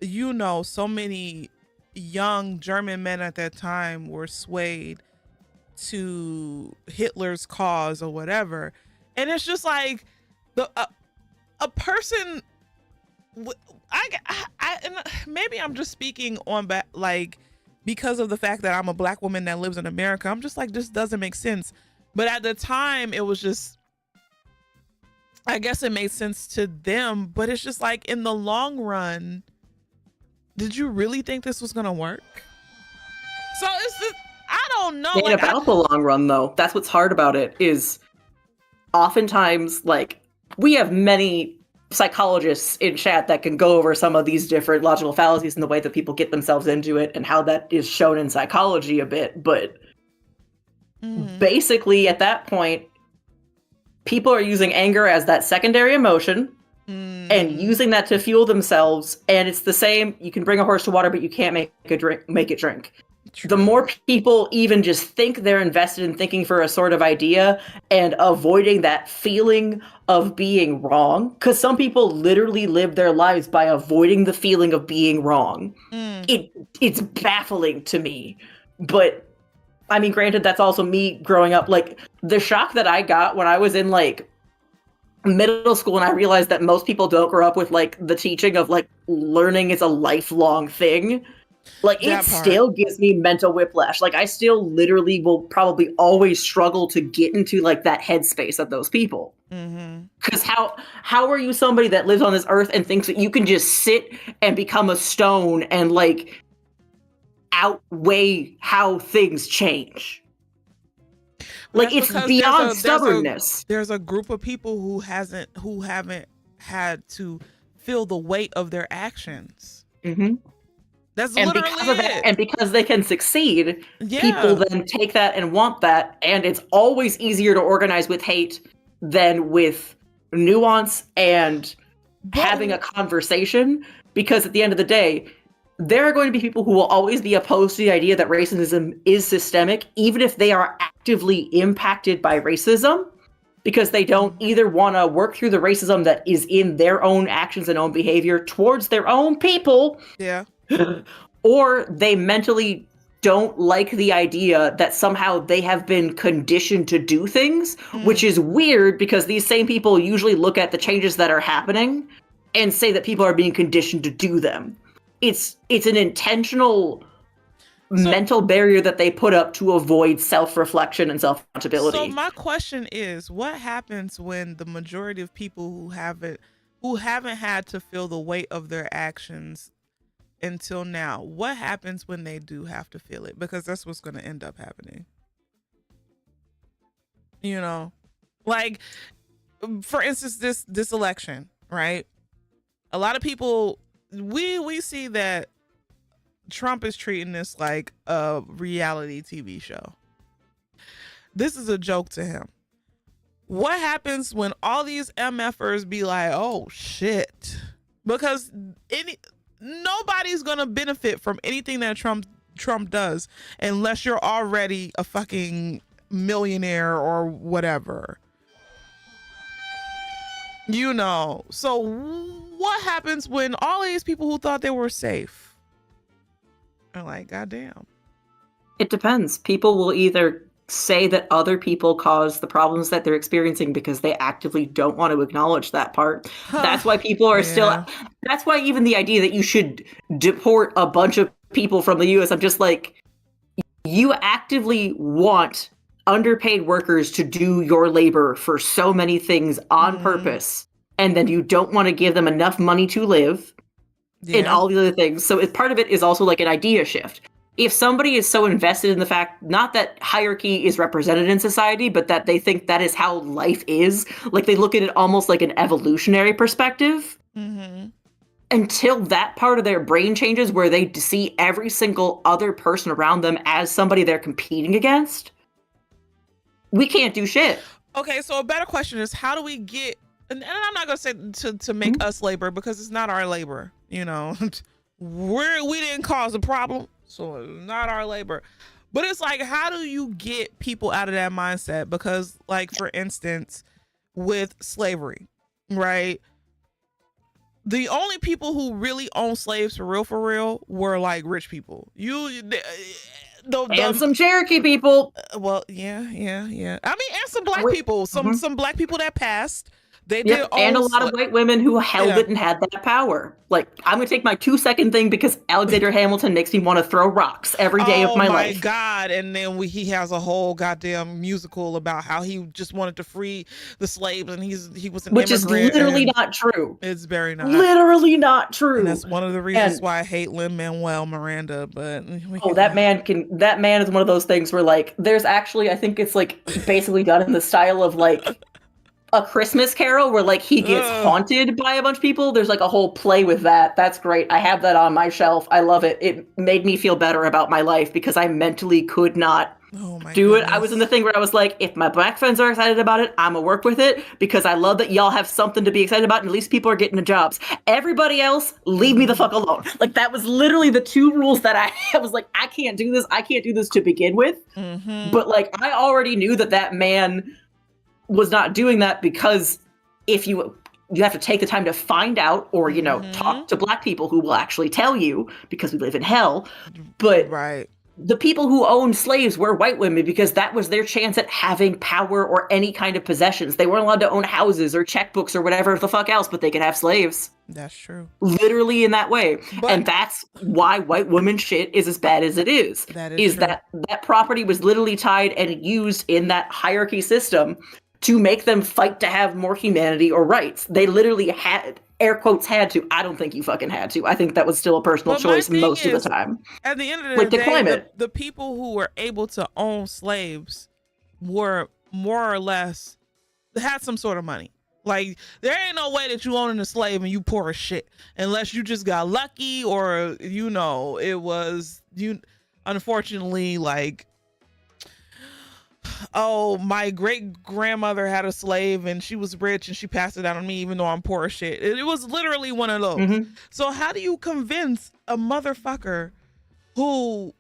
so many young German men at that time were swayed to Hitler's cause or whatever. And it's just like a person. And maybe I'm just speaking on like because of the fact that I'm a black woman that lives in America. I'm just like, this doesn't make sense. But at the time, it was just, I guess it made sense to them. But it's just like, in the long run, did you really think this was gonna work? So it's just, I don't know. And about the long run, though, that's what's hard about it is oftentimes, like, we have many psychologists in chat that can go over some of these different logical fallacies and the way that people get themselves into it and how that is shown in psychology a bit. But basically, at that point, people are using anger as that secondary emotion and using that to fuel themselves. And it's the same. You can bring a horse to water, but you can't make it drink. True. The more people even just think they're invested in thinking for a sort of idea and avoiding that feeling of being wrong, because some people literally live their lives by avoiding the feeling of being wrong. It's baffling to me. But I mean, granted, that's also me growing up. Like, the shock that I got when I was in like middle school and I realized that most people don't grow up with like the teaching of like learning is a lifelong thing. Like, it still gives me mental whiplash. Like, I still literally will probably always struggle to get into like that headspace of those people. Because how are you somebody that lives on this earth and thinks that you can just sit and become a stone and like outweigh how things change? Like, it's beyond stubbornness. There's a group of people who haven't had to feel the weight of their actions. That's literally it. And because they can succeed, people then take that and want that. And it's always easier to organize with hate than with nuance and having a conversation. Because at the end of the day, there are going to be people who will always be opposed to the idea that racism is systemic, even if they are actively impacted by racism, because they don't either want to work through the racism that is in their own actions and own behavior towards their own people. Yeah. Or they mentally don't like the idea that somehow they have been conditioned to do things, which is weird because these same people usually look at the changes that are happening and say that people are being conditioned to do them. It's an intentional mental barrier that they put up to avoid self-reflection and self-accountability. So my question is, what happens when the majority of people who haven't had to feel the weight of their actions until now, what happens when they do have to feel it? Because that's what's going to end up happening. You know, like, for instance, this election, right? A lot of people, we see that Trump is treating this like a reality TV show. This is a joke to him. What happens when all these MFers be like, oh shit? Because nobody's gonna benefit from anything that Trump does unless you're already a fucking millionaire or whatever. You know, so what happens when all these people who thought they were safe are like, goddamn? It depends. People will either say that other people cause the problems that they're experiencing because they actively don't want to acknowledge that part. That's why people are still, that's why even the idea that you should deport a bunch of people from the US, I'm just like, you actively want underpaid workers to do your labor for so many things on purpose, and then you don't want to give them enough money to live and all the other things. So part of it is also like an idea shift. If somebody is so invested in the fact, not that hierarchy is represented in society, but that they think that is how life is, like they look at it almost like an evolutionary perspective, until that part of their brain changes where they see every single other person around them as somebody they're competing against, we can't do shit. Okay, so a better question is, how do we get, and I'm not going to say to make us labor, because it's not our labor, you know. We didn't cause the problem, so it's not our labor. But it's like, how do you get people out of that mindset? Because, like, for instance, with slavery, right? The only people who really owned slaves for real were like rich people. and some Cherokee people. Well, yeah. I mean, and some black Wait, people, some black people that passed. They Yep, did, and a lot of white women who held it and had that power. Like, I'm gonna take my 2-second thing because Alexander Hamilton makes me want to throw rocks every day of my life. Oh my God! And then he has a whole goddamn musical about how he just wanted to free the slaves, and he was an which is immigrant, literally not true. It's very not. Literally not true. And that's one of the reasons why I hate Lin-Manuel Miranda. But that man is one of those things where, like, there's actually, I think it's like basically done in the style of like A Christmas Carol, where like he gets haunted by a bunch of people. There's like a whole play with that. That's great. I have that on my shelf. I love it. It made me feel better about my life because I mentally could not do it. I was in the thing where I was like, if my black friends are excited about it, I'm gonna work with it because I love that y'all have something to be excited about and at least people are getting the jobs. Everybody else, leave me the fuck alone. Like, that was literally the 2 rules that I was like, I can't do this. I can't do this to begin with. But like, I already knew that man was not doing that because if you have to take the time to find out or, you know, talk to black people who will actually tell you because we live in hell. But the people who owned slaves were white women because that was their chance at having power or any kind of possessions. They weren't allowed to own houses or checkbooks or whatever the fuck else, but they could have slaves. That's true. Literally in that way. And that's why white woman shit is as bad as it is. That is true. that property was literally tied and used in that hierarchy system to make them fight to have more humanity or rights. They literally had, air quotes, had to. I don't think you fucking had to. I think that was still a personal choice most of the time. At the end of the day, the people who were able to own slaves were more or less, had some sort of money. Like, there ain't no way that you owning a slave and you poor as shit unless you just got lucky or, you know, it was, unfortunately, like, oh, my great grandmother had a slave and she was rich and she passed it down on me even though I'm poor as shit. It was literally one of those. So how do you convince a motherfucker who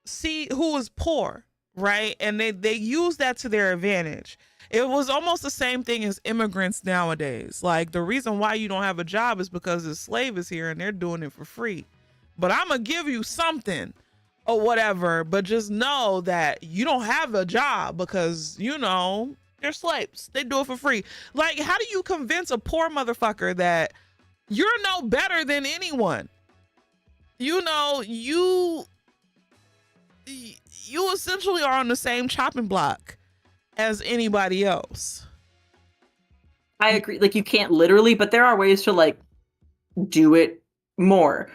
is poor, right? And they use that to their advantage. It was almost the same thing as immigrants nowadays. Like, the reason why you don't have a job is because the slave is here and they're doing it for free. But I'm gonna give you something or whatever, but just know that you don't have a job because, you know, they're slaves. They do it for free. Like, how do you convince a poor motherfucker that you're no better than anyone? You know, you essentially are on the same chopping block as anybody else. I agree. Like, you can't literally, but there are ways to, like, do it more.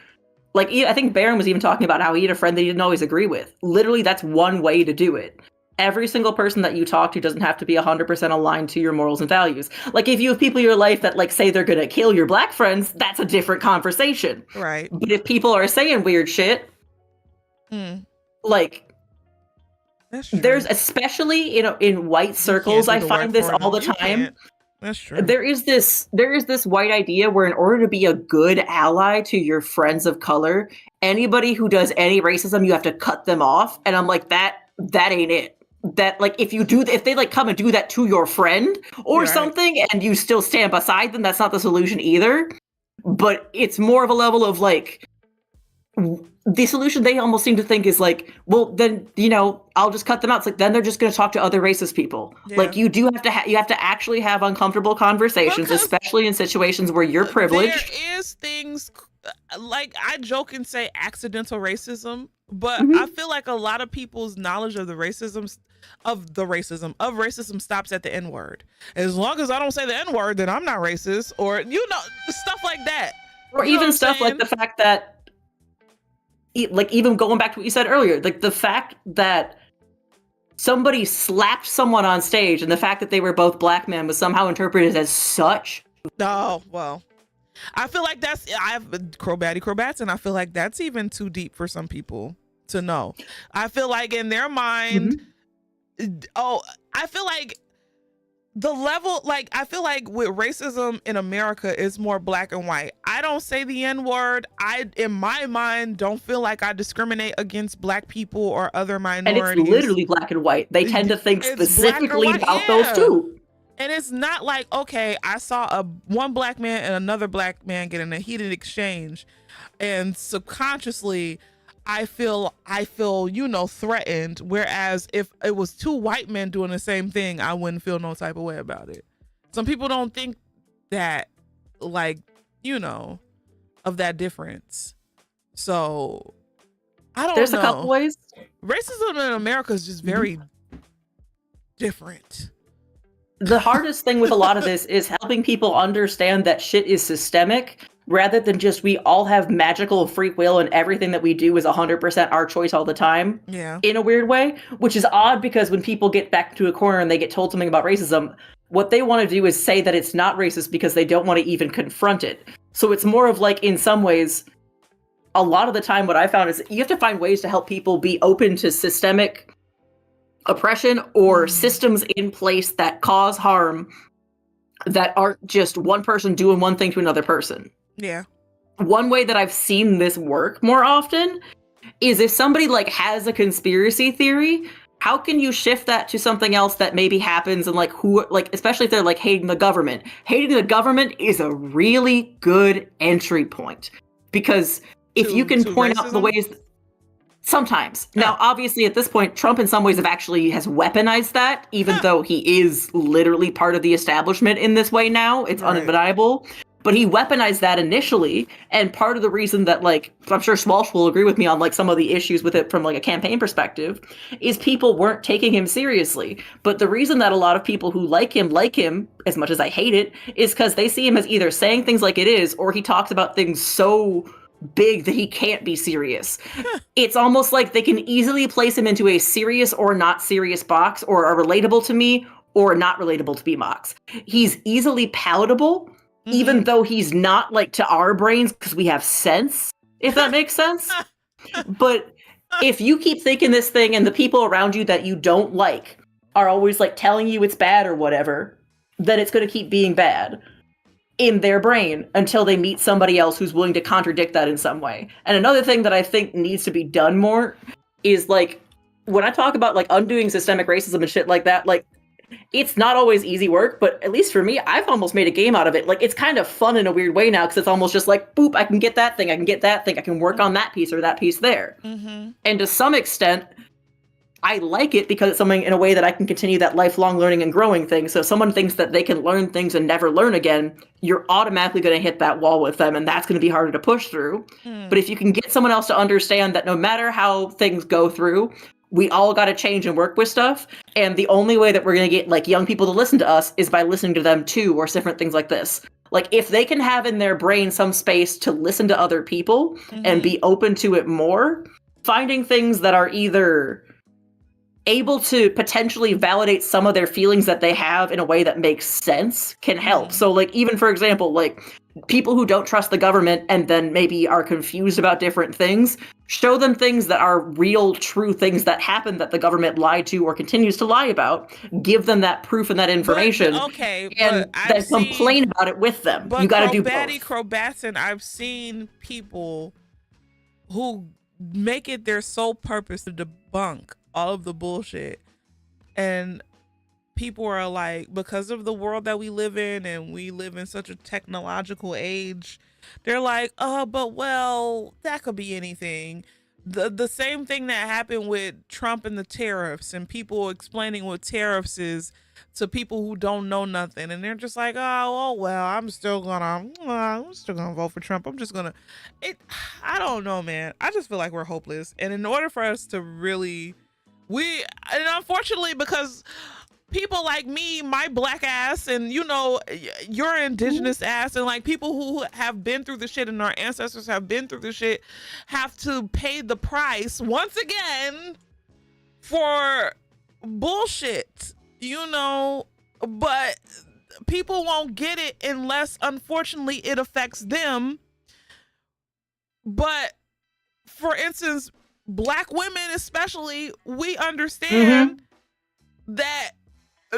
Like, I think Baron was even talking about how he had a friend that he didn't always agree with. Literally, that's one way to do it. Every single person that you talk to doesn't have to be 100% aligned to your morals and values. Like, if you have people in your life that, like, say they're going to kill your black friends, that's a different conversation. Right. But if people are saying weird shit, like, there's, especially, you know, in white circles, I find this all the time. That's true. There is this white idea where in order to be a good ally to your friends of color, anybody who does any racism, you have to cut them off. And I'm like, that ain't it. That, like, if they like come and do that to your friend or something and you still stand beside them, that's not the solution either. But it's more of a level of, like, the solution they almost seem to think is like, well, then, you know, I'll just cut them out. It's like, then they're just going to talk to other racist people. Yeah. Like, you do have to you have to actually have uncomfortable conversations, because especially in situations where you're privileged. There is things, like, I joke and say accidental racism, but I feel like a lot of people's knowledge of racism stops at the N-word. As long as I don't say the N-word, then I'm not racist, or, you know, stuff like that. Or even stuff like the fact that, like, even going back to what you said earlier, like, the fact that somebody slapped someone on stage and the fact that they were both black men was somehow interpreted as such. Oh, well, I feel like I have Crobats, and I feel like that's even too deep for some people to know. I feel like in their mind, I feel like the level, like, I feel like with racism in America is more black and white. I don't say the N-word. In my mind, don't feel like I discriminate against black people or other minorities. And it's literally black and white. They tend to think specifically about those two. And it's not like, okay, I saw one black man and another black man get in a heated exchange, and subconsciously I feel, you know, threatened. Whereas if it was two white men doing the same thing, I wouldn't feel no type of way about it. Some people don't think that, like, you know, of that difference. So I don't know. There's a couple ways. Racism in America is just very different. The hardest thing with a lot of this is helping people understand that shit is systemic rather than just we all have magical free will and everything that we do is 100% our choice all the time. Yeah. In a weird way, which is odd because when people get back to a corner and they get told something about racism, what they want to do is say that it's not racist because they don't want to even confront it. So it's more of like, in some ways, a lot of the time what I found is you have to find ways to help people be open to systemic oppression or systems in place that cause harm that aren't just one person doing one thing to another person. Yeah. One way that I've seen this work more often is if somebody like has a conspiracy theory, how can you shift that to something else that maybe happens and like who, like, especially if they're like hating the government. Hating the government is a really good entry point because if you can point out the ways. Sometimes. Now, obviously, at this point, Trump in some ways has weaponized that, even though he is literally part of the establishment in this way now. It's undeniable. But he weaponized that initially, and part of the reason that, like, I'm sure Swalsh will agree with me on, like, some of the issues with it from, like, a campaign perspective, is people weren't taking him seriously. But the reason that a lot of people who like him, as much as I hate it, is because they see him as either saying things like it is, or he talks about things so big that he can't be serious. It's almost like they can easily place him into a serious or not serious box, or a relatable to me or not relatable to me box. He's easily palatable, even though he's not, like, to our brains because we have sense, if that makes sense. But if you keep thinking this thing and the people around you that you don't like are always like telling you it's bad or whatever, then it's going to keep being bad in their brain until they meet somebody else who's willing to contradict that in some way. And another thing that I think needs to be done more is, like, when I talk about, like, undoing systemic racism and shit like that, like, it's not always easy work, but at least for me, I've almost made a game out of it. Like, it's kind of fun in a weird way now because it's almost just like, boop, I can get that thing, I can get that thing, I can work on that piece or that piece there. And to some extent, I like it because it's something in a way that I can continue that lifelong learning and growing thing. So if someone thinks that they can learn things and never learn again, you're automatically going to hit that wall with them, and that's going to be harder to push through. But if you can get someone else to understand that no matter how things go through, we all got to change and work with stuff. And the only way that we're going to get, like, young people to listen to us is by listening to them too, or different things like this. Like, if they can have in their brain some space to listen to other people and be open to it more, finding things that are either able to potentially validate some of their feelings that they have in a way that makes sense can help. So, like, even for example, like, people who don't trust the government and then maybe are confused about different things, show them things that are real, true things that happen that the government lied to or continues to lie about. Give them that proof and that information. But, okay, and then complain about it with them. You got to do both. Crobatson, I've seen people who make it their sole purpose to debunk all of the bullshit, and people are like, because of the world that we live in, and we live in such a technological age, they're like, but well, that could be anything. The same thing that happened with Trump and the tariffs, and people explaining what tariffs is to people who don't know nothing, and they're just like, oh well, I'm still gonna vote for Trump. I don't know, man. I just feel like we're hopeless, and in order for us to really, and unfortunately, because people like me, my black ass, and you know, your indigenous ass, and like people who have been through the shit and our ancestors have been through the shit, have to pay the price once again for bullshit, you know. But people won't get it unless, unfortunately, it affects them. But for instance, Black women especially, we understand that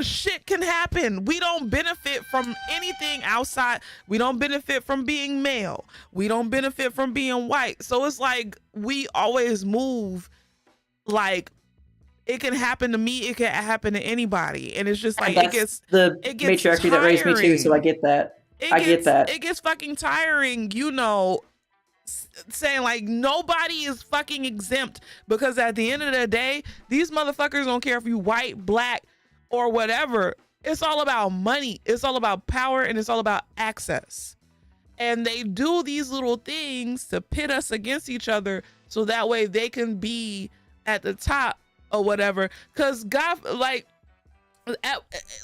shit can happen. We don't benefit from anything outside. We don't benefit from being male. We don't benefit from being white. So it's like we always move like it can happen to me, it can happen to anybody. And it's just like it gets matriarchy tiring. that raised me too, so I get that. I get that. It gets fucking tiring, you know. saying like nobody is fucking exempt, because at the end of the day, these motherfuckers don't care if you white, black, or whatever. It's all about money. It's all about power, and it's all about access. And they do these little things to pit us against each other so that way they can be at the top or whatever. Because God, like,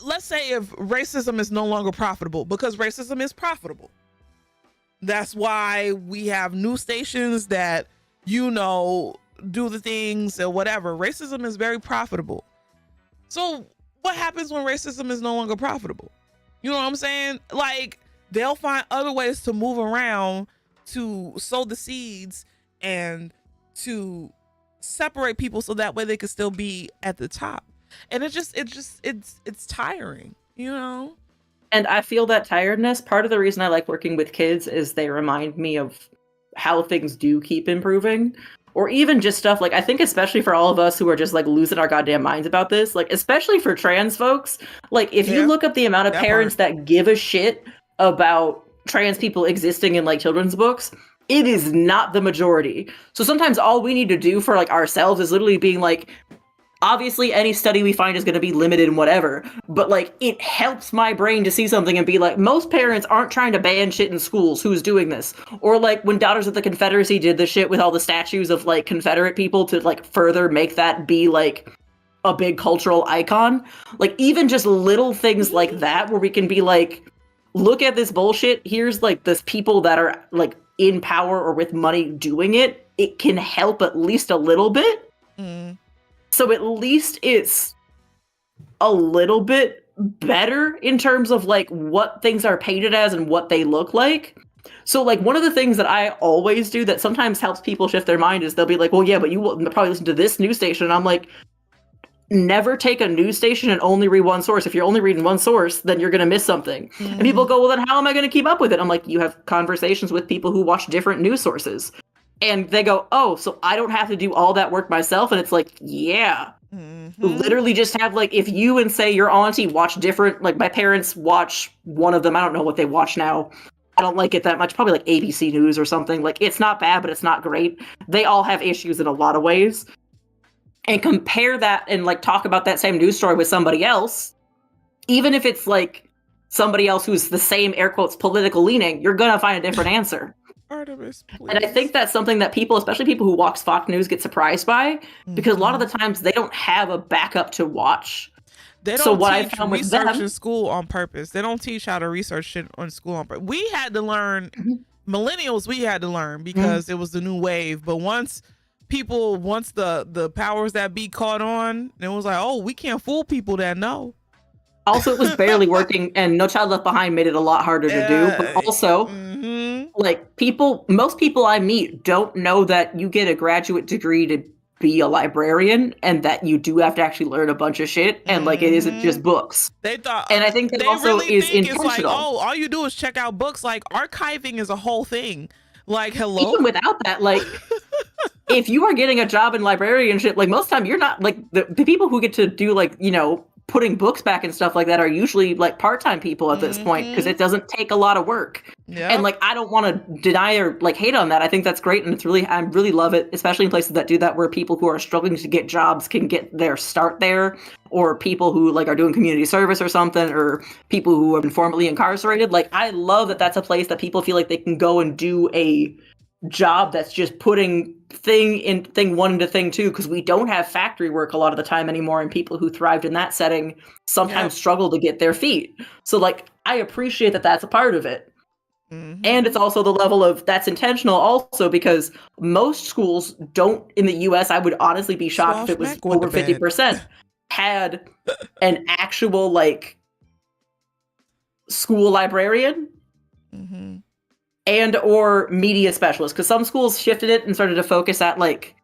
let's say if racism is no longer profitable, because racism is profitable. That's why we have news stations that, you know, do the things or whatever. Racism is very profitable. So what happens when racism is no longer profitable? You know what I'm saying? Like, they'll find other ways to move around to sow the seeds and to separate people so that way they can still be at the top. And it's tiring, you know? And I feel that tiredness. Part of the reason I like working with kids is they remind me of how things do keep improving. Or even just stuff like, I think especially for all of us who are just like losing our goddamn minds about this, like especially for trans folks, like if you look up the amount of parents that give a shit about trans people existing in like children's books, it is not the majority. So sometimes all we need to do for like ourselves is literally being like, obviously any study we find is going to be limited and whatever, but like it helps my brain to see something and be like, most parents aren't trying to ban shit in schools. Who's doing this? Or like when Daughters of the Confederacy did the shit with all the statues of like Confederate people to like further make that be like a big cultural icon. Like even just little things like that where we can be like, look at this bullshit. Here's like this people that are like in power or with money doing it. It can help at least a little bit. So at least it's a little bit better in terms of like what things are painted as and what they look like. So like one of the things that I always do that sometimes helps people shift their mind is they'll be like, well, yeah, but you will probably listen to this news station. And I'm like, never take a news station and only read one source. If you're only reading one source, then you're going to miss something. And people go, well, then how am I going to keep up with it? I'm like, you have conversations with people who watch different news sources. And they go, oh, so I don't have to do all that work myself? And it's like, yeah. Literally just have, like, if you and, say, your auntie watch different, like, my parents watch one of them. I don't know what they watch now. I don't like it that much. Probably, like, ABC News or something. Like, it's not bad, but it's not great. They all have issues in a lot of ways. And compare that and, like, talk about that same news story with somebody else. Even if it's, like, somebody else who's the same, air quotes, political leaning, you're going to find a different answer. Artemis, please. And I think that's something that people, especially people who watch Fox News, get surprised by, because a lot of the times they don't have a backup to watch. They don't teach research in school on purpose. They don't teach how to research shit on school on purpose. We had to learn, millennials, we had to learn because it was the new wave. But once the powers that be caught on, it was like, oh, we can't fool people that know. Also, it was barely working, and No Child Left Behind made it a lot harder to do. But also, like, most people I meet don't know that you get a graduate degree to be a librarian, and that you do have to actually learn a bunch of shit, and like it isn't just books. They thought, and I think that also really is think intentional. It's like, oh, all you do is check out books. Like archiving is a whole thing. Like, hello. Even without that, like, if you are getting a job in librarianship, like most time you're not like the people who get to do like, you know, putting books back and stuff like that are usually like part-time people at this point, because it doesn't take a lot of work. And like, I don't want to deny or like hate on that. I think that's great, and it's really, I really love it, especially in places that do that, where people who are struggling to get jobs can get their start there, or people who like are doing community service or something, or people who have been formerly incarcerated. Like, I love that that's a place that people feel like they can go and do a job that's just putting thing one into thing two, because we don't have factory work a lot of the time anymore, and people who thrived in that setting sometimes struggle to get their feet. So like, I appreciate that that's a part of it. And it's also the level of that's intentional also, because most schools don't in the US, I would honestly be shocked if it was over 50% had an actual like school librarian and or media specialist, because some schools shifted it and started to focus at like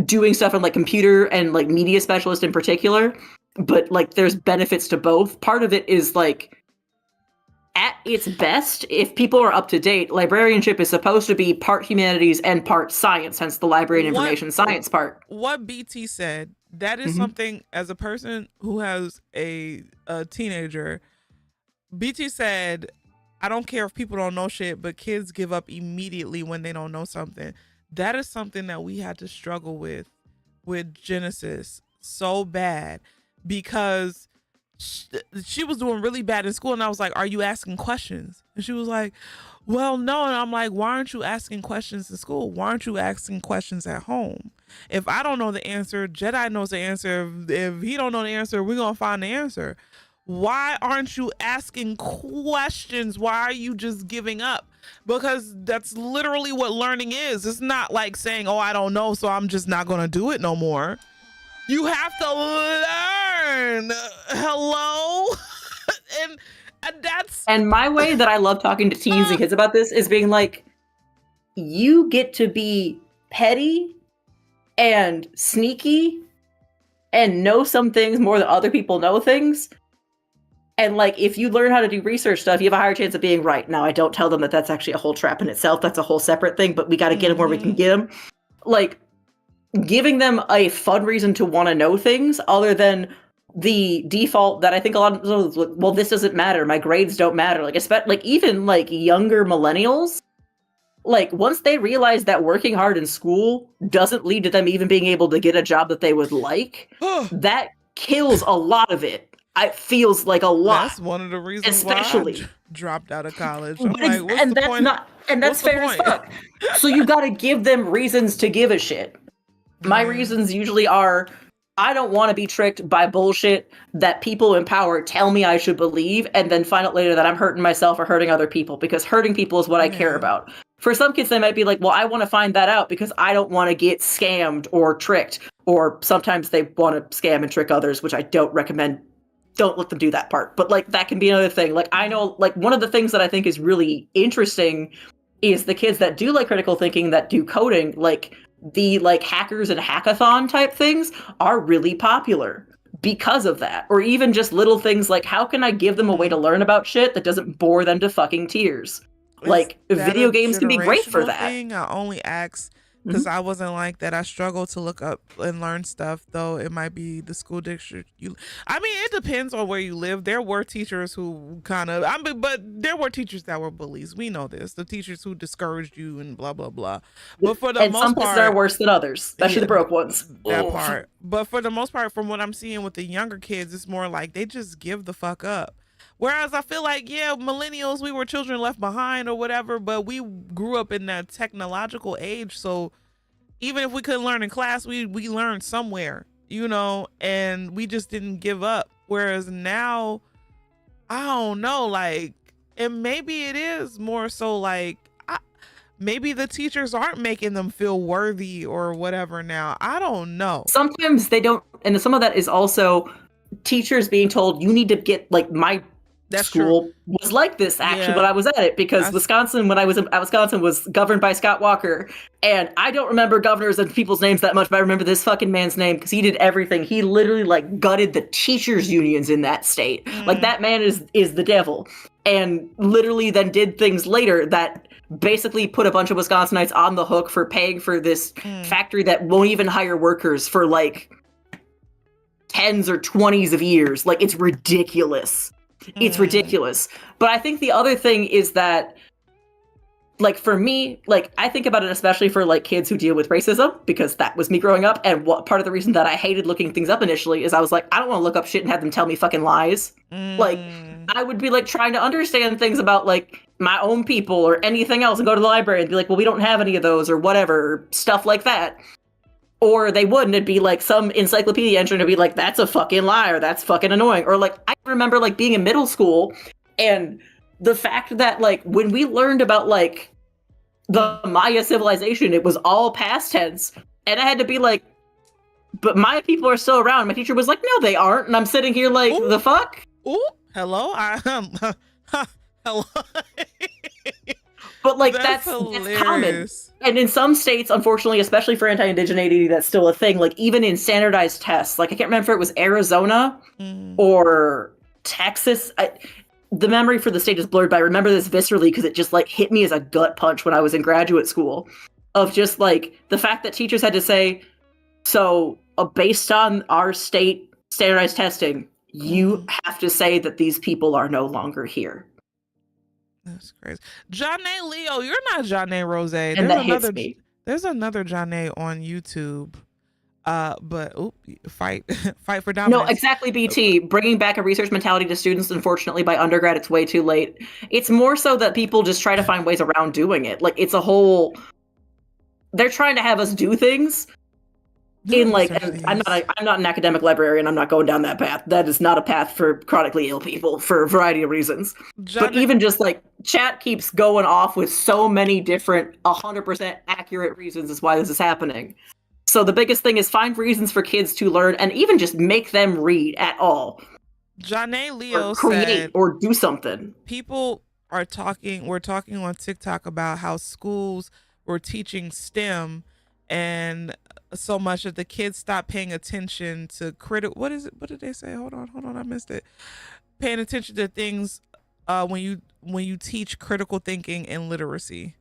doing stuff in like computer and like media specialist in particular, but like there's benefits to both. Part of it is like, at its best, if people are up to date, librarianship is supposed to be part humanities and part science, hence the library and information science part. What BT said, that is something, as a person who has a teenager, BT said, I don't care if people don't know shit, but kids give up immediately when they don't know something. That is something that we had to struggle with Genesis so bad, because she was doing really bad in school, and I was like, are you asking questions? And she was like, well, no. And I'm like, why aren't you asking questions in school? Why aren't you asking questions at home? If I don't know the answer, Jedi knows the answer. If he don't know the answer, we're gonna find the answer. Why aren't you asking questions? Why are you just giving up? Because that's literally what learning is. It's not like saying, oh, I don't know, so I'm just not gonna do it no more. You have to learn. Hello? and that's... And my way that I love talking to teens and kids about this is being like, you get to be petty and sneaky and know some things more than other people know things. And like, if you learn how to do research stuff, you have a higher chance of being right. Now, I don't tell them that that's actually a whole trap in itself. That's a whole separate thing, but we got to get them where we can get them. Like, giving them a fun reason to want to know things other than the default that I think a lot of, well, this doesn't matter. My grades don't matter. Like, especially like even like younger millennials, like once they realize that working hard in school doesn't lead to them even being able to get a job that they would like, that kills a lot of it. It feels like a lot. That's one of the reasons especially why I dropped out of college. I'm like, what's and the that's point? not, and that's fair as fuck. So you got to give them reasons to give a shit. My reasons usually are, I don't want to be tricked by bullshit that people in power tell me I should believe, and then find out later that I'm hurting myself or hurting other people, because hurting people is what I care about. For some kids, they might be like, well, I want to find that out because I don't want to get scammed or tricked. Or sometimes they want to scam and trick others, which I don't recommend. Don't let them do that part. But like, that can be another thing. Like, I know, like, one of the things that I think is really interesting is the kids that do like critical thinking, that do coding, like the like hackers and hackathon type things are really popular because of that. Or even just little things like, how can I give them a way to learn about shit that doesn't bore them to fucking tears? Like, video games can be great for that. Thing? I only ask because I wasn't like that. I struggle to look up and learn stuff, though it might be the school district. I mean, it depends on where you live. There were teachers who kind of, but there were teachers that were bullies. We know this. The teachers who discouraged you and blah, blah, blah. But for the most part, some places are worse than others, especially the broke ones. That part. But for the most part, from what I'm seeing with the younger kids, it's more like they just give the fuck up. Whereas I feel like, yeah, millennials, we were children left behind or whatever, but we grew up in that technological age. So even if we couldn't learn in class, we learned somewhere, you know, and we just didn't give up. Whereas now, I don't know, like, and maybe it is more so like, maybe the teachers aren't making them feel worthy or whatever now. I don't know. Sometimes they don't. And some of that is also teachers being told, you need to get, like, my school was like this actually when I was at it, because Wisconsin, when I was at Wisconsin, was governed by Scott Walker, and I don't remember governors and people's names that much, but I remember this fucking man's name because he did everything. He literally like gutted the teachers unions in that state. Like, that man is the devil, and literally then did things later that basically put a bunch of Wisconsinites on the hook for paying for this factory that won't even hire workers for like 10s or 20s of years. Like, it's ridiculous. It's ridiculous. But I think the other thing is that, like, for me, like, I think about it especially for like kids who deal with racism, because that was me growing up. And what part of the reason that I hated looking things up initially is I was like, I don't want to look up shit and have them tell me fucking lies. Like, I would be like trying to understand things about like my own people or anything else and go to the library and be like, well, we don't have any of those or whatever, stuff like that. Or they wouldn't. It'd be like some encyclopedia entry and it'd be like, that's a fucking lie, or that's fucking annoying. Or like, I remember like being in middle school and the fact that like when we learned about like the Maya civilization, it was all past tense. And I had to be like, but Maya people are still around. My teacher was like, no, they aren't. And I'm sitting here like, the fuck? Ooh, hello? Hello? But like, that's common. And in some states, unfortunately, especially for anti-indigeneity, that's still a thing. Like, even in standardized tests, like I can't remember if it was Arizona or Texas. The memory for the state is blurred, but I remember this viscerally because it just like hit me as a gut punch when I was in graduate school, of just like the fact that teachers had to say, so based on our state standardized testing, you have to say that these people are no longer here. That's crazy. Janae Leo, you're not Janae Rose. And that hits me. There's another Janae on YouTube. But fight for dominance. No, exactly, BT. Bringing back a research mentality to students, unfortunately, by undergrad, it's way too late. It's more so that people just try to find ways around doing it. Like, it's a whole... They're trying to have us do things in, like... And I'm not an academic librarian. I'm not going down that path. That is not a path for chronically ill people for a variety of reasons. But even just, like, chat keeps going off with so many different 100% accurate reasons as why this is happening. So the biggest thing is find reasons for kids to learn and even just make them read at all. Janae Leo or create said, or do something. People we're talking on TikTok about how schools were teaching STEM and so much that the kids stopped paying attention to what did they say? Hold on, I missed it. Paying attention to things when you teach critical thinking and literacy.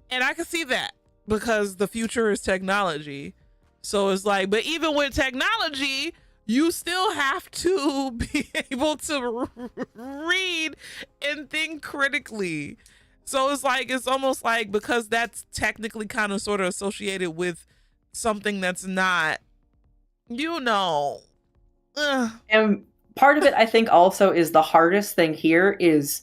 And I can see that. Because the future is technology. So it's like, but even with technology, you still have to be able to read and think critically. So it's like, it's almost like, because that's technically kind of sort of associated with something that's not, And part of it, I think, also is the hardest thing here is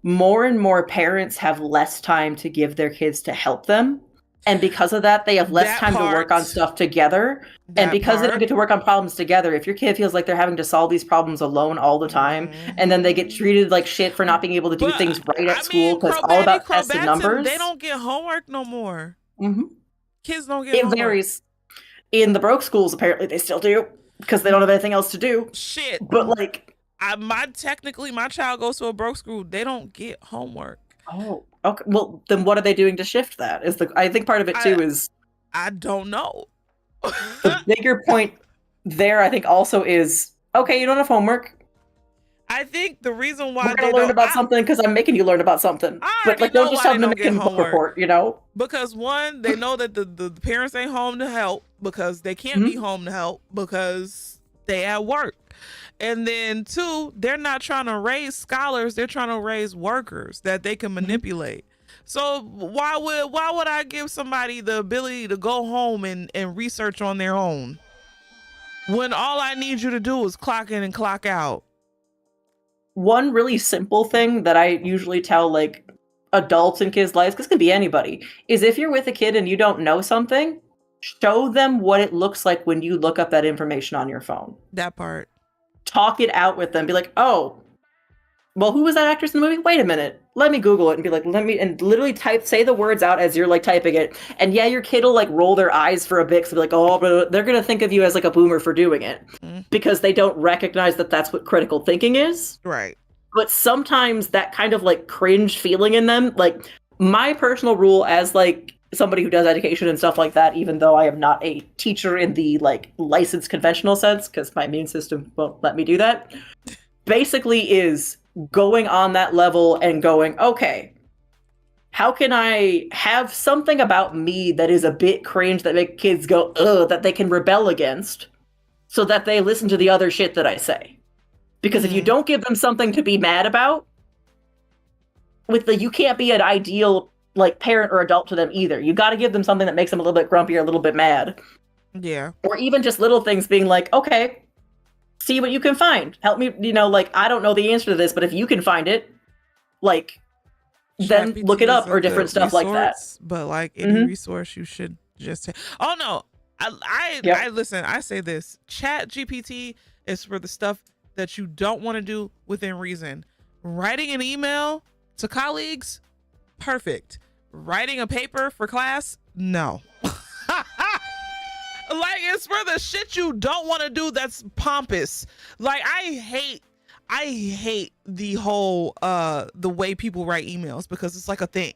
more and more parents have less time to give their kids to help them. And because of that, they have less time to work on stuff together. And because they don't get to work on problems together, if your kid feels like they're having to solve these problems alone all the time, and then they get treated like shit for not being able to do things right at school because all about tests and numbers. They don't get homework no more. Mm-hmm. Kids don't get homework. It varies. In the broke schools, apparently they still do because they don't have anything else to do. Shit. But like, my child goes to a broke school. They don't get homework. Oh, okay. Well, then what are they doing to shift that? I think part of it too is I don't know. The bigger point there, I think, also is okay. You don't have homework. I think the reason why we're gonna learn about something because I'm making you learn about something. But like, don't just tell them to make a book report. Because one, they know that the parents ain't home to help because they can't be home to help because they at work. And then two, they're not trying to raise scholars, they're trying to raise workers that they can manipulate. So why would I give somebody the ability to go home and research on their own when all I need you to do is clock in and clock out? One really simple thing that I usually tell like adults in kids' lives, because it could be anybody, is if you're with a kid and you don't know something, show them what it looks like when you look up that information on your phone. That part. Talk it out with them. Be like, oh, well, who was that actress in the movie? Wait a minute. Let me Google it and be like, and literally say the words out as you're like typing it. And yeah, your kid will like roll their eyes for a bit. So be like, oh, but they're going to think of you as like a boomer for doing it because they don't recognize that that's what critical thinking is. Right. But sometimes that kind of like cringe feeling in them, like my personal rule as like somebody who does education and stuff like that, even though I am not a teacher in the like licensed conventional sense, because my immune system won't let me do that, basically is going on that level and going, okay, how can I have something about me that is a bit cringe that make kids go, ugh, that they can rebel against so that they listen to the other shit that I say. Because if you don't give them something to be mad about, you can't be an ideal like parent or adult to them either. You got to give them something that makes them a little bit grumpy or a little bit mad. Yeah. Or even just little things being like, okay, see what you can find. Help me, like, I don't know the answer to this, but if you can find it, like, then look it up or different stuff like that. But like any resource, you should just oh no. I listen, I say this. Chat GPT is for the stuff that you don't want to do within reason. Writing an email to colleagues, perfect. Writing a paper for class, no. Like, it's for the shit you don't want to do that's pompous. Like, I hate the whole the way people write emails because it's like a thing,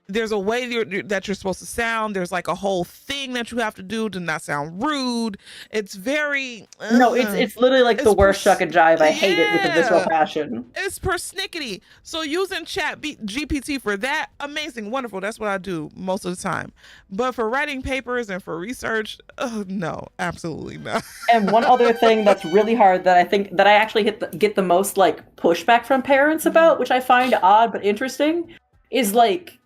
there's a way that you're supposed to sound. There's like a whole thing that you have to do to not sound rude. It's very No, it's literally like the worst shuck and jive. I hate it with a visceral passion. It's persnickety. So using GPT for that, amazing, wonderful. That's what I do most of the time. But for writing papers and for research, no, absolutely not. And one other thing that's really hard that I think that I actually get the most like pushback from parents about, which I find odd but interesting, is like,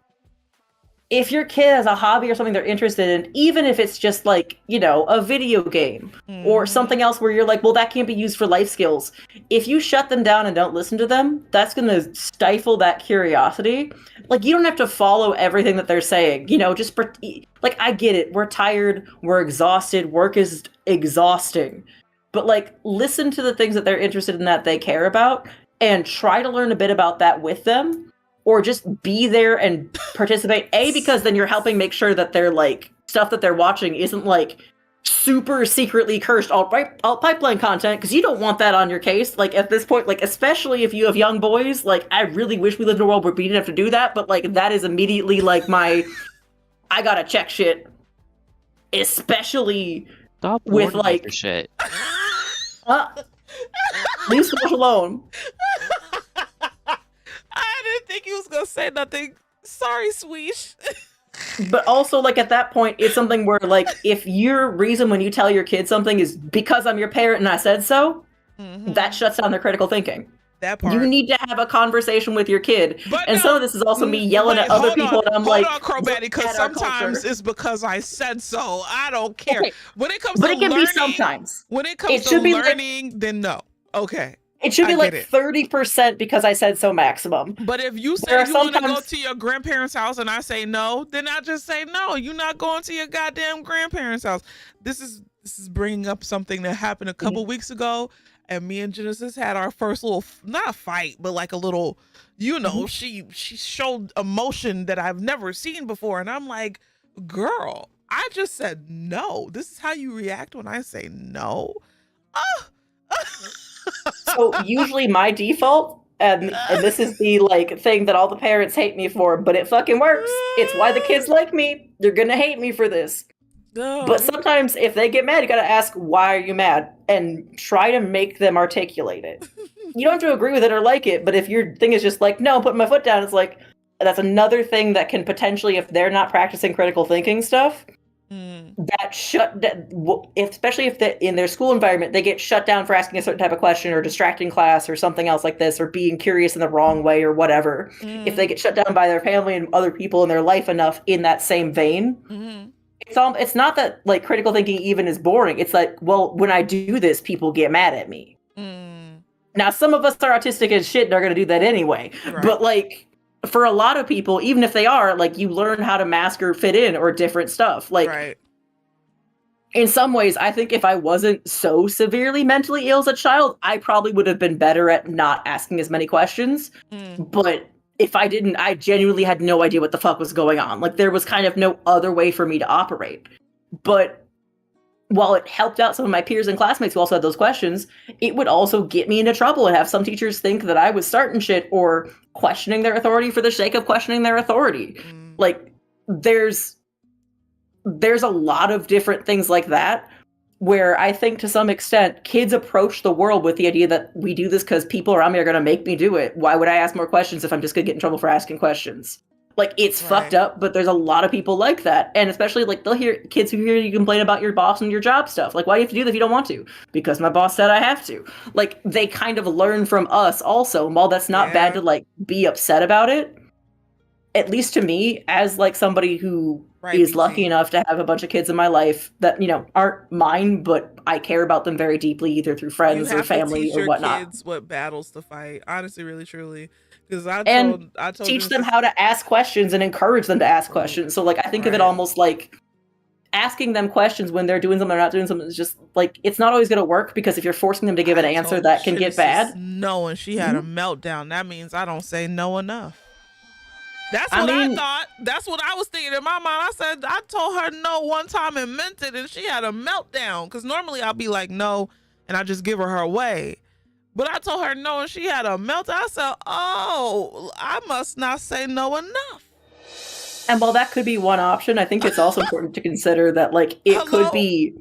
if your kid has a hobby or something they're interested in, even if it's just like, you know, a video game or something else where you're like, well, that can't be used for life skills. If you shut them down and don't listen to them, that's going to stifle that curiosity. Like, you don't have to follow everything that they're saying, you know, just like, I get it. We're tired. We're exhausted. Work is exhausting. But like, listen to the things that they're interested in that they care about and try to learn a bit about that with them. Or just be there and participate. Because then you're helping make sure that they're like stuff that they're watching isn't like super secretly cursed alt pipeline content, because you don't want that on your case. Like at this point, like especially if you have young boys, like I really wish we lived in a world where we didn't have to do that. But like that is immediately like I gotta check shit, especially Stop with like for shit. Leave Swoosh alone. I didn't think he was gonna say nothing. Sorry, Sweesh. But also, like, at that point, it's something where, like, if your reason when you tell your kid something is because I'm your parent and I said so, that shuts down their critical thinking. That part. You need to have a conversation with your kid. But and no, some of this is also me yelling at other people, and I'm like, hold on, Chromatic, because sometimes it's because I said so. I don't care. Okay. When it comes but to it can learning, be sometimes. When it comes to learning, then no. Okay. It should be like it. 30% because I said so maximum. But if you say you want to go to your grandparents' house and I say no, then I just say no. You're not going to your goddamn grandparents' house. This is bringing up something that happened a couple weeks ago, and me and Genesis had our first little, not a fight, but like a little, you know, she showed emotion that I've never seen before, and I'm like, girl, I just said no. This is how you react when I say no? So usually my default, and this is the like thing that all the parents hate me for, but it fucking works. It's why the kids like me. They're gonna hate me for this. No. But sometimes if they get mad, you gotta ask, why are you mad? And try to make them articulate it. You don't have to agree with it or like it, but if your thing is just like, no, I'm putting my foot down, it's like, that's another thing that can potentially, if they're not practicing critical thinking stuff, especially if in their school environment, they get shut down for asking a certain type of question or distracting class or something else like this, or being curious in the wrong way or whatever. If they get shut down by their family and other people in their life enough in that same vein, it's not that like critical thinking even is boring. It's like, well, when I do this, people get mad at me. Now, some of us are autistic as shit and are going to do that anyway. Right. But like, for a lot of people, even if they are, like, you learn how to mask or fit in or different stuff. Like, in some ways, I think if I wasn't so severely mentally ill as a child, I probably would have been better at not asking as many questions. But if I didn't, I genuinely had no idea what the fuck was going on. Like, there was kind of no other way for me to operate. But while it helped out some of my peers and classmates who also had those questions, it would also get me into trouble and have some teachers think that I was starting shit or questioning their authority for the sake of questioning their authority. Like, there's a lot of different things like that where I think to some extent kids approach the world with the idea that we do this because people around me are going to make me do it. Why would I ask more questions if I'm just going to get in trouble for asking questions? Like, it's fucked up, but there's a lot of people like that. And especially, like, they'll hear kids who hear you complain about your boss and your job stuff. Like, why do you have to do that if you don't want to? Because my boss said I have to. Like, they kind of learn from us also. And while that's not bad to, like, be upset about it, at least to me, as, like, somebody who is lucky enough to have a bunch of kids in my life that, you know, aren't mine, but I care about them very deeply, either through friends or family or whatnot. Kids what battles to fight. Honestly, really, truly. Because I told teach them how to ask questions and encourage them to ask questions. So, like, I think of it almost like asking them questions when they're doing something or not doing something is just like, it's not always going to work, because if you're forcing them to give an answer, that can get bad. No, and she had a meltdown. That means I don't say no enough. That's what I thought. That's what I was thinking in my mind. I told her no one time and meant it, and she had a meltdown. Because normally I'll be like no, and I just give her way. But I told her no, and she had a meltdown. I said, oh, I must not say no enough. And while that could be one option, I think it's also important to consider that, like, it could be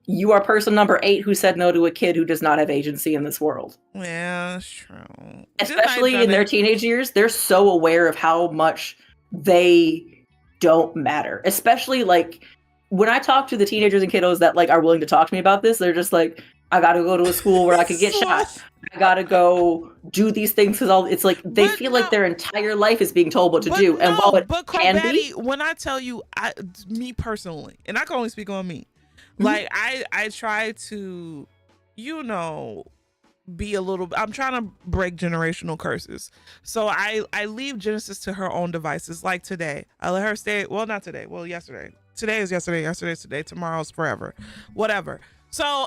you are person number 8 who said no to a kid who does not have agency in this world. Yeah, that's true. Especially in their teenage years, they're so aware of how much they don't matter. Especially, like, when I talk to the teenagers and kiddos that, like, are willing to talk to me about this, they're just like, I gotta go to a school where I could get shot. I gotta go do these things because it's like they feel like their entire life is being told what to do. And while it can be, when I tell you, me personally, and I can only speak on me, like I try to, you know, be a little. I'm trying to break generational curses, so I leave Genesis to her own devices. Like today, I let her stay. Well, not today. Well, yesterday. Today is yesterday. Yesterday's today. Tomorrow's forever. Whatever. So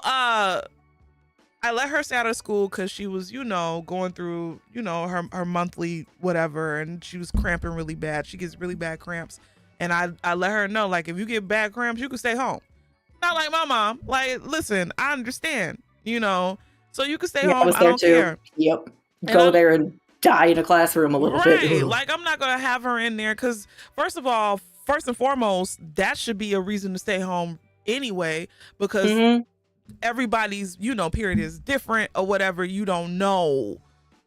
I let her stay out of school because she was, you know, going through, you know, her monthly whatever, and she was cramping really bad. She gets really bad cramps, and I let her know, like, if you get bad cramps, you can stay home. Not like my mom. Like, listen, I understand, you know, so you can stay home. I don't care. Yep. Go there and die in a classroom a little bit. Right. Like, I'm not gonna have her in there because, first and foremost, that should be a reason to stay home anyway, because everybody's, you know, period is different or whatever. You don't know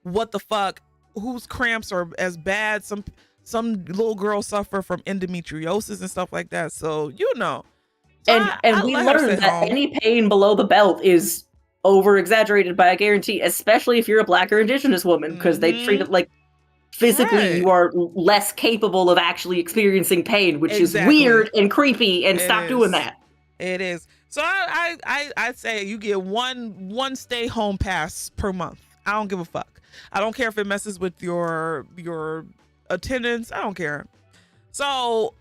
what the fuck, whose cramps are as bad. Some little girls suffer from endometriosis and stuff like that. So, you know. So and we learned that any pain below the belt is over exaggerated by a guarantee, especially if you're a Black or Indigenous woman, because they treat it like physically you are less capable of actually experiencing pain, which is weird and creepy, and stop doing that. It is. So I'd say you get one stay home pass per month. I don't give a fuck. I don't care if it messes with your attendance. I don't care. So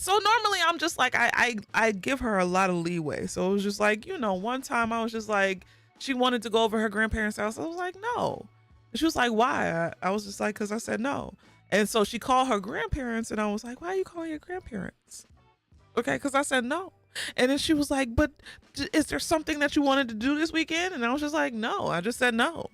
normally I'm just like, I give her a lot of leeway. So it was just like, you know, one time I was just like, she wanted to go over her grandparents' house. I was like, no. And she was like, why? I was just like, because I said no. And so she called her grandparents, and I was like, why are you calling your grandparents? Okay, because I said no. And then she was like, but is there something that you wanted to do this weekend? And I was just like, no, I just said no.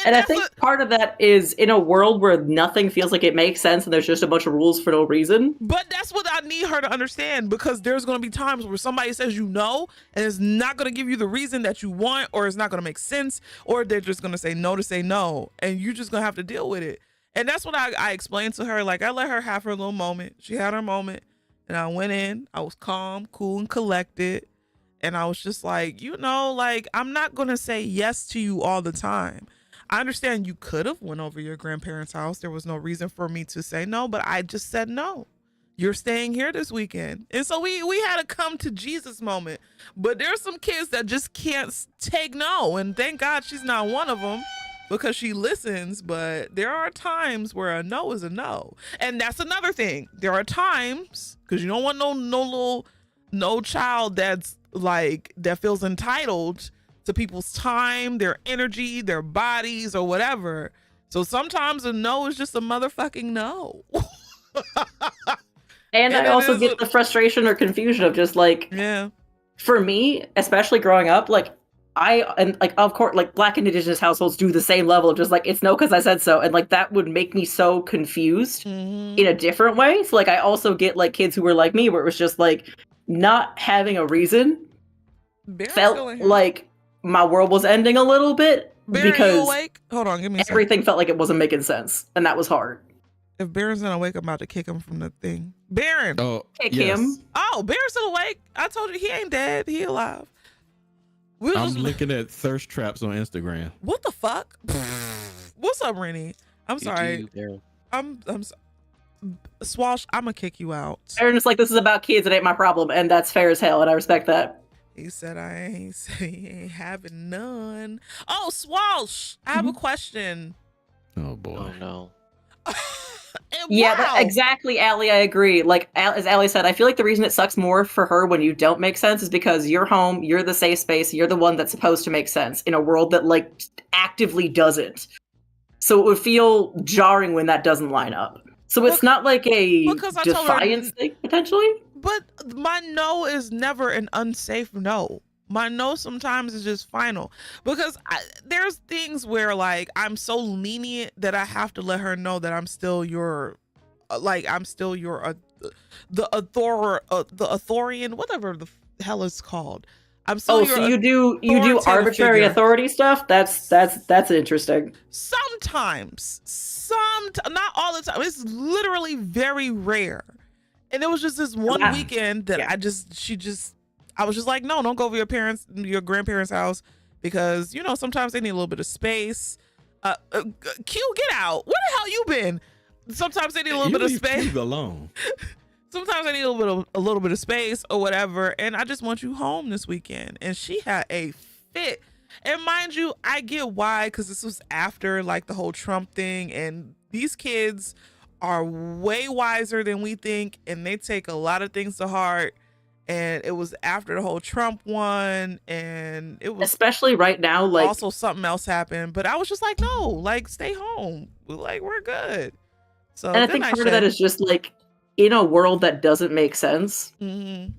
And I think part of that is in a world where nothing feels like it makes sense and there's just a bunch of rules for no reason. But that's what I need her to understand, because there's going to be times where somebody says you no, and it's not going to give you the reason that you want, or it's not going to make sense, or they're just going to say no, and you're just going to have to deal with it. And that's what I explained to her. Like, I let her have her little moment. She had her moment, and I went in. I was calm, cool, and collected. And I was just like, you know, like, I'm not going to say yes to you all the time. I understand you could have went over your grandparents' house. There was no reason for me to say no, but I just said no. You're staying here this weekend. And so we had a come to Jesus moment. But there's some kids that just can't take no. And thank God she's not one of them, because she listens. But there are times where a no is a no. And that's another thing. There are times, because you don't want no child that's like, that feels entitled to people's time, their energy, their bodies, or whatever. So sometimes a no is just a motherfucking no. And I also get the frustration or confusion of just like, for me, especially growing up, like, of course, like, Black and Indigenous households do the same level of just like, it's no because I said so. And like, that would make me so confused in a different way. So like, I also get like kids who were like me, where it was just like, not having a reason felt like my world was ending a little bit, because awake? Hold on, give me everything felt like it wasn't making sense, and that was hard. If Baron's not awake, I'm about to kick him from the thing. Baron! Kick him. Oh, Baron's still awake. I told you he ain't dead. He alive. I'm looking at thirst traps on Instagram. What the fuck? What's up, Rennie? I'm sorry. I'm Swash, I'm gonna kick you out. Baron's like, this is about kids, it ain't my problem, and that's fair as hell, and I respect that. He said he ain't having none. Oh, Swash, I have a question. Oh boy. Oh no. Yeah, exactly, Allie, I agree. Like, as Allie said, I feel like the reason it sucks more for her when you don't make sense is because you're home, you're the safe space, you're the one that's supposed to make sense in a world that, like, actively doesn't. So it would feel jarring when that doesn't line up. So it's not like a defiance thing, potentially? But my no is never an unsafe no. My no sometimes is just final. Because there's things where, like, I'm so lenient that I have to let her know that I'm still your like I'm still your the authorian, whatever the hell it's called. I'm still your so you do authoritative arbitrary figure. authority stuff? That's interesting. Sometimes, not all the time. It's literally very rare. And it was just this one weekend that I was just like, no, don't go over your grandparents' house because, you know, sometimes they need a little bit of space. Q, get out. Where the hell you been? Sometimes they need a little bit of space. Leave alone. Sometimes I need a little bit of space or whatever, and I just want you home this weekend. And she had a fit. And mind you, I get why, because this was after like the whole Trump thing, and these kids are way wiser than we think, and they take a lot of things to heart. And it was after the whole Trump one, and it was especially right now, like also something else happened. But I was just like, no, like stay home. Like we're good. So and I think part of that is just like in a world that doesn't make sense. Mm-hmm.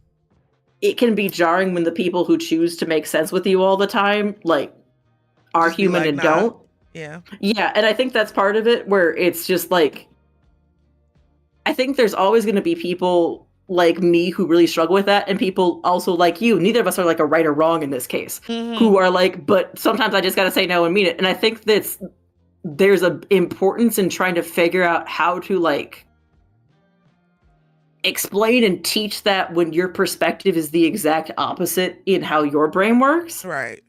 It can be jarring when the people who choose to make sense with you all the time, like, are Just be human like, and nah. don't. Yeah. Yeah, and I think that's part of it where it's just like, I think there's always going to be people like me who really struggle with that, and people also like you. Neither of us are like a right or wrong in this case, who are like, but sometimes I just got to say no and mean it. And I think there's a importance in trying to figure out how to like explain and teach that when your perspective is the exact opposite in how your brain works. Right.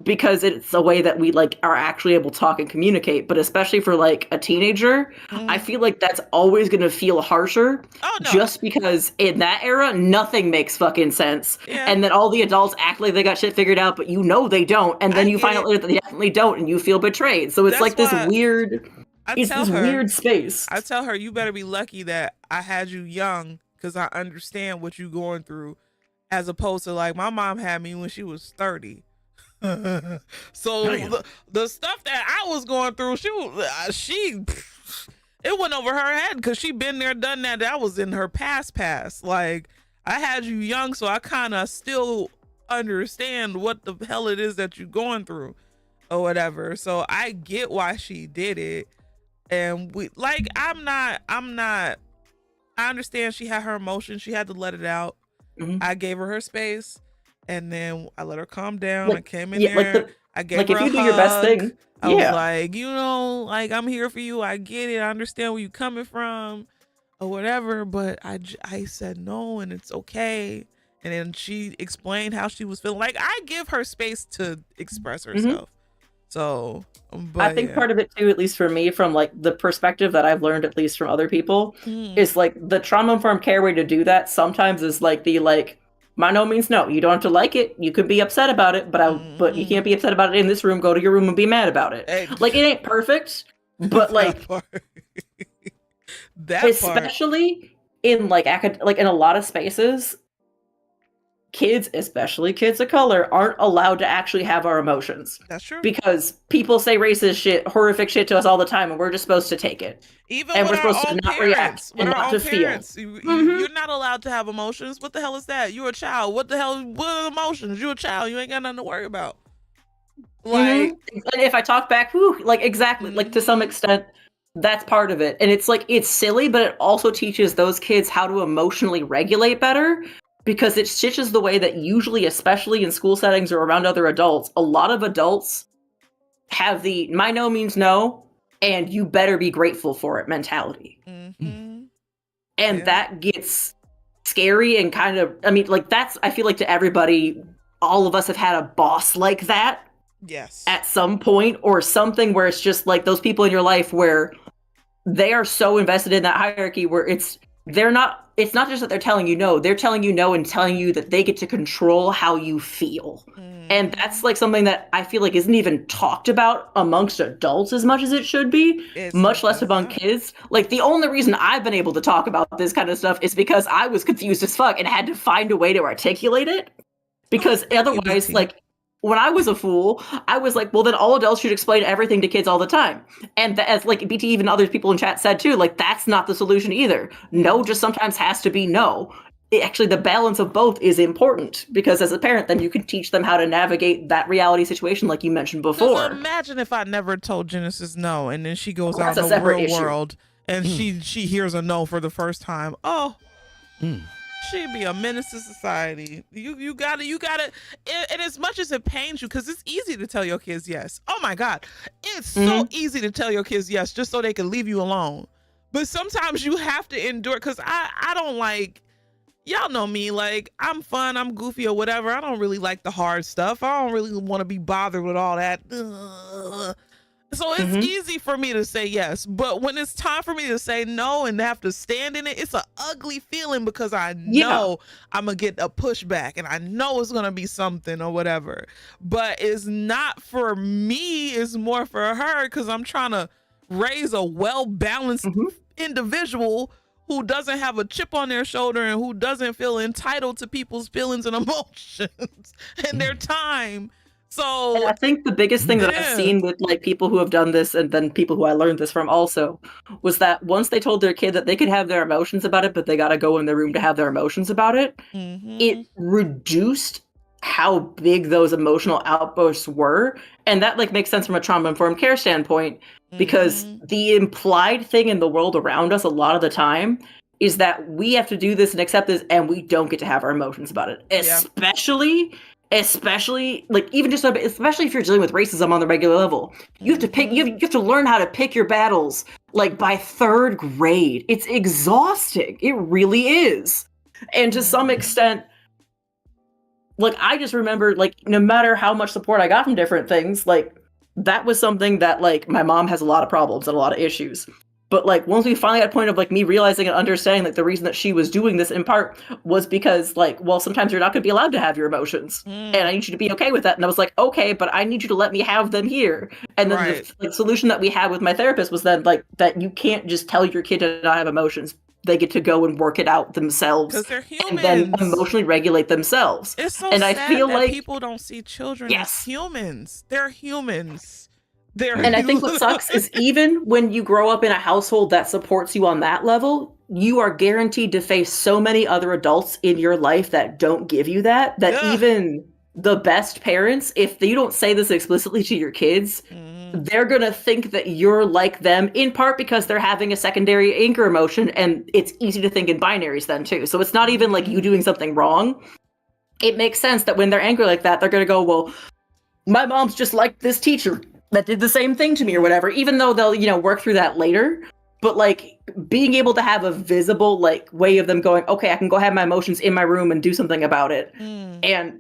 Because it's a way that we like are actually able to talk and communicate. But especially for like a teenager, I feel like that's always going to feel harsher. Oh, no. Just because in that era, nothing makes fucking sense. Yeah. And then all the adults act like they got shit figured out, but you know they don't. And then you find out later that they definitely don't, and you feel betrayed. So it's That's like this why weird, I tell her, weird space. I tell her, you better be lucky that I had you young, because I understand what you're going through, as opposed to like my mom had me when she was 30. So the stuff that I was going through, it went over her head because she been there, done that. That was in her past. Like, I had you young, so I kind of still understand what the hell it is that you're going through or whatever. So I get why she did it. And we like, I understand she had her emotions. She had to let it out. I gave her space. And then I let her calm down. I came in there. I gave her a hug. If you do your best thing, I was like, you know, like, I'm here for you. I get it. I understand where you're coming from or whatever. But I said no, and it's okay. And then she explained how she was feeling. Like, I give her space to express herself. So, but I think part of it too, at least for me, from like the perspective that I've learned, at least from other people, is like the trauma-informed care way to do that sometimes is like the like, by no means no. You don't have to like it. You could be upset about it, but you can't be upset about it in this room. Go to your room and be mad about it. Like, it ain't perfect, but like especially in like in a lot of spaces, kids, especially kids of color, aren't allowed to actually have our emotions. That's true. Because people say racist shit, horrific shit to us all the time, and we're just supposed to take it. And we're supposed to not react and not to feel. You're not allowed to have emotions. What the hell is that? You're a child. What are emotions? You're a child. You ain't got nothing to worry about. Like, and if I talk back, like, exactly, like, to some extent, that's part of it. And it's like, it's silly, but it also teaches those kids how to emotionally regulate better, because it stitches the way that usually, especially in school settings or around other adults, a lot of adults have the "my no means no, and you better be grateful for it" mentality. And that gets scary and kind of, I mean, like, that's, I feel like to everybody, all of us have had a boss like that. Yes. At some point, or something where it's just like those people in your life where they are so invested in that hierarchy where it's not just that they're telling you no, they're telling you no and telling you that they get to control how you feel. And that's like something that I feel like isn't even talked about amongst adults as much as it should be, much less among kids. Like, the only reason I've been able to talk about this kind of stuff is because I was confused as fuck and had to find a way to articulate it. Because otherwise, like, when I was a fool, I was like, well, then all adults should explain everything to kids all the time. And as like BT, even other people in chat said too, like, that's not the solution either. No just sometimes has to be no. Actually, the balance of both is important, because as a parent, then you can teach them how to navigate that reality situation like you mentioned before. Imagine if I never told Genesis no, and then she goes out That's in a the separate real issue. world and she hears a no for the first time. Oh, Mm. she'd be a menace to society. You gotta, and as much as it pains you, because it's easy to tell your kids yes. Oh my God. It's so easy to tell your kids yes just so they can leave you alone. But sometimes you have to endure, because I don't like, y'all know me, like I'm fun, I'm goofy or whatever. I don't really like the hard stuff. I don't really want to be bothered with all that. Ugh. So it's easy for me to say yes, but when it's time for me to say no and have to stand in it, it's an ugly feeling, because I know I'm gonna get a pushback and I know it's gonna be something or whatever. But it's not for me, it's more for her, because I'm trying to raise a well-balanced individual who doesn't have a chip on their shoulder and who doesn't feel entitled to people's feelings and emotions and their time. So and I think the biggest thing that I've seen with like people who have done this, and then people who I learned this from also, was that once they told their kid that they could have their emotions about it, but they got to go in their room to have their emotions about it, it reduced how big those emotional outbursts were. And that like makes sense from a trauma-informed care standpoint, because the implied thing in the world around us a lot of the time is that we have to do this and accept this, and we don't get to have our emotions about it. Especially like even just especially if you're dealing with racism on the regular level, you have to pick, you have to learn how to pick your battles like by 3rd grade. It's exhausting. It really is. And to some extent, like I just remember, like no matter how much support I got from different things, like that was something that like my mom has a lot of problems and a lot of issues. But like once we finally got a point of like me realizing and understanding like the reason that she was doing this in part was because like, well, sometimes you're not going to be allowed to have your emotions, and I need you to be okay with that. And I was like, okay, but I need you to let me have them here. And then the solution that we had with my therapist was then like that you can't just tell your kid to not have emotions. They get to go and work it out themselves, because they're humans, and then emotionally regulate themselves. It's so and sad I feel that like people don't see children as humans. They're humans. And I think what sucks is even when you grow up in a household that supports you on that level, you are guaranteed to face so many other adults in your life that don't give you that even the best parents, if you don't say this explicitly to your kids, they're going to think that you're like them, in part because they're having a secondary anchor emotion, and it's easy to think in binaries then too. So it's not even like you doing something wrong. It makes sense that when they're angry like that, they're going to go, well, my mom's just like this teacher that did the same thing to me or whatever, even though they'll, you know, work through that later. But like being able to have a visible like way of them going, okay, I can go have my emotions in my room and do something about it. And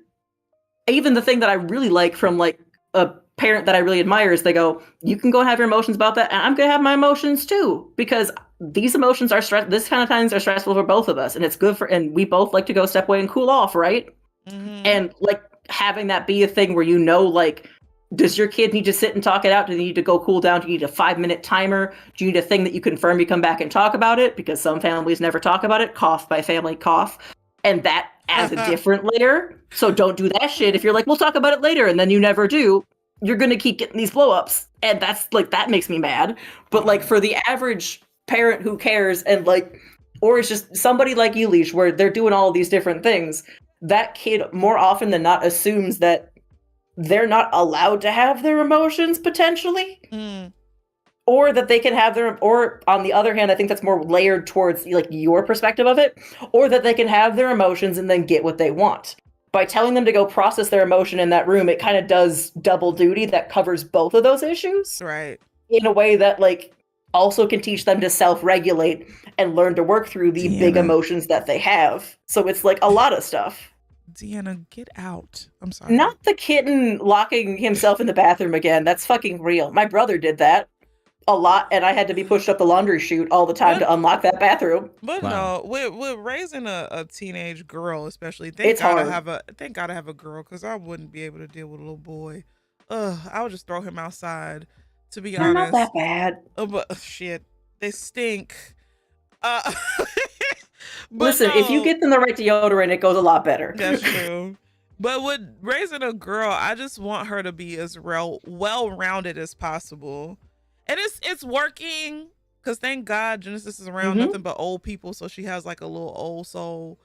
even the thing that I really like from like a parent that I really admire is they go, you can go and have your emotions about that, and I'm gonna have my emotions too, because these emotions are this kind of times are stressful for both of us, and it's good for, and we both like to go step away and cool off, right? And like having that be a thing where, you know, like, does your kid need to sit and talk it out? Do they need to go cool down? Do you need a 5-minute timer? Do you need a thing that you confirm you come back and talk about it? Because some families never talk about it. Cough by family, cough. And that adds a different layer. So don't do that shit. If you're like, we'll talk about it later, and then you never do, you're going to keep getting these blow-ups. And that's like, that makes me mad. But like for the average parent who cares, and like, or it's just somebody like you, Leesh, where they're doing all these different things, that kid more often than not assumes that they're not allowed to have their emotions potentially, or that they can have their, or on the other hand, I think that's more layered towards like your perspective of it, or that they can have their emotions and then get what they want. By telling them to go process their emotion in that room, it kind of does double duty that covers both of those issues. Right. In a way that like also can teach them to self-regulate and learn to work through the big emotions that they have. So it's like a lot of stuff. Deanna, get out. I'm sorry. Not the kitten locking himself in the bathroom again. That's fucking real. My brother did that a lot, and I had to be pushed up the laundry chute all the time to unlock that bathroom. But no, with raising a teenage girl, especially, it's hard. Thank God I have a girl, because I wouldn't be able to deal with a little boy. I would just throw him outside, to be honest. They're not that bad. But shit, they stink. Listen, if you get them the right deodorant, it goes a lot better. That's true. But with raising a girl, I just want her to be as well-rounded as possible. And it's working, because thank God Genesis is around nothing but old people, so she has like a little old soul.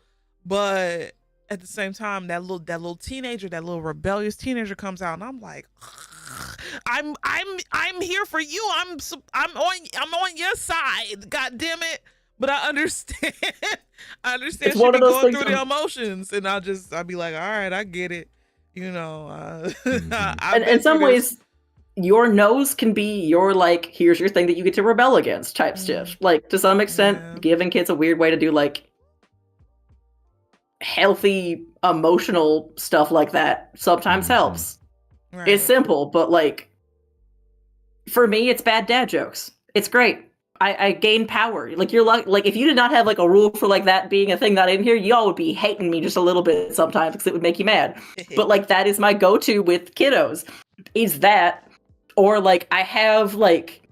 But at the same time, that little teenager, that little rebellious teenager comes out, and I'm like, I'm here for you. I'm on your side. God damn it. But I understand. I understand It's she one be of those going things through the emotions, and I'll be like, all right, I get it. You know, I've And been in some through this. ways, your nose can be your, like, here's your thing that you get to rebel against type stuff. Like, to some extent, Yeah. giving kids a weird way to do, like, healthy emotional stuff like that sometimes helps. Right. It's simple, but, like, for me, it's bad dad jokes. It's great. I gain power. Like, you're like, if you did not have, like, a rule for, like, that being a thing not in here, y'all would be hating me just a little bit sometimes because it would make you mad. But, like, that is my go-to with kiddos. Is that, or, like, I have, like,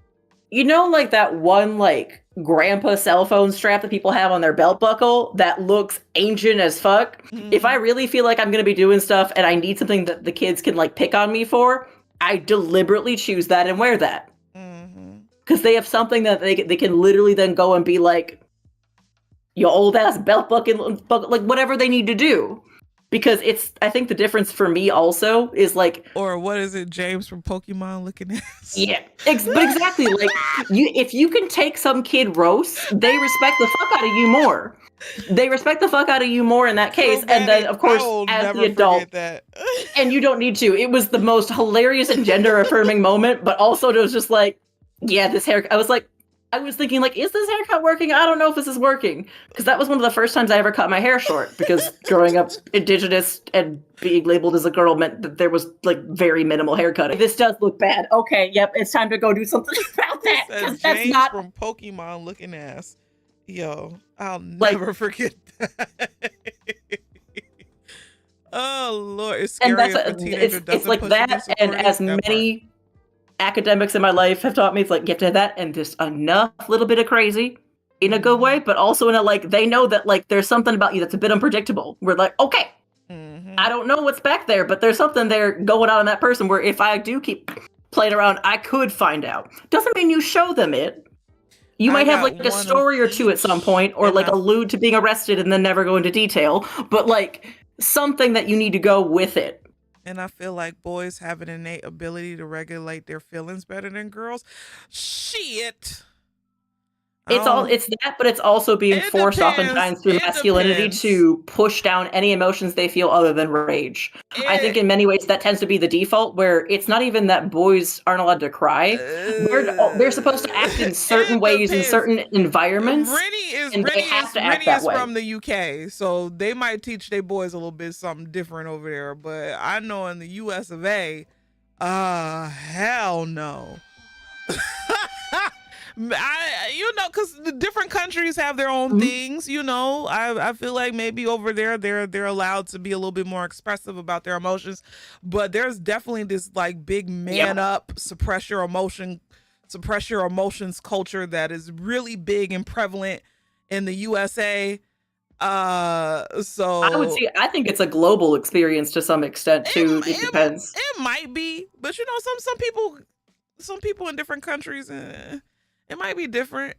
you know, like, that one, like, grandpa cell phone strap that people have on their belt buckle that looks ancient as fuck? If I really feel like I'm going to be doing stuff and I need something that the kids can, like, pick on me for, I deliberately choose that and wear that. Because they have something that they can literally then go and be like, your old ass belt buckle, like, whatever they need to do. Because I think the difference for me also is, like, or what is it, James from Pokemon looking at? Yeah, but exactly. Like, if you can take some kid roast, they respect the fuck out of you more. They respect the fuck out of you more in that case. And then, of course, as the adult, that. and you don't need to. It was the most hilarious and gender affirming moment, but also it was just like, yeah, this haircut. I was thinking, like, is this haircut working? I don't know if this is working. Because that was one of the first times I ever cut my hair short. Because growing up indigenous and being labeled as a girl meant that there was, like, very minimal haircutting. This does look bad. Okay, yep, it's time to go do something about that. Says That's James not from Pokemon looking ass. Yo, I'll never forget that. Oh, Lord. It's scary if a teenager doesn't it's like push that, against and authority. as That part. many academics in my life have taught me, it's like, get to that, and just enough little bit of crazy in a good way, but also in a, like, they know that, like, there's something about you that's a bit unpredictable. We're like, okay, I don't know what's back there, but there's something there going on in that person where if I do keep playing around, I could find out. Doesn't mean you show them it. You might have, like, a story or two at some point, or, like, allude to being arrested and then never go into detail, but, like, something that you need to go with it. And I feel like boys have an innate ability to regulate their feelings better than girls. Shit. It's that, but it's also being forced oftentimes through masculinity to push down any emotions they feel other than rage. I think in many ways that tends to be the default, where it's not even that boys aren't allowed to cry. They're supposed to act in certain ways in certain environments. They have to act that way. From the UK, so they might teach their boys a little bit something different over there. But I know in the US of A, hell no. Because the different countries have their own things, I feel like maybe over there they're allowed to be a little bit more expressive about their emotions, but there's definitely this, like, big man up, suppress your emotions culture that is really big and prevalent in the USA. So I think it's a global experience to some extent too. It depends. It might be, but some people in different countries, it might be different.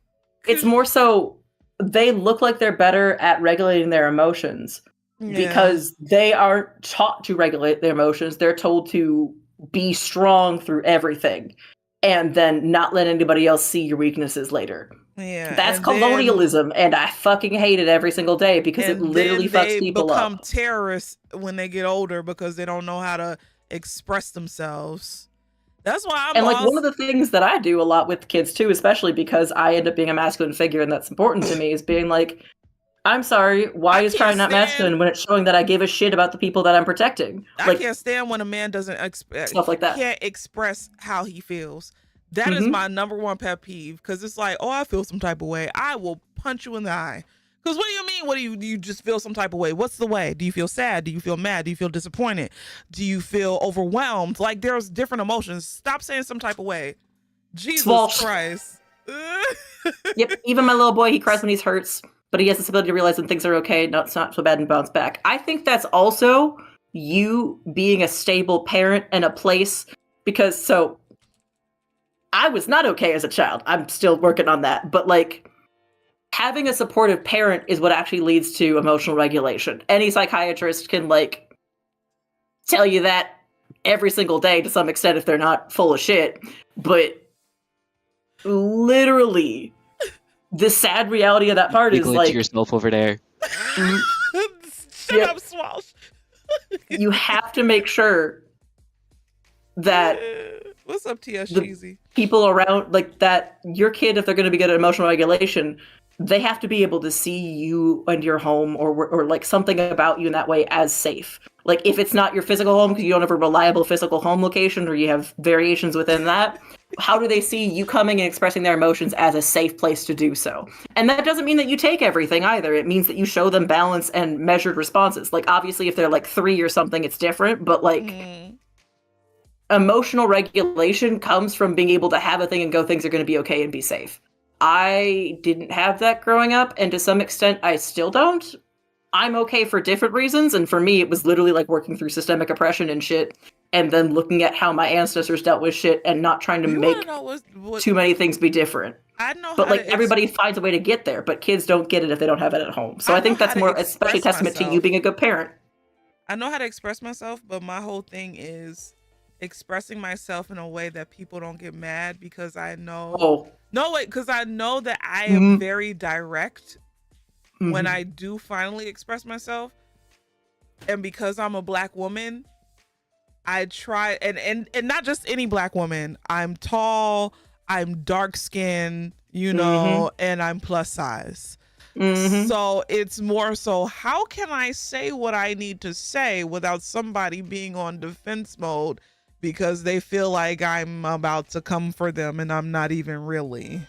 It's more so they look like they're better at regulating their emotions because they aren't taught to regulate their emotions. They're told to be strong through everything and then not let anybody else see your weaknesses later. Yeah, that's colonialism, and I fucking hate it every single day because it literally fucks people up. They become terrorists when they get older because they don't know how to express themselves. That's why one of the things that I do a lot with kids too, especially because I end up being a masculine figure and that's important to me, is being like, I'm sorry, why is crying not masculine when it's showing that I give a shit about the people that I'm protecting? I can't stand when a man doesn't stuff like that. Can't express how he feels. That is my number one pet peeve, because it's like, oh, I feel some type of way. I will punch you in the eye. Because what do you mean? What do you just feel some type of way? What's the way? Do you feel sad? Do you feel mad? Do you feel disappointed? Do you feel overwhelmed? Like, there's different emotions. Stop saying some type of way. Jesus Christ. Yep. Even my little boy, he cries when he's hurts, but he has this ability to realize when things are okay. No, it's not so bad, and bounce back. I think that's also you being a stable parent in a place, because I was not okay as a child. I'm still working on that. But, like, having a supportive parent is what actually leads to emotional regulation. Any psychiatrist can, like, tell you that every single day to some extent if they're not full of shit. But literally, the sad reality of that part is like yourself over there. Shut up, Swalsh. You have to make sure that what's up, T.S. Cheesy? People around, like that, your kid, if they're going to be good at emotional regulation, they have to be able to see you and your home or like something about you in that way as safe. Like if it's not your physical home because you don't have a reliable physical home location or you have variations within that, how do they see you coming and expressing their emotions as a safe place to do so? And that doesn't mean that you take everything either. It means that you show them balance and measured responses. Like obviously if they're like 3 or something, it's different, but like emotional regulation comes from being able to have a thing and go, things are going to be okay and be safe. I didn't have that growing up, and to some extent I still don't. I'm okay for different reasons, and for me it was literally like working through systemic oppression and shit, and then looking at how my ancestors dealt with shit and not trying to make too many things be different. I know, but like everybody finds a way to get there, but kids don't get it if they don't have it at home. So I think that's more, especially testament to you being a good parent. I know how to express myself, but my whole thing is expressing myself in a way that people don't get mad, because I know because I know that I am very direct when I do finally express myself, and because I'm a Black woman, I try and not just any Black woman. I'm tall, I'm dark skinned, you know, and I'm plus size. So it's more so, how can I say what I need to say without somebody being on defense mode because they feel like I'm about to come for them and I'm not even really.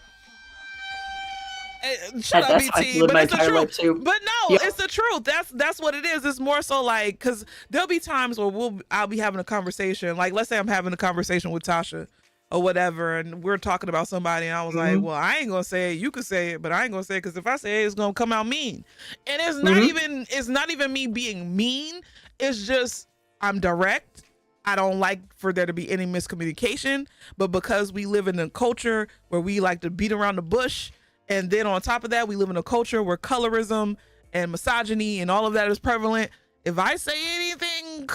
Shut up, BT, but it's the truth. But no, it's the truth. That's what it is. It's more so like, because there'll be times where I'll be having a conversation. Like, let's say I'm having a conversation with Tasha or whatever, and we're talking about somebody, and I was like, well, I ain't gonna say it. You could say it, but I ain't gonna say it, because if I say it, it's gonna come out mean. And it's not even me being mean. It's just, I'm direct. I don't like for there to be any miscommunication, but because we live in a culture where we like to beat around the bush, and then on top of that, we live in a culture where colorism and misogyny and all of that is prevalent. If I say anything,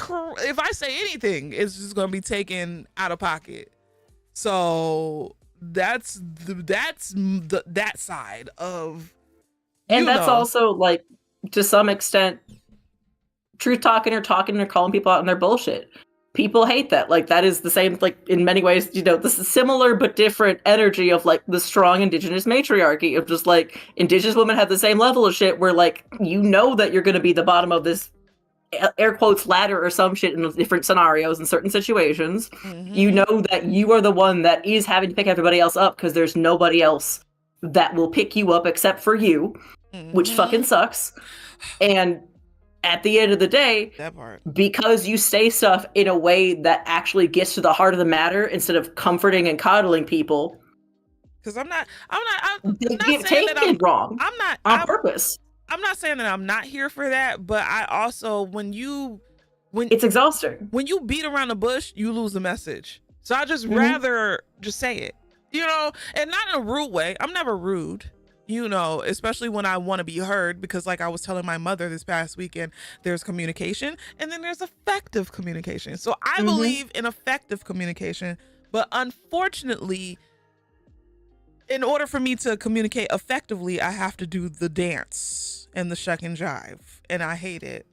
it's just going to be taken out of pocket. So that's that side of, and that's also like, to some extent, truth talking or calling people out on their bullshit. People hate that. Like, that is the same, like, in many ways, you know, this is similar but different energy of, like, the strong Indigenous matriarchy of just, like, Indigenous women have the same level of shit where, like, you know that you're going to be the bottom of this, air quotes, ladder or some shit in different scenarios in certain situations. You know that you are the one that is having to pick everybody else up because there's nobody else that will pick you up except for you, which fucking sucks. And at the end of the day, because you say stuff in a way that actually gets to the heart of the matter instead of comforting and coddling people, because I'm not taken wrong. I'm not on purpose. I'm not saying that I'm not here for that, but I also, when it's exhausting. When you beat around the bush, you lose the message. So I just rather just say it, you know, and not in a rude way. I'm never rude. You know, especially when I want to be heard, because like I was telling my mother this past weekend, there's communication and then there's effective communication. So I believe in effective communication, but unfortunately, in order for me to communicate effectively, I have to do the dance and the shuck and jive, and I hate it.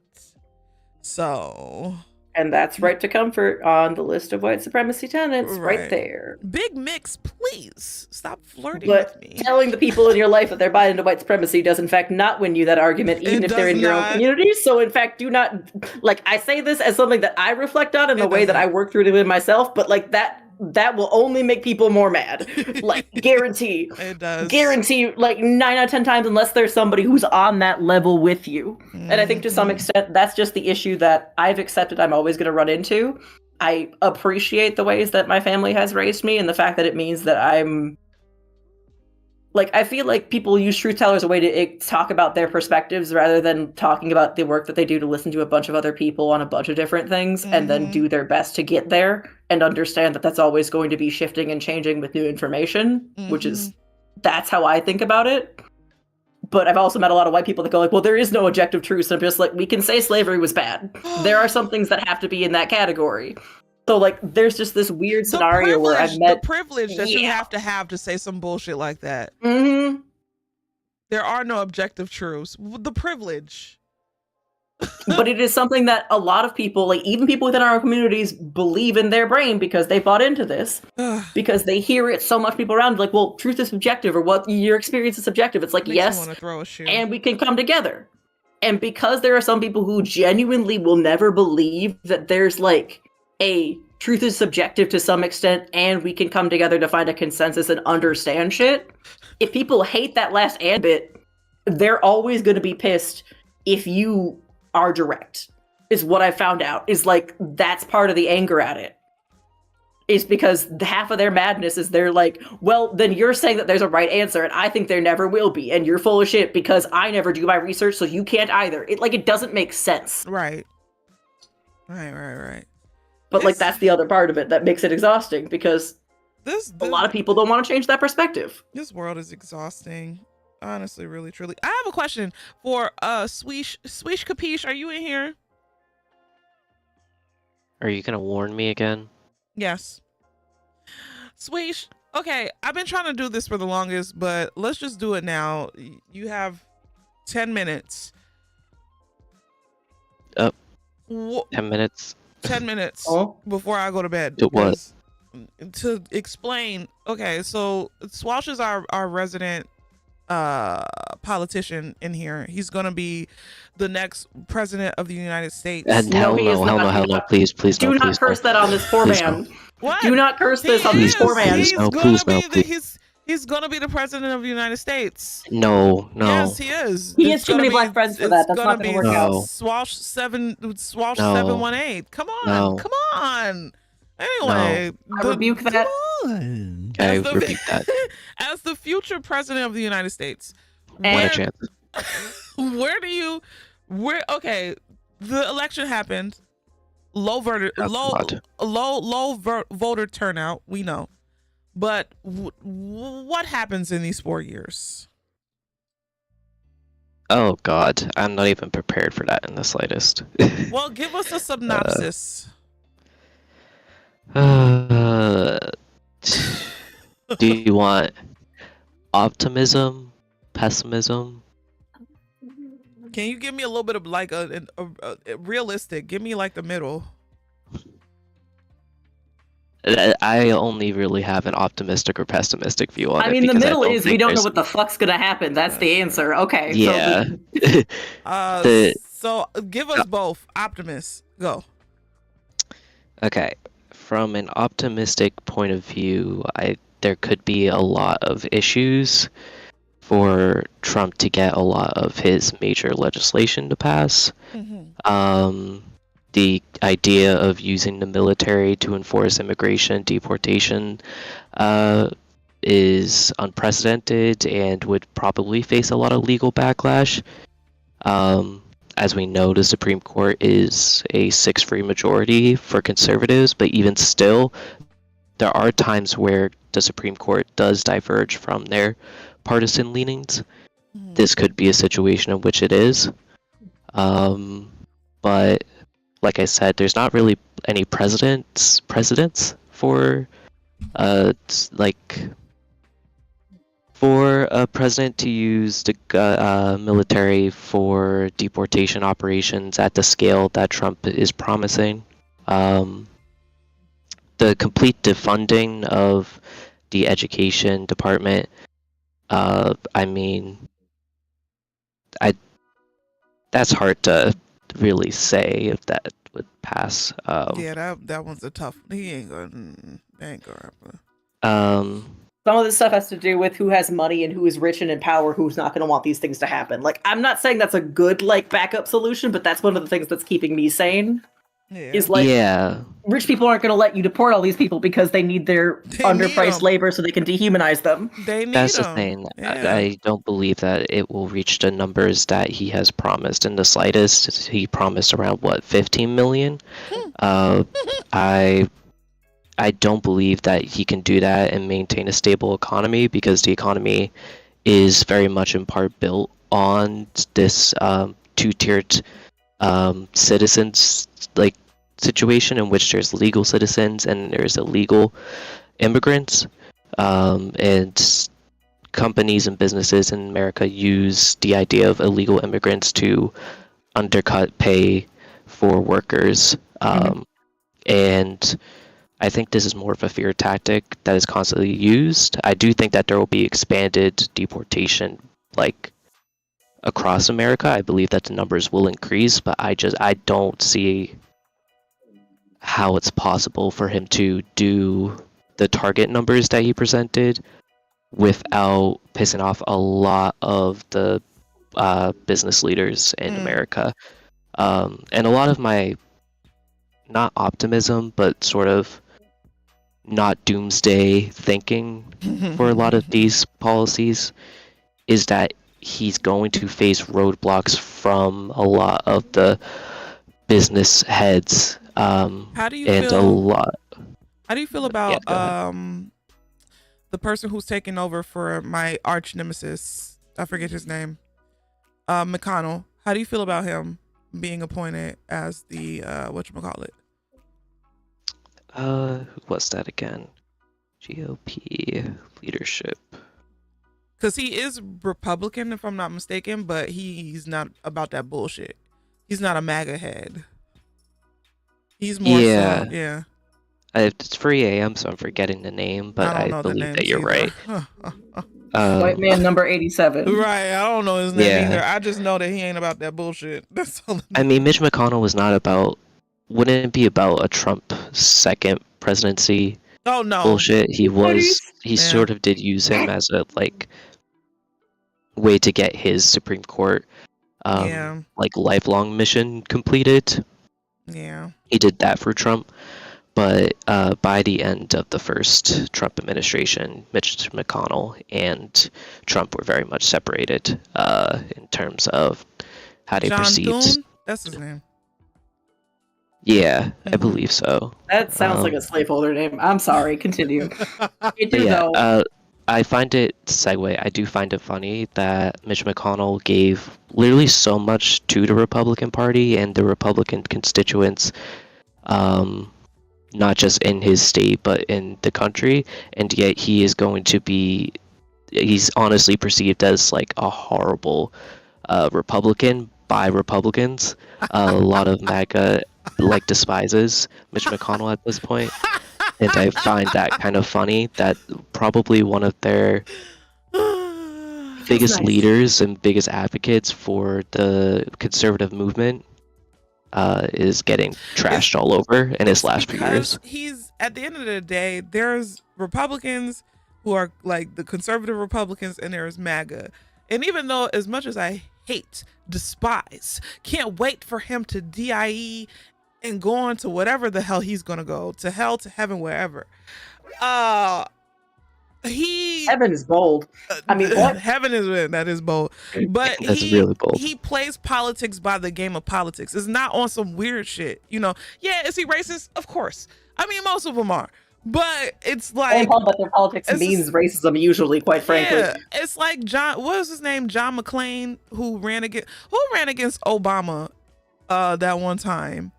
So... And that's right to comfort on the list of white supremacy tenets, right there. Big Mix, please stop flirting with me. Telling the people in your life that they're buying into white supremacy does, in fact, not win you that argument, even if they're in your own community. So, in fact, do not, like, I say this as something that I reflect on in the way that I work through it with myself, but, like, that will only make people more mad. Like, guarantee. It does. Guarantee, like, 9 out of 10 times, unless there's somebody who's on that level with you. And I think to some extent, that's just the issue that I've accepted I'm always going to run into. I appreciate the ways that my family has raised me, and the fact that it means that I'm... Like, I feel like people use truth tellers as a way to talk about their perspectives rather than talking about the work that they do to listen to a bunch of other people on a bunch of different things and then do their best to get there and understand that that's always going to be shifting and changing with new information, which is, that's how I think about it. But I've also met a lot of white people that go like, well, there is no objective truth. So I'm just like, we can say slavery was bad. There are some things that have to be in that category. So like, there's just this weird scenario where I've met the privilege that you have to say some bullshit like that. Mm-hmm. There are no objective truths. The privilege. But it is something that a lot of people, like even people within our communities, believe in their brain because they bought into this. Because they hear it so much, people around like, well, truth is subjective, or what your experience is subjective. It's like, yes, throw a shoe. And we can come together. And because there are some people who genuinely will never believe that there's like a truth is subjective to some extent, and we can come together to find a consensus and understand shit. If people hate that last and bit, they're always going to be pissed if you are direct, is what I found out. Is like, that's part of the anger at it. Is because half of their madness is they're like, well, then you're saying that there's a right answer, and I think there never will be, and you're full of shit because I never do my research, so you can't either. It doesn't make sense. Right. But like, that's the other part of it that makes it exhausting, because a lot of people don't want to change that perspective. This world is exhausting. Honestly, really, truly. I have a question for Sweesh Capeesh. Are you in here? Are you gonna warn me again? Yes. Sweesh. Okay, I've been trying to do this for the longest, but let's just do it now. You have 10 minutes. 10 minutes. 10 minutes before I go to bed. To what? To explain. Okay, so Swash is our resident politician in here. He's gonna be the next president of the United States. And hell no, please do not curse that on this poor man. What? Do not curse this on this poor man. He's gonna be the president of the United States. No. Yes, he is. He has too many black friends for that. That's not gonna work out. Swash 718. Come on. Anyway, I rebuke that. I rebuke that. As the future president of the United States, okay, the election happened. Low voter turnout, we know. But what happens in these 4 years? Oh God, I'm not even prepared for that in the slightest. Well, give us a synopsis. Do you want optimism, pessimism? Can you give me a little bit of like a realistic? Give me like the middle. I only really have an optimistic or pessimistic view on it. I mean, the middle is we don't know what the fuck's gonna happen. That's the answer. Okay. Yeah. So give us both. Optimist, go. Okay. From an optimistic point of view, there could be a lot of issues for Trump to get a lot of his major legislation to pass. The idea of using the military to enforce immigration deportation is unprecedented and would probably face a lot of legal backlash. As we know, the Supreme Court is a 6-3 majority for conservatives, but even still, there are times where the Supreme Court does diverge from their partisan leanings. This could be a situation in which it is. But like I said, there's not really any precedents for for a president to use the military for deportation operations at the scale that Trump is promising. The complete defunding of the education department, I mean, that's hard to really say if that would pass. Yeah, that one's a tough. He ain't gonna happen. Some of this stuff has to do with who has money and who is rich and in power, who's not going to want these things to happen. Like, I'm not saying that's a good like backup solution, but that's one of the things that's keeping me sane. Is like, rich people aren't going to let you deport all these people because they need their underpriced labor so they can dehumanize them. That's the thing. I don't believe that it will reach the numbers that he has promised in the slightest. He promised around 15 million. I don't believe that he can do that and maintain a stable economy, because the economy is very much in part built on this two-tiered citizens, like situation in which there's legal citizens and there's illegal immigrants, and companies and businesses in America use the idea of illegal immigrants to undercut pay for workers. And I think this is more of a fear tactic that is constantly used. I do think that there will be expanded deportation, like, across America. I believe that the numbers will increase, but I don't see how it's possible for him to do the target numbers that he presented without pissing off a lot of the business leaders in America. And a lot of my, not optimism, but sort of not doomsday thinking for a lot of these policies is that he's going to face roadblocks from a lot of the business heads. How do you and feel? a lot. How do you feel about go ahead. the person who's taking over for my arch nemesis? I forget his name. McConnell. How do you feel about him being appointed as the whatchamacallit? What's that again? GOP leadership. Because he is Republican, if I'm not mistaken, but he's not about that bullshit. He's not a MAGA head. He's more Yeah. so, yeah. It's 3 a.m., so I'm forgetting the name, but I don't I know the believe that names you're either. right. White man number 87. Right, I don't know his name Yeah. either. I just know that he ain't about that bullshit. That's all. I mean, Mitch McConnell was not about. Wouldn't it be about a Trump second presidency Oh no. bullshit? He was. He Yeah. sort of did use him as a way to get his Supreme Court Yeah. lifelong mission completed. Yeah. He did that for Trump, but by the end of the first Trump administration, Mitch McConnell and Trump were very much separated in terms of how they John perceived. Thune? That's his name. Yeah, I believe so. That sounds like a slaveholder name. I'm sorry. Continue. You do know. I find it I do find it funny that Mitch McConnell gave literally so much to the Republican Party and the Republican constituents, not just in his state but in the country, and yet he is going to be. He's honestly perceived as like a horrible Republican by Republicans. A lot of MAGA despises Mitch McConnell at this point. And I find that kind of funny that probably one of their biggest leaders and biggest advocates for the conservative movement is getting trashed all over in his last few years. He's, at the end of the day, there's Republicans who are like the conservative Republicans, and there's MAGA. And even though, as much as I hate, despise, can't wait for him to DIE and go on to whatever the hell he's gonna go, to hell, to heaven, wherever. Heaven is bold. I mean, what? Heaven is, that is bold. But That's really bold. He plays politics by the game of politics. It's not on some weird shit. You know, yeah, is he racist? Of course. I mean, most of them are. But it's like, but their politics means racism usually, quite frankly. yeah, it's like what was his name? John McClane, who ran against Obama that one time.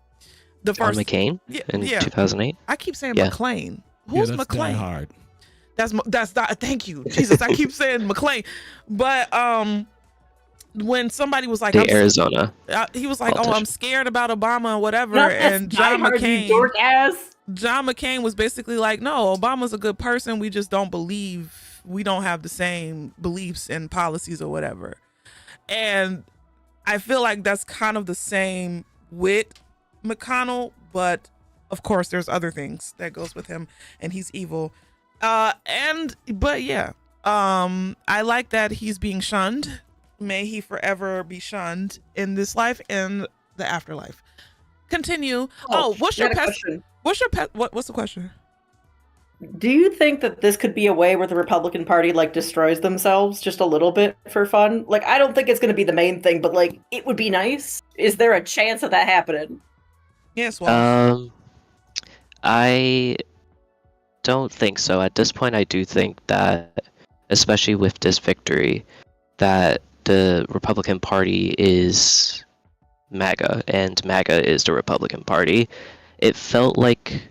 The John first McCain in 2008. I keep saying Yeah. McClane. Who's that's McClane? Die Hard. That's not. Thank you, Jesus. I keep saying McClane, but when somebody was like, Arizona. he was like, "Oh, I'm politician. scared about Obama or whatever," Not and John McCain, dork ass. John McCain was basically like, "No, Obama's a good person. We just don't believe. We don't have the same beliefs and policies or whatever." And I feel like that's kind of the same with McConnell, but of course there's other things that goes with him, and he's evil. But yeah, I like that he's being shunned. May he forever be shunned in this life and the afterlife. Continue. What's your pet? What's your pet? What's the question? Do you think that this could be a way where the Republican Party destroys themselves just a little bit for fun? I don't think it's going to be the main thing, but it would be nice. Is there a chance of that happening? Yes. Well, I don't think so. At this point, I do think that, especially with this victory, that the Republican Party is MAGA, and MAGA is the Republican Party. it felt like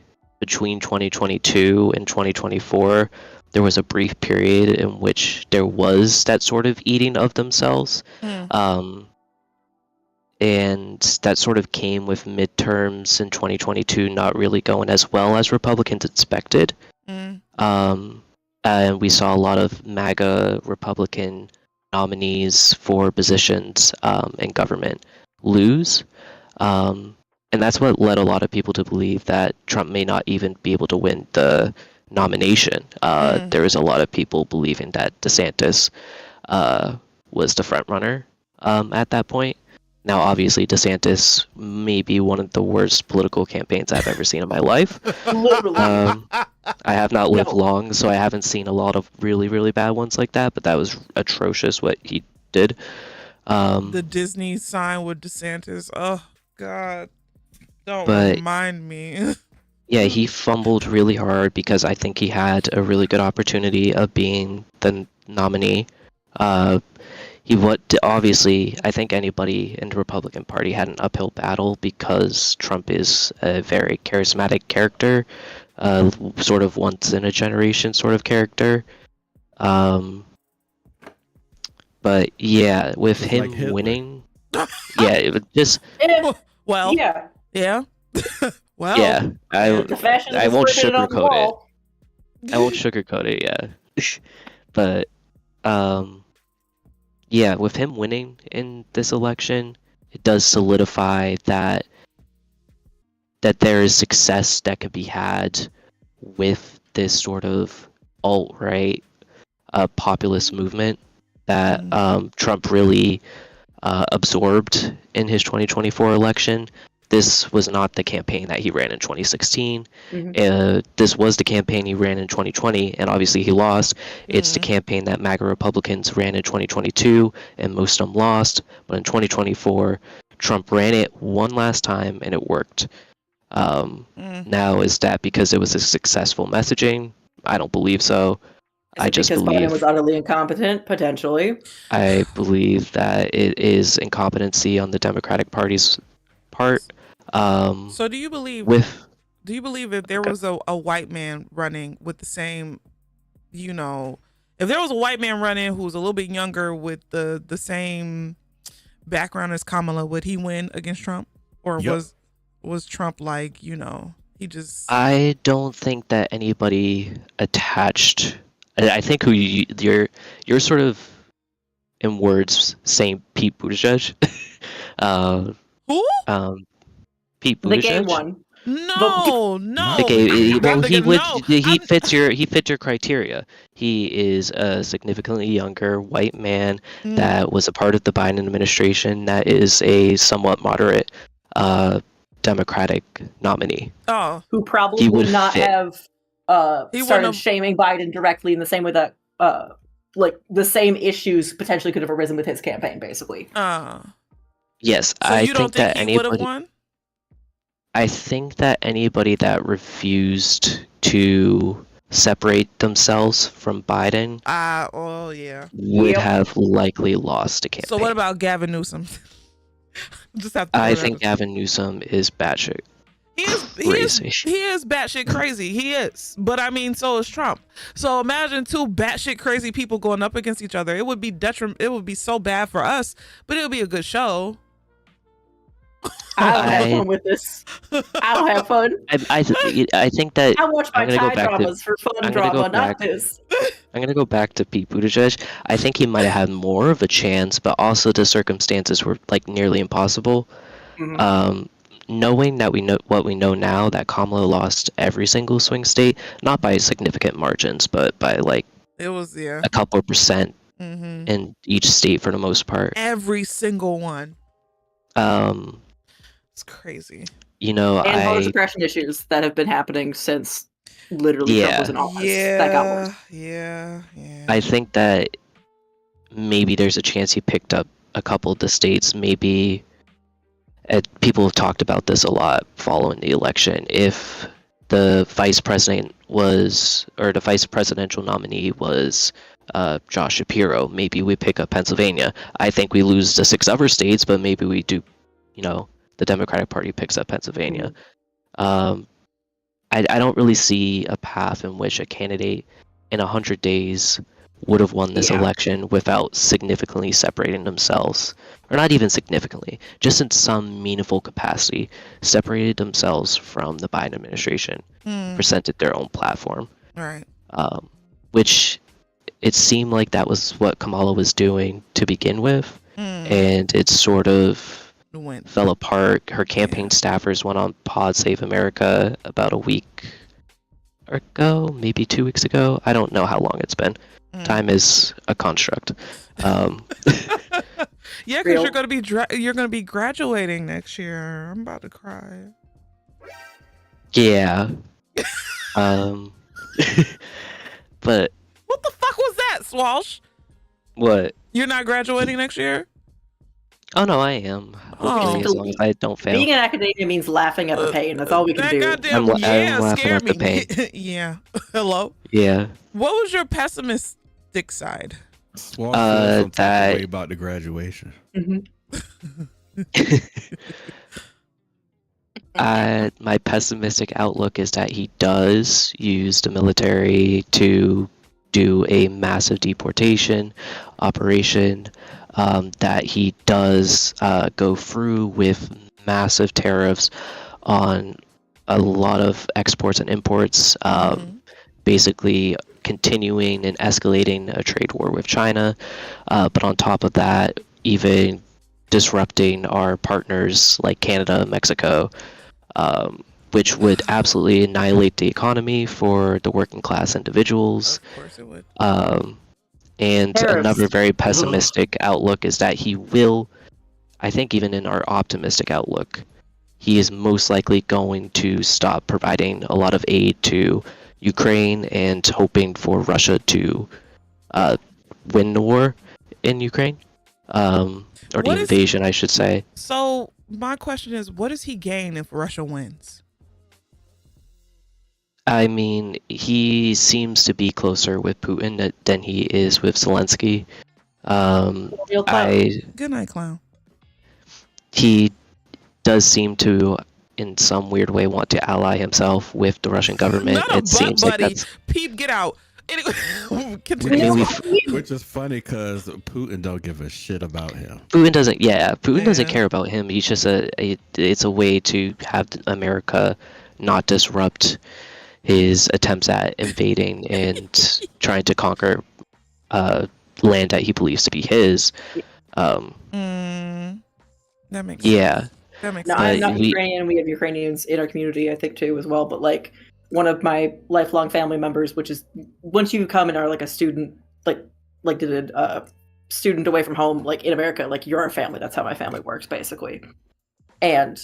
between 2022 and 2024, there was a brief period in which there was that sort of eating of themselves. And that sort of came with midterms in 2022 not really going as well as Republicans expected. And we saw a lot of MAGA Republican nominees for positions in government lose. And that's what led a lot of people to believe that Trump may not even be able to win the nomination. There was a lot of people believing that DeSantis was the front runner at that point. Now, obviously, DeSantis may be one of the worst political campaigns I've ever seen in my life. I have not lived long, so I haven't seen a lot of really, really bad ones like that, but that was atrocious what he did. The Disney sign with DeSantis. Oh, God. Don't remind me. Yeah, he fumbled really hard because I think he had a really good opportunity of being the nominee. Obviously, I think anybody in the Republican Party had an uphill battle because Trump is a very charismatic character, sort of once in a generation sort of character. But yeah, with him like winning, yeah, it would just well, yeah. Well, yeah. I won't sugarcoat it. I won't sugarcoat it. Yeah, but yeah, with him winning in this election, it does solidify that there is success that could be had with this sort of alt-right populist movement that Trump really absorbed in his 2024 election. This was not the campaign that he ran in 2016. This was the campaign he ran in 2020, and obviously he lost. It's the campaign that MAGA Republicans ran in 2022, and most of them lost. But in 2024, Trump ran it one last time, and it worked. Now, is that because it was a successful messaging? I don't believe so. I just because believe Biden was utterly incompetent, potentially. I believe that it is incompetency on the Democratic Party's part. So do you believe if there was a white man running with the same, if there was a white man running who was a little bit younger with the same background as Kamala, would he win against Trump? Or was Trump like, he just... I don't think that anybody attached... I think who you're sort of, in words, saying Pete Buttigieg. Who? Pete Buttigieg. The gay one. No. He fits your criteria. He is a significantly younger white man that was a part of the Biden administration that is a somewhat moderate Democratic nominee. Oh. Who probably would not have started shaming Biden directly in the same way that the same issues potentially could have arisen with his campaign, basically. Yes, so I you don't think that he would have won? I think that anybody that refused to separate themselves from Biden would have likely lost a campaign. So what about Gavin Newsom? I think Gavin Newsom is batshit. He is batshit crazy. He is. But I mean, so is Trump. So imagine two batshit crazy people going up against each other. It would be It would be so bad for us, but it would be a good show. I don't have fun with this. I don't have fun. I think that I watch my Thai dramas for fun drama, not this. I'm gonna go back to Pete Buttigieg. I think he might have had more of a chance, but also the circumstances were like nearly impossible. Knowing that we know what we know now, that Kamala lost every single swing state, not by significant margins, but by a couple percent in each state for the most part. Every single one. It's crazy. And voter suppression issues that have been happening since literally Trump was in office. That got worse. Yeah. I think that maybe there's a chance he picked up a couple of the states. Maybe people have talked about this a lot following the election. If the vice presidential nominee was Josh Shapiro, maybe we pick up Pennsylvania. I think we lose the 6 other states, but maybe we do, the Democratic Party picks up Pennsylvania. I don't really see a path in which a candidate in 100 days would have won this election without significantly separating themselves, or not even significantly, just in some meaningful capacity, separated themselves from the Biden administration, presented their own platform. Right. Which it seemed like that was what Kamala was doing to begin with, and it sort of fell apart. Her campaign staffers went on Pod Save America about a week ago, maybe 2 weeks ago. I don't know how long it's been. Time is a construct. Yeah, because you're gonna be graduating next year. I'm about to cry. Yeah. But what the fuck was that, Swash? What? You're not graduating next year? Oh no, I am. Hopefully, as long as I don't fail. Being in academia means laughing at the pain. That's all we can do. Goddamn, I'm laughing scared at the me. pain. Yeah. Hello. Yeah. What was your pessimistic side? That way about the graduation. My pessimistic outlook is that he does use the military to do a massive deportation operation, that he does go through with massive tariffs on a lot of exports and imports, basically continuing and escalating a trade war with China, but on top of that, even disrupting our partners like Canada and Mexico, which would absolutely annihilate the economy for the working class individuals. Of course it would. And another very pessimistic outlook is that he will, I think even in our optimistic outlook, he is most likely going to stop providing a lot of aid to Ukraine and hoping for Russia to win the war in Ukraine, or the invasion, I should say. So my question is, what does he gain if Russia wins? I mean, he seems to be closer with Putin than he is with Zelensky. Good night, clown. He does seem to, in some weird way, want to ally himself with the Russian government. Not a it seems buddy. like that's... Peep, get out. Anyway, continue. Which is funny because Putin don't give a shit about him. Putin doesn't. Yeah, Putin doesn't care about him. He's just it's a way to have America not disrupt his attempts at invading and trying to conquer land that he believes to be his. That makes sense. That makes sense. I'm not Ukrainian. We have Ukrainians in our community, I think, too, as well. But like one of my lifelong family members, which is once you come and are like a student, like did a student away from home, like in America, like you're our family. That's how my family works, basically. And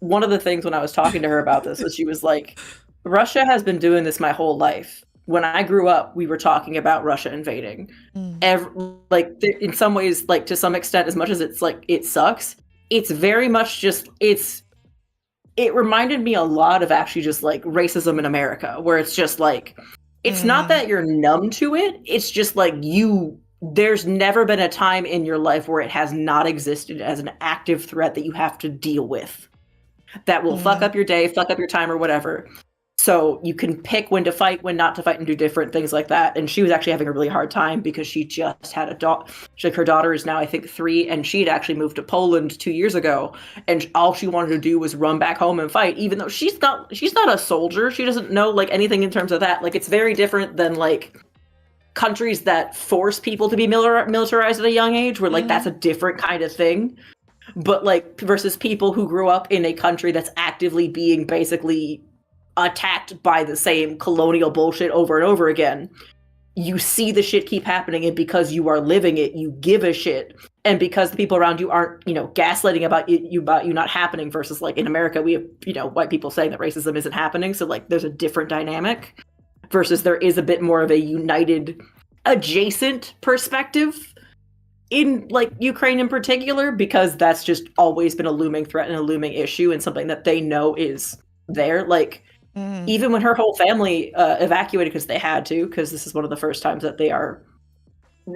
one of the things when I was talking to her about this was she was like, Russia has been doing this my whole life. When I grew up, we were talking about Russia invading. In some ways, like to some extent, as much as it's like it sucks, it's very much just it reminded me a lot of actually just like racism in America, where it's just like it's not that you're numb to it, it's just like there's never been a time in your life where it has not existed as an active threat that you have to deal with that will fuck up your day, fuck up your time, or whatever. So you can pick when to fight, when not to fight, and do different things like that. And she was actually having a really hard time because she just had a daughter. Her daughter is now, I think, 3, and she had actually moved to Poland 2 years ago. And all she wanted to do was run back home and fight, even though she's not a soldier. She doesn't know like anything in terms of that. Like it's very different than like countries that force people to be militarized at a young age, where like that's a different kind of thing. But like versus people who grew up in a country that's actively being basically attacked by the same colonial bullshit over and over again. You see the shit keep happening, and because you are living it, you give a shit. And because the people around you aren't, gaslighting about you not happening, versus like in America, we have, white people saying that racism isn't happening. So like there's a different dynamic versus there is a bit more of a united adjacent perspective in like Ukraine in particular, because that's just always been a looming threat and a looming issue and something that they know is there. Like, even when her whole family evacuated because they had to, because this is one of the first times that they are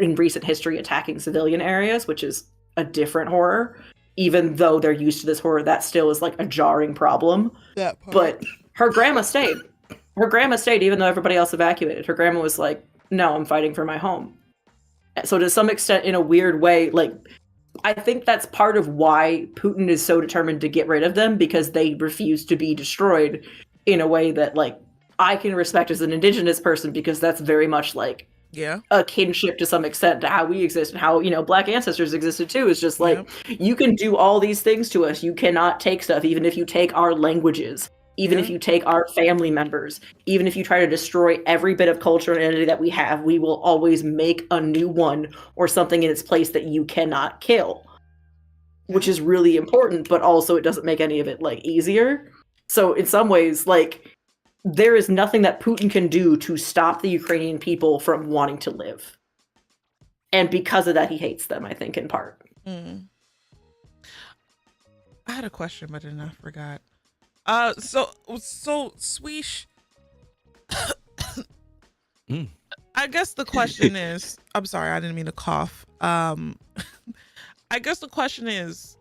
in recent history attacking civilian areas, which is a different horror. even though they're used to this horror, that still is like a jarring problem. That part. But her grandma stayed. Her grandma stayed even though everybody else evacuated. Her grandma was like, no, I'm fighting for my home. So to some extent, in a weird way, like, I think that's part of why Putin is so determined to get rid of them, because they refuse to be destroyed in a way that, like, I can respect as an indigenous person, because that's very much like a kinship to some extent to how we exist and how, you know, Black ancestors existed too. It's just like, you can do all these things to us. You cannot take stuff, even if you take our languages, even if you take our family members, even if you try to destroy every bit of culture and identity that we have, we will always make a new one or something in its place that you cannot kill, which is really important, but also it doesn't make any of it like easier. So in some ways, like, there is nothing that Putin can do to stop the Ukrainian people from wanting to live. And because of that, he hates them, I think, in part. I had a question, but then I forgot. So Sweesh, I guess the question is, I'm sorry, I didn't mean to cough. I guess the question is,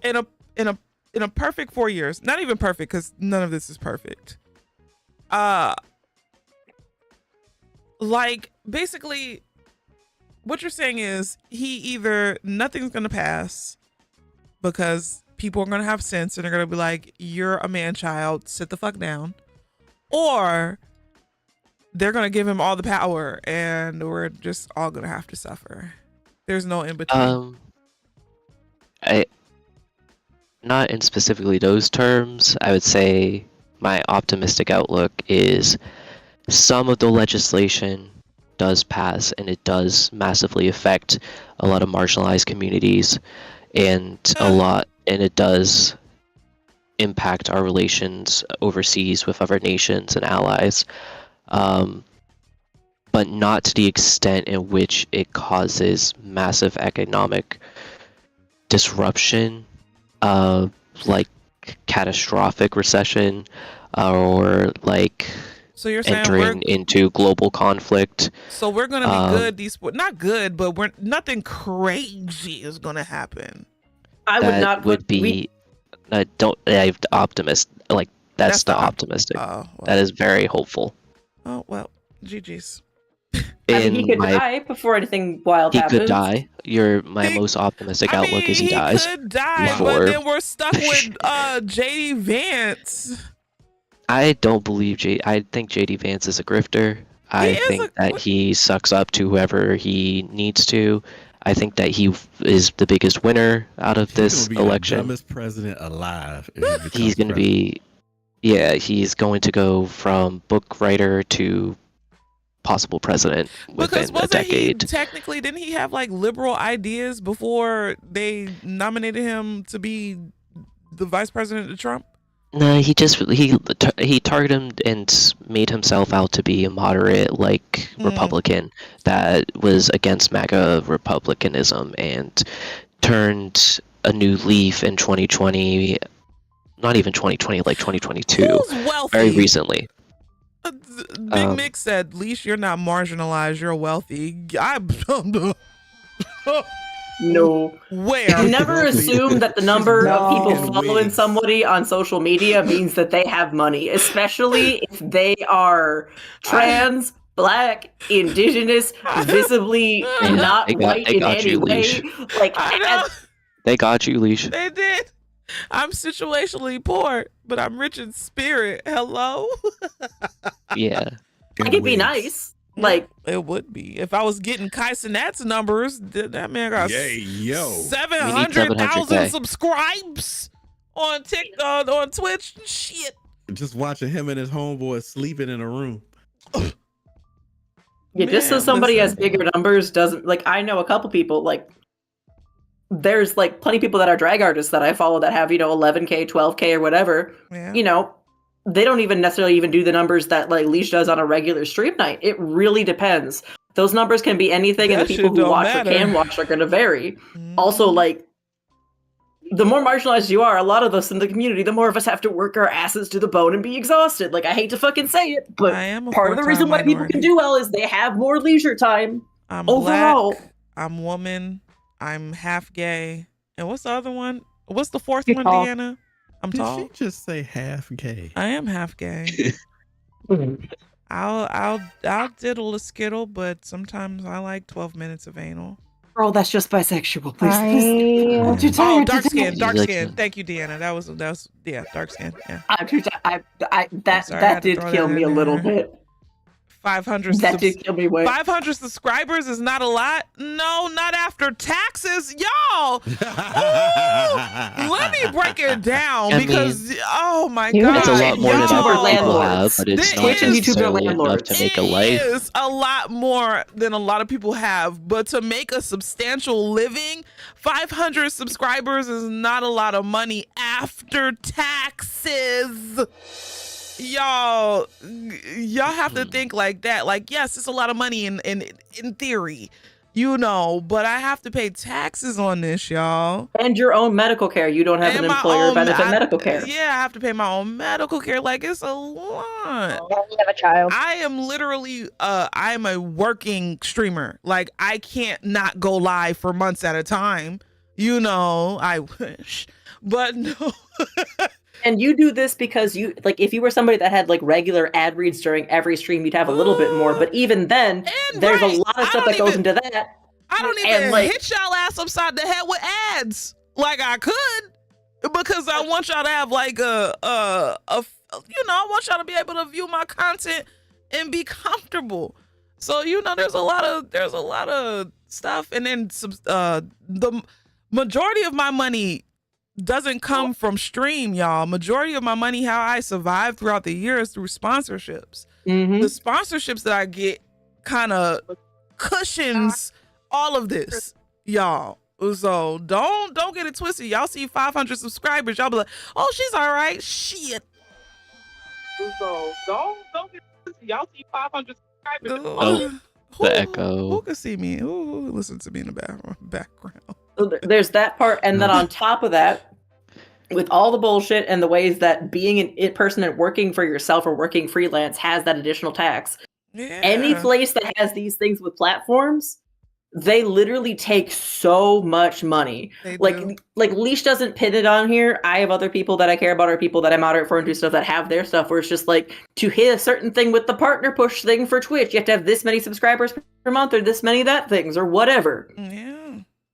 in a perfect 4 years, not even perfect, because none of this is perfect. Like, basically, what you're saying is nothing's gonna pass because people are gonna have sense and they're gonna be like, you're a man child, sit the fuck down, or they're gonna give him all the power and we're just all gonna have to suffer. There's no in between. Not in specifically those terms. I would say my optimistic outlook is some of the legislation does pass and it does massively affect a lot of marginalized communities and it does impact our relations overseas with other nations and allies, but not to the extent in which it causes massive economic disruption, like catastrophic recession, or like So you're saying entering into global conflict. So we're gonna be good. Not good, but nothing crazy is gonna happen. I would not would be. Optimist. Like that's the optimistic. Well. That is very hopeful. Oh well, GG's. I mean, he could die before anything wild happens. He could die. My most optimistic outlook is he dies. He could die, but then we're stuck with JD Vance. I don't believe I think JD Vance is a grifter. I think that he sucks up to whoever he needs to. I think that he is the biggest winner out of this election. The dumbest president alive. He's going to be, he's going to go from book writer to possible president within a decade. Technically, didn't he have like liberal ideas before they nominated him to be the vice president of Trump? No, he targeted and made himself out to be a moderate, Republican that was against MAGA republicanism and turned a new leaf in 2020. Not even 2020, like 2022. Who's wealthy? Very recently. Big Mick said, "Leesh, you're not marginalized. You're wealthy." No. Where? You never assume that the number of people following somebody on social media means that they have money, especially if they are trans, Black, Indigenous, visibly not white in any way. Like, they got you, Leesh. They did. I'm situationally poor, but I'm rich in spirit. Hello? Yeah. I could be nice. Like, it would be if I was getting Kai Cenat's numbers. That man got 700,000 subscribes on TikTok, on Twitch. Shit. Just watching him and his homeboy sleeping in a room. Yeah, just so somebody has bigger numbers doesn't, like, I know a couple people, like, there's like plenty of people that are drag artists that I follow that have, 11K, 12K or whatever. Yeah. They don't even necessarily even do the numbers that like Leesh does on a regular stream night. It really depends. Those numbers can be anything, and the people who watch or can watch are going to vary. Also, like, the more marginalized you are, a lot of us in the community, the more of us have to work our asses to the bone and be exhausted. Like, I hate to fucking say it, but part of the reason why people can do well is they have more leisure time. I'm overall. Black, I'm woman. I'm half gay. And what's the other one? What's the fourth You're one, tall. Deanna? I'm Did tall. she just say half gay? I am half gay. I'll diddle a skittle, but sometimes I like 12 minutes of anal. Girl, that's just bisexual. Please. I'm too Oh, dark skin, dark You like skin. to- Thank you, Deanna. That was yeah, dark skin. Yeah. I'm too tired. Sorry, I had to Did throw kill that me in a little there. bit. 500 That did kill me. Way. 500 subscribers is not a lot. No, not after taxes, y'all. Let me break it down I because oh my You god, It's It's a lot more than YouTuber other people have, landlords. but it's There not is- YouTuber necessarily enough landlords. to make a life. It is a lot more than a lot of people have, but to make a substantial living, 500 subscribers is not a lot of money after taxes. Y'all have to think like that. Like, yes, it's a lot of money in theory, you know, but I have to pay taxes on this, y'all. And your own medical care. You don't have And an my employer own- benefit I- medical care. Yeah, I have to pay my own medical care. Like, it's a lot. You have a child. I am literally I'm a working streamer. Like, I can't not go live for months at a time. You know, I wish. But no. And you do this because you like if you were somebody that had like regular ad reads during every stream, you'd have a little bit more. But even then, And there's right, a lot of I stuff don't that goes even- into that. I don't And, even like- hit y'all ass upside the head with ads like I could, because I want y'all to have like I want y'all to be able to view my content and be comfortable. So there's a lot of stuff, and then the majority of my money doesn't come from stream, y'all. Majority of my money, how I survive throughout the years, through sponsorships. Mhm. The sponsorships that I get kind of cushions all of this, y'all. So don't get it twisted. Y'all see 500 subscribers, y'all be like, oh, she's all right. Shit. So don't get it twisted. Y'all see 500 subscribers. Oh, the echo. Who can see me? Who listen to me in the background? So there's that part, and then on top of that, with all the bullshit and the ways that being an person and working for yourself or working freelance has that additional tax. Yeah. Any place that has these things with platforms, they literally take so much money. They Like do. Leesh doesn't pin it on here. I have other people that I care about, or people that I moderate for and do stuff that have their stuff where it's just like, to hit a certain thing with the partner push thing for Twitch, you have to have this many subscribers per month or this many that things or whatever. Yeah.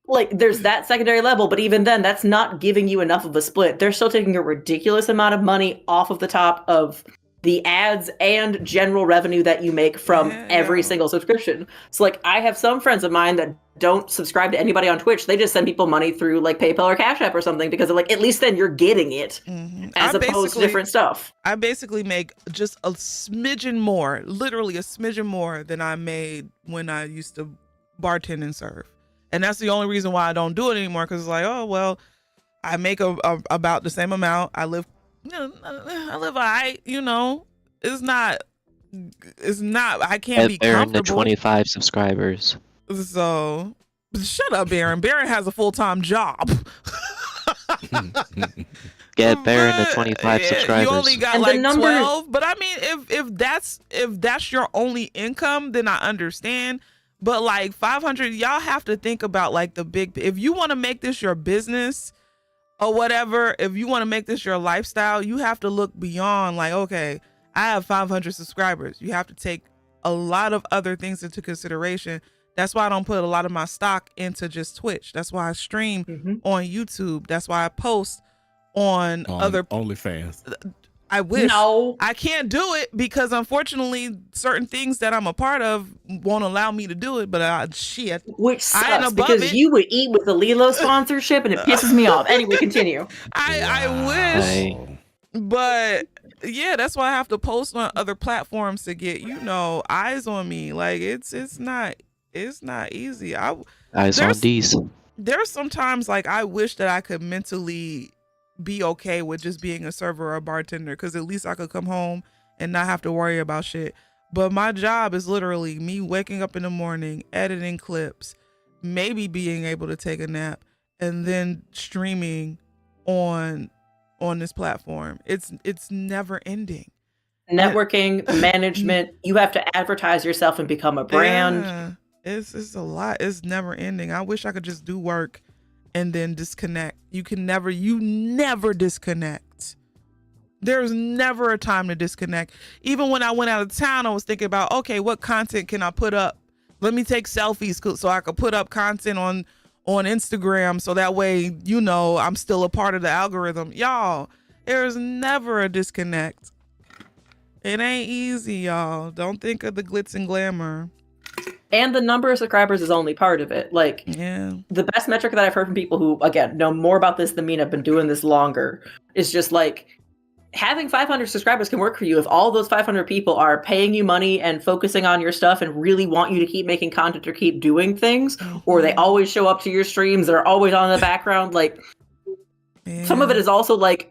Like there's that secondary level, but even then that's not giving you enough of a split. They're still taking a ridiculous amount of money off of the top of the ads and general revenue that you make from every single subscription. So like I have some friends of mine that don't subscribe to anybody on Twitch. They just send people money through like PayPal or Cash App or something because they're like, at least then you're getting it as opposed to different stuff. I basically make just a smidgen more, literally a smidgen more than I made when I used to bartend and serve. And that's the only reason why I don't do it anymore, because it's like, oh, well, I make about the same amount. I live all right, It's not, I can't be Baron to comfortable. 25 subscribers. So, shut up, Baron. Baron has a full-time job. Get Baron to But, 25 yeah, subscribers. You only got And the like number- 12. But I mean, if that's your only income, then I understand. But like 500, y'all have to think about like the big. If you want to make this your business or whatever, if you want to make this your lifestyle, you have to look beyond. Like, okay, I have 500 subscribers. You have to take a lot of other things into consideration. That's why I don't put a lot of my stock into just Twitch. That's why I stream on YouTube. That's why I post on other OnlyFans. I wish. No. I can't do it because unfortunately certain things that I'm a part of won't allow me to do it, but shit. Which I ain't sucks above because it. you would eat with the Lilo sponsorship and it pisses me off. Anyway, continue. I wish. But yeah, that's why I have to post on other platforms to get, eyes on me. Like it's not easy. Eyes on D's. There's sometimes like I wish that I could mentally be okay with just being a server or a bartender, because at least I could come home and not have to worry about shit. But my job is literally me waking up in the morning, editing clips, maybe being able to take a nap, and then streaming on this platform. It's never ending. Networking, management, you have to advertise yourself and become a brand. Yeah. It's a lot. It's never ending. I wish I could just do work and then disconnect. You never disconnect. There's never a time to disconnect. Even when I went out of town, I was thinking about, okay, what content can I put up? Let me take selfies so I could put up content on Instagram so that way, I'm still a part of the algorithm. Y'all, there's never a disconnect. It ain't easy, y'all. Don't think of the glitz and glamour. And the number of subscribers is only part of it. Like, the best metric that I've heard from people who, again, know more about this than me and have been doing this longer is just like, having 500 subscribers can work for you if all those 500 people are paying you money and focusing on your stuff and really want you to keep making content or keep doing things, or they always show up to your streams, they're always on in the background. Like, some of it is also like,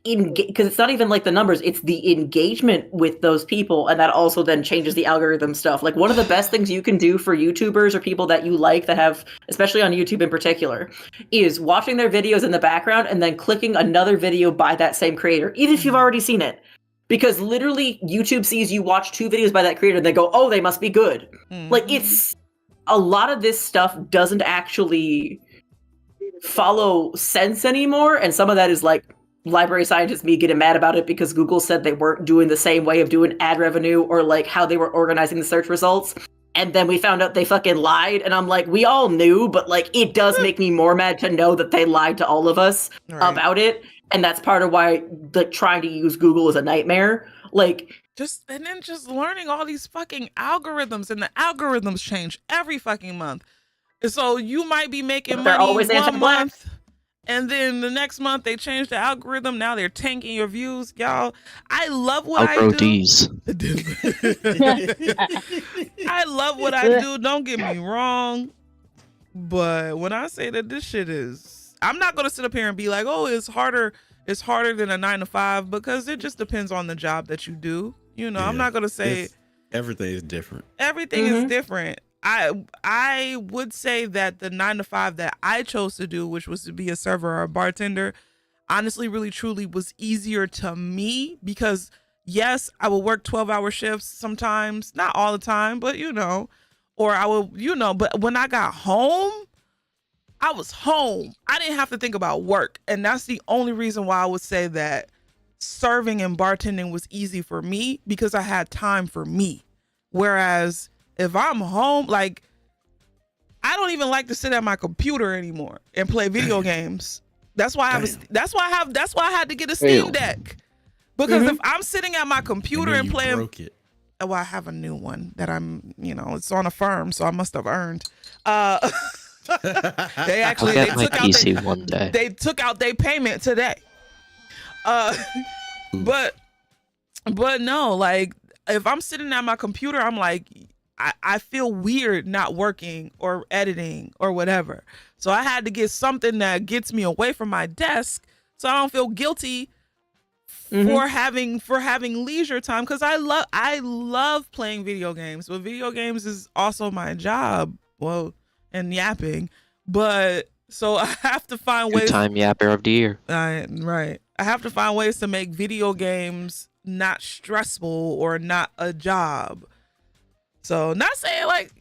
because it's not even like the numbers, it's the engagement with those people, and that also then changes the algorithm stuff. Like, one of the best things you can do for YouTubers or people that you like that have, especially on YouTube in particular, is watching their videos in the background and then clicking another video by that same creator, even if you've already seen it. Because literally YouTube sees you watch 2 videos by that creator and they go, oh, they must be good. Like, it's a lot of this stuff doesn't actually follow sense anymore, and some of that is like library scientist me getting mad about it because Google said they weren't doing the same way of doing ad revenue or like how they were organizing the search results. And then we found out they fucking lied. And I'm like, we all knew, but like, it does make me more mad to know that they lied to all of us about it. And that's part of why trying to use Google is a nightmare. Like, just learning all these fucking algorithms, and the algorithms change every fucking month. And so you might be making money always one month, and then the next month they change the algorithm. Now they're tanking your views, y'all. I love what I do. I love what I do. Don't get me wrong, but when I say that this shit is, I'm not gonna sit up here and be like, oh, it's harder than a 9-to-5, because it just depends on the job that you do. I'm not gonna say everything is different. Everything is different. I would say that the 9-to-5 that I chose to do, which was to be a server or a bartender, honestly, really, truly was easier to me because, yes, I would work 12-hour shifts sometimes, not all the time, but or I would, but when I got home, I was home. I didn't have to think about work. And that's the only reason why I would say that serving and bartending was easy for me, because I had time for me. Whereas if I'm home, like, I don't even like to sit at my computer anymore and play video games. That's why I had to get a Steam Deck. Because if I'm sitting at my computer and playing, broke it. Well, I have a new one that I'm, it's on a firm, so I must have earned. They actually I'll get my PC one day. They took out their payment today. But no, like, if I'm sitting at my computer, I'm like, I feel weird not working or editing or whatever. So I had to get something that gets me away from my desk so I don't feel guilty for having leisure time, because I love playing video games. But video games is also my job. Well, and yapping. But so I have to find ways. Two-time yapper of the year. Right. I have to find ways to make video games not stressful or not a job. So, not saying like,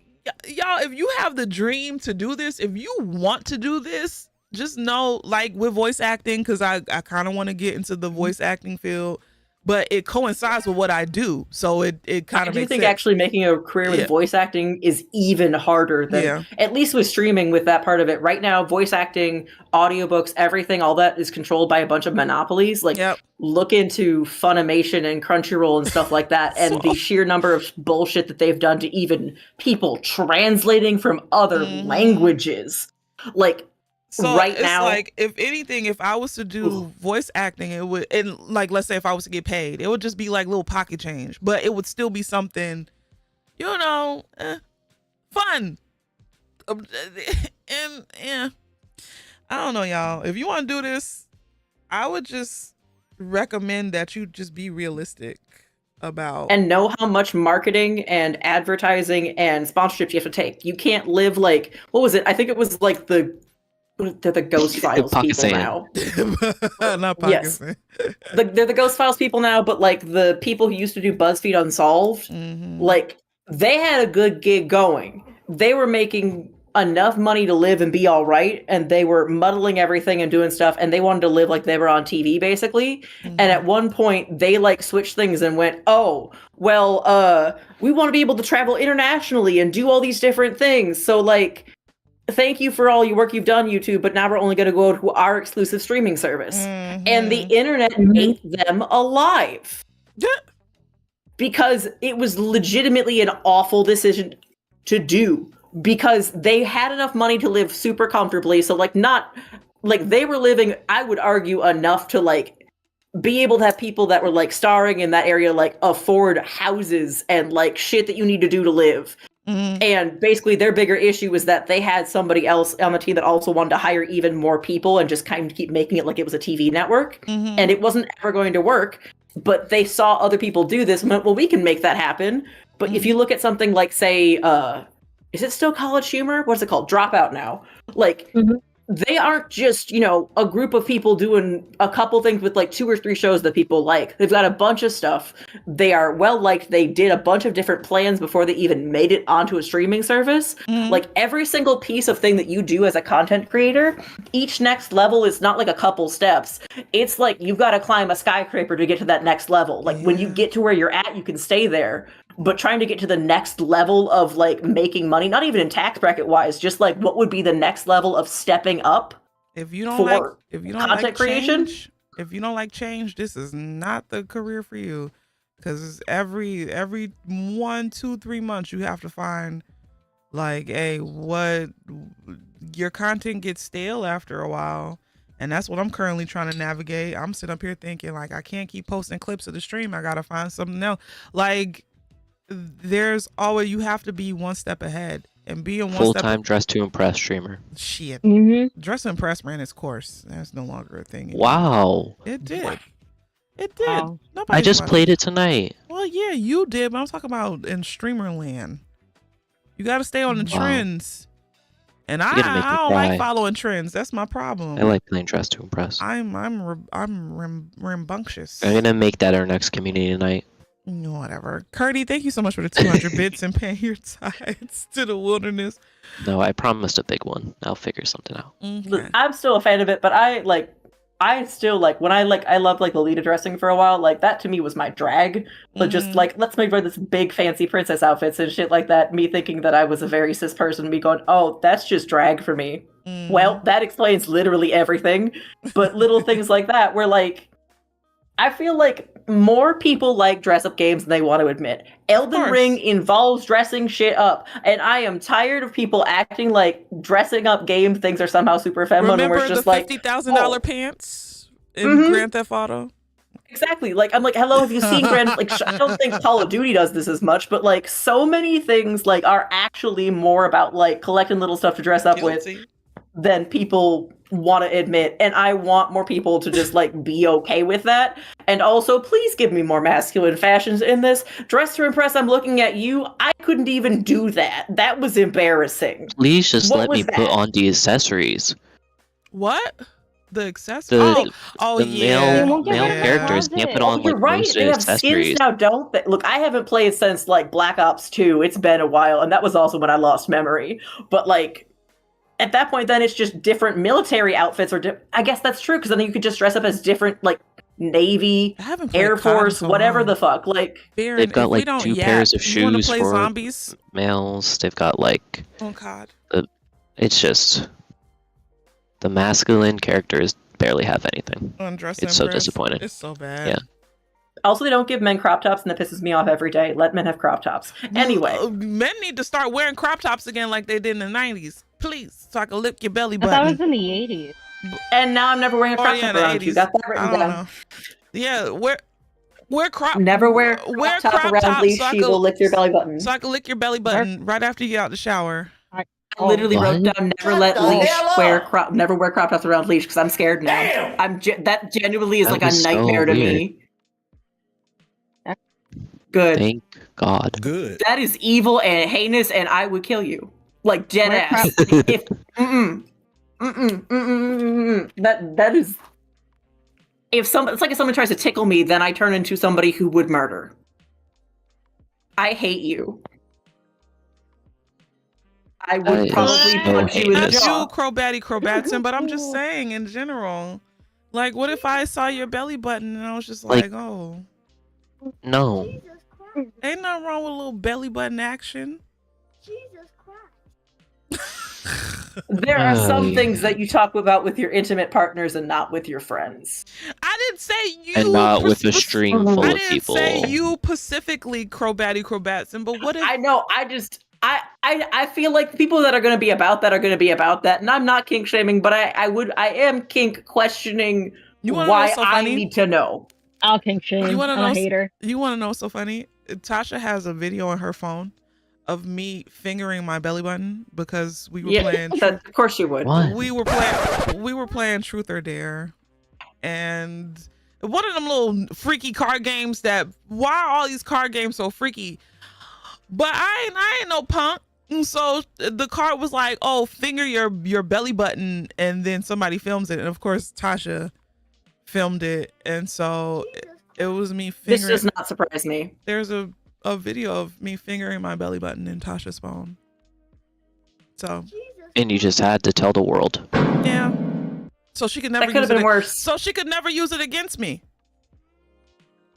y'all, if you have the dream to do this, if you want to do this, just know, like, with voice acting, because I kind of want to get into the voice acting field, but it coincides with what I do. So it kind of makes sense. I do think actually making a career with voice acting is even harder than, at least with streaming, with that part of it. Right now, voice acting, audiobooks, everything, all that is controlled by a bunch of monopolies. Like, look into Funimation and Crunchyroll and stuff like that, and the sheer number of bullshit that they've done to even people translating from other languages. Like, so right now, like, if anything, if I was to do voice acting, it would, and like, let's say if I was to get paid, it would just be like little pocket change, but it would still be something, fun. And I don't know, y'all. If you want to do this, I would just recommend that you just be realistic about, and know how much marketing and advertising and sponsorships you have to take. You can't live like, what was it? I think it was like they're the Ghost Files people now. Not Pocket. They're the Ghost Files people now, but like the people who used to do BuzzFeed Unsolved, like, they had a good gig going. they were making enough money to live and be all right, and they were muddling everything and doing stuff, and they wanted to live like they were on TV basically. And at one point they like switched things and went, oh well, we want to be able to travel internationally and do all these different things, so like thank you for all your work you've done, YouTube, but now we're only going to go to our exclusive streaming service. And the internet ate them alive because it was legitimately an awful decision to do, because they had enough money to live super comfortably. So like, not like they were living, I would argue, enough to like be able to have people that were like starring in that area like afford houses and like shit that you need to do to live. And basically their bigger issue was that they had somebody else on the team that also wanted to hire even more people and just kind of keep making it like it was a TV network. And it wasn't ever going to work, but they saw other people do this and went, well, we can make that happen. But if you look at something like, say, is it still College Humor? What's it called? Dropout now. Like, they aren't just, you know, a group of people doing a couple things with like 2 or 3 shows that people like. They've got a bunch of stuff. They are well liked. They did a bunch of different plans before they even made it onto a streaming service. Like every single piece of thing that you do as a content creator, each next level is not like a couple steps. It's like you've got to climb a skyscraper to get to that next level. Like when you get to where you're at, you can stay there. But trying to get to the next level of like making money, not even in tax bracket wise, just like what would be the next level of stepping up. If you don't for like, if you don't content like creation, if you don't like change, this is not the career for you. Because every 1, 2, 3 months you have to find like, hey, what your content gets stale after a while. And that's what I'm currently trying to navigate. I'm sitting up here thinking like, I can't keep posting clips of the stream. I gotta find something else. Like, there's always, you have to be one step ahead and be a full-time dress to impress streamer. Shit. Dress to impress ran its course. That's no longer a thing anymore. Wow. It did. It did. Wow. I just played it tonight. Well, yeah, you did, but I'm talking about in streamer land. You got to stay on the trends. And I don't like following trends. That's my problem. I like playing dress to impress. I'm rambunctious. I'm gonna make that our next community night. Whatever. Curdy, thank you so much for the 200 bits and paying your tithes to the wilderness. No, I promised a big one. I'll figure something out. Okay. I'm still a fan of it, but I still like when I loved like Lolita dressing for a while. Like that to me was my drag. But just like, let's make her this big fancy princess outfits and shit like that. Me thinking that I was a very cis person, me going, oh, that's just drag for me. Well, that explains literally everything. But little things like that where like, I feel like more people like dress up games than they want to admit. Elden Ring involves dressing shit up, and I am tired of people acting like dressing up game things are somehow super feminine. Remember and we're just the like $50,000 pants in Grand Theft Auto? Exactly. Like I'm like, hello, have you seen Grand? Like I don't think Call of Duty does this as much, but like so many things like are actually more about like collecting little stuff to dress up with than people want to admit, and I want more people to just like be okay with that. And also, please give me more masculine fashions in this. Dress to impress, I'm looking at you. I couldn't even do that. That was embarrassing. Please just let me put on the accessories. What? The accessories? Yeah. Male characters can't put on like most they have accessories. skins now, don't they? Look, I haven't played since like Black Ops 2. It's been a while, and that was also when I lost memory. But like, at that point, then it's just different military outfits, or I guess that's true, because then you could just dress up as different, like, Navy, Air Force, whatever the fuck. Like, they've got like 2 pairs of shoes for zombies? Males. They've got like, oh god, it's just the masculine characters barely have anything. It's so disappointing. It's so bad. Yeah. Also, they don't give men crop tops, and that pisses me off every day. Let men have crop tops. Anyway, men need to start wearing crop tops again, like they did in the 90s. Please, so I can lick your belly button. I thought it was in the 80s. And now I'm never wearing a crop top around you. Got that written down. Know. Yeah, wear crop. Never wear crop top around Leesh. She will lick your belly button. So I can lick your belly button right after you get out the shower. I literally wrote down never let Leesh wear crop. Never wear crop tops around Leesh because I'm scared now. That genuinely is like a nightmare to me. Good. Thank God. Good. That is evil and heinous, and I would kill you. Like dead ass. If that is. It's like if someone tries to tickle me, then I turn into somebody who would murder. I hate you. I would probably so punch you in the Not you, jaw. Crobatty Crobatson, but I'm just saying in general. Like, what if I saw your belly button and I was just like, oh, No. ain't nothing wrong with a little belly button action. There are some things that you talk about with your intimate partners and not with your friends. I didn't say you. And not with a stream full I of didn't people. say you specifically, Crobatty Crobatson, but what if I know. I feel like the people that are going to be about that are going to be about that, and I'm not kink shaming, but I am kink questioning why I need to know. I'll kink shame. You want to I'm know? a hater. You want to know what's so funny? Tasha has a video on her phone of me fingering my belly button because we were playing. Of course you would. What? We were playing Truth or Dare, and one of them little freaky card games that. Why are all these card games so freaky? But I ain't no punk. And so the card was like, oh, finger your belly button, and then somebody films it, and of course Tasha filmed it, and so it was me fingering. This does not surprise me. There's a video of me fingering my belly button in Tasha's phone. So. And you just had to tell the world. Yeah. So she could never. That could have been worse. So she could never use it against me.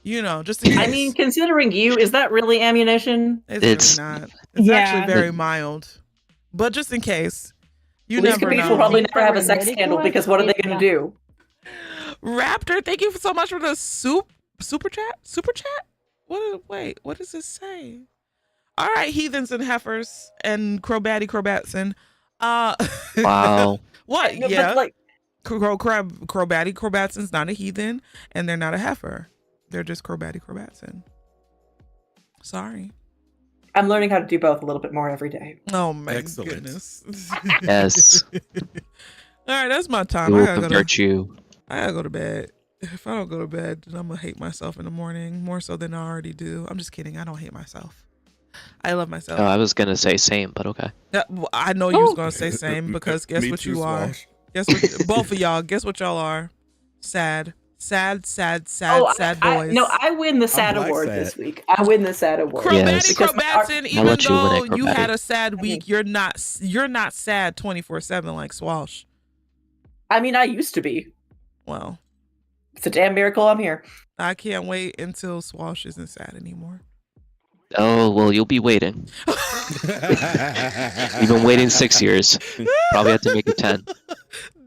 You know, just in case. I mean, considering you, is that really ammunition? It's really not. It's actually very mild. But just in case, you never Capeesh know. will probably never have a sex scandal because what are they going to do? Raptor, thank you so much for the super chat. Super chat. What does this say? All right, heathens and heifers and Crobatty Crobatson. Wow. What? No, Yeah. like, Crobatty Crobatson's not a heathen, and they're not a heifer. They're just Crobatty Crobatson. Sorry. I'm learning how to do both a little bit more every day. Oh my goodness. Yes. All right, that's my time. We I will gotta convert you. go to bed. If I don't go to bed, then I'm gonna hate myself in the morning more so than I already do. I'm just kidding. I don't hate myself. I love myself. Oh, I was gonna say same, but okay. Yeah, well, I know you was gonna say same because guess Me what too, you are. Swash. Guess what? Both of y'all. Guess what y'all are? Sad boys. I win the sad black award sad. this week. I win the sad award. Crobatty Yes. Crobatson, I'll even let you win though it, you Crobatty. had a sad week, you're not sad 24/7 like Swash. I mean, I used to be. Well, It's a damn miracle I'm here. I can't wait until Swash isn't sad anymore. Oh, well, you'll be waiting. You've been waiting 6 years. Probably have to make it 10.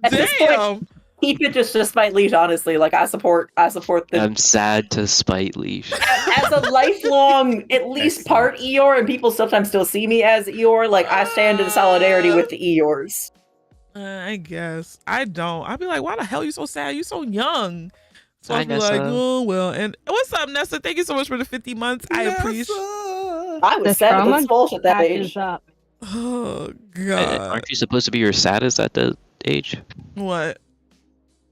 At this point, Damn. keep it just to spite Leesh, honestly. Like, I support the I'm sad to spite Leesh. as a lifelong, at least part Eeyore, and people sometimes still see me as Eeyore, like, I stand in solidarity with the Eeyores. I guess. I don't. I'd be like, why the hell are you so sad? You so young. So Hi, I'd be like, Nessa. oh, well. And what's up, Nessa? Thank you so much for the 50 months. I appreciate I was 7 with Spolsh at that age. Oh, God. Aren't you supposed to be your saddest at the age? What?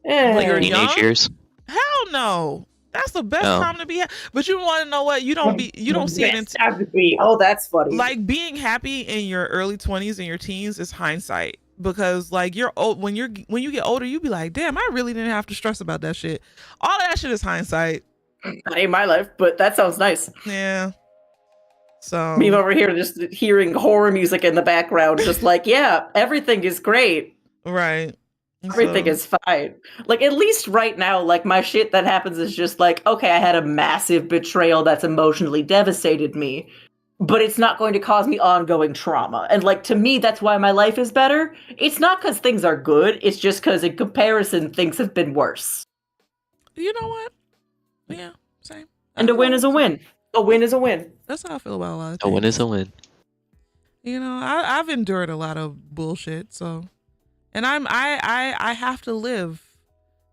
Eh. When you're Teenage young? years? Hell no. That's the best No. time to be. But you want to know what? You don't see it Best time to be. Oh, that's funny. like being happy in your early 20s and your teens is hindsight, because like you're old when you get older, you be like, damn, I really didn't have to stress about that shit. All of that shit is hindsight. That ain't my life, but that sounds nice. Yeah. So Me over here just hearing horror music in the background, just like, yeah, everything is great. right. Everything is fine. Like, at least right now, like, my shit that happens is just like, okay, I had a massive betrayal that's emotionally devastated me, but it's not going to cause me ongoing trauma. And, like, to me, that's why my life is better. It's not because things are good. It's just because, in comparison, things have been worse. You know what? Yeah, same. And a win is a win. A win is a win. That's how I feel about a lot of A things. win is a win. You know, I've endured a lot of bullshit, so, and I have to live,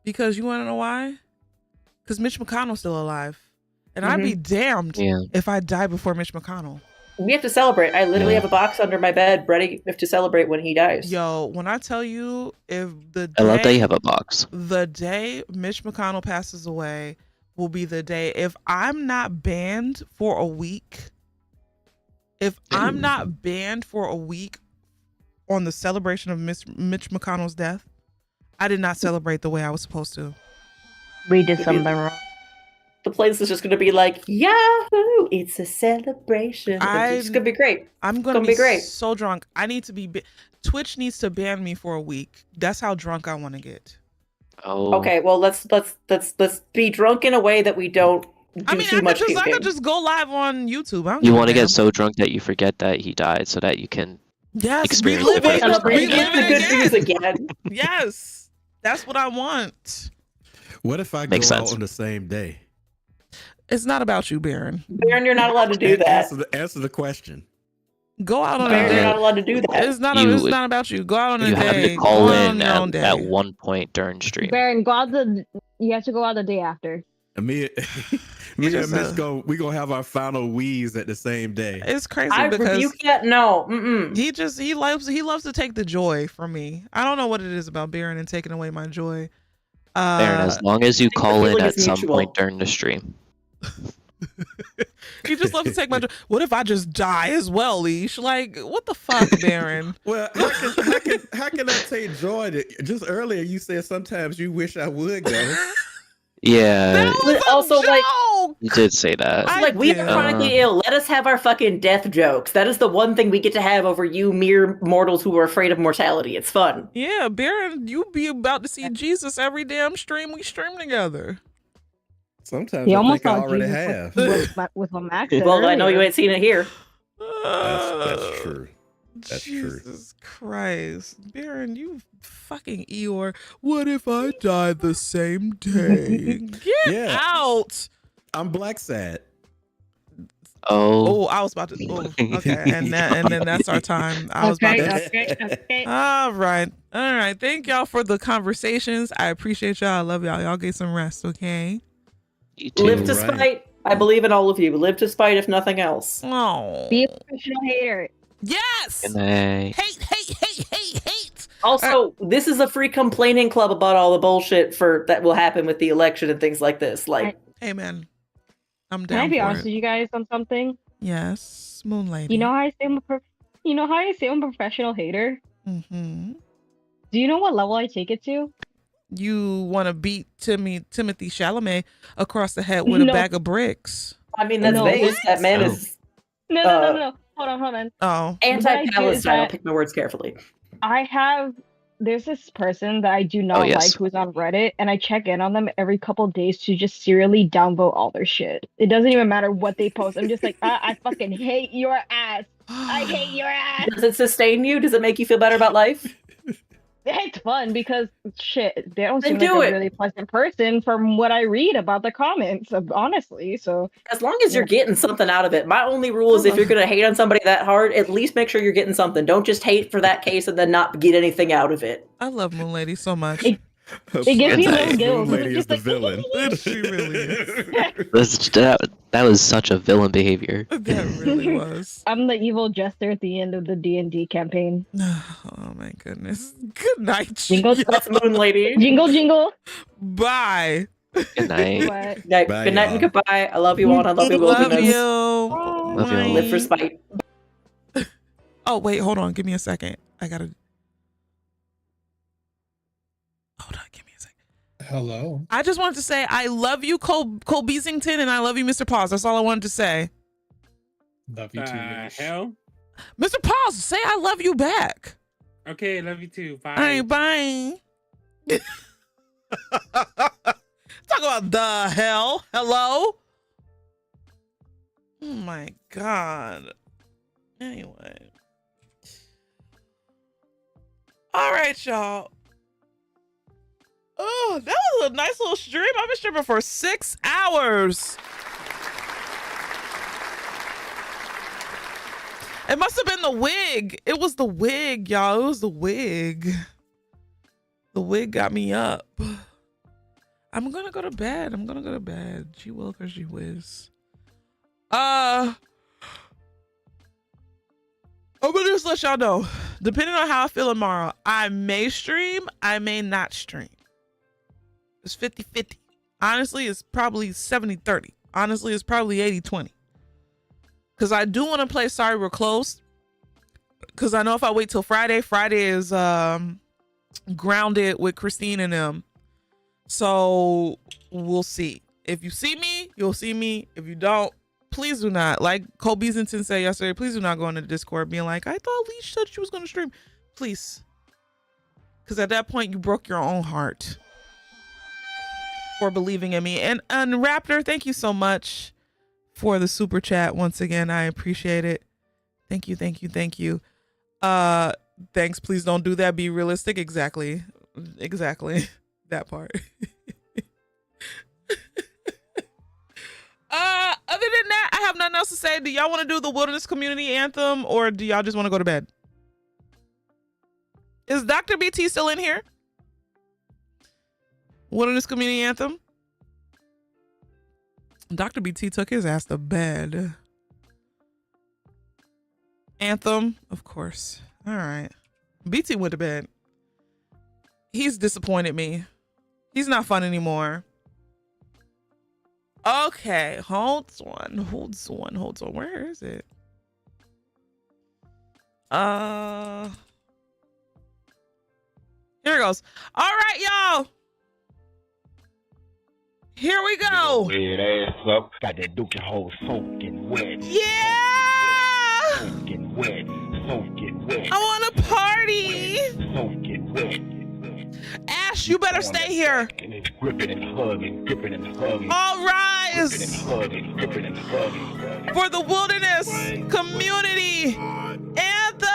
because you want to know why? Because Mitch McConnell's still alive, and I'd be damned if I die before Mitch McConnell. We have to celebrate. I literally have a box under my bed ready to celebrate when he dies. Yo, when I tell you, if the I love that you day, have a box. the day Mitch McConnell passes away will be the day, if I'm not banned for a week, if I'm not banned for a week on the celebration of Mitch McConnell's death, I did not celebrate the way I was supposed to. We did something wrong. the place is just going to be like, Yahoo! It's a celebration. It's just going to be great. I'm gonna be great. So drunk. I need to be. Twitch needs to ban me for a week. That's how drunk I want to get. Oh. Okay, well let's be drunk in a way that we don't do too much. I could just go live on YouTube. You want to get so drunk that you forget that he died, so that you can experience relive the good news again. Yes, that's what I want. What if I Makes go sense. out on the same day? It's not about you, Baron. Baron, you're not allowed to do that. Answer the question. Go out on a Baron, day. you're not allowed to do that. It's not about you. Go out on a you day. have to call Go out in on your own day. at one point during stream. Baron, you have to go out the day after. And me and Mitch we gonna have our final wheeze at the same day. It's crazy I because rebuke that. No, mm-mm. he loves to take the joy from me. I don't know what it is about Baron and taking away my joy. Baron, as long as you the call in feeling at is some mutual. point during the stream. He just loves to take my joy. What if I just die as well, Leesh? Like, what the fuck, Baron? Well, how can I take joy? Just earlier you said sometimes you wish I would go. Yeah, Also, like, you did say that. like we are chronically ill. Let us have our fucking death jokes. That is the one thing we get to have over you mere mortals who are afraid of mortality. It's fun. Yeah, Baron, you be about to see Jesus every damn stream we stream together. Sometimes He I almost think I saw already Jesus have. with a Max. Well, I know you ain't seen it here. That's true. That's true. Jesus Christ. Baron, you fucking Eeyore. What if I died the same day? Get out. I'm black sad. Oh, I was about to. Oh, okay, and then that's our time. I was about to. Okay. All right. Thank y'all for the conversations. I appreciate y'all. I love y'all. Y'all get some rest, okay? You too. Live to spite. I believe in all of you. Live to spite, if nothing else. Oh. Be a professional hater. Yes. Good night. Hate. Also, this is a free complaining club about all the bullshit that will happen with the election and things like this. Like, Hey, man. I'm Can down I be for honest it. with you guys on something? Yes, Moonlight. You know how I say I'm a professional hater? Mm-hmm. Do you know what level I take it to? You want to beat Timothy Chalamet across the head with a No. bag of bricks. I mean, that's No. base. That man is No. Hold on. Oh. anti-Palestine. I'll pick my words carefully. There's this person that I do not yes. like who's on Reddit, and I check in on them every couple of days to just serially downvote all their shit. It doesn't even matter what they post. I'm just like, I fucking hate your ass. I hate your ass. Does it sustain you? Does it make you feel better about life? It's fun because shit, they don't Then seem like do a it. really pleasant person from what I read about the comments, honestly. So As long as you're getting something out of it. My only rule is if you're going to hate on somebody that hard, at least make sure you're getting something. Don't just hate for that case and then not get anything out of it. I love Moon Lady so much. It gives me little Moon giggles. Lady It's is the just like, villain. She really is. That was such a villain behavior. That really was. I'm the evil jester at the end of the D&D campaign. Oh my goodness. Good night. Jingle, That's Moon Lady. jingle. Bye. Good night. What? Good Bye, night and y'all. goodbye. I love you all. I love you all. Love you. Love y'all. Live for spite. Oh wait, hold on. Give me a second. I gotta. Hold on. Give me a second. Hello. I just wanted to say I love you, Cole Beasington, and I love you, Mr. Paws. That's all I wanted to say. Love you too. Leesh. Hell. Mr. Paws, say I love you back. Okay, love you too. Bye. All right, bye. Talk about the hell. Hello? Oh my God. Anyway. All right, y'all. Oh, that was a nice little stream. I've been streaming for 6 hours. It must have been the wig. It was the wig, y'all. It was the wig. The wig got me up. I'm gonna go to bed. She will because she whiz. I'm gonna just let y'all know. Depending on how I feel tomorrow, I may stream, I may not stream. It's 50-50. Honestly, it's probably 70-30. Honestly, it's probably 80-20. Because I do want to play Sorry We're Close. Because I know if I wait till Friday is grounded with Christine and them. So we'll see. If you see me, you'll see me. If you don't, please do not. Like Kobe Zinton said yesterday, please do not go into the Discord being like, I thought Leesh said she was going to stream. Please. Because at that point, you broke your own heart for believing in me. And Raptor, thank you so much for the super chat. Once again, I appreciate it. Thank you, thank you, thank you. Thanks, please don't do that. Be realistic. Exactly. That part. Other than that, I have nothing else to say. Do y'all want to do the Wilderness Community Anthem, or do y'all just want to go to bed? Is Dr. BT still in here? Wilderness Community Anthem. Dr. BT took his ass to bed. Anthem, of course. All right. BT went to bed. He's disappointed me. He's not fun anymore. Okay, hold on. Where is it? Here it goes. All right, y'all. Here we go. Weird ass up. Got that dookie hole soaking wet. Yeah. Soaking wet. Soaking wet. I want to party. Soaking wet. Ash, you better stay here. Gripping and hugging, gripping and hugging. All rise. Gripping and hugging, gripping and hugging. For the Wilderness Community Anthem.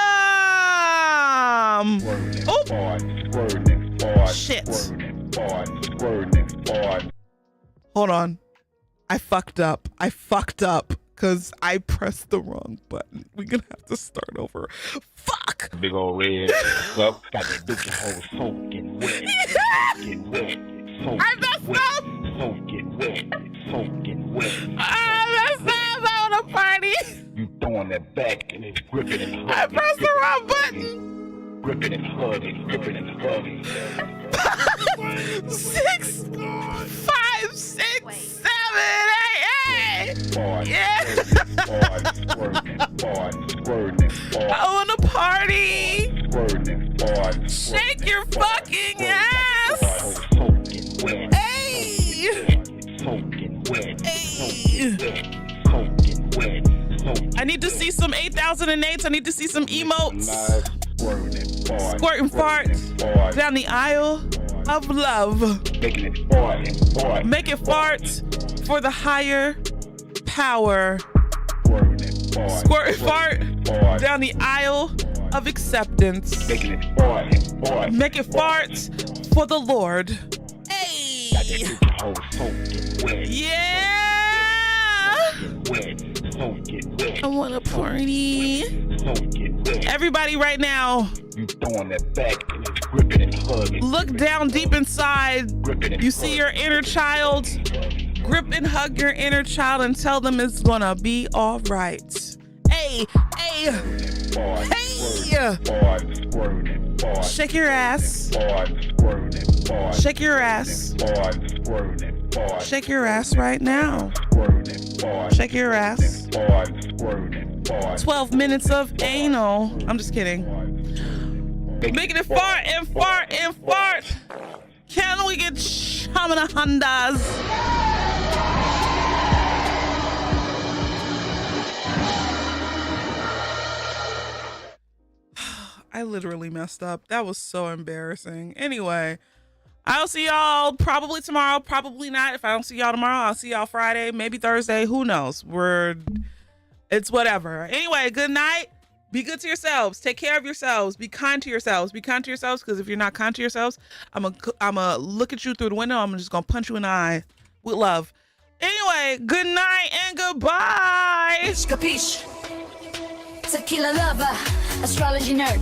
Oop. Shit. Hold on. I fucked up because I pressed the wrong button. We're gonna have to start over. Fuck! Big old red up. Got that dookie hole soaking wet. Soaking wet. I messed up! Soaking wet. Soaking wet. I messed up! I wanna party! You throwing that back and it's gripping and hugging. I pressed the wrong button! Gripping and hugging, gripping and hugging. 6, 5, 6, 7, 8, 8. Yeah. I wanna party. Shake your fucking ass. Hey. I need to see some 8008s. I need to see some emotes. Squirt and fart down the aisle of love. Make it fart for the higher power. Squirt and fart down the aisle of acceptance. Make it fart for the Lord. Hey! Yeah! I want to party. Everybody right now, you throwing that back and it's gripping and hugging. Look down deep inside. You see your inner child. Grip and hug your inner child and tell them it's gonna be all right. Hey, hey, hey. Shake your ass. Shake your ass. Shake your ass right now. Shake your ass. 12 minutes of anal. I'm just kidding. Making it fart and fart and fart. Can we get Shamana Hondas? I literally messed up. That was so embarrassing. Anyway, I'll see y'all probably tomorrow, probably not. If I don't see y'all tomorrow, I'll see y'all Friday, maybe Thursday. Who knows? It's whatever. Anyway, good night. Be good to yourselves. Take care of yourselves. Be kind to yourselves. Be kind to yourselves, because if you're not kind to yourselves, I'm gonna look at you through the window. I'm just gonna punch you in the eye with love. Anyway, good night and goodbye. Capeesh. Tequila lover, astrology nerd.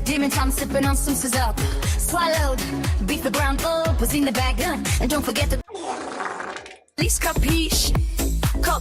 Demon time sipping on some scissor. Swallowed, beat the ground up, was in the bag, and don't forget the Leesh. Capeesh.